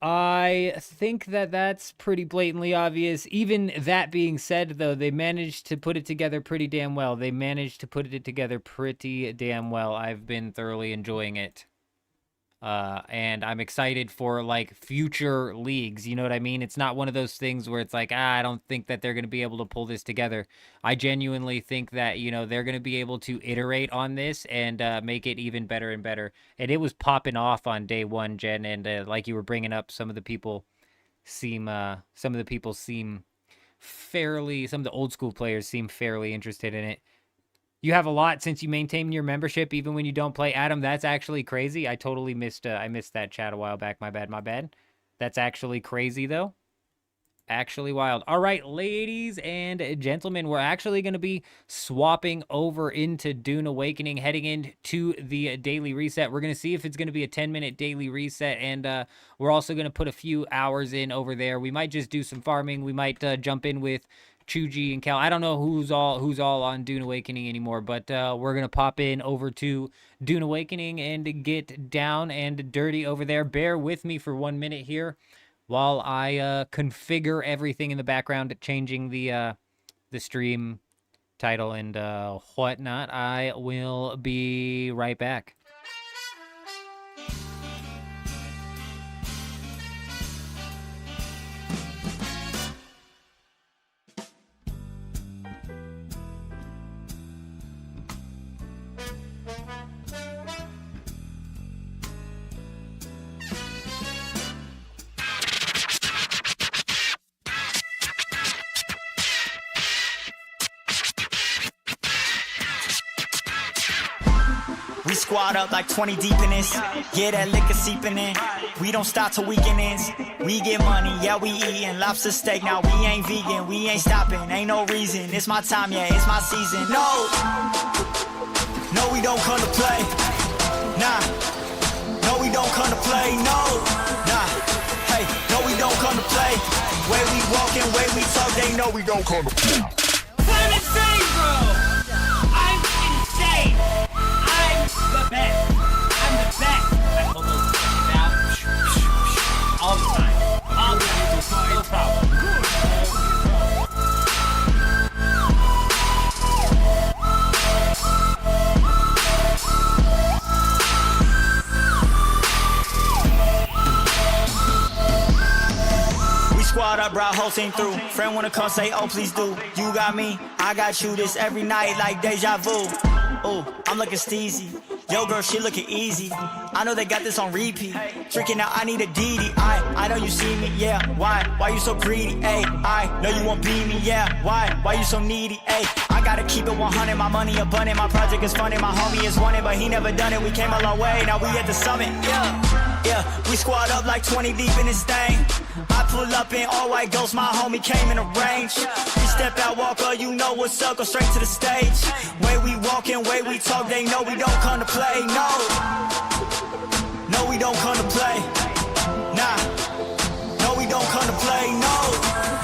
I think that's pretty blatantly obvious. Even that being said, though, they managed to put it together pretty damn well. I've been thoroughly enjoying it. And I'm excited for, like, future leagues. You know what I mean? It's not one of those things where it's like, I don't think that they're going to be able to pull this together. I genuinely think that, they're going to be able to iterate on this and make it even better and better. And it was popping off on day 1, Jen. And like you were bringing up, some of the old school players seem fairly interested in it. You have a lot since you maintain your membership, even when you don't play. Adam, that's actually crazy. I totally missed that chat a while back. My bad. That's actually crazy, though. Actually wild. All right, ladies and gentlemen, we're actually going to be swapping over into Dune Awakening, heading into the daily reset. We're going to see if it's going to be a 10-minute daily reset, and we're also going to put a few hours in over there. We might just do some farming. We might jump in with Chuji and Cal. I don't know who's all on Dune Awakening anymore, but we're gonna pop in over to Dune Awakening and get down and dirty over there. Bear with me for 1 minute here while I configure everything in the background, changing the stream title and whatnot. I will be right back. We squad up like 20 deep in this. Yeah, that liquor seeping in. We don't stop till weekend ends. We get money, yeah, we eatin' lobster steak. Now we ain't vegan, we ain't stopping. Ain't no reason. It's my time, yeah, it's my season. No, we don't come to play. Nah, no, we don't come to play. No, nah, hey, no, we don't come to play. Way we walkin', way we talk, they know we don't come to play. I'm insane, bro. I'm insane. brought whole team through. Friend wanna come say, oh, please do. You got me, I got you. This every night like deja vu. Ooh, I'm looking steezy. Yo, girl, she looking easy. I know they got this on repeat. Drinking out, I need a DD. I know you see me, yeah. Why you so greedy? Ayy, I know you won't be me, yeah. Why you so needy? Ayy, I gotta keep it 100. My money abundant, my project is funded. My homie is wanted, but he never done it. We came a long way, now we at the summit, yeah. We squad up like 20 deep in this thing. I pull up in all white ghost, my homie came in a range. We step out, walk up, you know what's up, go straight to the stage. Way we walking, way we talk, they know we don't come to play, no. No, we don't come to play, nah. No, we don't come to play, no,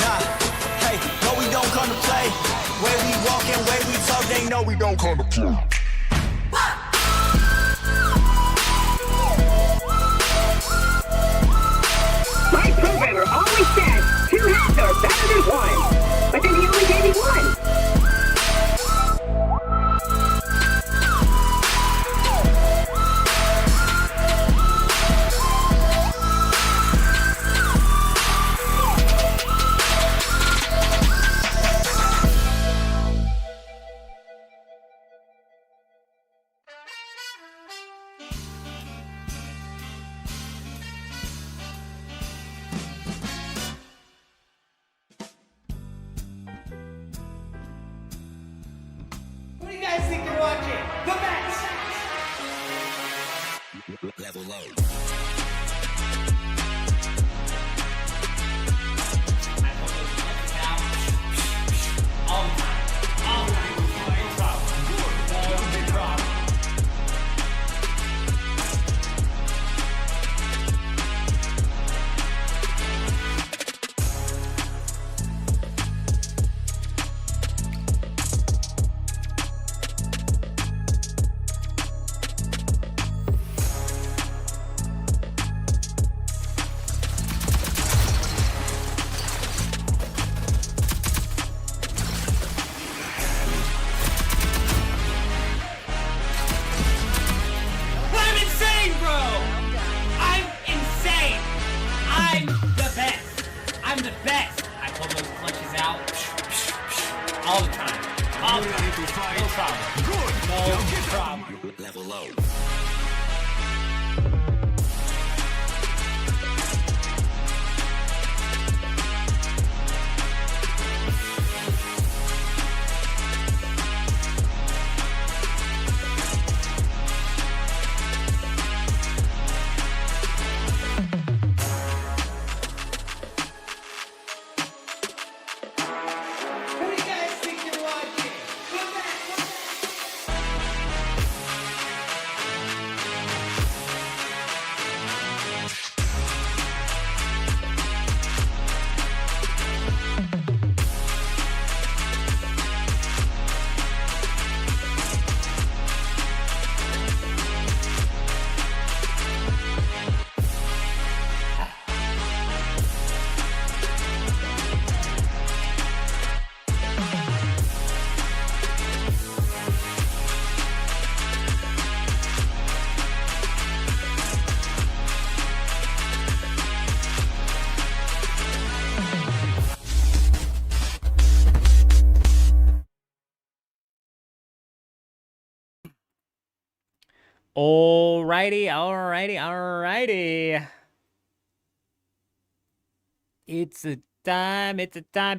nah. Hey, no, we don't come to play. Way we walking, way we talk, they know we don't come to play. My programmer always says 2 hats are better than 1, but then he only gave me 1. What do you guys think you're watching? The best! Level low. All the time. No problem. No big problem. I'm insane, bro! I'm insane! I'm the best! I'm the best! I pull those clutches out all the time. All the time. No problem. No problem. Level low. What do you guys think you're watching? Come back! Alrighty. It's a time,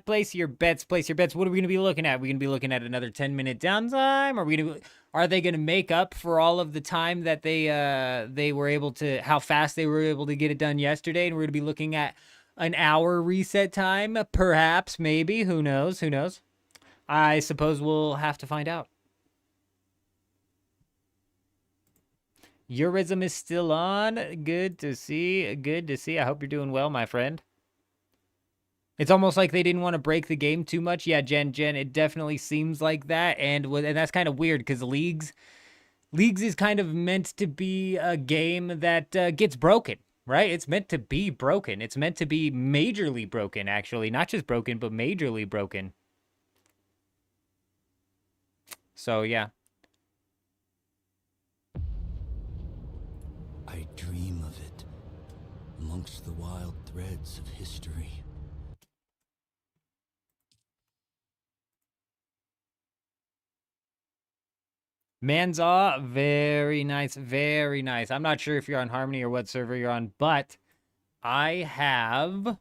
place your bets. What are we gonna be looking at? Are we gonna be looking at another 10-minute downtime? Are they gonna make up for all of the time that they were able to, how fast they were able to get it done yesterday? And we're gonna be looking at an hour reset time, perhaps, maybe, who knows? I suppose we'll have to find out. Eurism is still on. Good to see. I hope you're doing well, my friend. It's almost like they didn't want to break the game too much. Yeah, Jen, it definitely seems like that. And that's kind of weird because Leagues is kind of meant to be a game that gets broken, right? It's meant to be broken. It's meant to be majorly broken, actually. Not just broken, but majorly broken. So, yeah. I dream of it amongst the wild threads of history. Manzaw, very nice, very nice. I'm not sure if you're on Harmony or what server you're on, but I have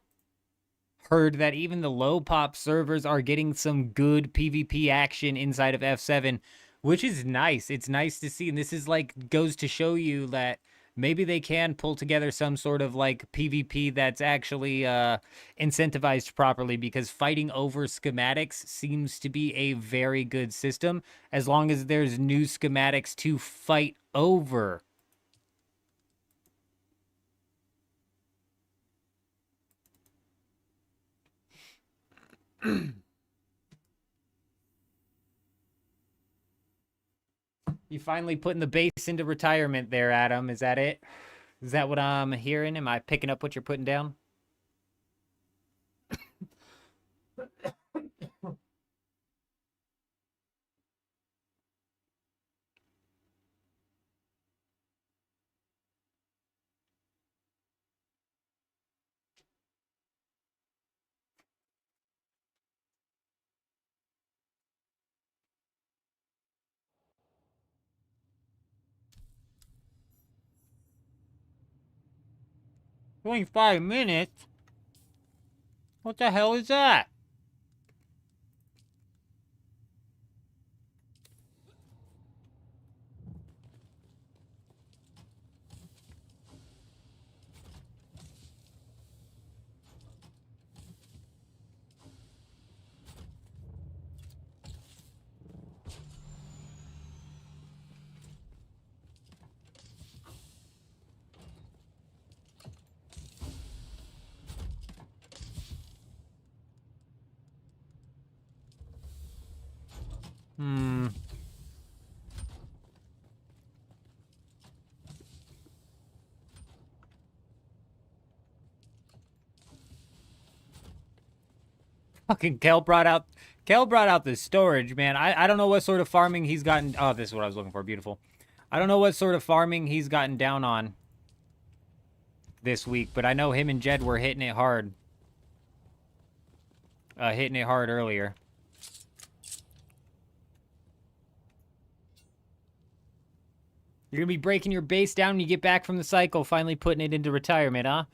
heard that even the low pop servers are getting some good PvP action inside of F7, which is nice. It's nice to see. And this is like goes to show you that maybe they can pull together some sort of like PvP that's actually incentivized properly, because fighting over schematics seems to be a very good system as long as there's new schematics to fight over. You finally putting the base into retirement there, Adam. Is that it? Is that what I'm hearing? Am I picking up what you're putting down? Only 5 minutes? What the hell is that? Fucking Kel brought out the storage, man. I don't know what sort of farming he's gotten. Oh, this is what I was looking for. Beautiful. I don't know what sort of farming he's gotten down on this week, but I know him and Jed were hitting it hard. Hitting it hard earlier. You're gonna be breaking your base down when you get back from the cycle, finally putting it into retirement, huh?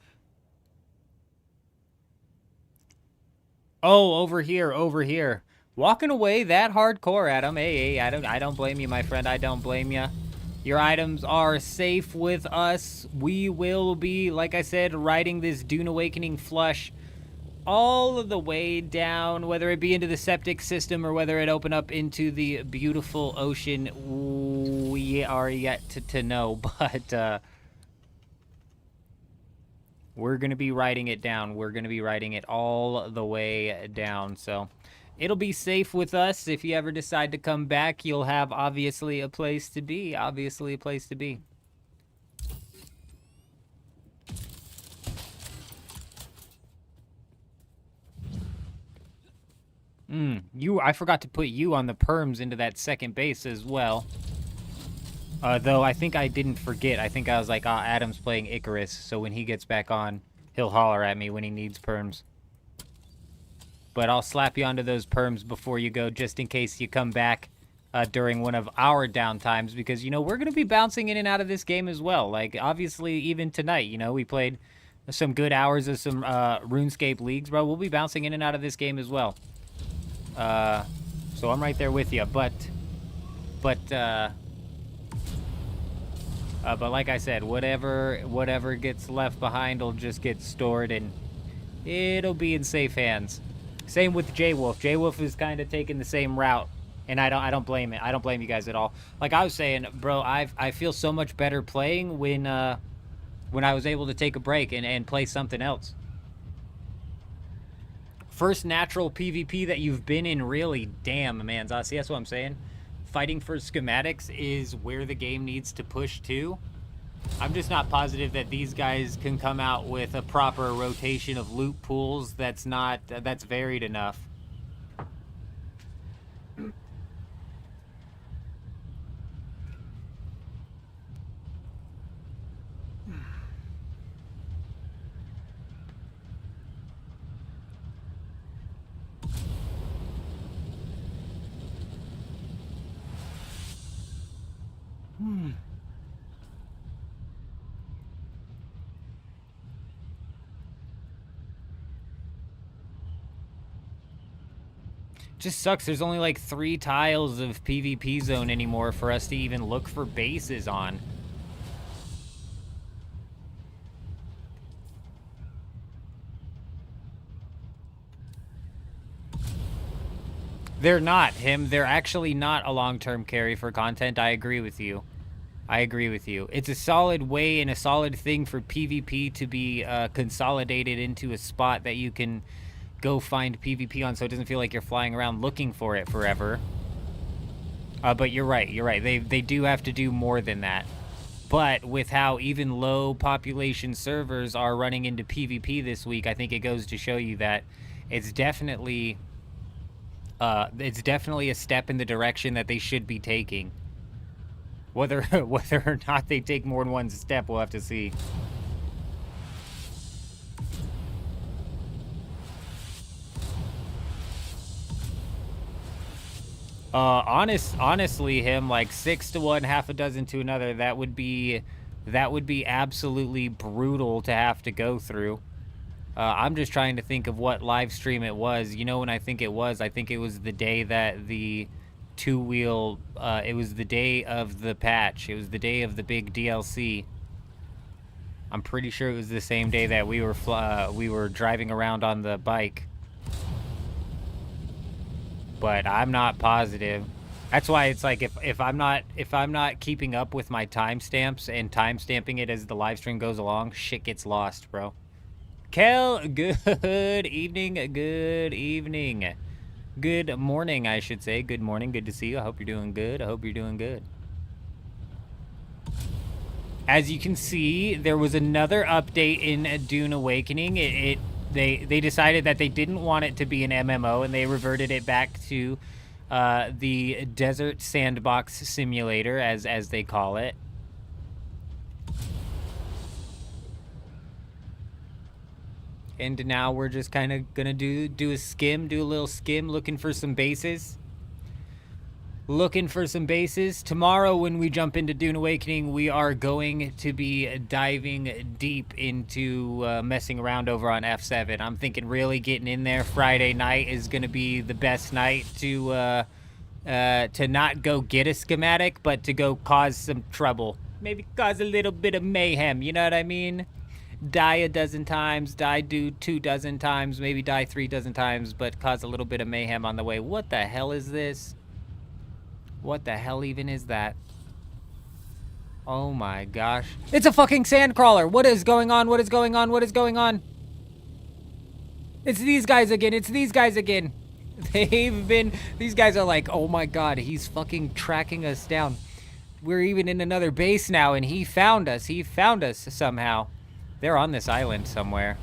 Oh, over here, over here. Walking away that hardcore, Adam. Hey, I don't blame you, my friend. I don't blame you. Your items are safe with us. We will be, like I said, riding this Dune Awakening flush all of the way down, whether it be into the septic system or whether it open up into the beautiful ocean. We are yet to know, but we're going to be riding it down. We're going to be riding it all the way down. So it'll be safe with us. If you ever decide to come back, you'll have obviously a place to be. Obviously a place to be. I forgot to put you on the perms into that second base as well. Though I think I didn't forget. I think I was like, Adam's playing Icarus, so when he gets back on, he'll holler at me when he needs perms. But I'll slap you onto those perms before you go, just in case you come back during one of our downtimes, because, you know, we're going to be bouncing in and out of this game as well. Like, obviously, even tonight, you know, we played some good hours of some RuneScape leagues, bro. We'll be bouncing in and out of this game as well. So I'm right there with you, but like I said, whatever gets left behind will just get stored, and it'll be in safe hands. Same with J-Wolf. J-Wolf is kind of taking the same route, and I don't blame it. I don't blame you guys at all. Like I was saying, bro, I feel so much better playing when I was able to take a break and play something else. First natural PvP that you've been in, really. Damn, man. See, that's what I'm saying. Fighting for schematics is where the game needs to push to. I'm just not positive that these guys can come out with a proper rotation of loot pools that's varied enough. Just sucks. There's only like 3 tiles of PvP zone anymore for us to even look for bases on. They're not, him. They're actually not a long-term carry for content. I agree with you. I agree with you. It's a solid way and a solid thing for PvP to be consolidated into a spot that you can go find PvP on, so it doesn't feel like you're flying around looking for it forever. But you're right. You're right. They do have to do more than that. But with how even low population servers are running into PvP this week, I think it goes to show you that it's definitely a step in the direction that they should be taking. Whether or not they take more than one step, we'll have to see. Honestly, him, like 6 to one, half a dozen to another, that would be absolutely brutal to have to go through. I'm just trying to think of what live stream it was. You know when I think it was the day that the two-wheel, it was the day of the patch. It was the day of the big DLC. I'm pretty sure it was the same day that we were driving around on the bike. But I'm not positive. That's why it's like if I'm not keeping up with my timestamps and timestamping it as the live stream goes along, shit gets lost, bro. Kel, good evening, good evening. Good morning, I should say. Good morning, good to see you. I hope you're doing good. I hope you're doing good. As you can see, there was another update in Dune Awakening. They decided that they didn't want it to be an MMO, and they reverted it back to the Desert Sandbox Simulator, as they call it. And now we're just kind of gonna do a little skim, looking for some bases. Tomorrow when we jump into Dune Awakening, we are going to be diving deep into messing around over on F7. I'm thinking really getting in there. Friday night is gonna be the best night to not go get a schematic, but to go cause some trouble. Maybe cause a little bit of mayhem, you know what I mean? Die a dozen times, die 2 dozen times, maybe die 3 dozen times, but cause a little bit of mayhem on the way. What the hell is this? What the hell even is that? Oh my gosh. It's a fucking sandcrawler! What is going on? What is going on? What is going on? It's these guys again. It's these guys again. These guys are like, oh my god, he's fucking tracking us down. We're even in another base now, and he found us. He found us somehow. They're on this island somewhere.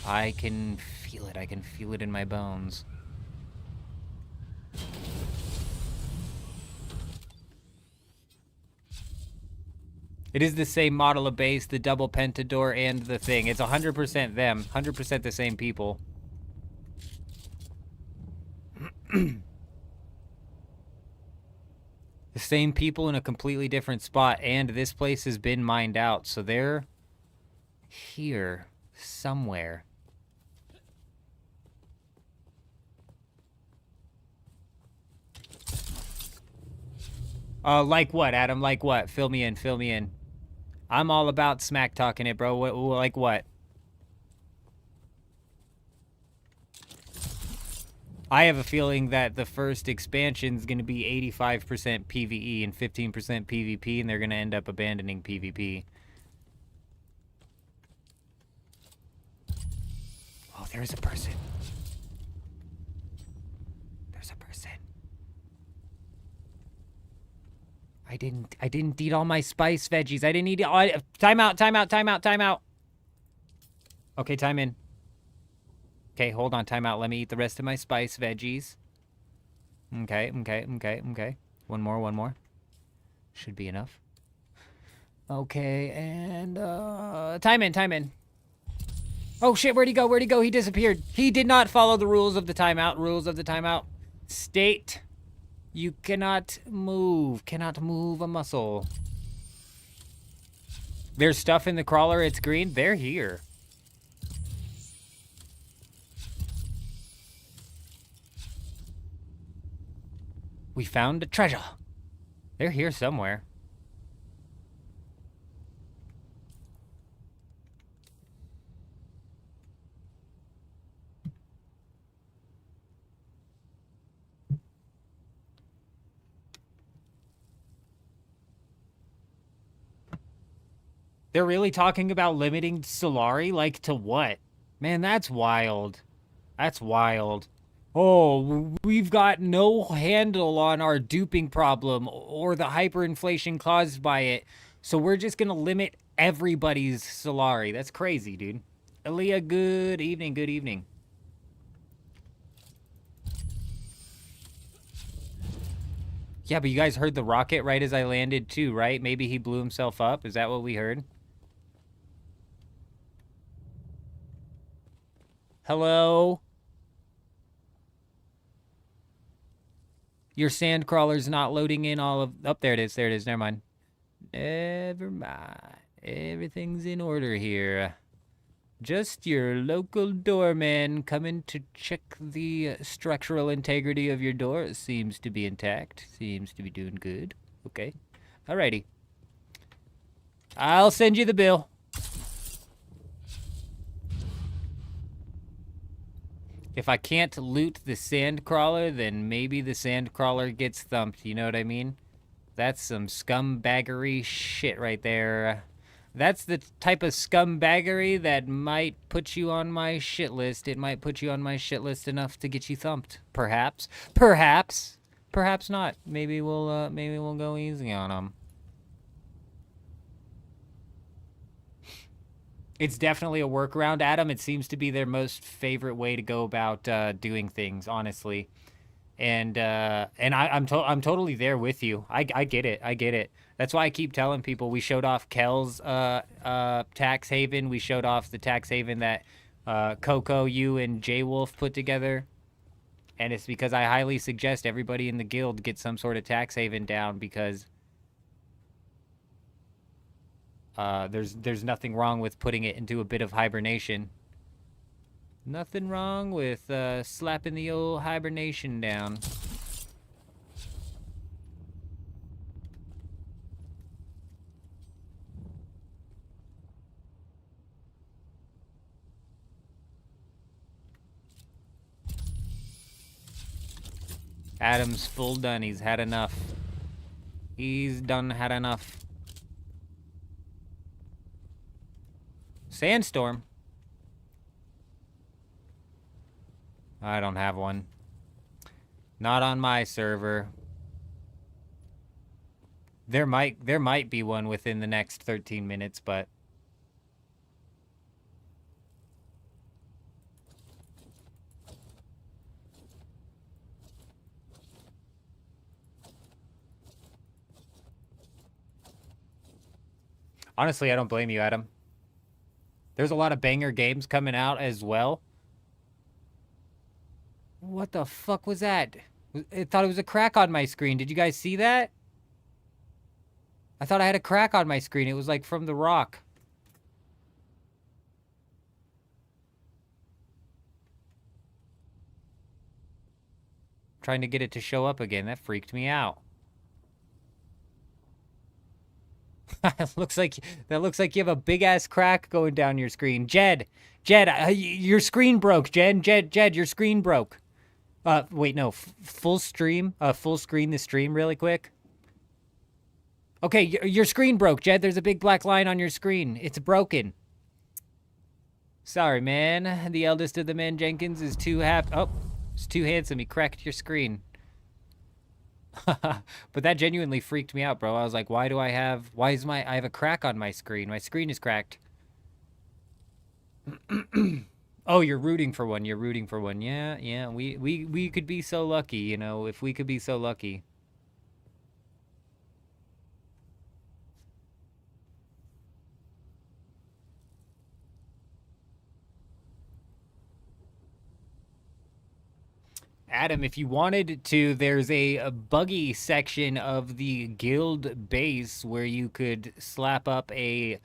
I can feel it. I can feel it in my bones. It is the same model of base, the double pentador and the thing. It's 100% them. 100% the same people. The same people in a completely different spot, and this place has been mined out, so they're here somewhere. Like what, Adam? Like what? Fill me in, fill me in. I'm all about smack talking it, bro. Like what? I have a feeling that the first expansion is going to be 85% PvE and 15% PvP, and they're going to end up abandoning PvP. Oh, there's a person. There's a person. I didn't eat all my spice veggies. I didn't eat all. Time out, time out, time out, time out. Okay, time in. Okay, hold on, time out. Let me eat the rest of my spice veggies. Okay. One more. Should be enough. Okay, and time in. Oh shit, where'd he go? He disappeared. He did not follow the rules of the timeout. State. You cannot move a muscle. There's stuff in the crawler. It's green. They're here. We found a treasure. They're here somewhere. They're really talking about limiting Solari? Like, to what? Man, that's wild. That's wild. Oh, we've got no handle on our duping problem or the hyperinflation caused by it, so we're just gonna limit everybody's Solari. That's crazy, dude. Aaliyah, good evening, good evening. Yeah, but you guys heard the rocket right as I landed too, right? Maybe he blew himself up. Is that what we heard? Hello? Your sand crawler's not loading in all of... Oh, there it is. There it is. Never mind. Never mind. Everything's in order here. Just your local doorman coming to check the structural integrity of your door. It seems to be intact. Seems to be doing good. Okay. Alrighty. I'll send you the bill. If I can't loot the sand crawler, then maybe the sand crawler gets thumped. You know what I mean? That's some scumbaggery shit right there. That's the type of scumbaggery that might put you on my shit list. It might put you on my shit list enough to get you thumped. Perhaps. Perhaps. Perhaps not. Maybe we'll go easy on them. It's definitely a workaround, Adam. It seems to be their most favorite way to go about doing things, honestly. And I'm totally there with you. I get it. I get it. That's why I keep telling people we showed off Kel's tax haven. We showed off the tax haven that Coco, you, and J Wolf put together. And it's because I highly suggest everybody in the guild get some sort of tax haven down, because there's nothing wrong with putting it into a bit of hibernation. Nothing wrong with slapping the old hibernation down. Adam's full done. He's had enough. He's done had enough. Sandstorm? I don't have one. Not on my server. There might be one within the next 13 minutes, but honestly, I don't blame you, Adam. There's a lot of banger games coming out as well. What the fuck was that? I thought it was a crack on my screen. Did you guys see that? I thought I had a crack on my screen. It was like from the rock. Trying to get it to show up again. That freaked me out. That looks like you have a big ass crack going down your screen. Jed, your screen broke. Jed, your screen broke. Wait, no, full screen the stream really quick. Okay, your screen broke, Jed. There's a big black line on your screen. It's broken. Sorry, man. The eldest of the men, Jenkins, is too it's too handsome. He cracked your screen. But that genuinely freaked me out, bro. I was like, I have a crack on my screen. My screen is cracked. Oh, you're rooting for one. You're rooting for one. Yeah. We could be so lucky, you know, if we could be so lucky. Adam, if you wanted to, there's a buggy section of the guild base where you could slap up a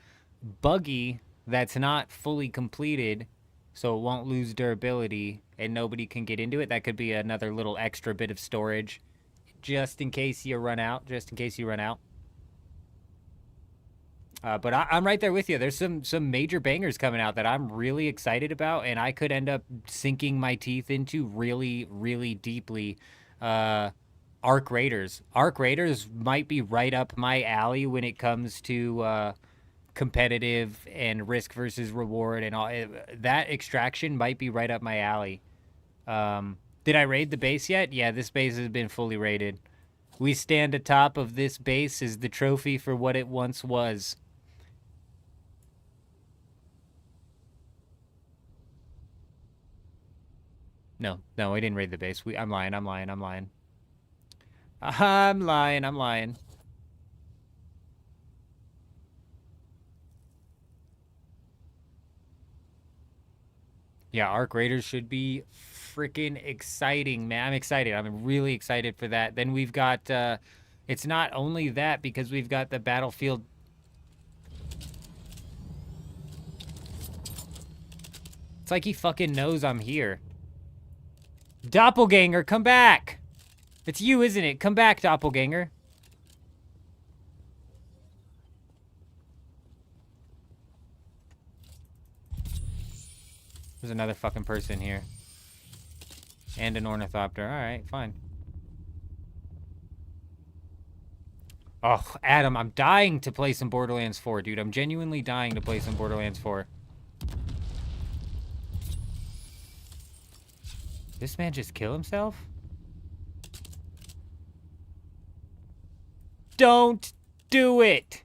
buggy that's not fully completed, so it won't lose durability and nobody can get into it. That could be another little extra bit of storage just in case you run out. But I'm right there with you. There's some major bangers coming out that I'm really excited about, and I could end up sinking my teeth into really, really deeply. Arc Raiders. Arc Raiders might be right up my alley when it comes to competitive and risk versus reward and all. That extraction might be right up my alley. Did I raid the base yet? Yeah, this base has been fully raided. We stand atop of this base as the trophy for what it once was. No, we didn't raid the base. I'm lying. Yeah, Arc Raiders should be freaking exciting, man. I'm excited. I'm really excited for that. Then we've got, it's not only that, because we've got the Battlefield. It's like he fucking knows I'm here. Doppelganger, come back! It's you, isn't it? Come back, Doppelganger. There's another fucking person here. And an ornithopter. Alright, fine. Oh, Adam, I'm dying to play some Borderlands 4, dude. I'm genuinely dying to play some Borderlands 4. This man just kill himself? Don't do it!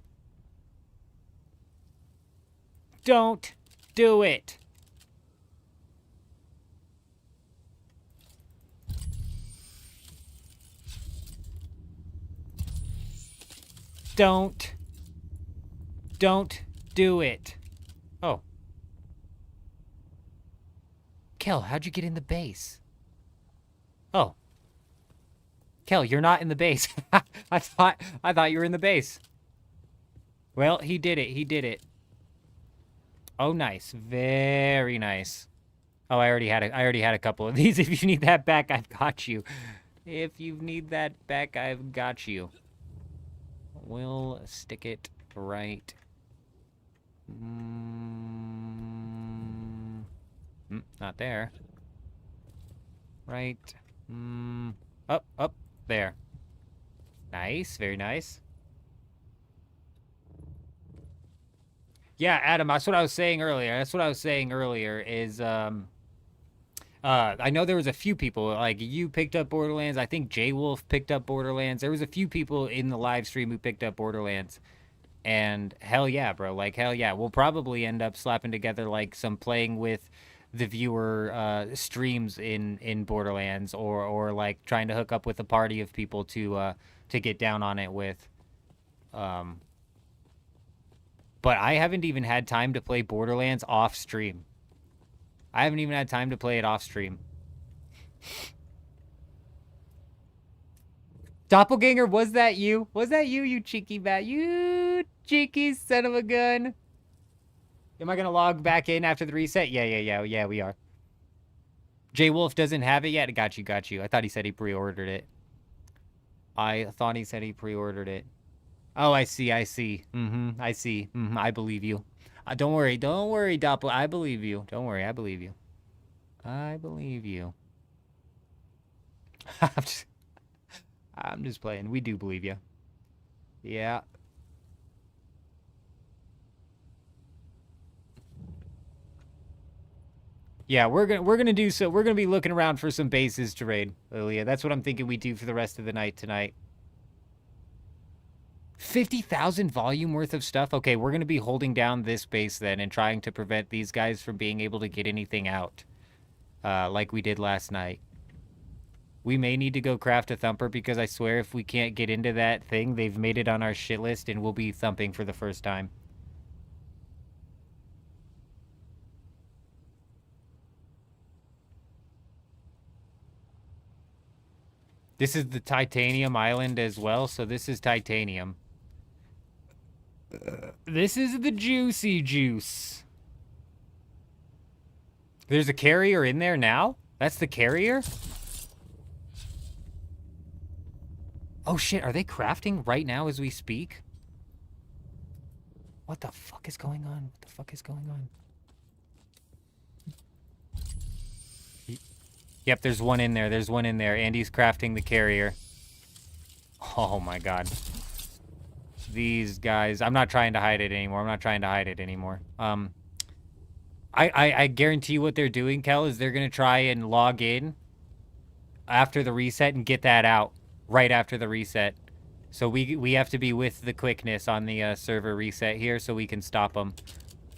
Don't do it! Don't do it. Oh. Kel, how'd you get in the base? Oh. Kel, you're not in the base. I thought you were in the base. Well, he did it. Oh, nice. Very nice. Oh, I already had a couple of these. If you need that back, I've got you. If you need that back, I've got you. We'll stick it right. Not there. Right. Up there. Nice, very nice. Yeah, Adam, that's what I was saying earlier. Is I know there was a few people, like you picked up Borderlands. I think J Wolf picked up Borderlands. There was a few people in the live stream who picked up Borderlands. And hell yeah, bro. Like, hell yeah. We'll probably end up slapping together, like, some playing with the viewer streams in Borderlands, or like, trying to hook up with a party of people to get down on it with. But I haven't even had time to play Borderlands off stream. I haven't even had time to play it off stream. Doppelganger, was that you? Was that you, you cheeky bat? You cheeky son of a gun. Am I going to log back in after the reset? Yeah, we are. J Wolf doesn't have it yet? Got you. I thought he said he pre-ordered it. I Oh, I see. I see. I believe you. Don't worry, Doppel. I believe you. Don't worry, I believe you. I'm just playing. We do believe you. Yeah. Yeah, we're gonna do so. We're gonna be looking around for some bases to raid, Lilia. That's what I'm thinking we do for the rest of the night tonight. 50,000 volume worth of stuff? Okay, we're going to be holding down this base then and trying to prevent these guys from being able to get anything out. Like we did last night. We may need to go craft a thumper because I swear if we can't get into that thing, they've made it on our shit list and we'll be thumping for the first time. This is the Titanium Island as well, so this is Titanium. This is the juicy juice. There's a carrier in there now? That's the carrier? Oh shit, are they crafting right now as we speak? What the fuck is going on? What the fuck is going on? Yep, there's one in there. There's one in there. Andy's crafting the carrier. Oh my god. These guys. I'm not trying to hide it anymore. I'm not trying to hide it anymore. I guarantee you what they're doing, Kel, is they're going to try and log in after the reset and get that out right after the reset. So we have to be with the quickness on the server reset here so we can stop them.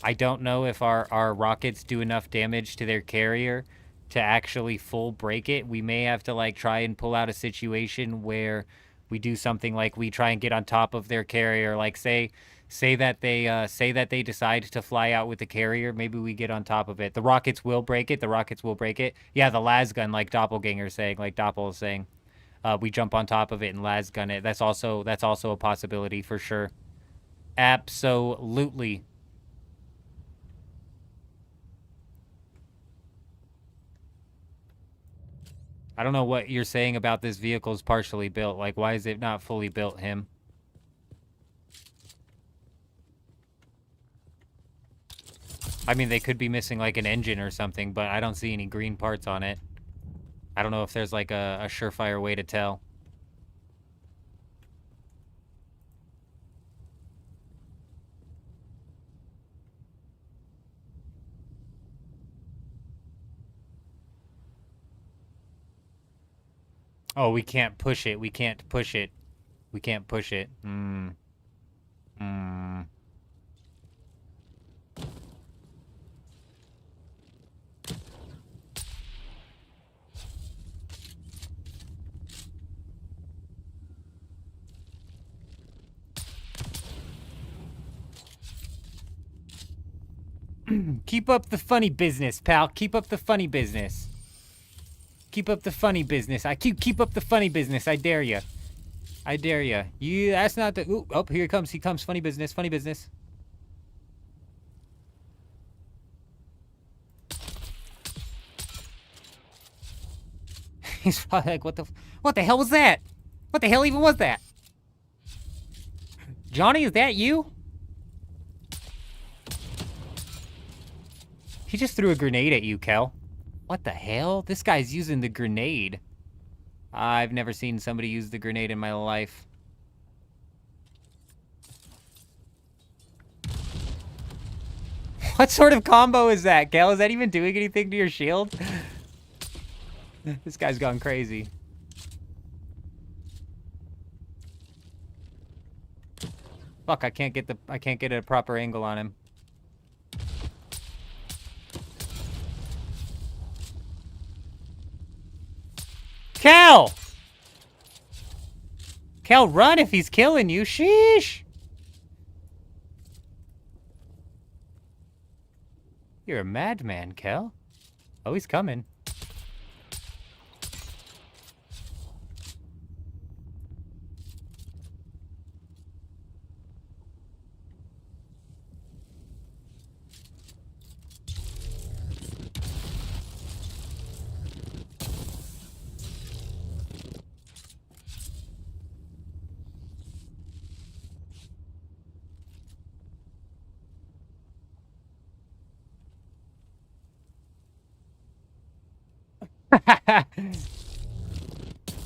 I don't know if our rockets do enough damage to their carrier to actually full break it. We may have to like try and pull out a situation where we do something like we try and get on top of their carrier, like say that they decide to fly out with the carrier. Maybe we get on top of it. The rockets will break it. The rockets will break it. Yeah, the las gun, like Doppelganger saying, like Doppel is saying. We jump on top of it and las gun it. That's also a possibility for sure. Absolutely. I don't know what you're saying about this vehicle is partially built. Like, why is it not fully built, him? I mean, they could be missing, like, an engine or something, but I don't see any green parts on it. I don't know if there's, like, a surefire way to tell. Oh, we can't push it. We can't push it. We can't push it. Keep up the funny business, pal. Keep up the funny business. Keep up the funny business. Keep up the funny business. I dare you. I dare you. You. That's not the. Ooh, oh, here he comes. He comes. Funny business. Funny business. He's probably like, what the hell was that? What the hell even was that? Johnny, is that you? He just threw a grenade at you, Kel. What the hell? This guy's using the grenade. I've never seen somebody use the grenade in my life. What sort of combo is that, Kel? Is that even doing anything to your shield? This guy's gone crazy. Fuck, I can't get a proper angle on him. Cal! Cal, run if he's killing you. Sheesh! You're a madman, Cal. Oh, he's coming.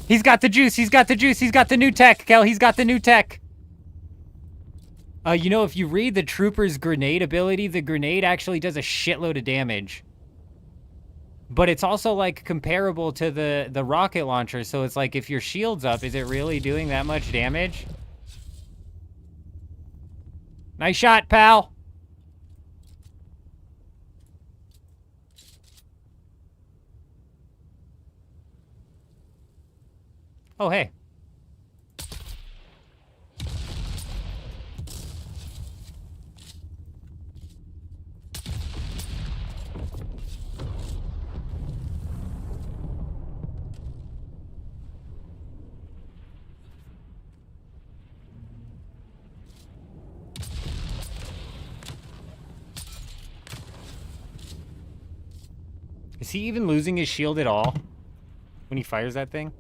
He's got the juice. He's got the juice. He's got the new tech, Kel. He's got the new tech. You know, if you read the trooper's grenade ability, the grenade actually does a shitload of damage. But it's also, like, comparable to the rocket launcher. So it's like, if your shield's up, is it really doing that much damage? Nice shot, pal. Oh, hey. Is he even losing his shield at all when he fires that thing?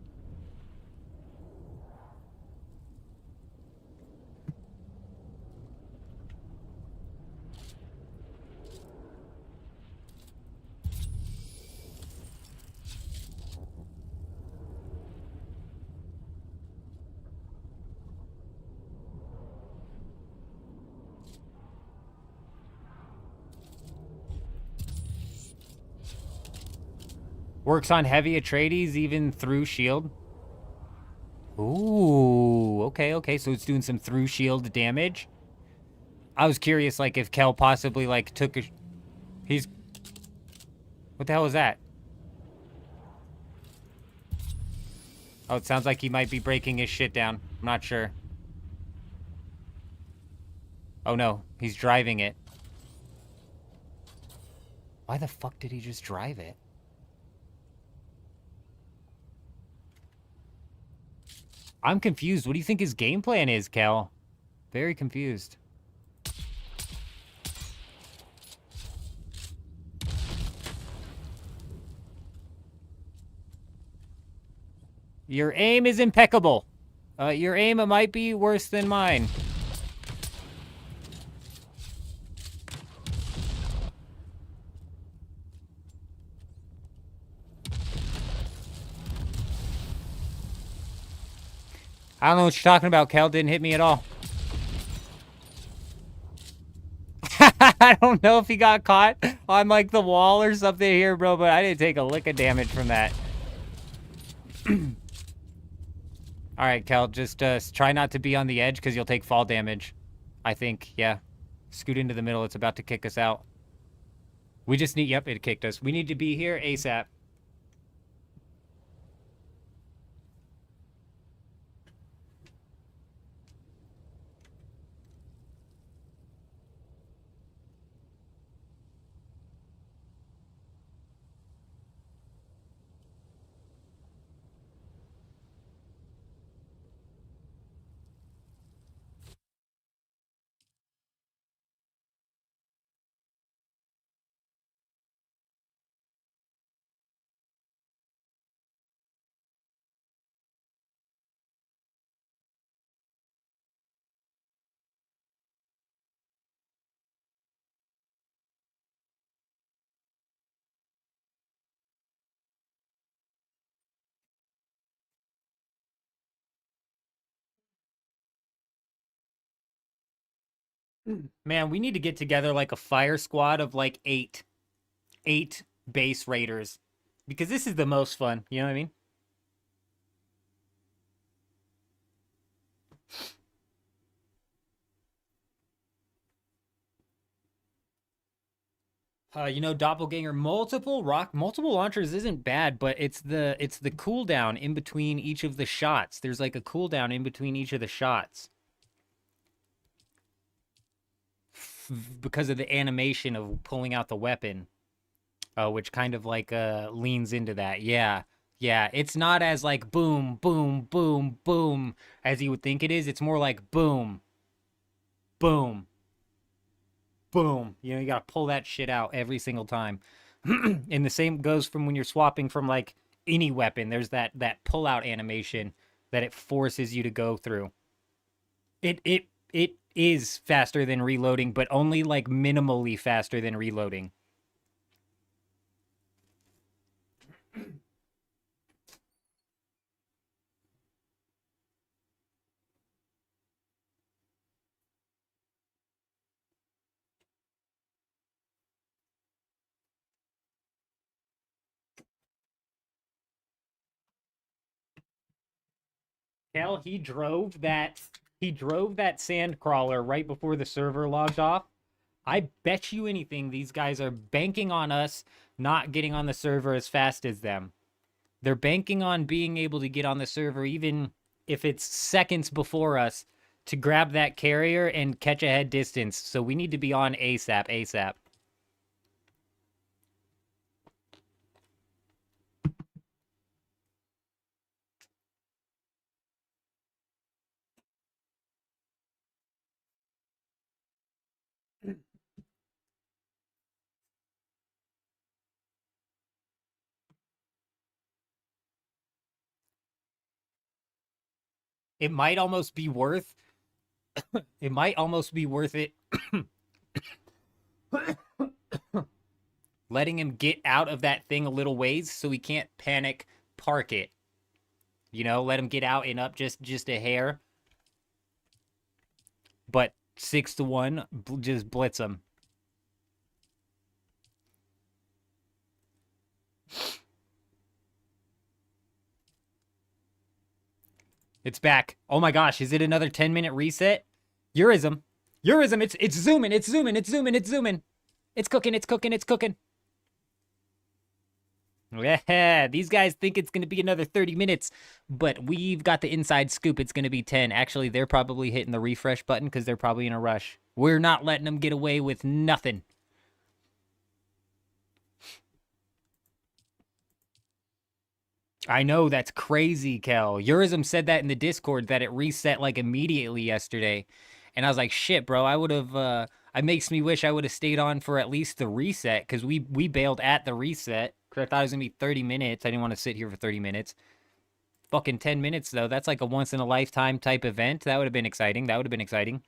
Works on heavy Atreides even through shield. Ooh, okay. So it's doing some through shield damage. I was curious, like, if Kel possibly, like, took a... He's... What the hell was that? Oh, it sounds like he might be breaking his shit down. I'm not sure. Oh, no. He's driving it. Why the fuck did he just drive it? I'm confused. What do you think his game plan is, Kel? Very confused. Your aim is impeccable. Your aim might be worse than mine. I don't know what you're talking about, Kel. Didn't hit me at all. I don't know if he got caught on, like, the wall or something here, bro, but I didn't take a lick of damage from that. Alright, Kel, just try not to be on the edge, because you'll take fall damage. I think, yeah. Scoot into the middle. It's about to kick us out. We just need... Yep, it kicked us. We need to be here ASAP. Man, we need to get together like a fire squad of like eight base raiders, because this is the most fun. You know what I mean? You know, doppelganger, multiple launchers isn't bad, but it's the cooldown in between each of the shots. There's like a cooldown in between each of the shots because of the animation of pulling out the weapon, which kind of like leans into that. Yeah. Yeah, it's not as like boom, boom, boom, boom as you would think it is. It's more like boom, boom, boom. You know, you gotta pull that shit out every single time. And the same goes from when you're swapping from like any weapon. There's that pull out animation that it forces you to go through. It is faster than reloading, but only like minimally faster than reloading. Hell, he drove that sand crawler right before the server logged off. I bet you anything these guys are banking on us not getting on the server as fast as them. They're banking on being able to get on the server even if it's seconds before us to grab that carrier and catch a head distance. So we need to be on ASAP, ASAP. It might almost be worth it might almost be worth it letting him get out of that thing a little ways so he can't panic park it. You know, let him get out and up just a hair. But 6-1, just blitz him. It's back. Oh my gosh, is it another 10-minute reset? Eurism. Eurism, it's zooming, it's zooming, it's zooming, it's zooming. It's cooking, it's cooking, it's cooking. Yeah, these guys think it's going to be another 30 minutes, but we've got the inside scoop. It's going to be 10. Actually, they're probably hitting the refresh button because they're probably in a rush. We're not letting them get away with nothing. I know, that's crazy, Kel. Eurism said that in the Discord, that it reset like immediately yesterday. And I was like, shit, bro, I would have, it makes me wish I would have stayed on for at least the reset, because we bailed at the reset, because I thought it was going to be 30 minutes. I didn't want to sit here for 30 minutes. Fucking 10 minutes, though. That's like a once-in-a-lifetime type event. That would have been exciting. That would have been exciting.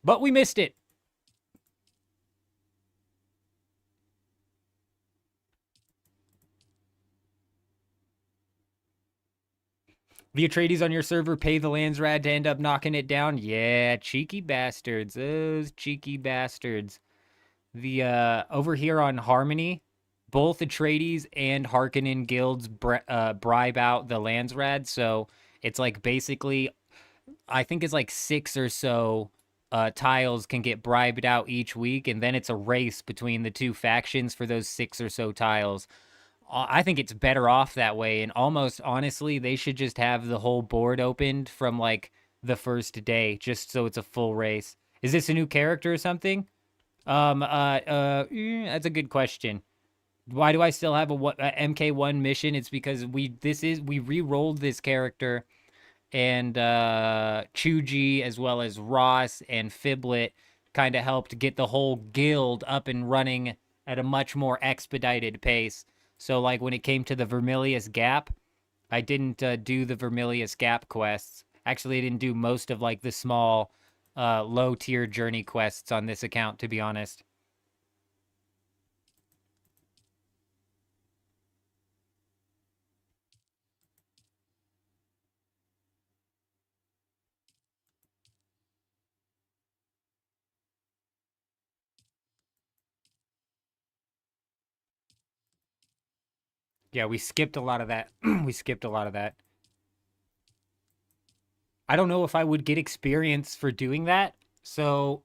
But we missed it. The Atreides on your server pay the Landsrad to end up knocking it down? Yeah, cheeky bastards. Those cheeky bastards. The, over here on Harmony, both Atreides and Harkonnen guilds bribe out the Landsrad, so it's like basically, I think it's like 6 or so tiles can get bribed out each week, and then it's a race between the two factions for those 6 or so tiles. I think it's better off that way, and almost honestly, they should just have the whole board opened from like the first day, just so it's a full race. Is this a new character or something? That's a good question. Why do I still have a MK1 mission? It's because we re-rolled this character, and Chuji as well as Ross and Fiblet kind of helped get the whole guild up and running at a much more expedited pace. So, like, when it came to the Vermilius Gap, I didn't do the Vermilius Gap quests. Actually, I didn't do most of, like, the small, low-tier journey quests on this account, to be honest. Yeah, we skipped a lot of that. We skipped a lot of that. I don't know if I would get experience for doing that. So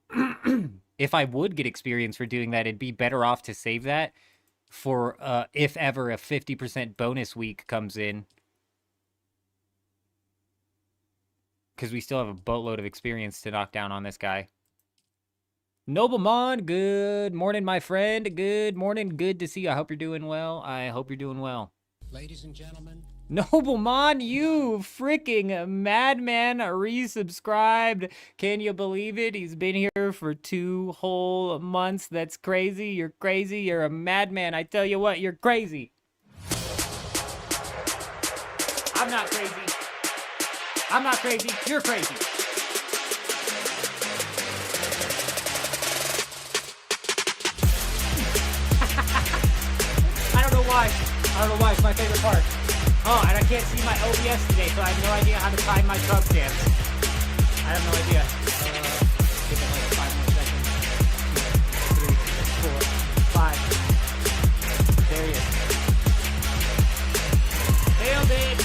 if I would get experience for doing that, it'd be better off to save that for if ever a 50% bonus week comes in. Because we still have a boatload of experience to knock down on this guy. Noblemon, good morning, my friend. Good morning. Good to see you. I hope you're doing well. I hope you're doing well. Ladies and gentlemen. Noblemon, you freaking madman, resubscribed. Can you believe it? He's been here for 2 whole months. That's crazy. You're crazy. You're a madman. I tell you what, you're crazy. I'm not crazy. I'm not crazy. You're crazy. I don't know why. I don't know why. It's my favorite part. Oh, and I can't see my OBS today, so I have no idea how to time my Trump dance. I have no idea. Give it like 5 more seconds. 3, 4, 5. There he is. Nailed it!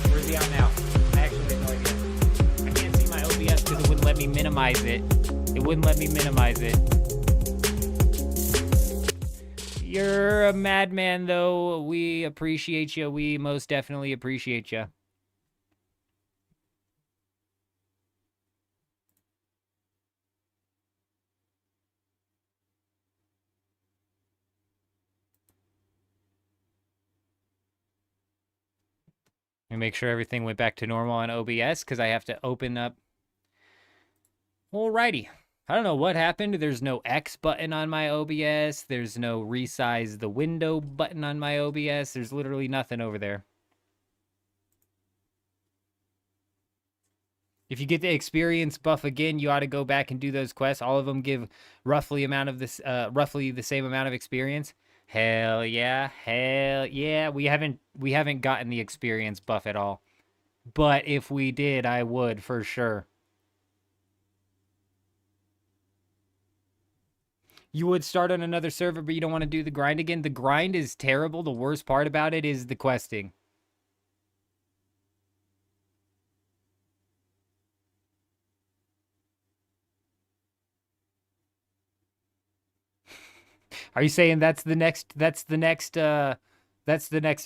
Where's he out now? I actually have no idea. I can't see my OBS because it wouldn't let me minimize it. It wouldn't let me minimize it. You're a madman, though. We appreciate you. We most definitely appreciate you. Let me make sure everything went back to normal on OBS, because I have to open up. Alrighty. I don't know what happened. There's no X button on my OBS. There's no resize the window button on my OBS. There's literally nothing over there. If you get the experience buff again, you ought to go back and do those quests. All of them give roughly the same amount of experience. Hell yeah, hell yeah. We haven't gotten the experience buff at all. But if we did, I would for sure. You would start on another server, but you don't want to do the grind again. The grind is terrible. The worst part about it is the questing. Are you saying that's the next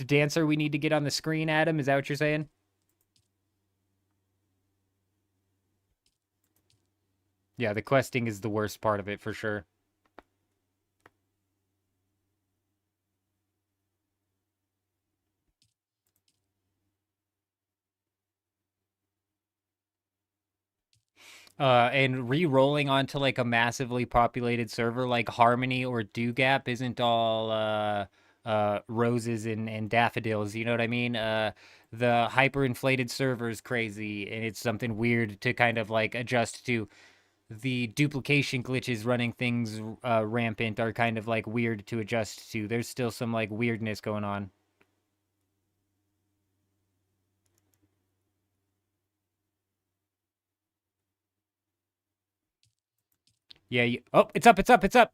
dancer we need to get on the screen, Adam? Is that what you're saying? Yeah, the questing is the worst part of it for sure. And re-rolling onto like a massively populated server like Harmony or Dewgap isn't all roses and daffodils, you know what I mean? The hyperinflated server is crazy, and it's something weird to kind of like adjust to. The duplication glitches running things rampant are kind of like weird to adjust to. There's still some like weirdness going on. Yeah, oh, it's up, it's up, it's up.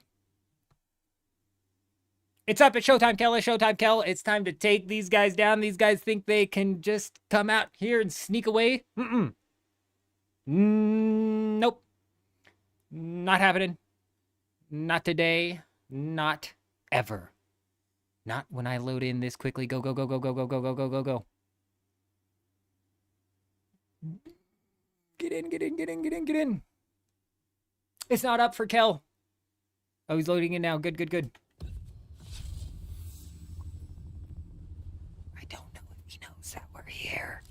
It's up, it's showtime, Kel, it's showtime, Kel. It's time to take these guys down. These guys think they can just come out here and sneak away. Nope. Not happening. Not today. Not ever. Not when I load in this quickly. Go, go, go, go, go, go, go, go, go, go, go. Get in, get in, get in, get in, get in. It's not up for Kel. Oh, he's loading in now. Good, good, good. I don't know if he knows that we're here.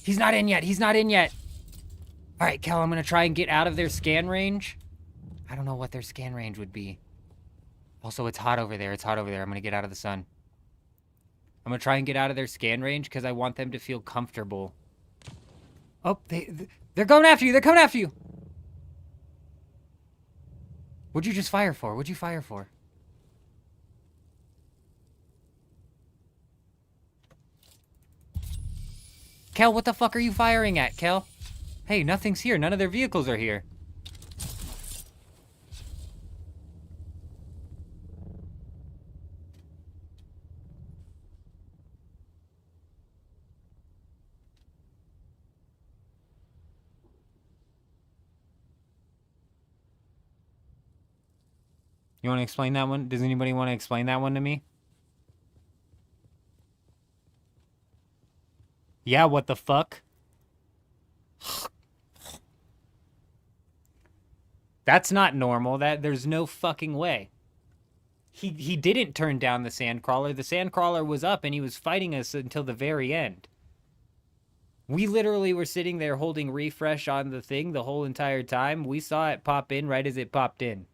He's not in yet. He's not in yet. All right, Kel, I'm going to try and get out of their scan range. I don't know what their scan range would be. Also, it's hot over there. It's hot over there. I'm going to get out of the sun. I'm going to try and get out of their scan range because I want them to feel comfortable. Oh, they're going after you. They're coming after you. What'd you just fire for? What'd you fire for? Kel, what the fuck are you firing at, Kel? Hey, nothing's here. None of their vehicles are here. You want to explain that one? Does anybody want to explain that one to me? Yeah, what the fuck? That's not normal. There's no fucking way. He didn't turn down the sandcrawler. The sandcrawler was up and he was fighting us until the very end. We literally were sitting there holding refresh on the thing the whole entire time. We saw it pop in right as it popped in.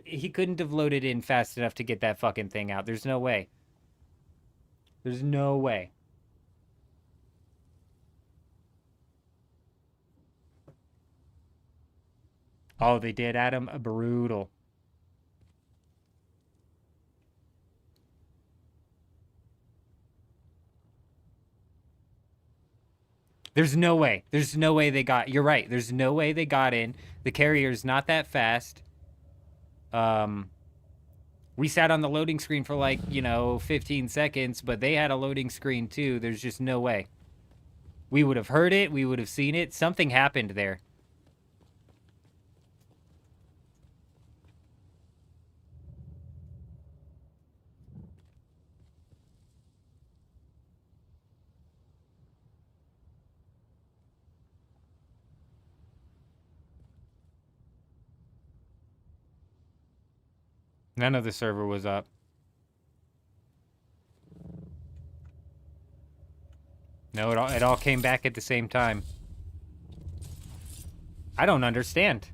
He couldn't have loaded in fast enough to get that fucking thing out. There's no way. There's no way. Oh, they did, Adam? Brutal. There's no way. There's no way they got... You're right. There's no way they got in. The carrier's not that fast. We sat on the loading screen for like, 15 seconds, but they had a loading screen too. There's just no way. We would have heard it. We would have seen it. Something happened there. None of the server was up. No, it all came back at the same time. I don't understand.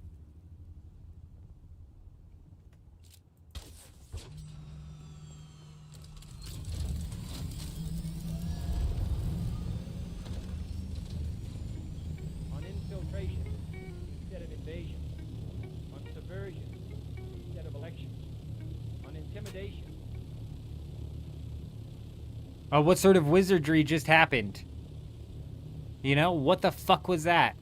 Oh, what sort of wizardry just happened? You know, what the fuck was that?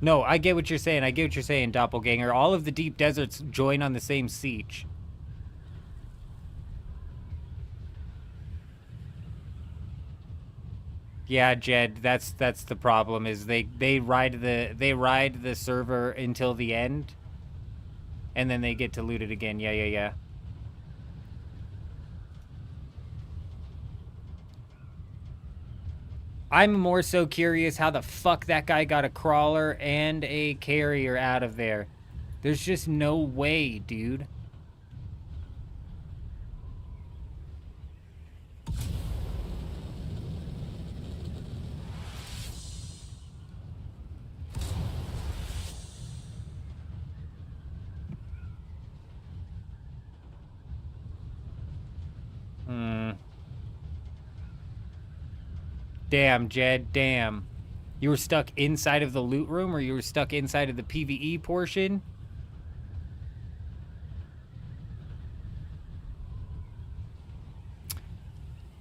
No, I get what you're saying. I get what you're saying, Doppelganger. All of the deep deserts join on the same siege. Yeah, Jed, that's the problem is they ride the server until the end and then they get to loot it again. Yeah. I'm more so curious how the fuck that guy got a crawler and a carrier out of there. There's just no way, dude. Damn, Jed, damn. You were stuck inside of the loot room or you were stuck inside of the PvE portion?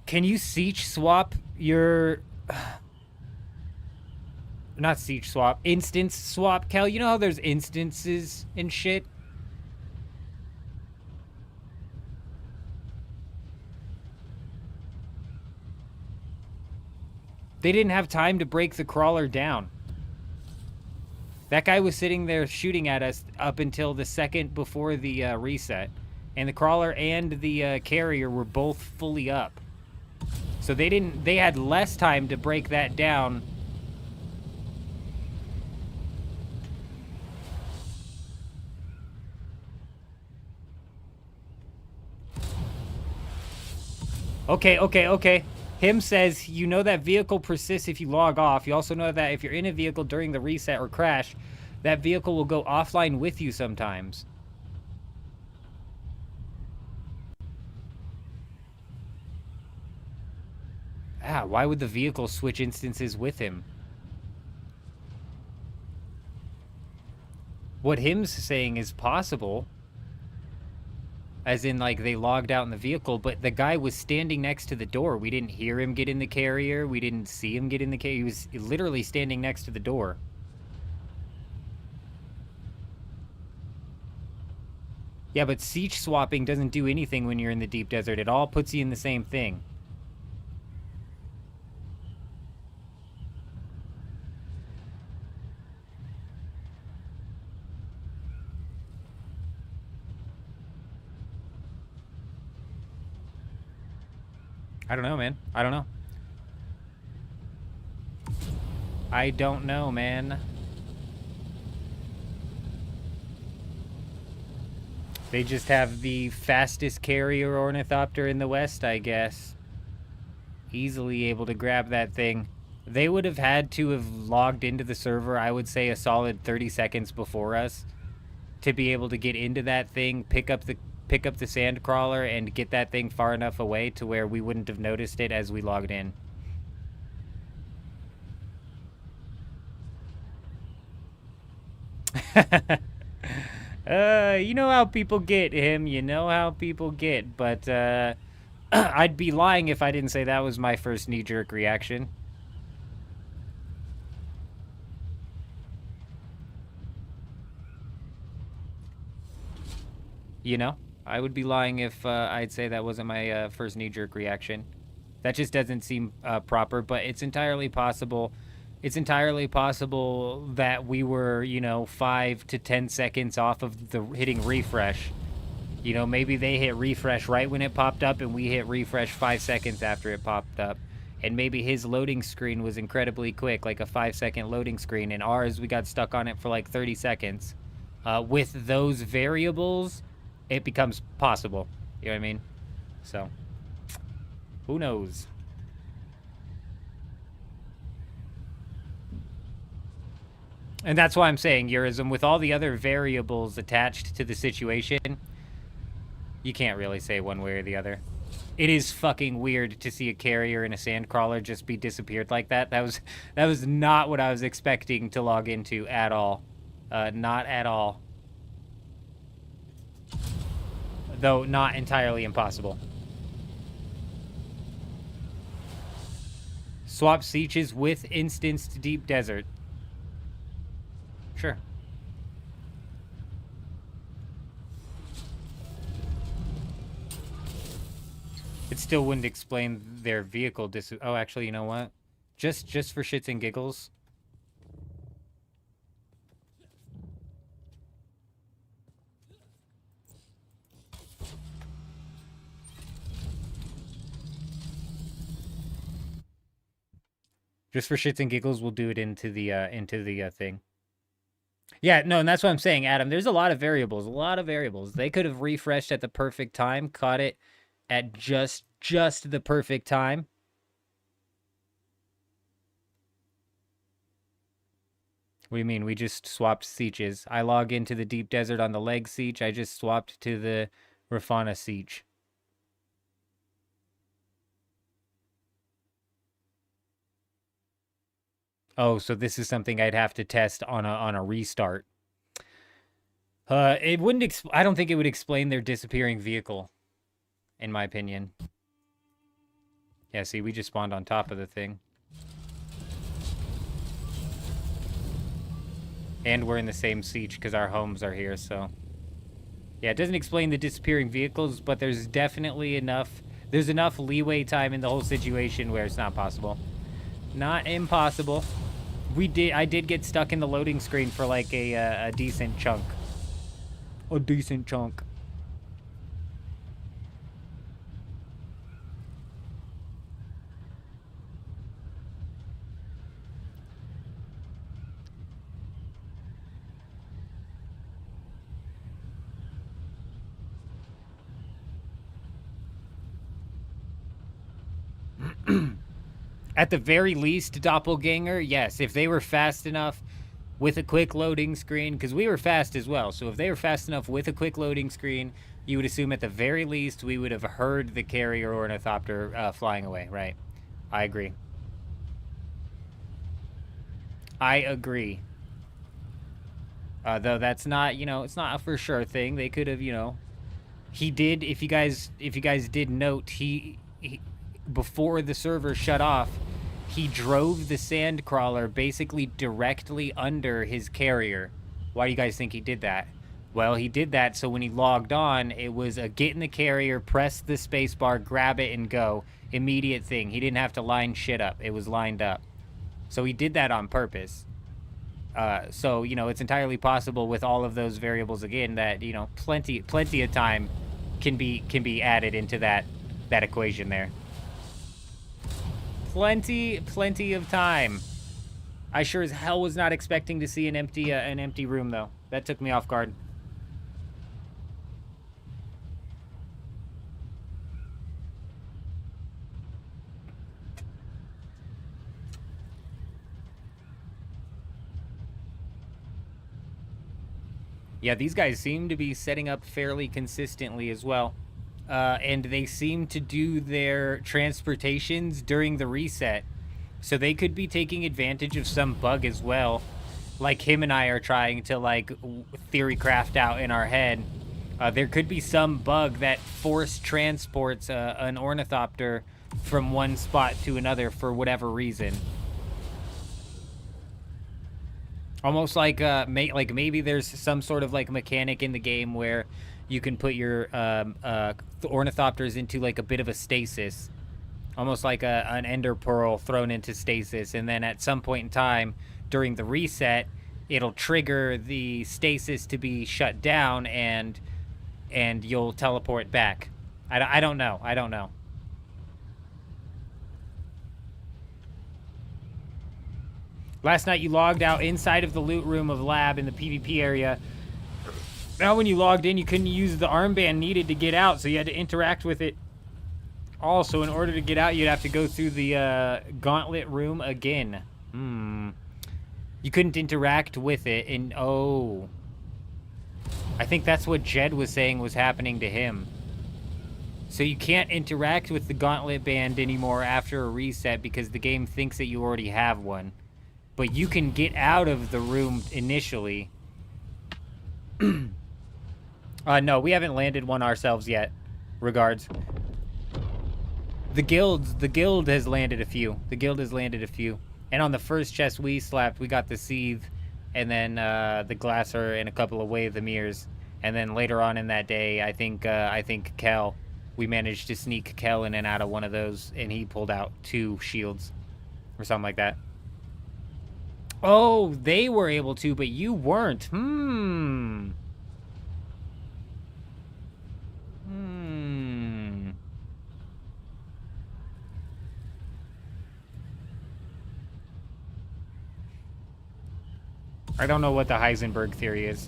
Can you siege swap your... Not siege swap, instance swap, Kel? You know how there's instances and shit? They didn't have time to break the crawler down. That guy was sitting there shooting at us up until the second before the reset. And the crawler and the carrier were both fully up. So they had less time to break that down. Okay. Him says, you know that vehicle persists if you log off. You also know that if you're in a vehicle during the reset or crash, that vehicle will go offline with you sometimes. Why would the vehicle switch instances with him? What him's saying is possible. As in, like, they logged out in the vehicle, but the guy was standing next to the door. We didn't hear him get in the carrier. We didn't see him get in the carrier. He was literally standing next to the door. Yeah, but siege swapping doesn't do anything when you're in the deep desert. It all puts you in the same thing. I don't know, man. I don't know, man. They just have the fastest carrier ornithopter in the West, I guess. Easily able to grab that thing. They would have had to have logged into the server, I would say, a solid 30 seconds before us to be able to get into that thing, pick up the sand crawler and get that thing far enough away to where we wouldn't have noticed it as we logged in. You know how people get, him. You know how people get. But I'd be lying if I didn't say that was my first knee-jerk reaction. You know? I would be lying if I'd say that wasn't my first knee-jerk reaction. That just doesn't seem proper, but it's entirely possible. It's entirely possible that we were, you know, 5 to 10 seconds off of the hitting refresh. You know, maybe they hit refresh right when it popped up, and we hit refresh 5 seconds after it popped up. And maybe his loading screen was incredibly quick, like a 5-second loading screen, and ours, we got stuck on it for like 30 seconds. With those variables, it becomes possible. You know what I mean? So, who knows? And that's why I'm saying, Eurism, with all the other variables attached to the situation, you can't really say one way or the other. It is fucking weird to see a carrier and a sandcrawler just be disappeared like that. That was not what I was expecting to log into at all. Not at all. Though not entirely impossible. Swap sieges with instanced deep desert. Sure. It still wouldn't explain their vehicle oh, actually, you know what? Just for shits and giggles. Just for shits and giggles, we'll do it into the thing. Yeah, no, and that's what I'm saying, Adam. There's a lot of variables. A lot of variables. They could have refreshed at the perfect time, caught it at just the perfect time. What do you mean? We just swapped sieges. I log into the deep desert on the leg siege. I just swapped to the Rafana siege. Oh, so this is something I'd have to test on a restart. It wouldn't. I don't think it would explain their disappearing vehicle, in my opinion. Yeah, see, we just spawned on top of the thing. And we're in the same siege because our homes are here, so... Yeah, it doesn't explain the disappearing vehicles, but there's definitely enough... There's enough leeway time in the whole situation where it's not possible. Not impossible. I did get stuck in the loading screen for like a decent chunk. A decent chunk. At the very least, Doppelganger, yes. If they were fast enough with a quick loading screen, because we were fast as well, so if they were fast enough with a quick loading screen, you would assume at the very least we would have heard the carrier or ornithopter flying away, right? I agree. I agree. Though that's not, it's not a for sure thing. They could have, he did, if you guys did note, he before the server shut off, he drove the sandcrawler basically directly under his carrier. Why do you guys think he did that? Well, he did that so when he logged on, it was a get in the carrier, press the spacebar, grab it, and go. Immediate thing. He didn't have to line shit up. It was lined up. So he did that on purpose. So, it's entirely possible with all of those variables again that, plenty of time can be added into that equation there. Plenty of time. I sure as hell was not expecting to see an empty room though. That took me off guard. Yeah, these guys seem to be setting up fairly consistently as well. And they seem to do their transportations during the reset. So they could be taking advantage of some bug as well. Like him and I are trying to, theory craft out in our head. There could be some bug that force transports an ornithopter from one spot to another for whatever reason. Almost like maybe there's some sort of, mechanic in the game where you can put your ornithopters into a bit of a stasis, almost like an ender pearl thrown into stasis, and then at some point in time during the reset, it'll trigger the stasis to be shut down, and you'll teleport back. I don't know. Last night you logged out inside of the loot room of lab in the PvP area. Now when you logged in, you couldn't use the armband needed to get out, so you had to interact with it. Also, in order to get out, you'd have to go through the gauntlet room again. You couldn't interact with it, and I think that's what Jed was saying was happening to him. So you can't interact with the gauntlet band anymore after a reset because the game thinks that you already have one. But you can get out of the room initially. No, we haven't landed one ourselves yet. Regards. The guild has landed a few. The guild has landed a few. And on the first chest we slapped, we got the Seethe, and then the Glasser, and a couple of Way of the Mirrors. And then later on in that day, I think Kel, we managed to sneak Kel in and out of one of those, and he pulled out 2 shields. Or something like that. Oh, they were able to, but you weren't. I don't know what the Heisenberg theory is.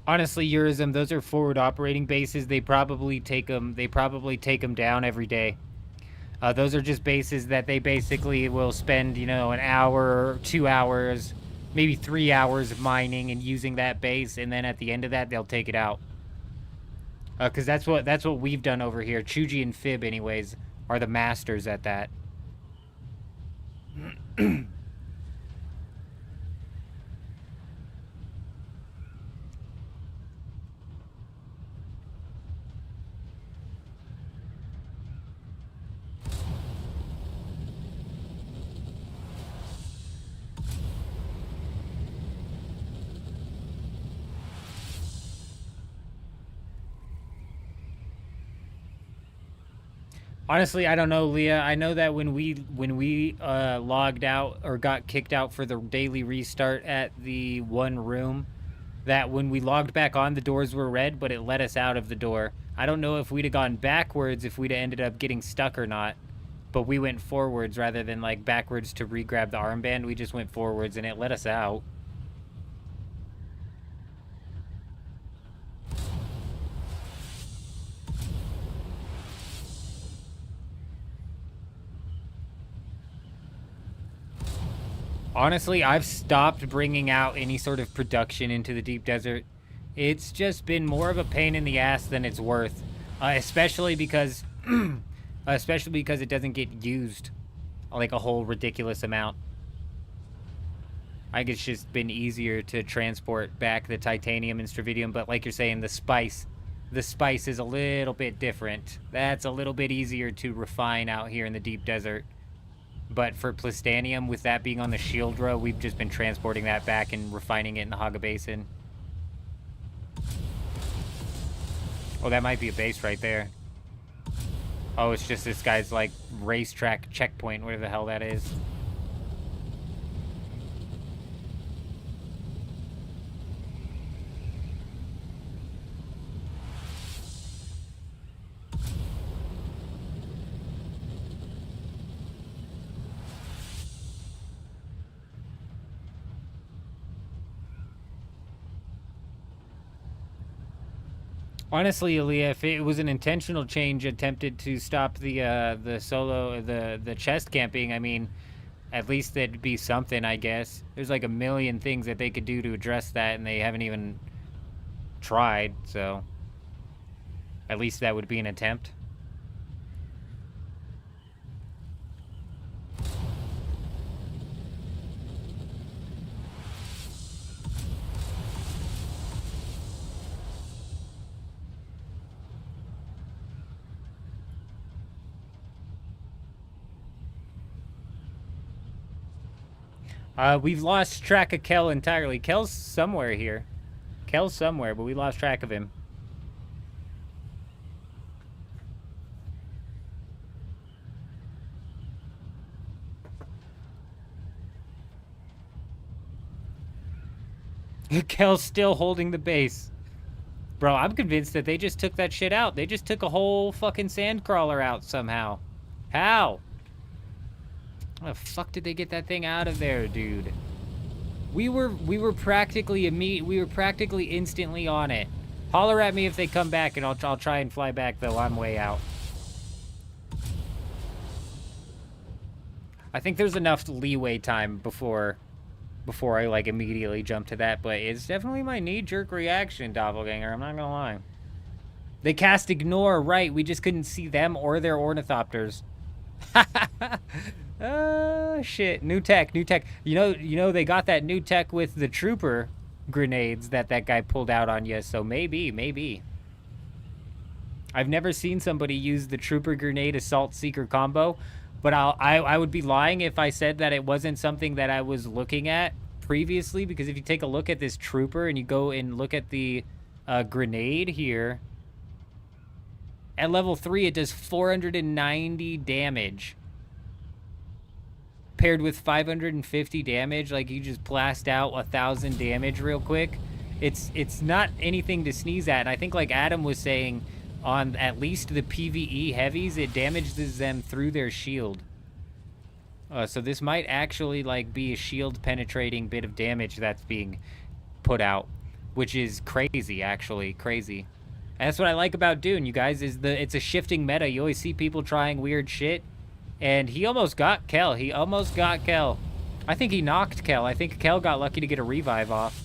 Honestly, Eurism, those are forward operating bases. They probably take them. They probably take them down every day. Those are just bases that they basically will spend, you know, an hour, 2 hours, maybe 3 hours of mining and using that base, and then at the end of that, they'll take it out. Because that's what we've done over here. Chuji and Fib, anyways, are the masters at that. Honestly, I don't know, Leah. I know that when we logged out or got kicked out for the daily restart at the one room, that when we logged back on, the doors were red, but it let us out of the door. I don't know if we'd have gone backwards, if we'd have ended up getting stuck or not, but we went forwards rather than like backwards to re-grab the armband. We just went forwards and it let us out. Honestly, I've stopped bringing out any sort of production into the deep desert. It's just been more of a pain in the ass than it's worth, especially because it doesn't get used like a whole ridiculous amount. I think it's just been easier to transport back the titanium and stravidium, but like you're saying, the spice is a little bit different. That's a little bit easier to refine out here in the deep desert. But for Plistanium, with that being on the shield row, we've just been transporting that back and refining it in the Haga Basin. Oh, that might be a base right there. Oh, it's just this guy's, like, racetrack checkpoint, whatever the hell that is. Honestly, Aaliyah, if it was an intentional change attempted to stop the chest camping, I mean, at least that'd be something, I guess. There's like a million things that they could do to address that, and they haven't even tried, so at least that would be an attempt. We've lost track of Kel entirely. Kel's somewhere here. Kel's somewhere, but we lost track of him. Kel's still holding the base. Bro, I'm convinced that they just took that shit out. They just took a whole fucking sandcrawler out somehow. How? How the fuck did they get that thing out of there, dude? We were practically instantly on it. Holler at me if they come back, and I'll try and fly back though. I'm way out. I think there's enough leeway time before I like immediately jump to that, but it's definitely my knee-jerk reaction, Doppelganger. I'm not gonna lie. They cast ignore, right? We just couldn't see them or their ornithopters. Shit. New tech. You know they got that new tech with the trooper grenades that guy pulled out on you, so maybe. I've never seen somebody use the trooper grenade assault seeker combo, but I would be lying if I said that it wasn't something that I was looking at previously, because if you take a look at this trooper and you go and look at the grenade here, at level 3 it does 490 damage. Paired with 550 damage, like you just blast out 1,000 damage real quick. It's not anything to sneeze at. And I think like Adam was saying, on at least the PvE heavies, it damages them through their shield. So this might actually like be a shield penetrating bit of damage that's being put out, which is crazy, actually crazy. And that's what I like about Dune, you guys, is it's a shifting meta. You always see people trying weird shit. And he almost got Kel. I think he knocked Kel. I think Kel got lucky to get a revive off.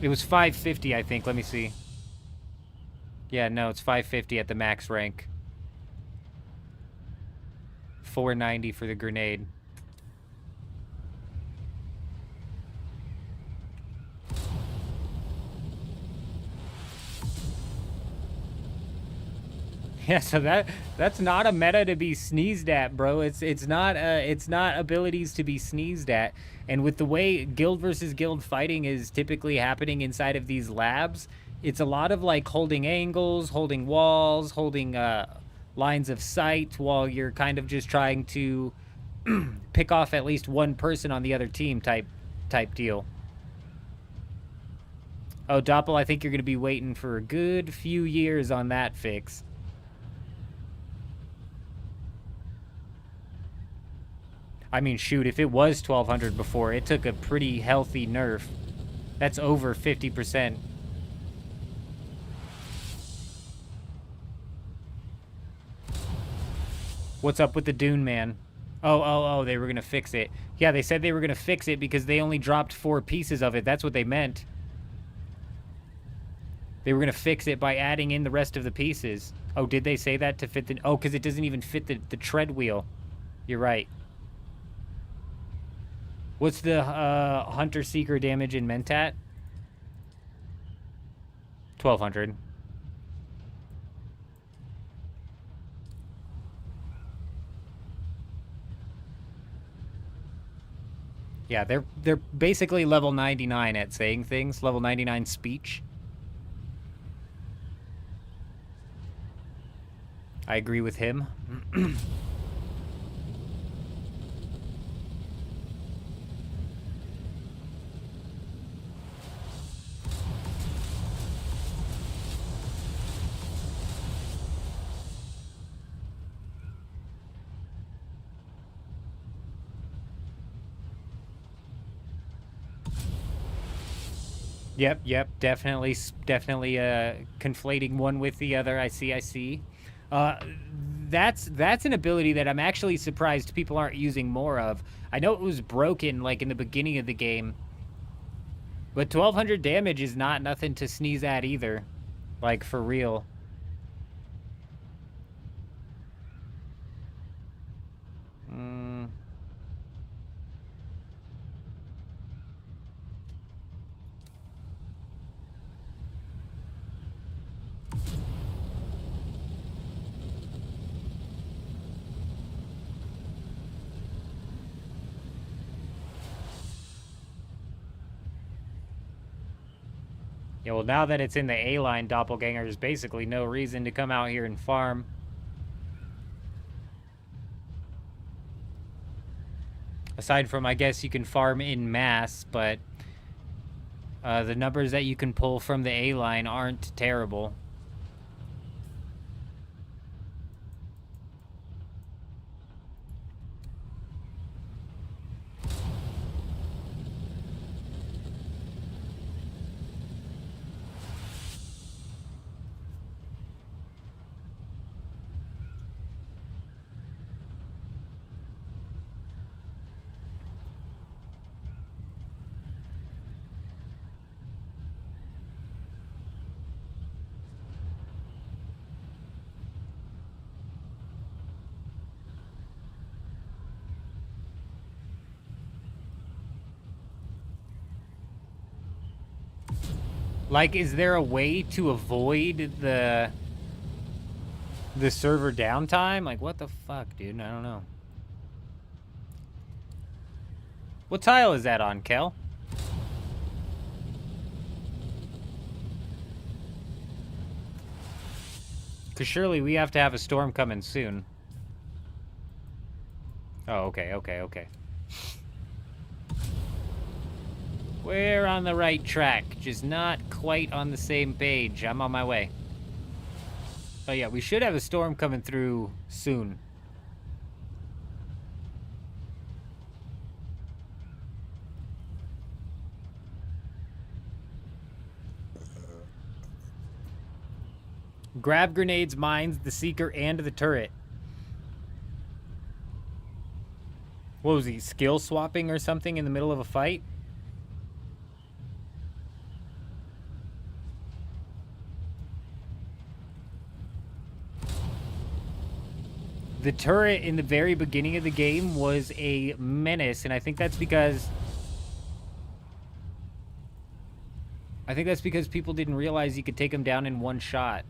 It was 550, I think. Let me see. Yeah, no, it's 550 at the max rank. 490 for the grenade. Yeah, so that's not a meta to be sneezed at, bro. It's not abilities to be sneezed at. And with the way guild versus guild fighting is typically happening inside of these labs, it's a lot of like holding angles, holding walls, holding lines of sight while you're kind of just trying to pick off at least one person on the other team type deal. Oh, Doppel, I think you're going to be waiting for a good few years on that fix. I mean, shoot, if it was 1200 before, it took a pretty healthy nerf. That's over 50%. What's up with the Dune, man? Oh, they were going to fix it. Yeah, they said they were going to fix it because they only dropped 4 pieces of it. That's what they meant. They were going to fix it by adding in the rest of the pieces. Oh, did they say that to fit the... Oh, because it doesn't even fit the tread wheel. You're right. What's the Hunter-Seeker damage in Mentat? 1200. Yeah, they're basically level 99 at saying things. Level 99 speech. I agree with him. Yep, definitely conflating one with the other. I see. That's an ability that I'm actually surprised people aren't using more of. I know it was broken like in the beginning of the game, but 1200 damage is not nothing to sneeze at either, like for real. Yeah, well, now that it's in the A-line, Doppelganger, there's basically no reason to come out here and farm. Aside from, I guess you can farm in mass, but the numbers that you can pull from the A line aren't terrible. Like, is there a way to avoid the server downtime? Like, what the fuck, dude? I don't know. What tile is that on, Kel? Because surely we have to have a storm coming soon. Oh, okay, okay, okay. We're on the right track, just not quite on the same page. I'm on my way. Oh yeah, we should have a storm coming through soon. Grab grenades, mines, the seeker, and the turret. What was he, skill swapping or something in the middle of a fight? The turret in the very beginning of the game was a menace, and I think that's because people didn't realize you could take them down in one shot.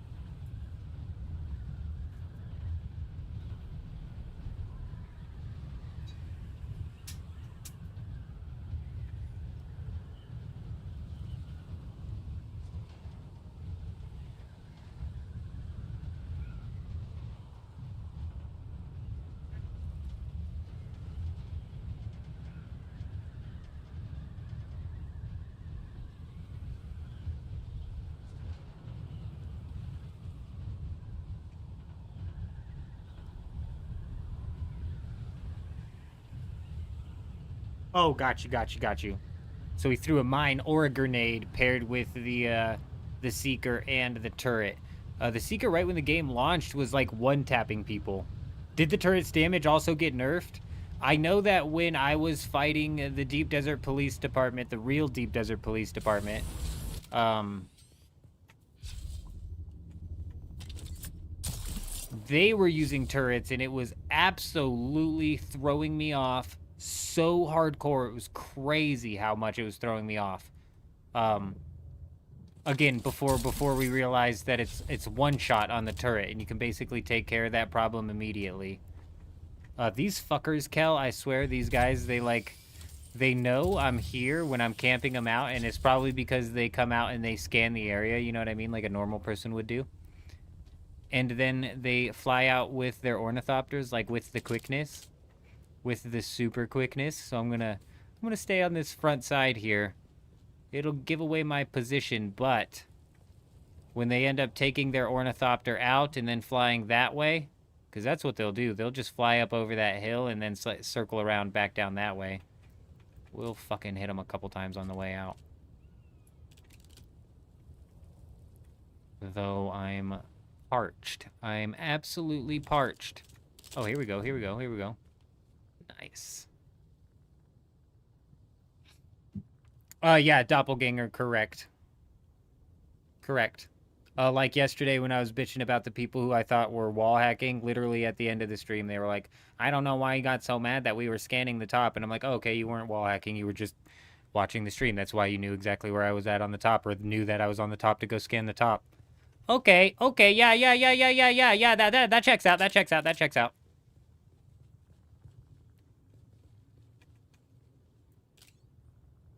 Oh, got you. So he threw a mine or a grenade paired with the Seeker and the turret. The Seeker, right when the game launched, was like one-tapping people. Did the turret's damage also get nerfed? I know that when I was fighting the Deep Desert Police Department, the real Deep Desert Police Department, they were using turrets, and it was absolutely throwing me off so hardcore. It was crazy how much it was throwing me off. Again, before we realized that it's one shot on the turret, and you can basically take care of that problem immediately. These fuckers, Kel, I swear, these guys, they know I'm here when I'm camping them out, and it's probably because they come out and they scan the area, you know what I mean, like a normal person would do. And then they fly out with their ornithopters, like with the quickness, with the super quickness. So I'm gonna stay on this front side here. It'll give away my position, but when they end up taking their ornithopter out and then flying that way, because that's what they'll do, they'll just fly up over that hill and then circle around back down that way. We'll fucking hit them a couple times on the way out. Though I'm parched. I'm absolutely parched. Oh, here we go. Nice. Yeah, doppelganger, correct. Like yesterday when I was bitching about the people who I thought were wall hacking, literally at the end of the stream, they were like, I don't know why you got so mad that we were scanning the top. And I'm like, oh, okay, you weren't wall hacking. You were just watching the stream. That's why you knew exactly where I was at on the top, or knew that I was on the top to go scan the top. Okay, yeah, that checks out, that checks out.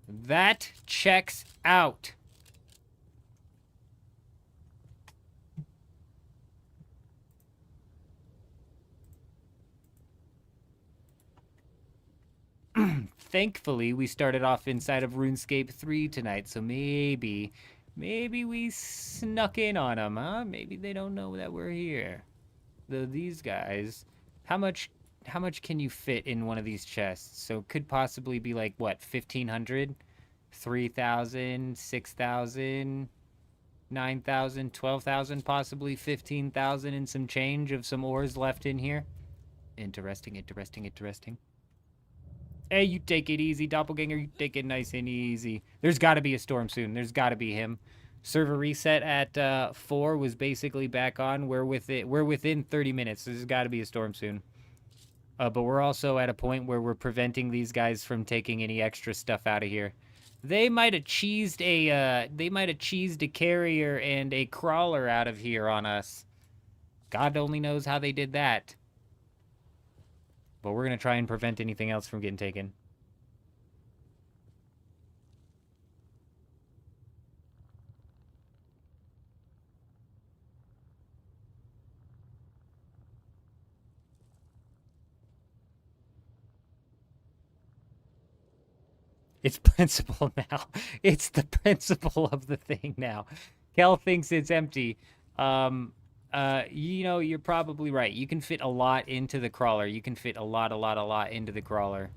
That checks out. thankfully, we started off inside of RuneScape 3 tonight, so maybe we snuck in on them, huh? Maybe they don't know that we're here. Though these guys, how much can you fit in one of these chests? So it could possibly be like, what, 1,500? 3,000, 6,000, 9,000, 12,000, possibly 15,000 and some change of some ores left in here. Interesting. Hey, you take it easy, doppelganger. You take it nice and easy. There's got to be a storm soon. There's got to be him. Server reset at 4 was basically back on. We're within 30 minutes. So there's got to be a storm soon. But we're also at a point where we're preventing these guys from taking any extra stuff out of here. They might have cheesed a carrier and a crawler out of here on us. God only knows how they did that. But we're going to try and prevent anything else from getting taken. It's principle now. It's the principle of the thing now. Kel thinks it's empty. You know, you're probably right. You can fit a lot into the crawler. You can fit a lot into the crawler.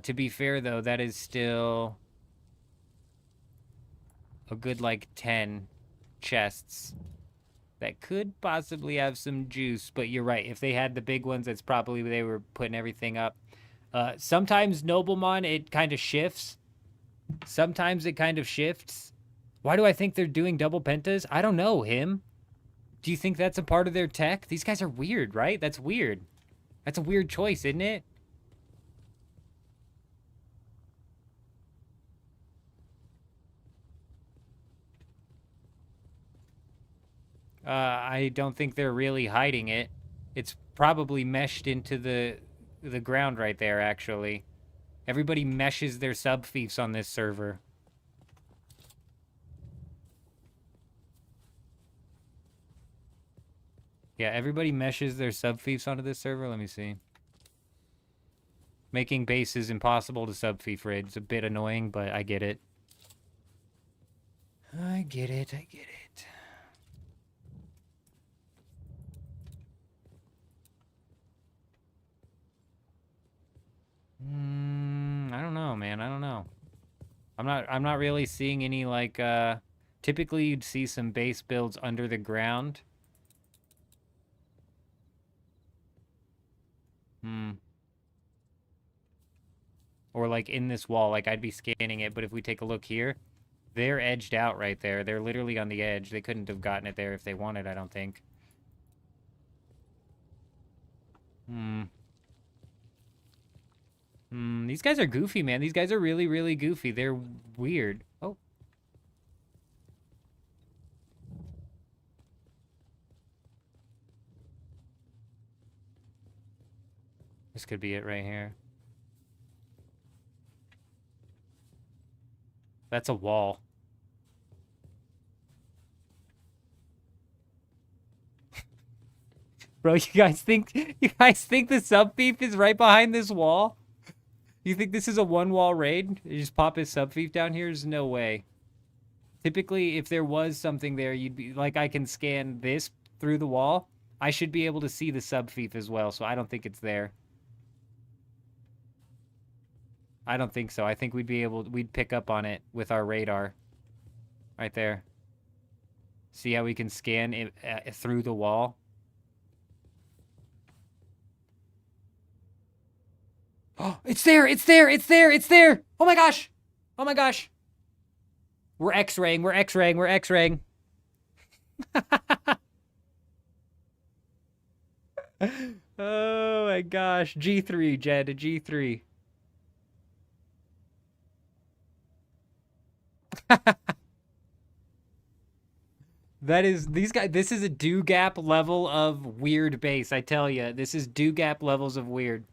To be fair, though, that is still a good, like, 10 chests that could possibly have some juice. But you're right. If they had the big ones, that's probably they were putting everything up. Sometimes Noblemon, it kind of shifts. Sometimes it kind of shifts. Why do I think they're doing double pentas? I don't know, him. Do you think that's a part of their tech? These guys are weird, right? That's weird. That's a weird choice, isn't it? I don't think they're really hiding it. It's probably meshed into the ground right there, actually. Everybody meshes their sub-fiefs on this server. Yeah, everybody meshes their sub-fiefs onto this server. Let me see. Making bases impossible to sub-fief raid. It's a bit annoying, but I get it. I get it. I don't know, man. I don't know. I'm not really seeing any, like, typically you'd see some base builds under the ground. Or, like, in this wall, like, I'd be scanning it, but if we take a look here, they're edged out right there. They're literally on the edge. They couldn't have gotten it there if they wanted, I don't think. These guys are goofy, man. These guys are really, really goofy. They're weird. Oh. This could be it right here. That's a wall. Bro, you guys think the sub-fief is right behind this wall? You think this is a one-wall raid? You just pop his sub-fief down here? There's no way. Typically, if there was something there, you'd be like, I can scan this through the wall. I should be able to see the sub-fief as well, so I don't think it's there. I don't think so. I think we'd pick up on it with our radar. Right there. See how we can scan it through the wall? Oh, it's there! Oh my gosh! We're X-raying. Oh my gosh. G3, Jed, G3. This is a do-gap level of weird base, I tell you. This is do-gap levels of weird.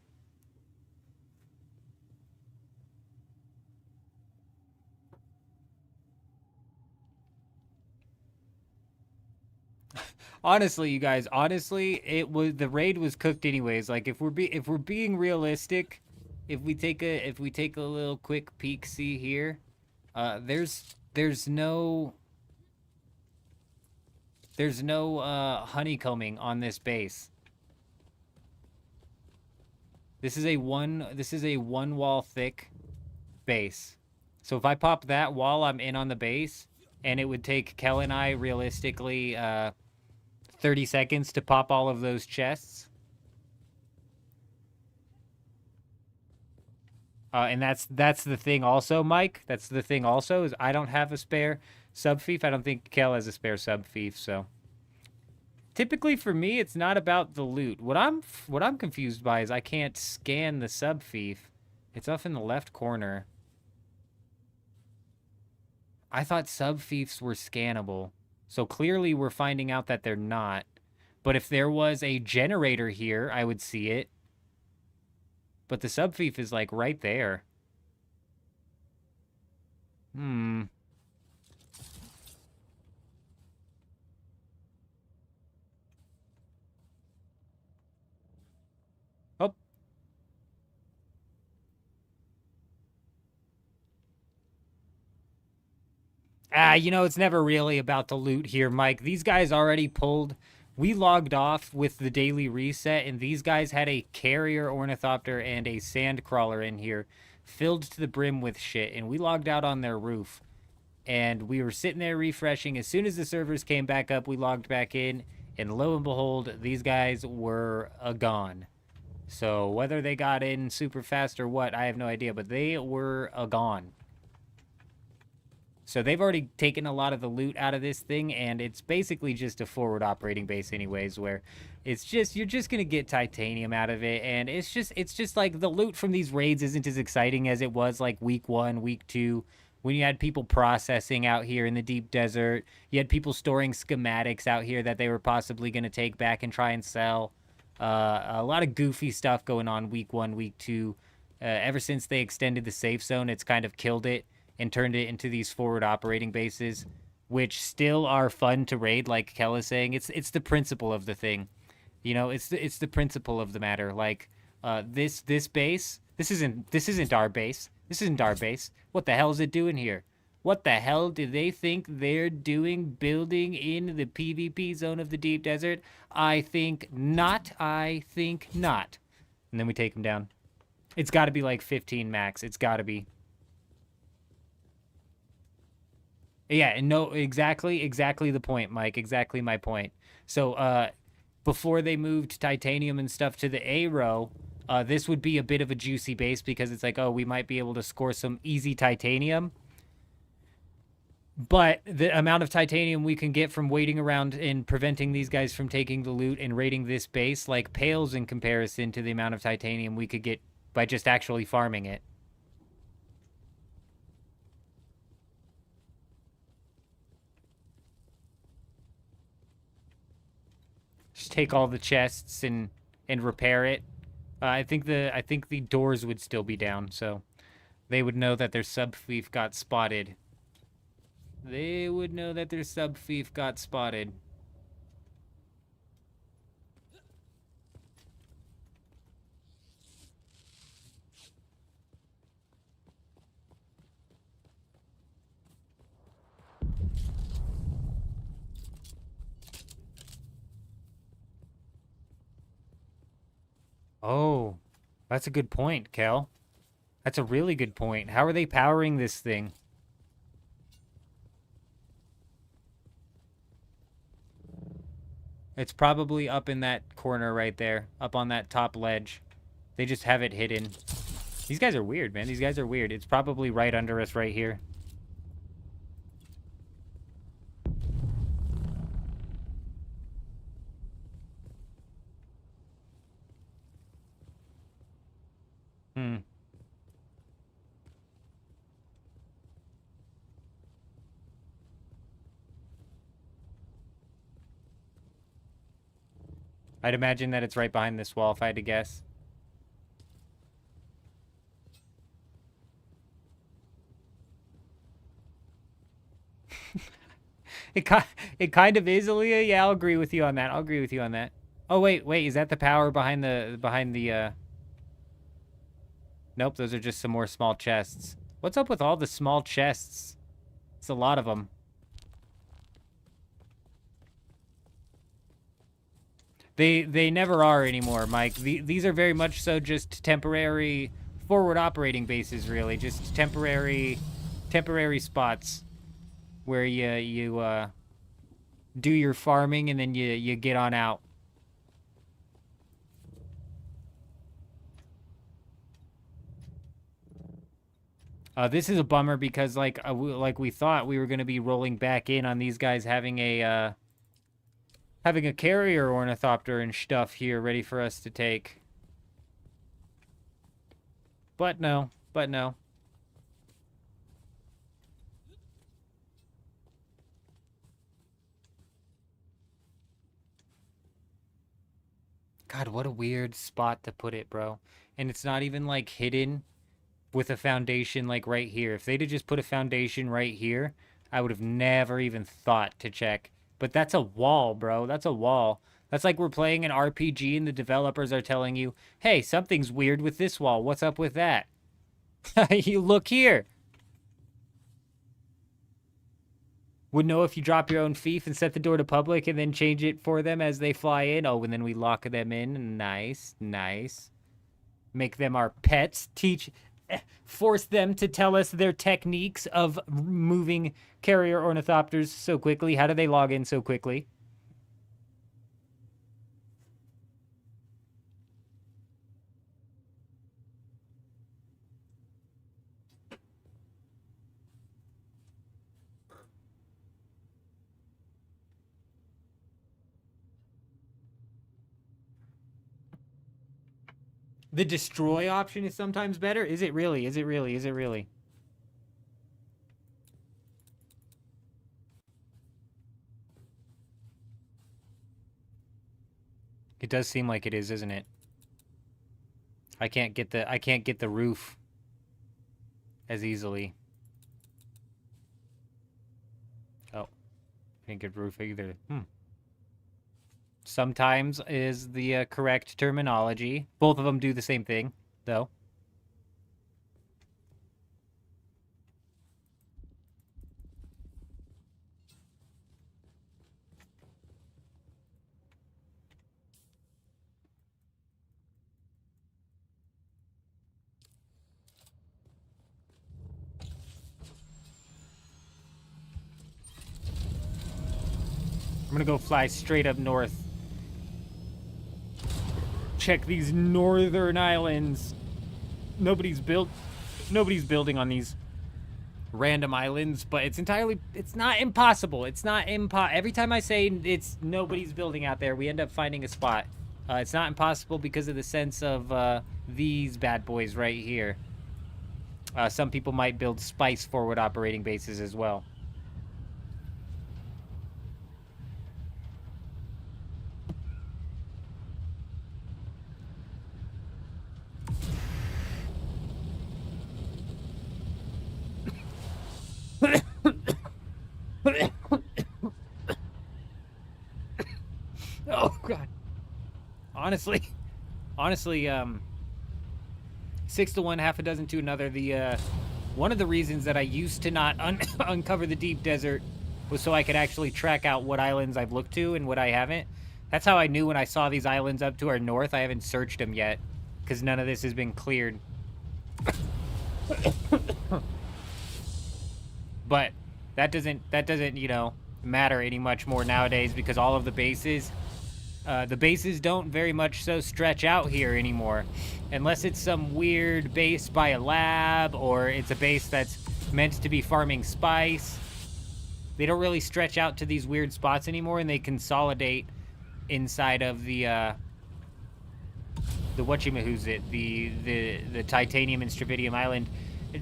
Honestly, you guys, the raid was cooked anyways. Like, if we're being realistic, if we take a little quick peek see here, there's no honeycombing on this base. This is a one wall thick base. So if I pop that wall, I'm in on the base, and it would take Kel and I realistically 30 seconds to pop all of those chests. And that's the thing also, Mike. That's the thing also, is I don't have a spare sub-fief. I don't think Kel has a spare sub-fief, so... Typically for me, it's not about the loot. What I'm confused by is I can't scan the sub-fief. It's off in the left corner. I thought sub-fiefs were scannable. So clearly we're finding out that they're not. But if there was a generator here, I would see it. But the sub-fief is like right there. Oh. You know, it's never really about the loot here, Mike. These guys already pulled... We logged off with the daily reset, and these guys had a carrier ornithopter and a sand crawler in here, filled to the brim with shit, and we logged out on their roof. And we were sitting there refreshing. As soon as the servers came back up, we logged back in, and lo and behold, these guys were gone. So whether they got in super fast or what, I have no idea, but they were gone. So they've already taken a lot of the loot out of this thing, and it's basically just a forward operating base anyways, where it's just, you're just going to get titanium out of it, and it's just like the loot from these raids isn't as exciting as it was like week 1, week 2, when you had people processing out here in the deep desert. You had people storing schematics out here that they were possibly going to take back and try and sell. A lot of goofy stuff going on week 1, week 2. Ever since they extended the safe zone, it's kind of killed it and turned it into these forward operating bases, which still are fun to raid, like Kel is saying. It's the principle of the thing. You know, it's the principle of the matter. Like, this base, this isn't our base. This isn't our base. What the hell is it doing here? What the hell do they think they're doing building in the PvP zone of the deep desert? I think not. I think not. And then we take them down. It's got to be like 15 max. It's got to be. Yeah, and no, exactly the point, Mike. Exactly my point. So, before they moved titanium and stuff to the A row, this would be a bit of a juicy base because it's like, oh, we might be able to score some easy titanium. But the amount of titanium we can get from waiting around and preventing these guys from taking the loot and raiding this base, like, pales in comparison to the amount of titanium we could get by just actually farming it. Just take all the chests and repair it. I think the doors would still be down, so they would know that their sub-fief got spotted. They would know that their sub-fief got spotted. Oh, that's a good point, Kel. That's a really good point. How are they powering this thing? It's probably up in that corner right there, up on that top ledge. They just have it hidden. These guys are weird, man. These guys are weird. It's probably right under us right here. I'd imagine that it's right behind this wall if I had to guess. It kind of is, Aaliyah. Yeah, I'll agree with you on that. I'll agree with you on that. Oh, wait, is that the power behind the... Nope, those are just some more small chests. What's up with all the small chests? It's a lot of them. They never are anymore, Mike. These are very much so just temporary forward operating bases, really. Just temporary spots where you do your farming and then you get on out. This is a bummer because like we thought we were going to be rolling back in on these guys having a carrier ornithopter and stuff here ready for us to take. But no. God, what a weird spot to put it, bro. And it's not even like hidden with a foundation like right here. If they'd have just put a foundation right here, I would have never even thought to check. But that's a wall, bro. That's a wall. That's like we're playing an RPG and the developers are telling you, hey, something's weird with this wall. What's up with that? You look here. Would know if you drop your own fief and set the door to public and then change it for them as they fly in. Oh, and then we lock them in. Nice. Make them our pets. Force them to tell us their techniques of moving carrier ornithopters so quickly. How do they log in so quickly? The destroy option is sometimes better? Is it really? Is it really? Is it really? It does seem like it is, isn't it? I can't get the roof as easily. Oh. Can't get roof either. Sometimes is the correct terminology. Both of them do the same thing, though. I'm gonna go fly straight up north. Check these northern islands. Nobody's building on these random islands, but it's not impossible. Every time I say nobody's building out there, we end up finding a spot. It's not impossible because of the sense of these bad boys right here. Some people might build spice forward operating bases as well. Oh God. Honestly, 6 to 1, half a dozen to another. One of the reasons that I used to not uncover the deep desert was so I could actually track out what islands I've looked to and what I haven't. That's how I knew when I saw these islands up to our north. I haven't searched them yet because none of this has been cleared. But that doesn't matter any much more nowadays because all of the bases don't very much so stretch out here anymore, unless it's some weird base by a lab or it's a base that's meant to be farming spice. They don't really stretch out to these weird spots anymore, and they consolidate inside of the titanium and stravidium island.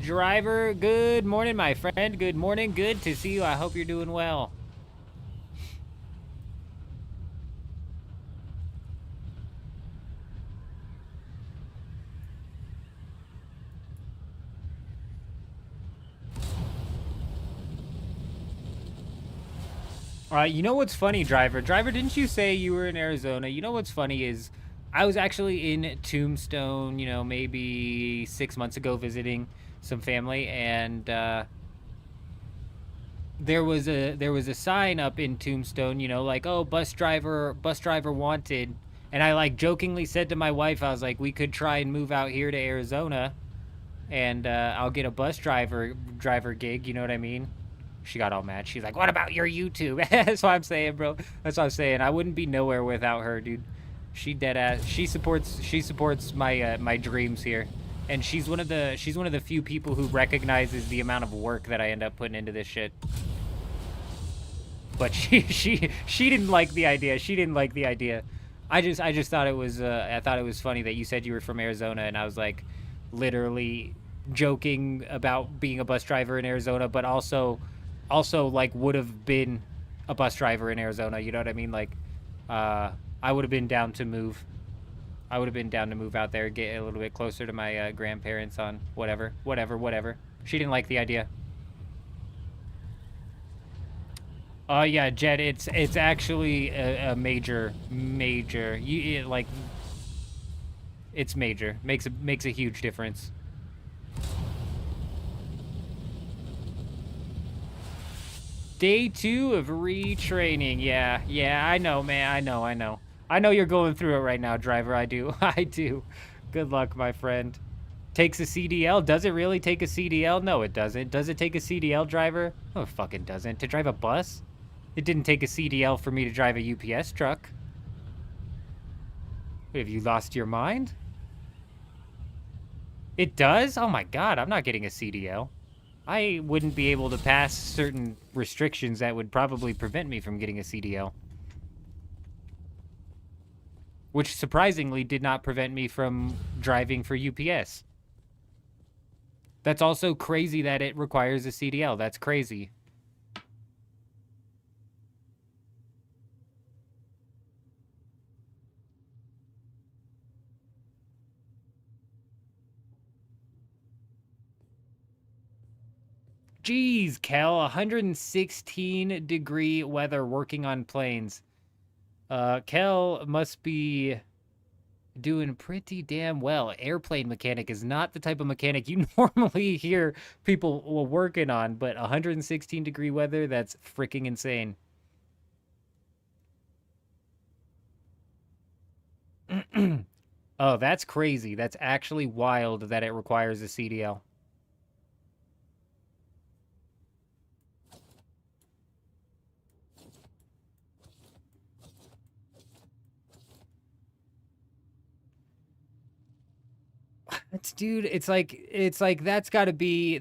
Driver, good morning, my friend. Good morning. Good to see you. I hope you're doing well. You know what's funny, Driver? Driver, didn't you say you were in Arizona? You know what's funny is I was actually in Tombstone, maybe 6 months ago visiting some family, and there was a sign up in Tombstone, like, oh, bus driver wanted. And I like jokingly said to my wife, I was like, we could try and move out here to Arizona, and I'll get a bus driver gig, you know what I mean? She got all mad. She's like, what about your YouTube? That's what I'm saying, bro. That's what I'm saying. I wouldn't be nowhere without her, dude. She dead ass. She supports my dreams here. And she's one of the few people who recognizes the amount of work that I end up putting into this shit. But she didn't like the idea. She didn't like the idea. I just thought it was funny that you said you were from Arizona, and I was like, literally joking about being a bus driver in Arizona, but also like would have been a bus driver in Arizona. You know what I mean? Like, I would have been down to move. I would have been down to move out there, get a little bit closer to my grandparents on whatever. She didn't like the idea. Yeah, Jed, it's actually a major. Like, it's major. Makes a huge difference. Day 2 of retraining. Yeah, I know, man. I know you're going through it right now, driver. I do. I do. Good luck, my friend. Takes a CDL? Does it really take a CDL? No, it doesn't. Does it take a CDL, driver? No, it fucking doesn't. To drive a bus? It didn't take a CDL for me to drive a UPS truck. Have you lost your mind? It does? Oh my god, I'm not getting a CDL. I wouldn't be able to pass certain restrictions that would probably prevent me from getting a CDL. Which surprisingly did not prevent me from driving for UPS. That's also crazy that it requires a CDL. That's crazy. Jeez, Kel, 116-degree weather working on planes. Kel must be doing pretty damn well. Airplane mechanic is not the type of mechanic you normally hear people working on, but 116-degree weather, that's freaking insane. Oh, that's crazy. That's actually wild that it requires a CDL. Dude, it's like that's gotta be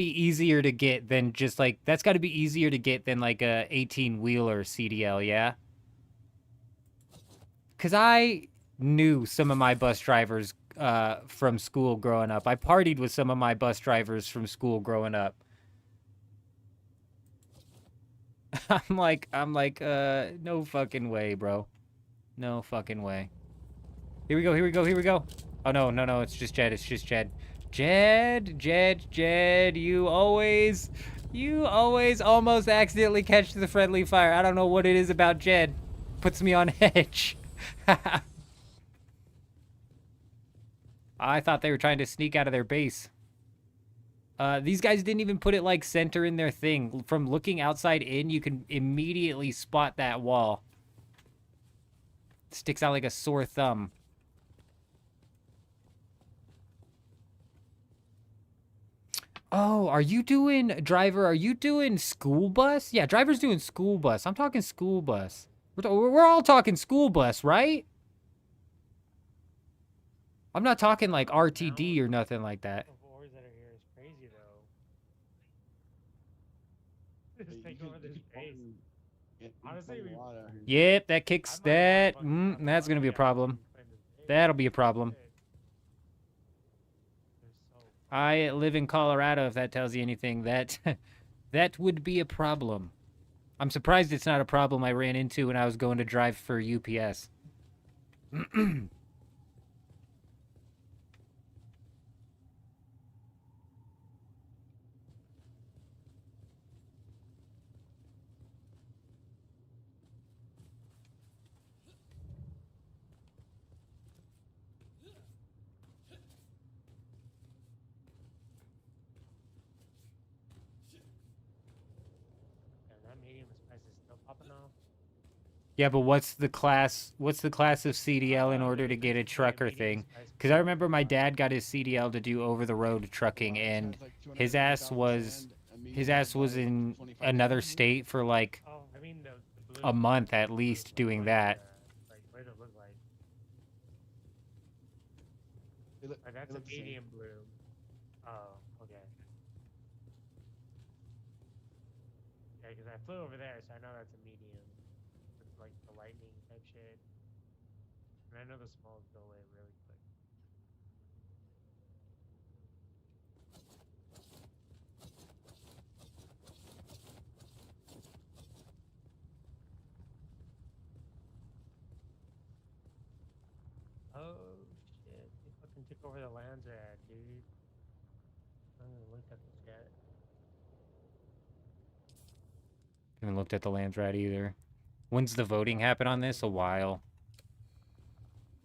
easier to get than just like that's gotta be easier to get than like a 18-wheeler CDL, yeah? Cause I knew some of my bus drivers from school growing up. I partied with some of my bus drivers from school growing up. I'm like, no fucking way, bro. No fucking way. Here we go. Oh, no, it's just Jed. Jed, you always almost accidentally catch the friendly fire. I don't know what it is about Jed. Puts me on edge. I thought they were trying to sneak out of their base. These guys didn't even put it like center in their thing. From looking outside in, you can immediately spot that wall. Sticks out like a sore thumb. Oh, are you doing school bus? Yeah, driver's doing school bus. I'm talking school bus. We're all talking school bus, right? I'm not talking like RTD or nothing like that. Boys that are here is crazy though. Just take over this base. Honestly, Yep, that kicks that. That's gonna be a problem. That'll be a problem. I live in Colorado, if that tells you anything. That would be a problem. I'm surprised it's not a problem I ran into when I was going to drive for UPS. Yeah, but what's the class? What's the class of CDL in order to get a trucker thing? Because I remember my dad got his CDL to do over-the-road trucking, and his ass was in another state for like Oh, I mean the blue. a month at The blue least one, doing like that. like what does it look like? That's a look the same. medium blue. Oh, okay. Yeah, because I flew over there, so I know that's a medium. It's like the lightning type shit. And I know the smalls go away really quick. Oh shit! They fucking took over the lands rat, dude. I haven't even looked at this yet. Haven't looked at the lands rat either. When's the voting happen on this? A while.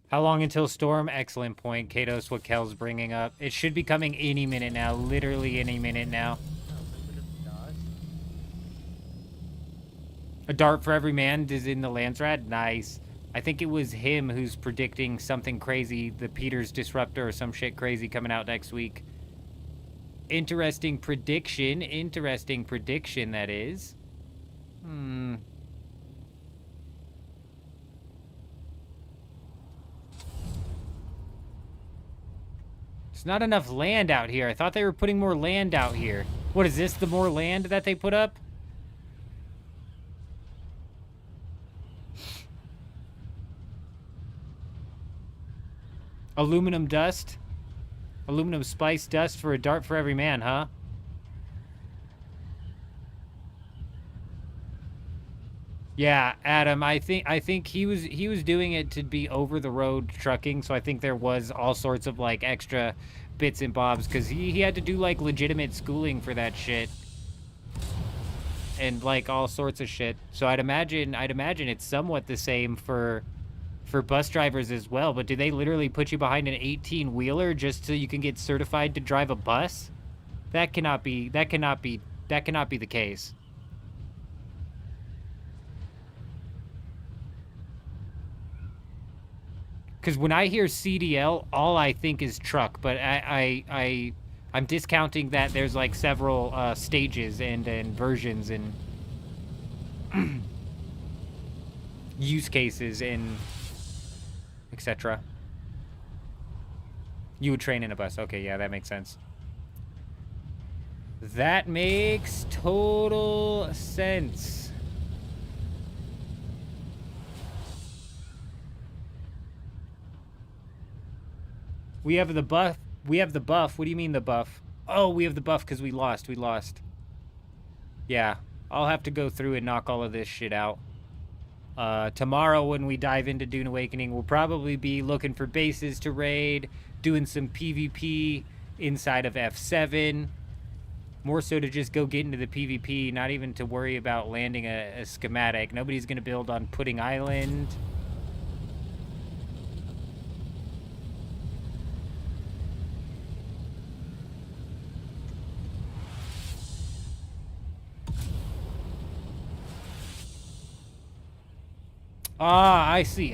How long until storm? Excellent point, Katos. What Kel's bringing up. It should be coming any minute now. Literally any minute now. Aluminum dust. A dart for every man is in the lands rat. Nice. I think it was him who's predicting something crazy. The Peters Disruptor or some shit crazy coming out next week. Interesting prediction. Interesting prediction, that is. There's not enough land out here. I thought they were putting more land out here. What is this, the more land that they put up? Aluminum dust? Aluminum spice dust for a dart for every man, huh? Yeah, Adam, I think he was doing it to be over the road trucking, so I think there was all sorts of like extra bits and bobs because he had to do like legitimate schooling for that shit. And like all sorts of shit. So I'd imagine it's somewhat the same for bus drivers as well, but do they literally put you behind an 18-wheeler just so you can get certified to drive a bus? That cannot be the case. Because when I hear CDL, all I think is truck, but I'm discounting that there's like several stages and versions and use cases and etc. You would train in a bus. Okay, yeah, that makes sense. That makes total sense. We have the buff. We have the buff. What do you mean the buff? Oh, we have the buff because we lost. We lost. Yeah, I'll have to go through and knock all of this shit out. Tomorrow when we dive into Dune Awakening, we'll probably be looking for bases to raid, doing some PvP inside of F7. More so to just go get into the PvP, not even to worry about landing a schematic. Nobody's going to build on Pudding Island. Ah, I see.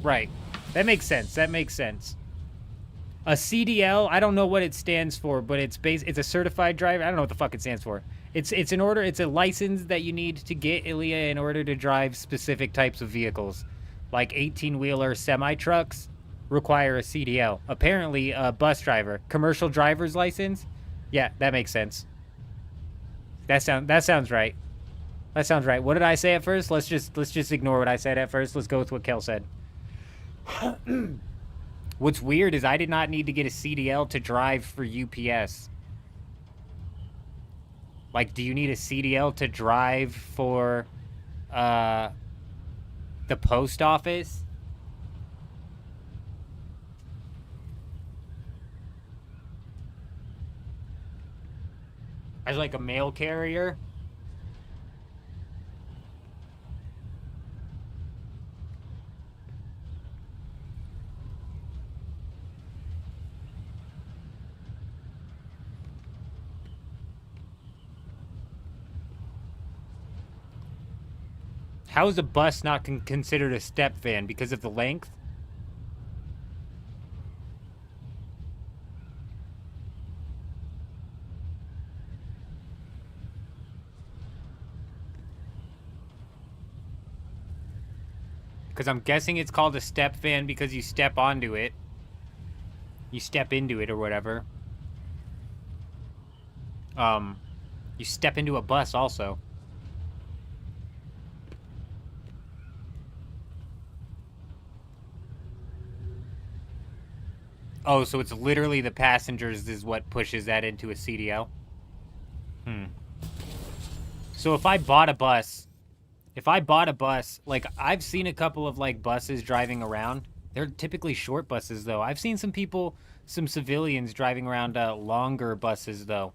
Right. That makes sense. A CDL, I don't know what it stands for, but it's a certified driver. I don't know what the fuck it stands for. It's a license that you need to get, Ilya, in order to drive specific types of vehicles. Like 18-wheeler semi-trucks require a CDL. Apparently, a bus driver, commercial driver's license. Yeah, that makes sense. That sounds right. That sounds right. What did I say at first? Let's just ignore what I said at first. Let's go with what Kel said. What's weird is I did not need to get a CDL to drive for UPS. Like, do you need a CDL to drive for the post office? As like a mail carrier? How is a bus not considered a step van? Because of the length? Because I'm guessing it's called a step van because you step onto it. You step into it or whatever. You step into a bus also. Oh, so it's literally the passengers is what pushes that into a CDL? So if I bought a bus, like, I've seen a couple of, like, buses driving around. They're typically short buses, though. I've seen some people, some civilians driving around longer buses, though.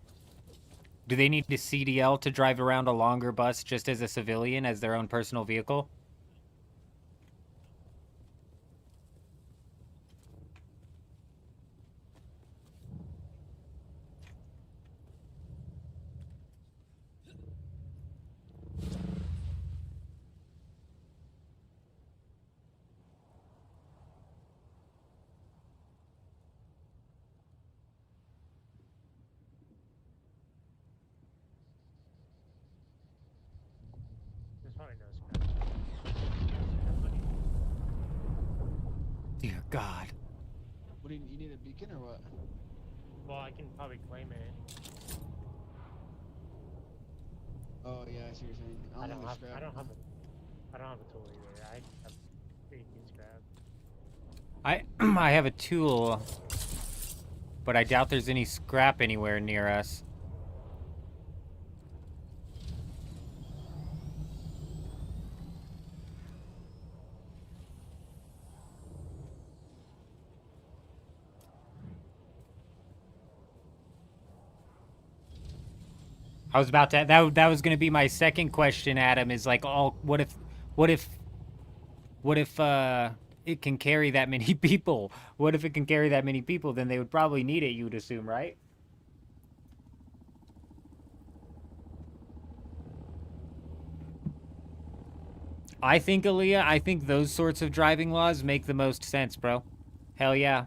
Do they need a CDL to drive around a longer bus just as a civilian, as their own personal vehicle? There's probably no scratch. Dear God. What do you need a beacon or what? Well, I can probably claim it. Oh yeah, I see what you're saying. I don't have. scrap. I don't have a. I don't have a tool either. I have 18 scrap. I have a tool, but I doubt there's any scrap anywhere near us. I was about to, that was going to be my second question, Adam, is like, oh, what if it can carry that many people? What if it can carry that many people? Then they would probably need it, you would assume, right? I think, Aaliyah, I think those sorts of driving laws make the most sense, bro. Hell yeah.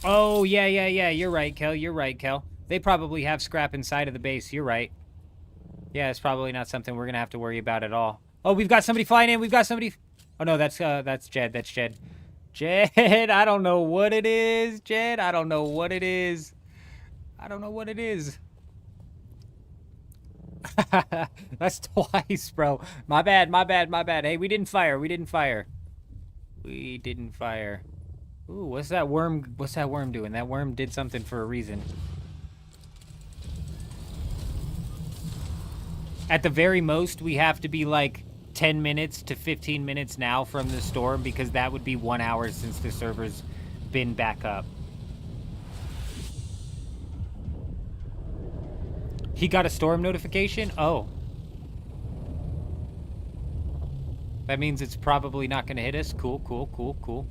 Oh, yeah, you're right, Kel, They probably have scrap inside of the base, you're right. Yeah, it's probably not something we're gonna have to worry about at all. Oh, we've got somebody flying in, Oh no, that's Jed, Jed, I don't know what it is, Jed, I don't know what it is. That's twice, bro. My bad. Hey, we didn't fire. Ooh, what's that worm doing? That worm did something for a reason. At the very most, we have to be like 10 minutes to 15 minutes now from the storm because that would be 1 hour since the server's been back up. He got a storm notification? Oh. That means it's probably not going to hit us. Cool.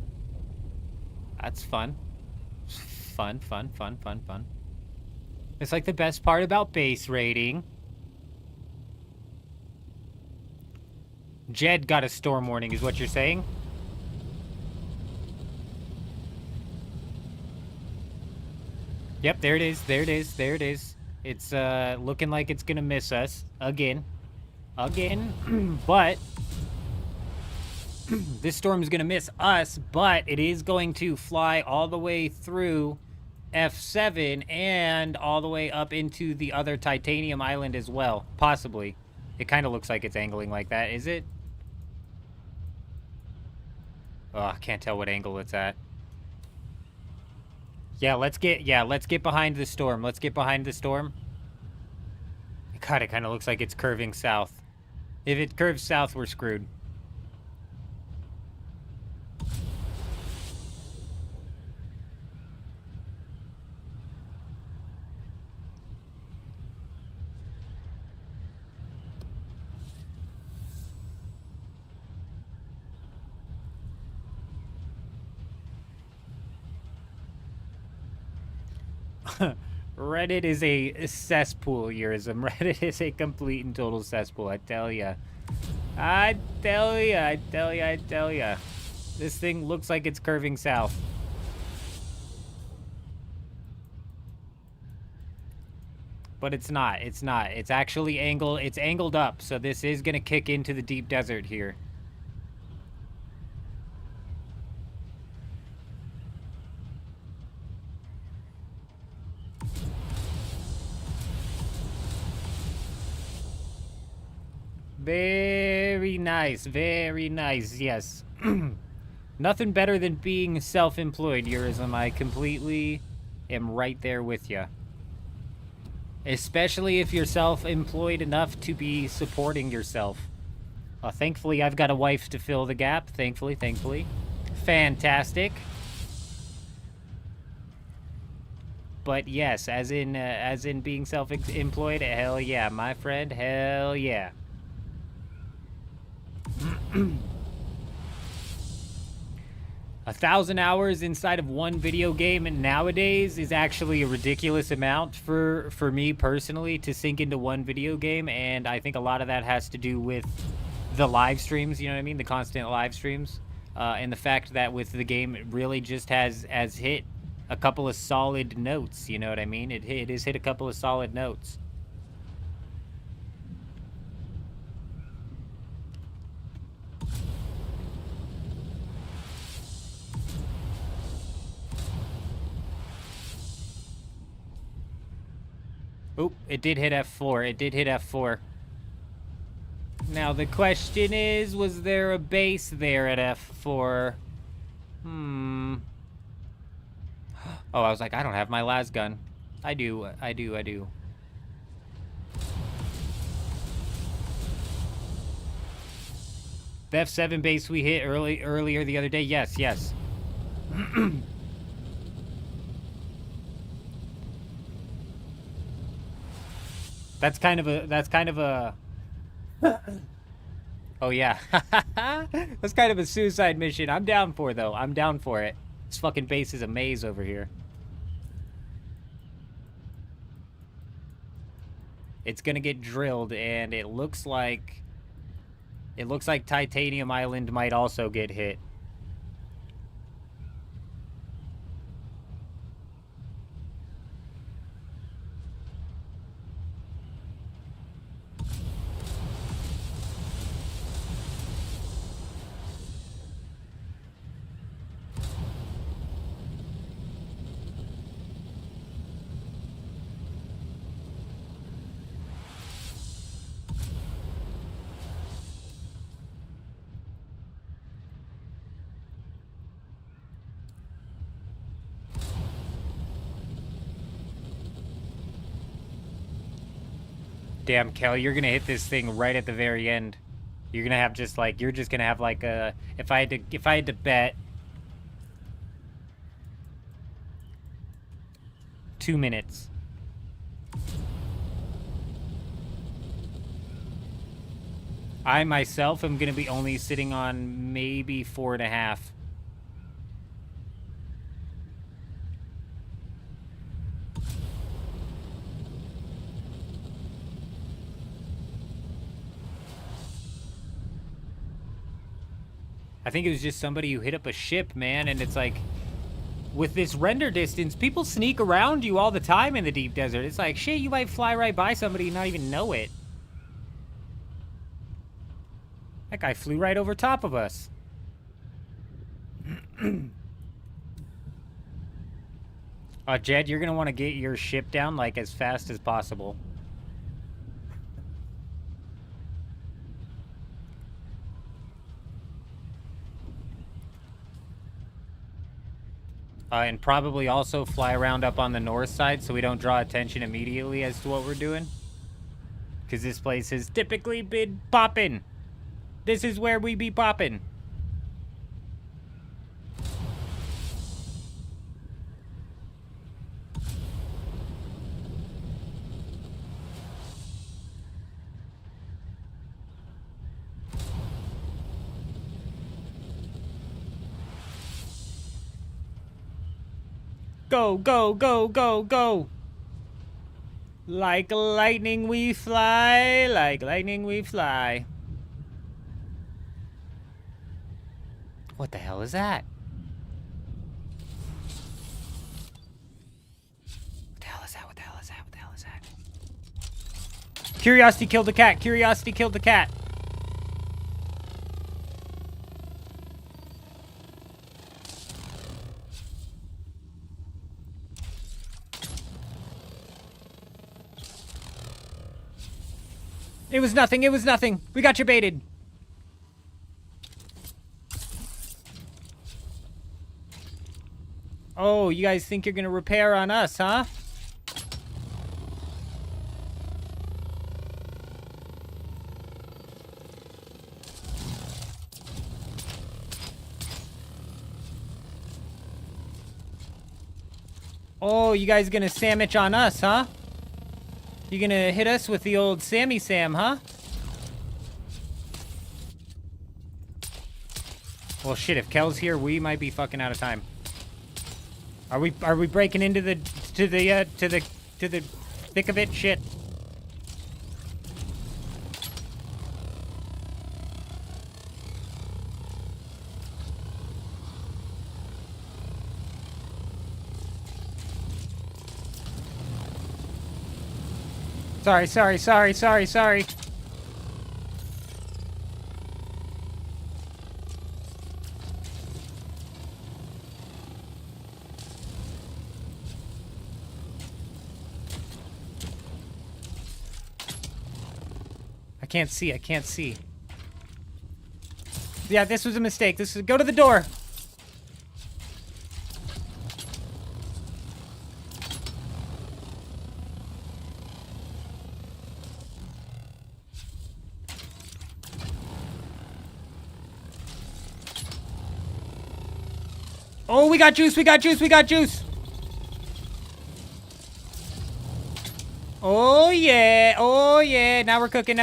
That's fun. Fun. It's like the best part about base raiding. Jed got a storm warning, is what you're saying? Yep, there it is. It's looking like it's gonna miss us again, but this storm is gonna miss us, but it is going to fly all the way through F7 and all the way up into the other titanium island as well, possibly. It kind of looks like it's angling like that, is it? Oh, I can't tell what angle it's at. Yeah, let's get behind the storm. God, it kind of looks like it's curving south. If it curves south, we're screwed. Reddit is a cesspool, Yurism. Reddit is a complete and total cesspool, I tell ya. I tell ya, I tell ya, I tell ya. This thing looks like it's curving south. But it's not, it's not. It's actually it's angled up, so this is gonna kick into the deep desert here. Very nice, yes. Nothing better than being self-employed, Yurism. I completely am right there with you. Especially if you're self-employed enough to be supporting yourself. Thankfully, I've got a wife to fill the gap. Thankfully. Fantastic. But yes, as in being self-employed, hell yeah, my friend, hell yeah. 1,000 hours inside of one video game nowadays is actually a ridiculous amount for me personally to sink into one video game, and I think a lot of that has to do with the live streams, you know what I mean? The constant live streams, and the fact that with the game it really just has hit a couple of solid notes, you know what I mean? It has hit a couple of solid notes. Oh, it did hit F4. It did hit F4. Now, the question is, was there a base there at F4? Oh, I was like, I don't have my las gun. I do. The F7 base we hit earlier the other day? Yes. That's kind of a oh yeah. That's kind of a suicide mission. I'm down for, though. I'm down for it. This fucking base is a maze over here. It's gonna get drilled, and it looks like Titanium Island might also get hit. Damn, Kel, you're gonna hit this thing right at the very end. You're gonna have just like, you're just gonna have like a, if I had to bet 2 minutes. I myself am gonna be only sitting on maybe 4.5. I think it was just somebody who hit up a ship, man, and it's like, with this render distance, people sneak around you all the time in the deep desert. It's like, shit, you might fly right by somebody and not even know it. That guy flew right over top of us. Jed, you're gonna want to get your ship down, like, as fast as possible. And probably also fly around up on the north side so we don't draw attention immediately as to what we're doing. Because this place has typically been poppin'. This is where we be poppin'. Go, go, go, go, go. Like lightning we fly, like lightning we fly. What the hell is that? What the hell is that? What the hell is that? What the hell is that? Curiosity killed the cat. Curiosity killed the cat. It was nothing. It was nothing. We got you baited. Oh, you guys think you're gonna repair on us, huh? Oh, you guys gonna sandwich on us, huh? You gonna hit us with the old Sammy Sam, huh? Well, shit, if Kel's here, we might be fucking out of time. Are we breaking into the thick of it? Shit. Sorry. I can't see. Yeah, this was a mistake. Go to the door. Oh, we got juice. Oh yeah. Now we're cooking.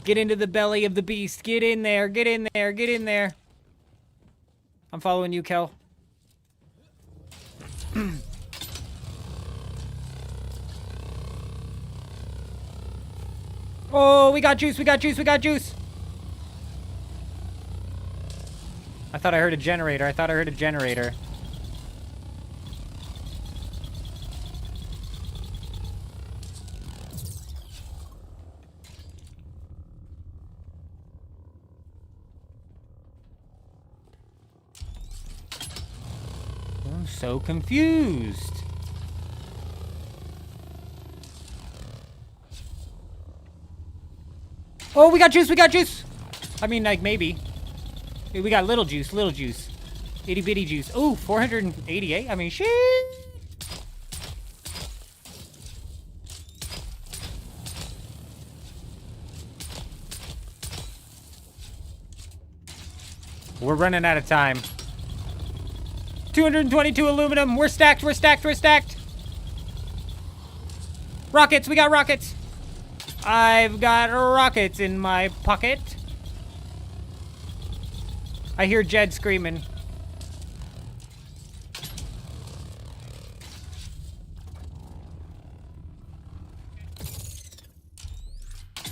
Get into the belly of the beast. Get in there. I'm following you, Kel. Oh, we got juice. I thought I heard a generator. I'm so confused. Oh, we got juice. I mean, like, maybe. We got little juice. Itty bitty juice. Oh, 488. I mean, shit. We're running out of time. 222 aluminum. We're stacked. Rockets. We got rockets. I've got rockets in my pocket. I hear Jed screaming.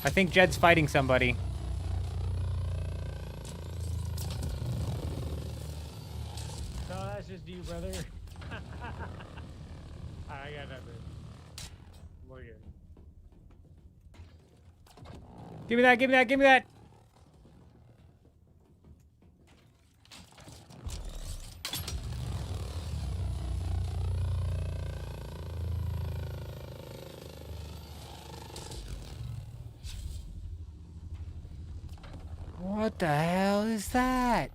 I think Jed's fighting somebody. No, that's just you, brother. I got nothing. Look at it. Give me that. What the hell is that?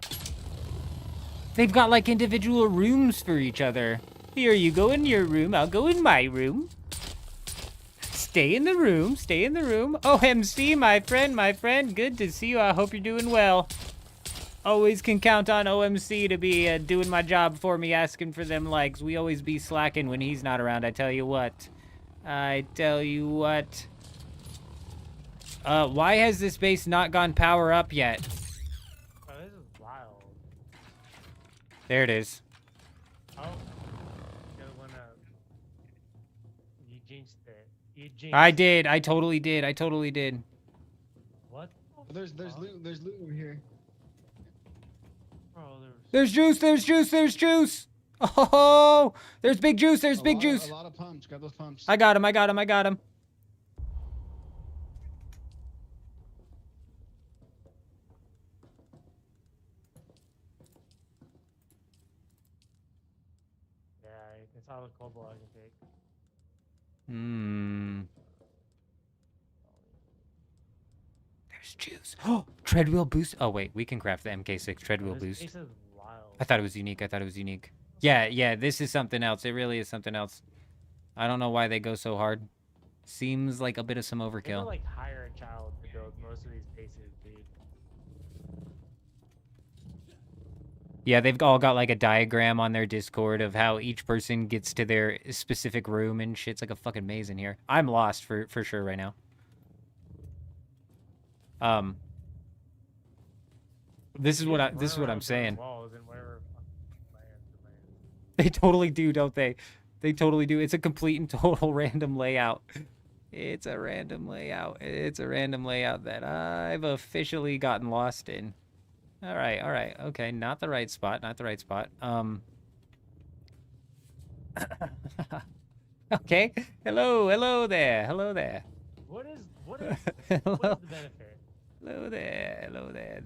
They've got like individual rooms for each other. Here, you go in your room, I'll go in my room. Stay in the room. OMC, my friend, good to see you. I hope you're doing well. Always can count on OMC to be doing my job for me, asking for them likes. We always be slacking when he's not around, I tell you what. Why has this base not gone power up yet? Oh, this is wild. There it is. Oh. The other one, you jinxed it. You jinxed. I did. I totally did. I totally did. What? Oh, there's loot. There's loot over here. Bro, There's juice. There's juice. There's juice. Oh, there's big juice. There's big juice. A lot of pumps. Grab those pumps. I got him. I got him. I got him. Yeah, it's all the cobalt I can take. Hmm. There's juice. Oh, treadwheel boost. Oh wait, we can craft the MK6 treadwheel This boost. case is wild. I thought it was unique. I thought it was unique. Yeah, yeah. This is something else. It really is something else. I don't know why they go so hard. Seems like a bit of some They would, overkill. like hire a child to build most of these bases, dude. Yeah, they've all got like a diagram on their Discord of how each person gets to their specific room and shit. It's like a fucking maze in here. I'm lost for sure right now. This is what I'm saying. Walls and wherever fucking lands. They totally do, don't they? They totally do. It's a complete and total random layout. It's a random layout. It's a random layout that I've officially gotten lost in. All right, all right. Okay, not the right spot, not the right spot. Okay. Hello, hello there. Hello there. What is Hello. the benefit? Hello there. Hello there.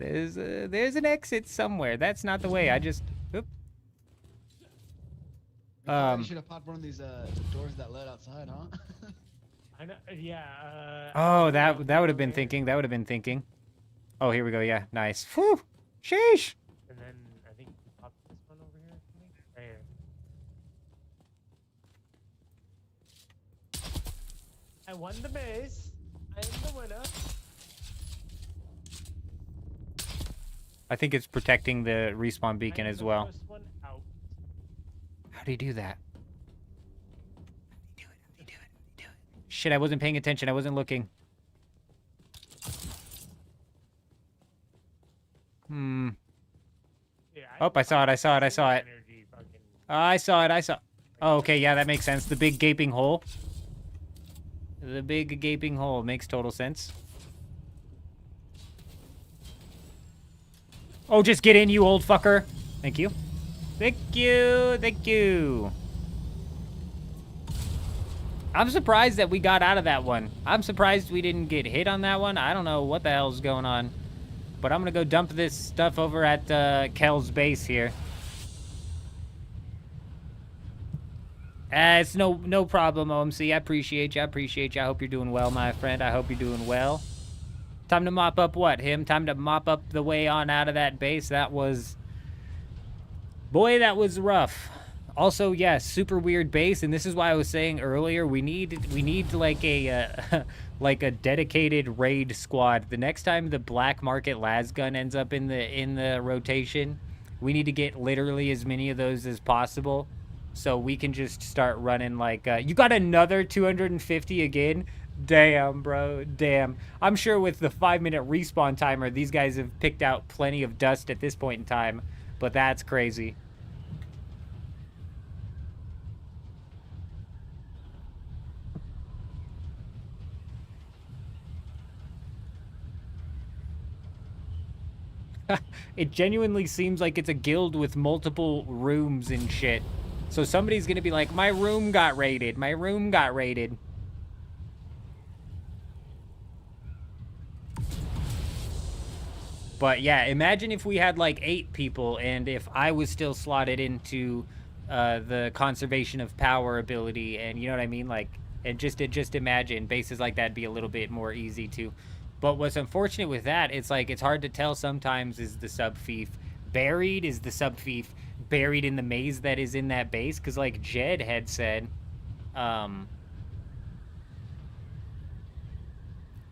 There's an exit somewhere. That's not the way. I just oop. You should have popped one of these doors that led outside, huh? I know. Yeah. Oh, that would have been thinking. That would have been thinking. Oh, here we go. Yeah, nice. Whew. Sheesh. And then I think you popped this one over here. Right here. I won the base. I am the winner. I think it's protecting the respawn I beacon am as the well. first one out. How do you do that? How do you do it? Shit, I wasn't paying attention. I wasn't looking. Hmm. Yeah, Oh, I saw it. I saw it. I saw it. Energy fucking. I saw it. I saw. Oh, okay. Yeah, that makes sense. The big gaping hole. The big gaping hole makes total sense. Oh, just get in, you old fucker. Thank you. Thank you. Thank you. I'm surprised that we got out of that one. I'm surprised we didn't get hit on that one. I don't know what the hell's going on. But I'm going to go dump this stuff over at Kel's base here. It's no problem, OMC. I appreciate you. I appreciate you. I hope you're doing well, my friend. I hope you're doing well. Time to mop up what, him? Time to mop up the way on out of that base. That was... Boy, that was rough. Also, yeah, super weird base, and this is why I was saying earlier, we need like a like a dedicated raid squad. The next time the black market las gun ends up in the rotation, we need to get literally as many of those as possible, so we can just start running like you got another 250 again. Damn, bro, damn. I'm sure with the 5-minute respawn timer, these guys have picked out plenty of dust at this point in time, but that's crazy. It genuinely seems like it's a guild with multiple rooms and shit. So somebody's gonna be like, my room got raided. My room got raided. But yeah, imagine if we had like 8 people and if I was still slotted into the conservation of power ability, and you know what I mean? Like, and just imagine bases like that'd be a little bit more easy to. But what's unfortunate with that, it's like, it's hard to tell sometimes, is the sub-fief buried? Is the sub-fief buried in the maze that is in that base? Because like Jed had said,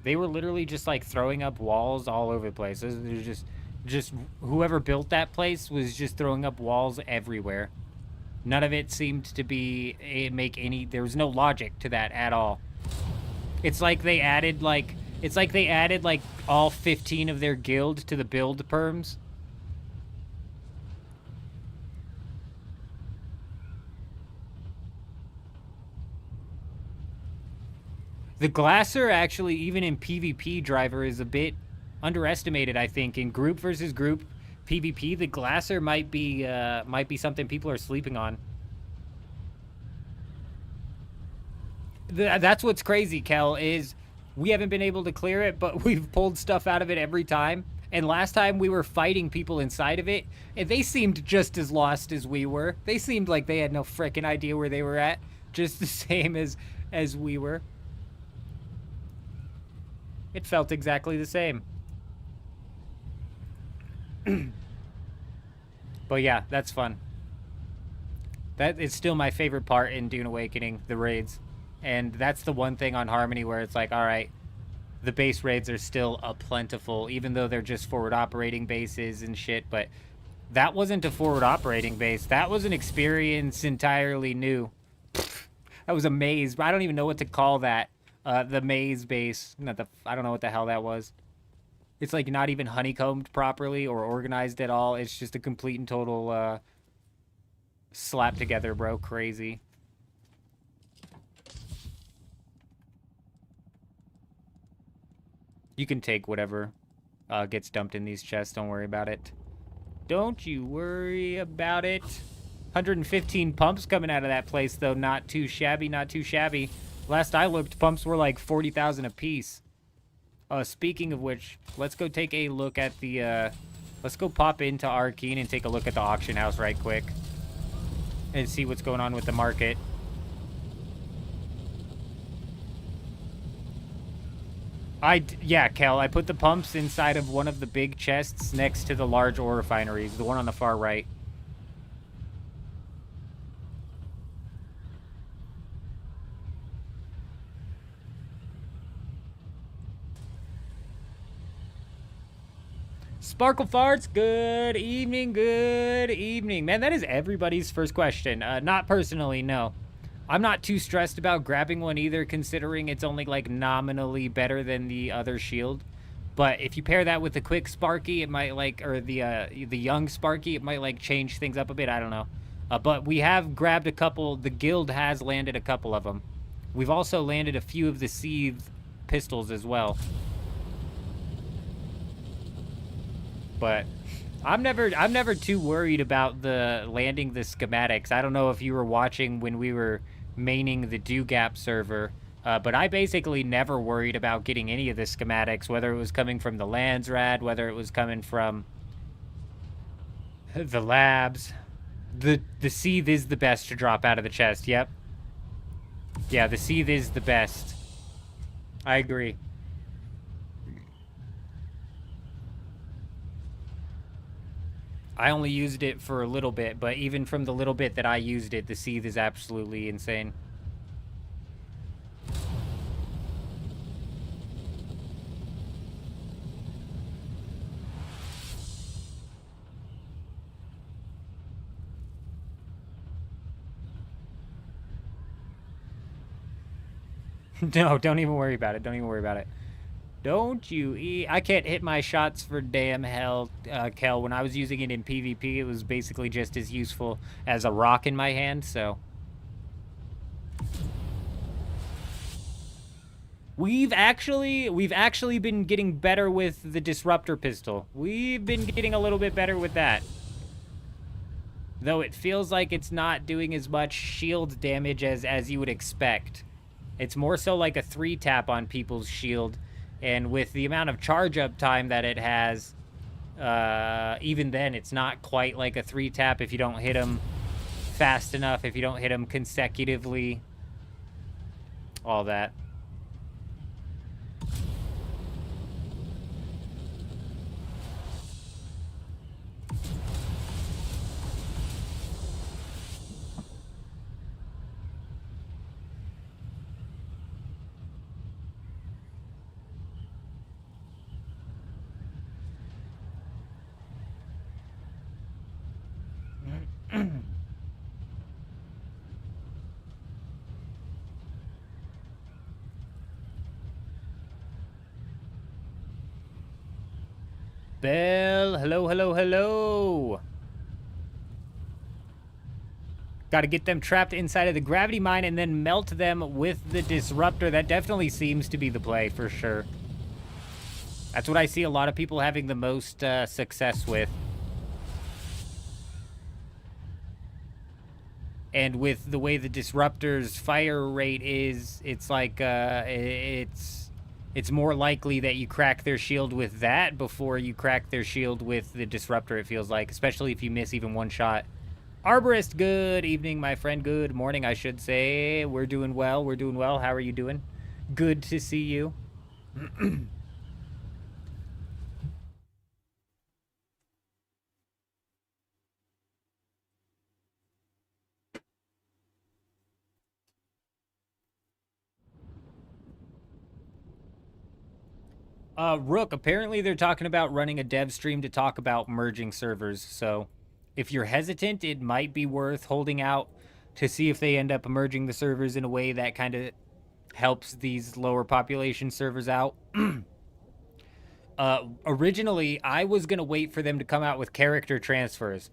they were literally just like throwing up walls all over the place. There's just whoever built that place was just throwing up walls everywhere. None of it seemed to be there was no logic to that at all. It's like they added like all 15 of their guild to the build perms. The Glasser actually, even in PvP driver, is a bit underestimated, I think. In group versus group PvP, the Glasser might be something people are sleeping on. That's what's crazy, Kel, is we haven't been able to clear it, but we've pulled stuff out of it every time. And last time we were fighting people inside of it, and they seemed just as lost as we were. They seemed like they had no frickin' idea where they were at, just the same as we were. It felt exactly the same. But yeah, that's fun. That is still my favorite part in Dune Awakening, the raids. And that's the one thing on Harmony where it's like, all right, the base raids are still plentiful, even though they're just forward operating bases and shit. But that wasn't a forward operating base. That was an experience entirely new. That was a maze. I don't even know what to call that. The maze base. I don't know what the hell that was. It's like not even honeycombed properly or organized at all. It's just a complete and total slap together, bro. Crazy. You can take whatever gets dumped in these chests. Don't worry about it. Don't you worry about it. 115 pumps coming out of that place, though. Not too shabby, not too shabby. Last I looked, pumps were like 40,000 a piece. Speaking of which, let's go take a look at the... let's go pop into Arcane and take a look at the auction house right quick. And see what's going on with the market. Yeah, Kel, I put the pumps inside of one of the big chests next to the large ore refineries, the one on the far right. Sparkle Farts, good evening, good evening. Man, that is everybody's first question. Not personally, no. I'm not too stressed about grabbing one either, considering it's only like nominally better than the other shield. But if you pair that with the quick Sparky, it might like, or the young Sparky, it might like change things up a bit. I don't know. But we have grabbed a couple. The guild has landed a couple of them. We've also landed a few of the Seethe pistols as well. But I'm never too worried about the landing the schematics. I don't know if you were watching when we were maining the DoGap server, but I basically never worried about getting any of the schematics, whether it was coming from the Landsrad, whether it was coming from the labs. The Seethe is the best to drop out of the chest. Yep. Yeah, the Seethe is the best. I agree. I only used it for a little bit, but even from the little bit that I used it, the Seethe is absolutely insane. No, don't even worry about it. Don't even worry about it. Don't you I can't hit my shots for damn hell, Kel. When I was using it in PvP, it was basically just as useful as a rock in my hand, so. We've actually been getting better with the Disruptor pistol. We've been getting a little bit better with that. Though it feels like it's not doing as much shield damage as you would expect. It's more so like a 3-tap on people's shield. And with the amount of charge-up time that it has, even then, it's not quite like a 3-tap if you don't hit them fast enough, if you don't hit them consecutively, all that. Bell, hello, hello, hello. Got to get them trapped inside of the gravity mine and then melt them with the disruptor. That definitely seems to be the play for sure. That's what I see a lot of people having the most success with. And with the way the disruptor's fire rate is, it's like it's more likely that you crack their shield with that before you crack their shield with the disruptor, it feels like, especially if you miss even one shot. Arborist, good evening, my friend. Good morning, I should say. We're doing well. We're doing well. How are you doing? Good to see you. Rook, apparently they're talking about running a dev stream to talk about merging servers. So if you're hesitant, it might be worth holding out to see if they end up merging the servers in a way that kind of helps these lower population servers out. Originally, I was going to wait for them to come out with character transfers,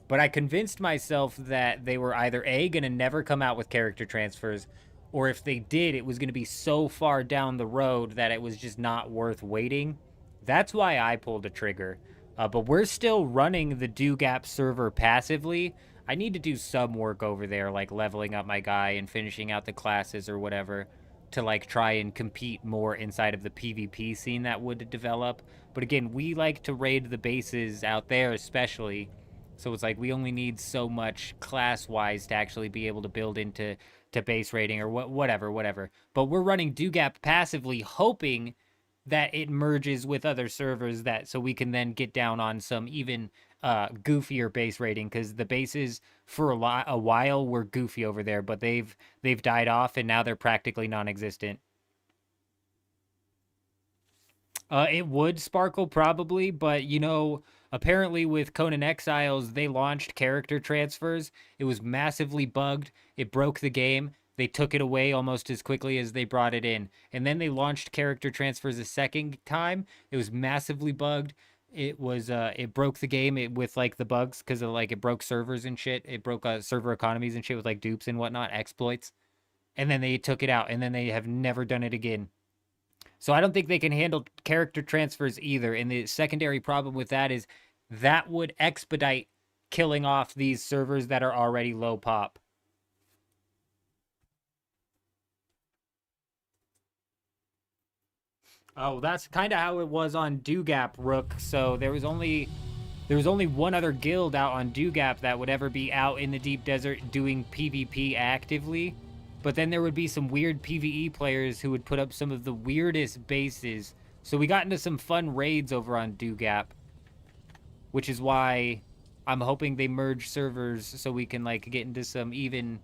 but I convinced myself that they were either A, going to never come out with character transfers, or if they did, it was going to be so far down the road that it was just not worth waiting. That's why I pulled the trigger. But we're still running the DoGap server passively. I need to do some work over there, like leveling up my guy and finishing out the classes or whatever, to like try and compete more inside of the PvP scene that would develop. But again, we like to raid the bases out there especially. So it's like we only need so much class-wise to actually be able to build into base rating or whatever. But we're running DoGap passively, hoping that it merges with other servers so we can then get down on some even goofier base rating, because the bases for a while were goofy over there, but they've died off and now they're practically non-existent. It would sparkle probably, but you know, apparently with Conan Exiles, they launched character transfers. It was massively bugged. It broke the game. They took it away almost as quickly as they brought it in. And then they launched character transfers a second time. It was massively bugged. It was it broke the game with like the bugs because of like it broke servers and shit. It broke server economies and shit with like dupes and whatnot, exploits. And then they took it out, and then they have never done it again. So I don't think they can handle character transfers either. And the secondary problem with that is that would expedite killing off these servers that are already low pop. Oh, that's kind of how it was on DoGap, Rook. So there was only one other guild out on DoGap that would ever be out in the deep desert doing PvP actively. But then there would be some weird PvE players who would put up some of the weirdest bases. So we got into some fun raids over on DoGap, which is why I'm hoping they merge servers so we can like get into some even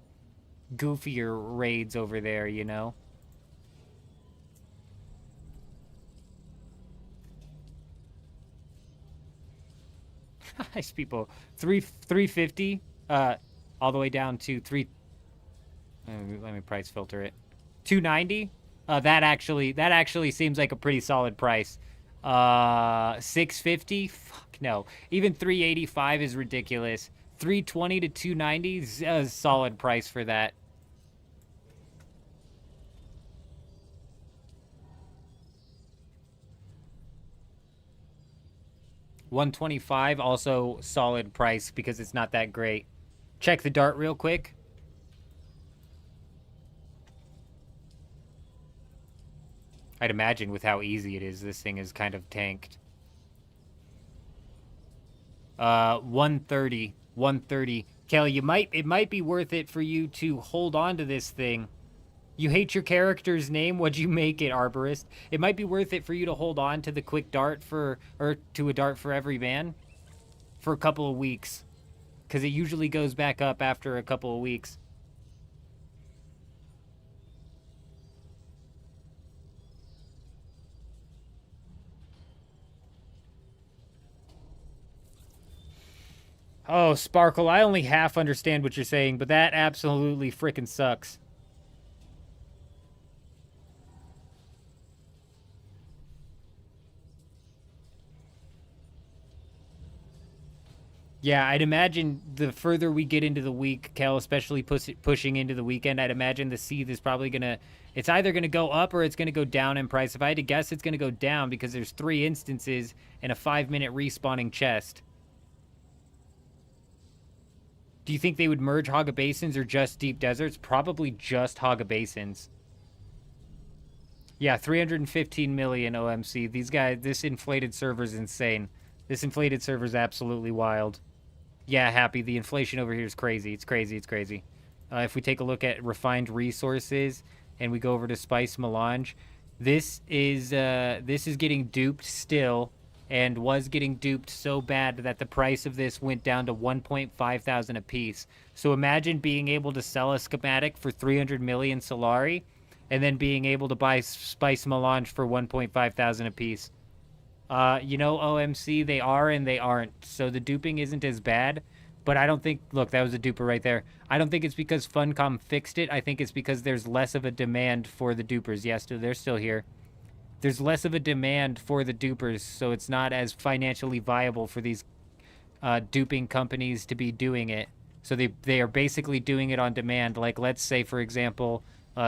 goofier raids over there, you know? Nice people. 350 all the way down to 3. Let me price filter it. 290. That actually seems like a pretty solid price. 650. Fuck no. Even 385 is ridiculous. 320 to 290 is a solid price for that. $125, also solid price because it's not that great. Check the dart real quick. I'd imagine with how easy it is, this thing is kind of tanked. 130. 130. Kelly, it might be worth it for you to hold on to this thing. You hate your character's name? What'd you make it, Arborist? It might be worth it for you to hold on to the quick dart or to a dart for every man for a couple of weeks. Because it usually goes back up after a couple of weeks. Oh, Sparkle, I only half understand what you're saying, but that absolutely frickin' sucks. Yeah, I'd imagine the further we get into the week, Kel, especially pushing into the weekend, I'd imagine the seed is probably gonna. It's either gonna go up or it's gonna go down in price. If I had to guess, it's gonna go down because there's 3 instances and a 5-minute respawning chest. Do you think they would merge Haga Basins or just Deep Deserts? Probably just Haga Basins. Yeah, 315 million OMC. These guys, this inflated server's insane. This inflated server's absolutely wild. Yeah, Happy, the inflation over here is crazy. It's crazy, it's crazy. If we take a look at refined resources and we go over to Spice Melange, this is getting duped still, and was getting duped so bad that the price of this went down to 1.5 thousand a piece. So imagine being able to sell a schematic for 300 million Solari, and then being able to buy Spice Melange for 1.5 thousand a piece. You know, OMC, they are and they aren't. So the duping isn't as bad, but I don't think, look, that was a duper right there. I don't think it's because Funcom fixed it. I think it's because there's less of a demand for the dupers. Yes, they're still here. There's less of a demand for the dupers, so it's not as financially viable for these duping companies to be doing it. So they are basically doing it on demand. Like, let's say, for example,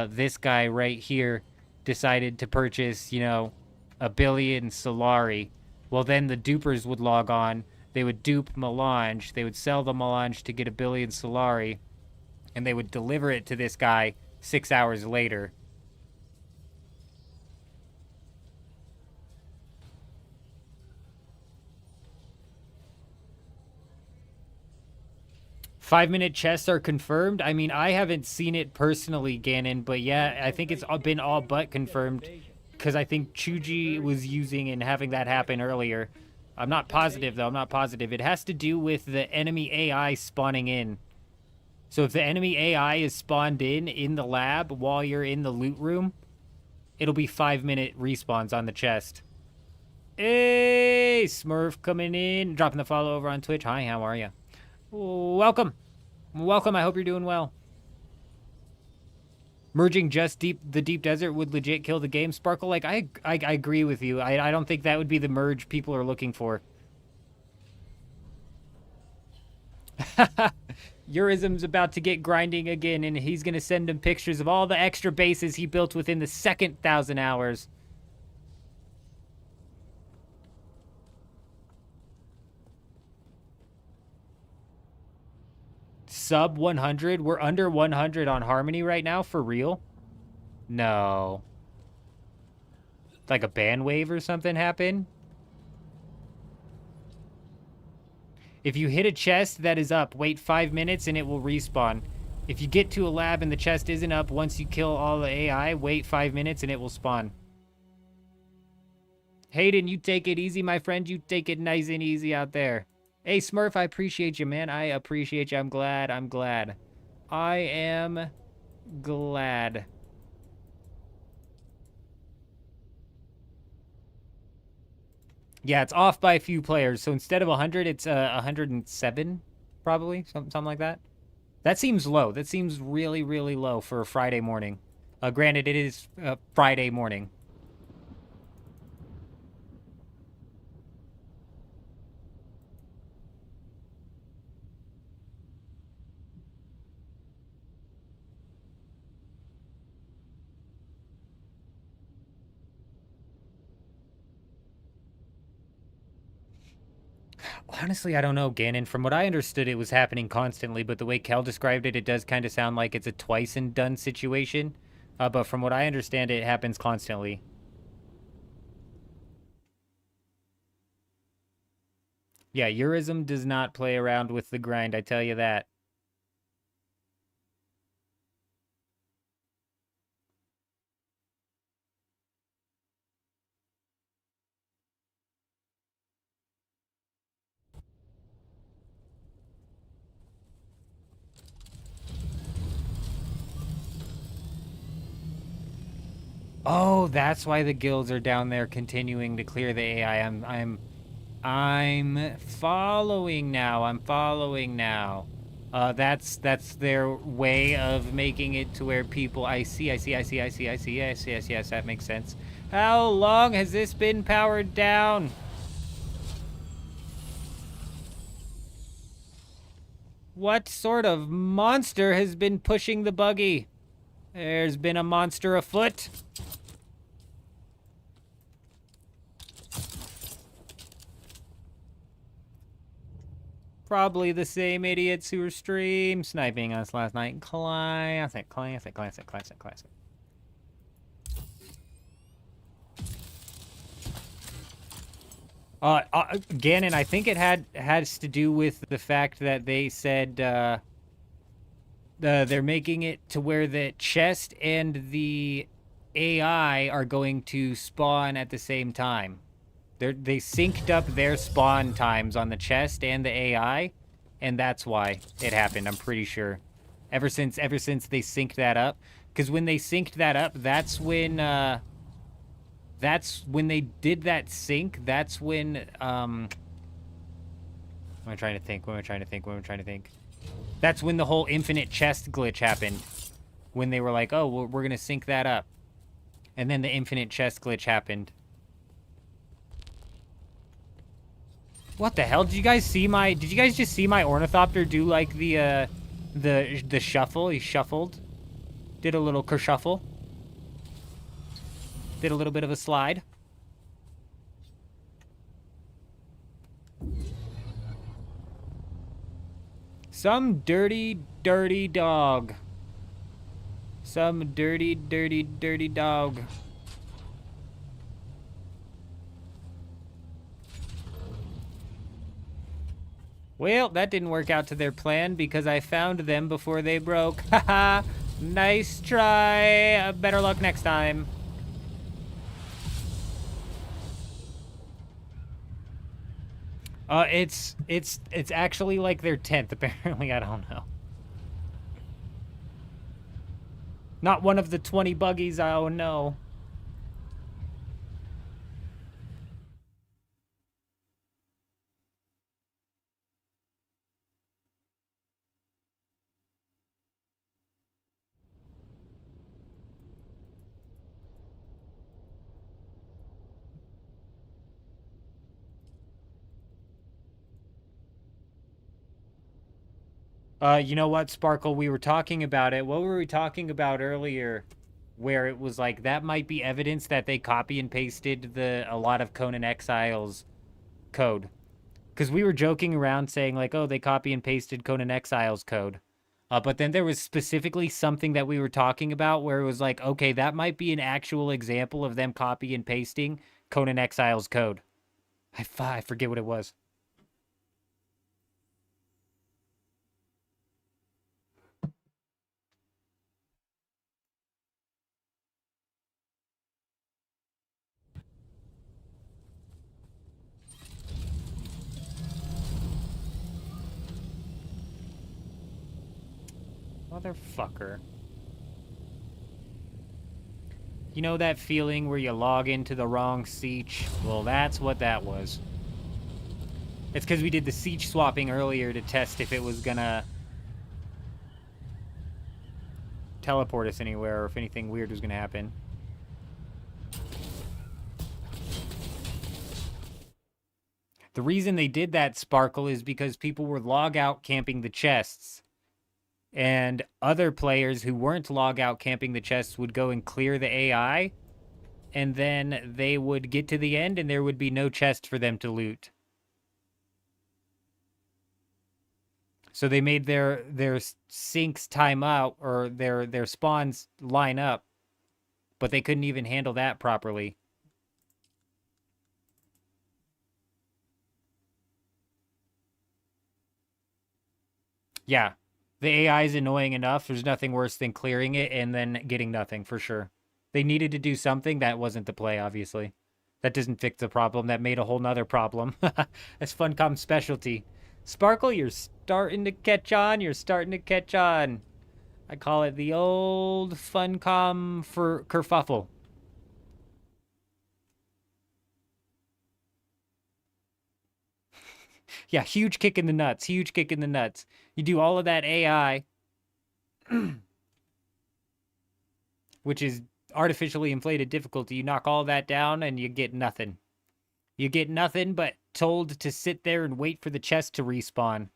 this guy right here decided to purchase, you know, 1 billion Solari. Well, then the dupers would log on. They would dupe Melange. They would sell the Melange to get 1 billion Solari, and they would deliver it to this guy 6 hours later. Five-minute chests are confirmed. I mean, I haven't seen it personally, Ganon, but yeah, I think it's been all but confirmed, because I think Chuji was using and having that happen earlier. I'm not positive, though. I'm not positive. It has to do with the enemy AI spawning in. So if the enemy AI is spawned in the lab while you're in the loot room, it'll be 5-minute respawns on the chest. Hey, Smurf coming in. Dropping the follow over on Twitch. Hi, how are you? Welcome. Welcome. I hope you're doing well. Merging just the Deep Desert would legit kill the game, Sparkle. Like, I agree with you. I don't think that would be the merge people are looking for. Eurism's about to get grinding again, and he's going to send him pictures of all the extra bases he built within the second 1,000 hours. Sub 100? We're under 100 on Harmony right now? For real? No. Like a ban wave or something happened? If you hit a chest that is up, wait 5 minutes and it will respawn. If you get to a lab and the chest isn't up, once you kill all the AI, wait 5 minutes and it will spawn. Hayden, you take it easy, my friend. You take it nice and easy out there. Hey, Smurf, I appreciate you, man. I appreciate you. I'm glad. I'm glad. I am glad. Yeah, it's off by a few players. So instead of 100, it's 107, probably. Something like that. That seems low. That seems really, really low for a Friday morning. Granted, it is Friday morning. Honestly, I don't know, Ganon. From what I understood, it was happening constantly, but the way Kel described it, it does kind of sound like it's a twice-and-done situation. But from what I understand, it happens constantly. Yeah, Eurism does not play around with the grind, I tell you that. Oh, that's why the guilds are down there continuing to clear the AI. I'm following now. I'm following now. That's their way of making it to where people. I see. Yes, that makes sense. How long has this been powered down? What sort of monster has been pushing the buggy? There's been a monster afoot. Probably the same idiots who were stream sniping us last night. Classic. Gannon, I think it has to do with the fact that they said they're making it to where the chest and the AI are going to spawn at the same time. They synced up their spawn times on the chest and the AI, and that's why it happened. I'm pretty sure. Ever since they synced that up, because when they synced that up, that's when they did that sync. That's when What am I trying to think? That's when the whole infinite chest glitch happened. When they were like, "Oh, we're gonna sync that up," and then the infinite chest glitch happened. What the hell? Did you guys just see my ornithopter do like the shuffle? He shuffled. Did a little kershuffle. Did a little bit of a slide. Some dirty, dirty dog. Some dirty, dirty, dirty dog. Well, that didn't work out to their plan because I found them before they broke. Haha! Nice try. Better luck next time. It's actually like their 10th, apparently. I don't know. Not one of the 20 buggies, oh no. You know what, Sparkle? We were talking about it. What were we talking about earlier? Where it was like, that might be evidence that they copy and pasted a lot of Conan Exile's code. Because we were joking around saying, like, oh, they copy and pasted Conan Exile's code. But then there was specifically something that we were talking about where it was like, okay, that might be an actual example of them copy and pasting Conan Exile's code. I forget what it was. Motherfucker. You know that feeling where you log into the wrong siege? Well, that's what that was. It's because we did the siege swapping earlier to test if it was gonna teleport us anywhere or if anything weird was gonna happen. The reason they did that, Sparkle, is because people were log out camping the chests. And other players who weren't log out camping the chests would go and clear the AI, and then they would get to the end and there would be no chest for them to loot. So they made their sinks time out, or their spawns line up, but they couldn't even handle that properly. Yeah. The AI is annoying enough. There's nothing worse than clearing it and then getting nothing, for sure. They needed to do something. That wasn't the play, obviously. That doesn't fix the problem. That made a whole nother problem. That's Funcom's specialty. Sparkle, you're starting to catch on. You're starting to catch on. I call it the old Funcom for kerfuffle. Yeah, huge kick in the nuts. Huge kick in the nuts. You do all of that AI, which is artificially inflated difficulty. You knock all that down and you get nothing. You get nothing but told to sit there and wait for the chest to respawn.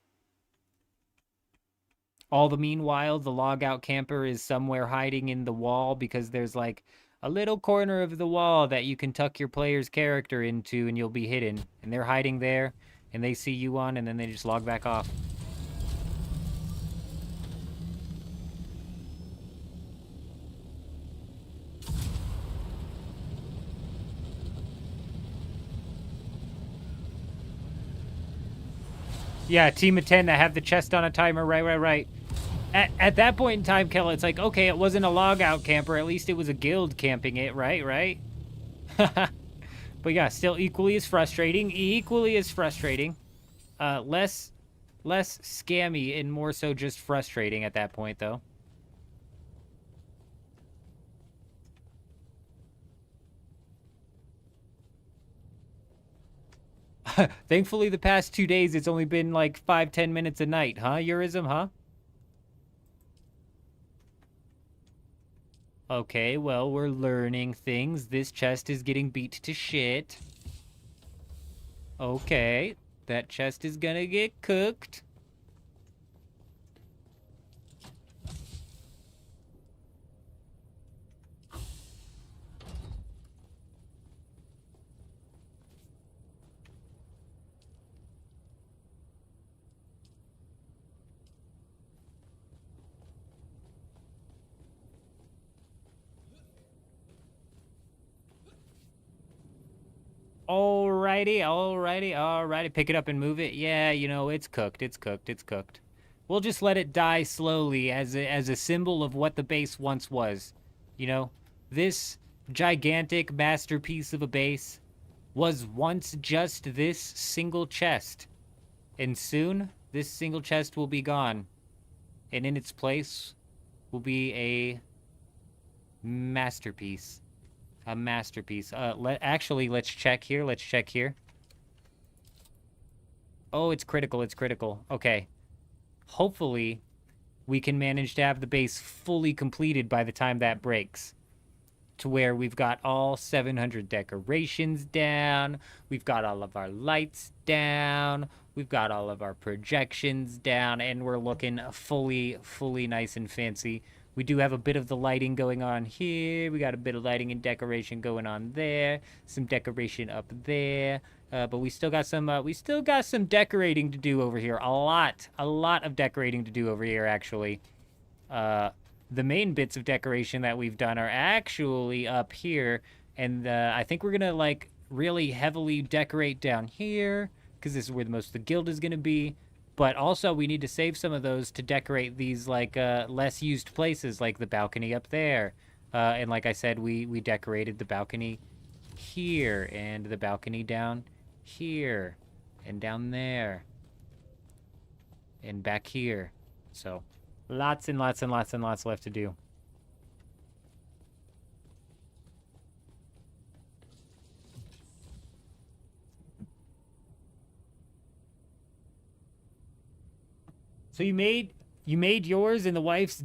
All the meanwhile, the logout camper is somewhere hiding in the wall because there's like a little corner of the wall that you can tuck your player's character into and you'll be hidden. And they're hiding there and they see you on and then they just log back off. Yeah, team of 10 that have the chest on a timer. Right. At that point in time, Kel, it's like, okay, it wasn't a logout camper. At least it was a guild camping it, right? But yeah, still equally as frustrating. Less scammy and more so just frustrating at that point, though. Thankfully, the past 2 days, it's only been like 5-10 minutes a night, huh, Eurism, huh? Okay, well, we're learning things. This chest is getting beat to shit. Okay, that chest is gonna get cooked. Alrighty. Pick it up and move it. Yeah, you know, it's cooked. We'll just let it die slowly as a symbol of what the base once was. You know, this gigantic masterpiece of a base was once just this single chest. And soon, this single chest will be gone. And in its place will be a masterpiece. A masterpiece. Let's check here. Oh, it's critical. Okay. Hopefully, we can manage to have the base fully completed by the time that breaks. To where we've got all 700 decorations down, we've got all of our lights down, we've got all of our projections down, and we're looking fully nice and fancy. We do have a bit of the lighting going on here. We got a bit of lighting and decoration going on there. Some decoration up there. But we still got some decorating to do over here. A lot of decorating to do over here, actually. The main bits of decoration that we've done are actually up here. And I think we're going to, like, really heavily decorate down here, because this is where the most of the guild is going to be. But also, we need to save some of those to decorate these, like, less used places, like the balcony up there. And like I said, we decorated the balcony here, and the balcony down here, and down there, and back here. So, lots left to do. So you made yours and the wife's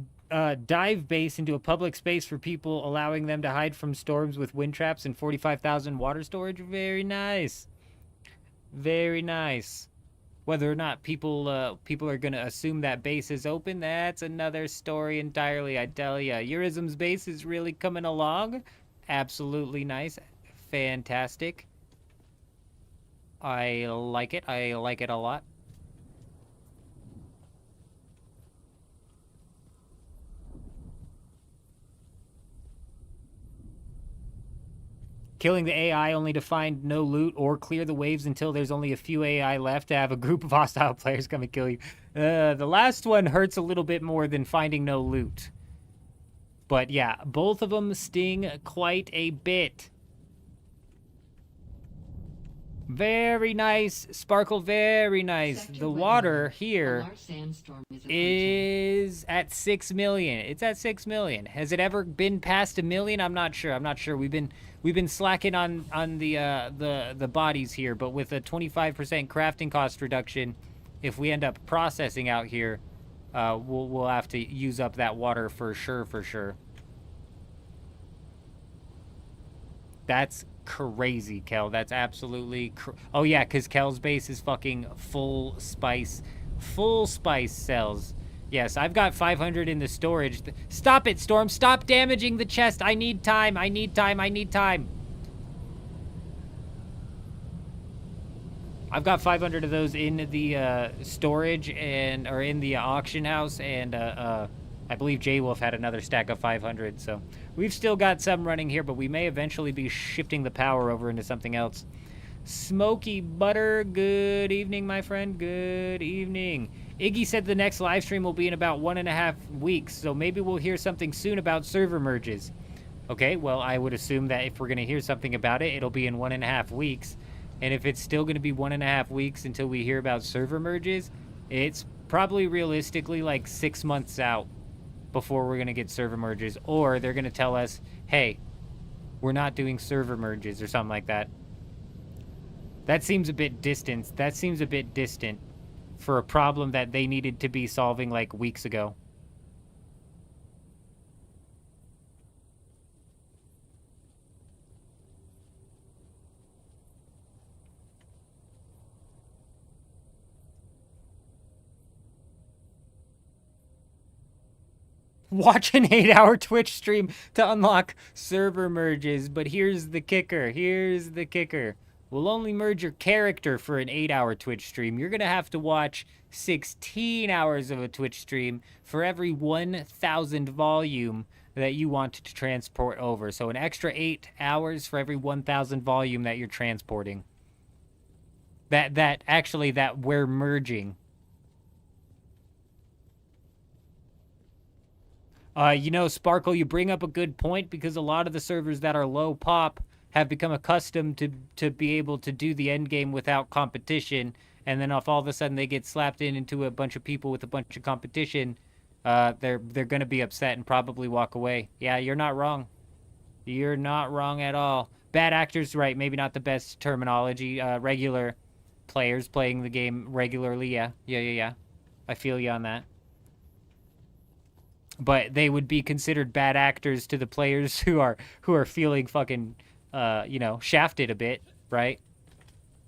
dive base into a public space for people, allowing them to hide from storms with wind traps and 45,000 water storage. Very nice. Whether or not people are gonna assume that base is open, that's another story entirely. I tell ya, Eurism's base is really coming along. Absolutely nice, fantastic. I like it a lot. Killing the AI only to find no loot, or clear the waves until there's only a few AI left to have a group of hostile players come and kill you. The last one hurts a little bit more than finding no loot. But yeah, both of them sting quite a bit. Very nice, Sparkle, very nice. The water here is at 6 million. It's at 6 million. Has it ever been past 1 million? I'm not sure. We've been slacking on the bodies here, but with a 25% crafting cost reduction, if we end up processing out here, we'll have to use up that water for sure. That's crazy, Kel. That's absolutely oh yeah, because Kel's base is fucking full spice cells. Yes, I've got 500 in the storage. Stop it, Storm. Stop damaging the chest. I need time. I need time. I need time. I've got 500 of those in the storage or in the auction house, and I believe J-Wolf had another stack of 500, so we've still got some running here, but we may eventually be shifting the power over into something else. Smoky Butter, good evening, my friend. Good evening. Iggy said the next live stream will be in about 1.5 weeks, so maybe we'll hear something soon about server merges. Okay, well, I would assume that if we're going to hear something about it, it'll be in 1.5 weeks. And if it's still going to be 1.5 weeks until we hear about server merges, it's probably realistically like 6 months out before we're going to get server merges. Or they're going to tell us, hey, we're not doing server merges or something like that. That seems a bit distant. That seems a bit distant for a problem that they needed to be solving like weeks ago. Watch an 8-hour Twitch stream to unlock server merges, but here's the kicker. Here's the kicker. We'll only merge your character for an 8-hour Twitch stream. You're going to have to watch 16 hours of a Twitch stream for every 1,000 volume that you want to transport over. So an extra 8 hours for every 1,000 volume that you're transporting. That we're merging. You know, Sparkle, you bring up a good point, because a lot of the servers that are low pop have become accustomed to be able to do the end game without competition, and then if all of a sudden they get slapped into a bunch of people with a bunch of competition, they're going to be upset and probably walk away. Yeah, you're not wrong. You're not wrong at all. Bad actors, right, maybe not the best terminology. Regular players playing the game regularly, yeah. I feel you on that. But they would be considered bad actors to the players who are feeling fucking, you know, shafted a bit, right?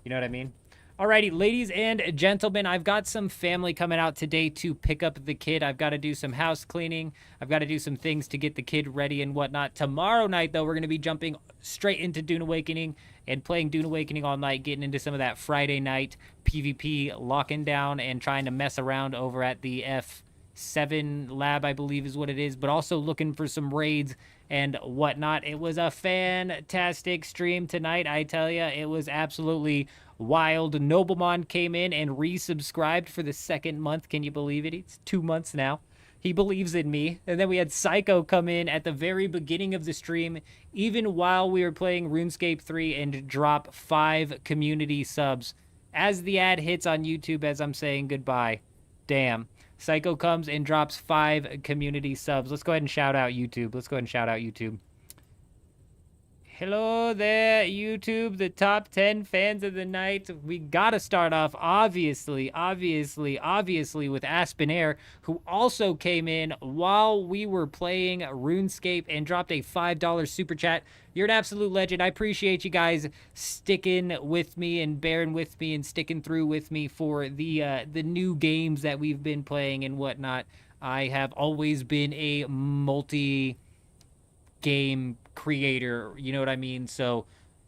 You know what I mean? Alrighty, ladies and gentlemen, I've got some family coming out today to pick up the kid. I've got to do some house cleaning. I've got to do some things to get the kid ready and whatnot. Tomorrow night, though, we're going to be jumping straight into Dune Awakening and playing Dune Awakening all night, getting into some of that Friday night PvP, locking down and trying to mess around over at the F7 lab, I believe is what it is, but also looking for some raids and whatnot. It was a fantastic stream tonight, I tell you. It was absolutely wild. Noblemon came in and resubscribed for the 2nd month. Can you believe it? It's 2 months now. He believes in me. And then we had Psycho come in at the very beginning of the stream, even while we were playing RuneScape 3, and drop 5 community subs as the ad hits on YouTube as I'm saying goodbye. Damn. Psycho comes and drops 5 community subs. Let's go ahead and shout out YouTube. Hello there, YouTube, the top 10 fans of the night. We gotta start off, obviously, with Aspen Air, who also came in while we were playing RuneScape and dropped a $5 super chat. You're an absolute legend. I appreciate you guys sticking with me and bearing with me and sticking through with me for the new games that we've been playing and whatnot. I have always been a multi-game creator, you know what I mean? So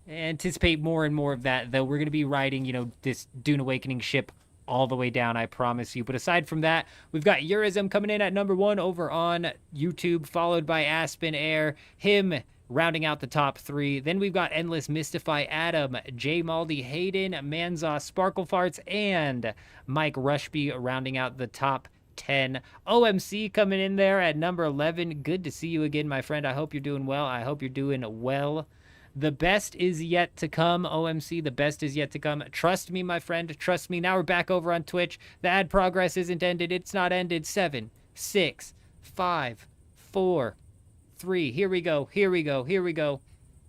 anticipate more and more of that, though. We're going to be riding, you know, this Dune Awakening ship all the way down, I promise you. But aside from that, we've got Eurism coming in at number 1 over on YouTube, followed by Aspen Air, him rounding out the top 3. Then we've got Endless Mystify, Adam, J. Maldi, Hayden, Manzaw, Sparkle Farts, and Mike Rushby rounding out the top 10. OMC coming in there at number 11. Good to see you again, my friend. I hope you're doing well. I hope you're doing well. The best is yet to come, OMC. The best is yet to come. Trust me, my friend. Trust me. Now we're back over on Twitch. The ad progress isn't ended. It's not ended. 7, 6, 5, 4, 3. Here we go.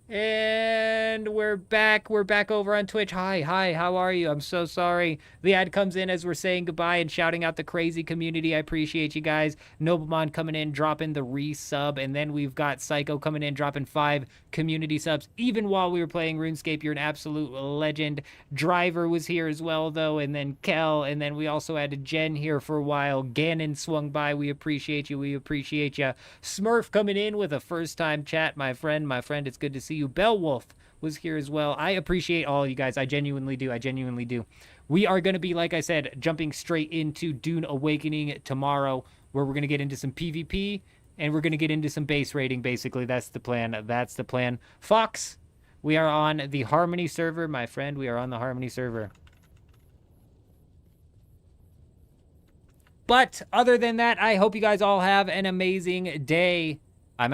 And we're back. We're back over on Twitch. Hi, how are you? I'm so sorry. The ad comes in as we're saying goodbye and shouting out the crazy community. I appreciate you guys. Noblemon coming in, dropping the resub. And then we've got Psycho coming in, dropping 5 community subs. Even while we were playing RuneScape, you're an absolute legend. Driver was here as well, though. And then Kel. And then we also had Jen here for a while. Ganon swung by. We appreciate you. We appreciate you. Smurf coming in with a first-time chat. My friend, it's good to see you. Bellwolf was here as well. I appreciate all you guys. I genuinely do. We are going to be, like I said, jumping straight into Dune Awakening tomorrow, where we're going to get into some PvP and we're going to get into some base raiding. Basically, that's the plan. Fox, we are on the Harmony server, my friend. We are on the Harmony server. But other than that, I hope you guys all have an amazing day.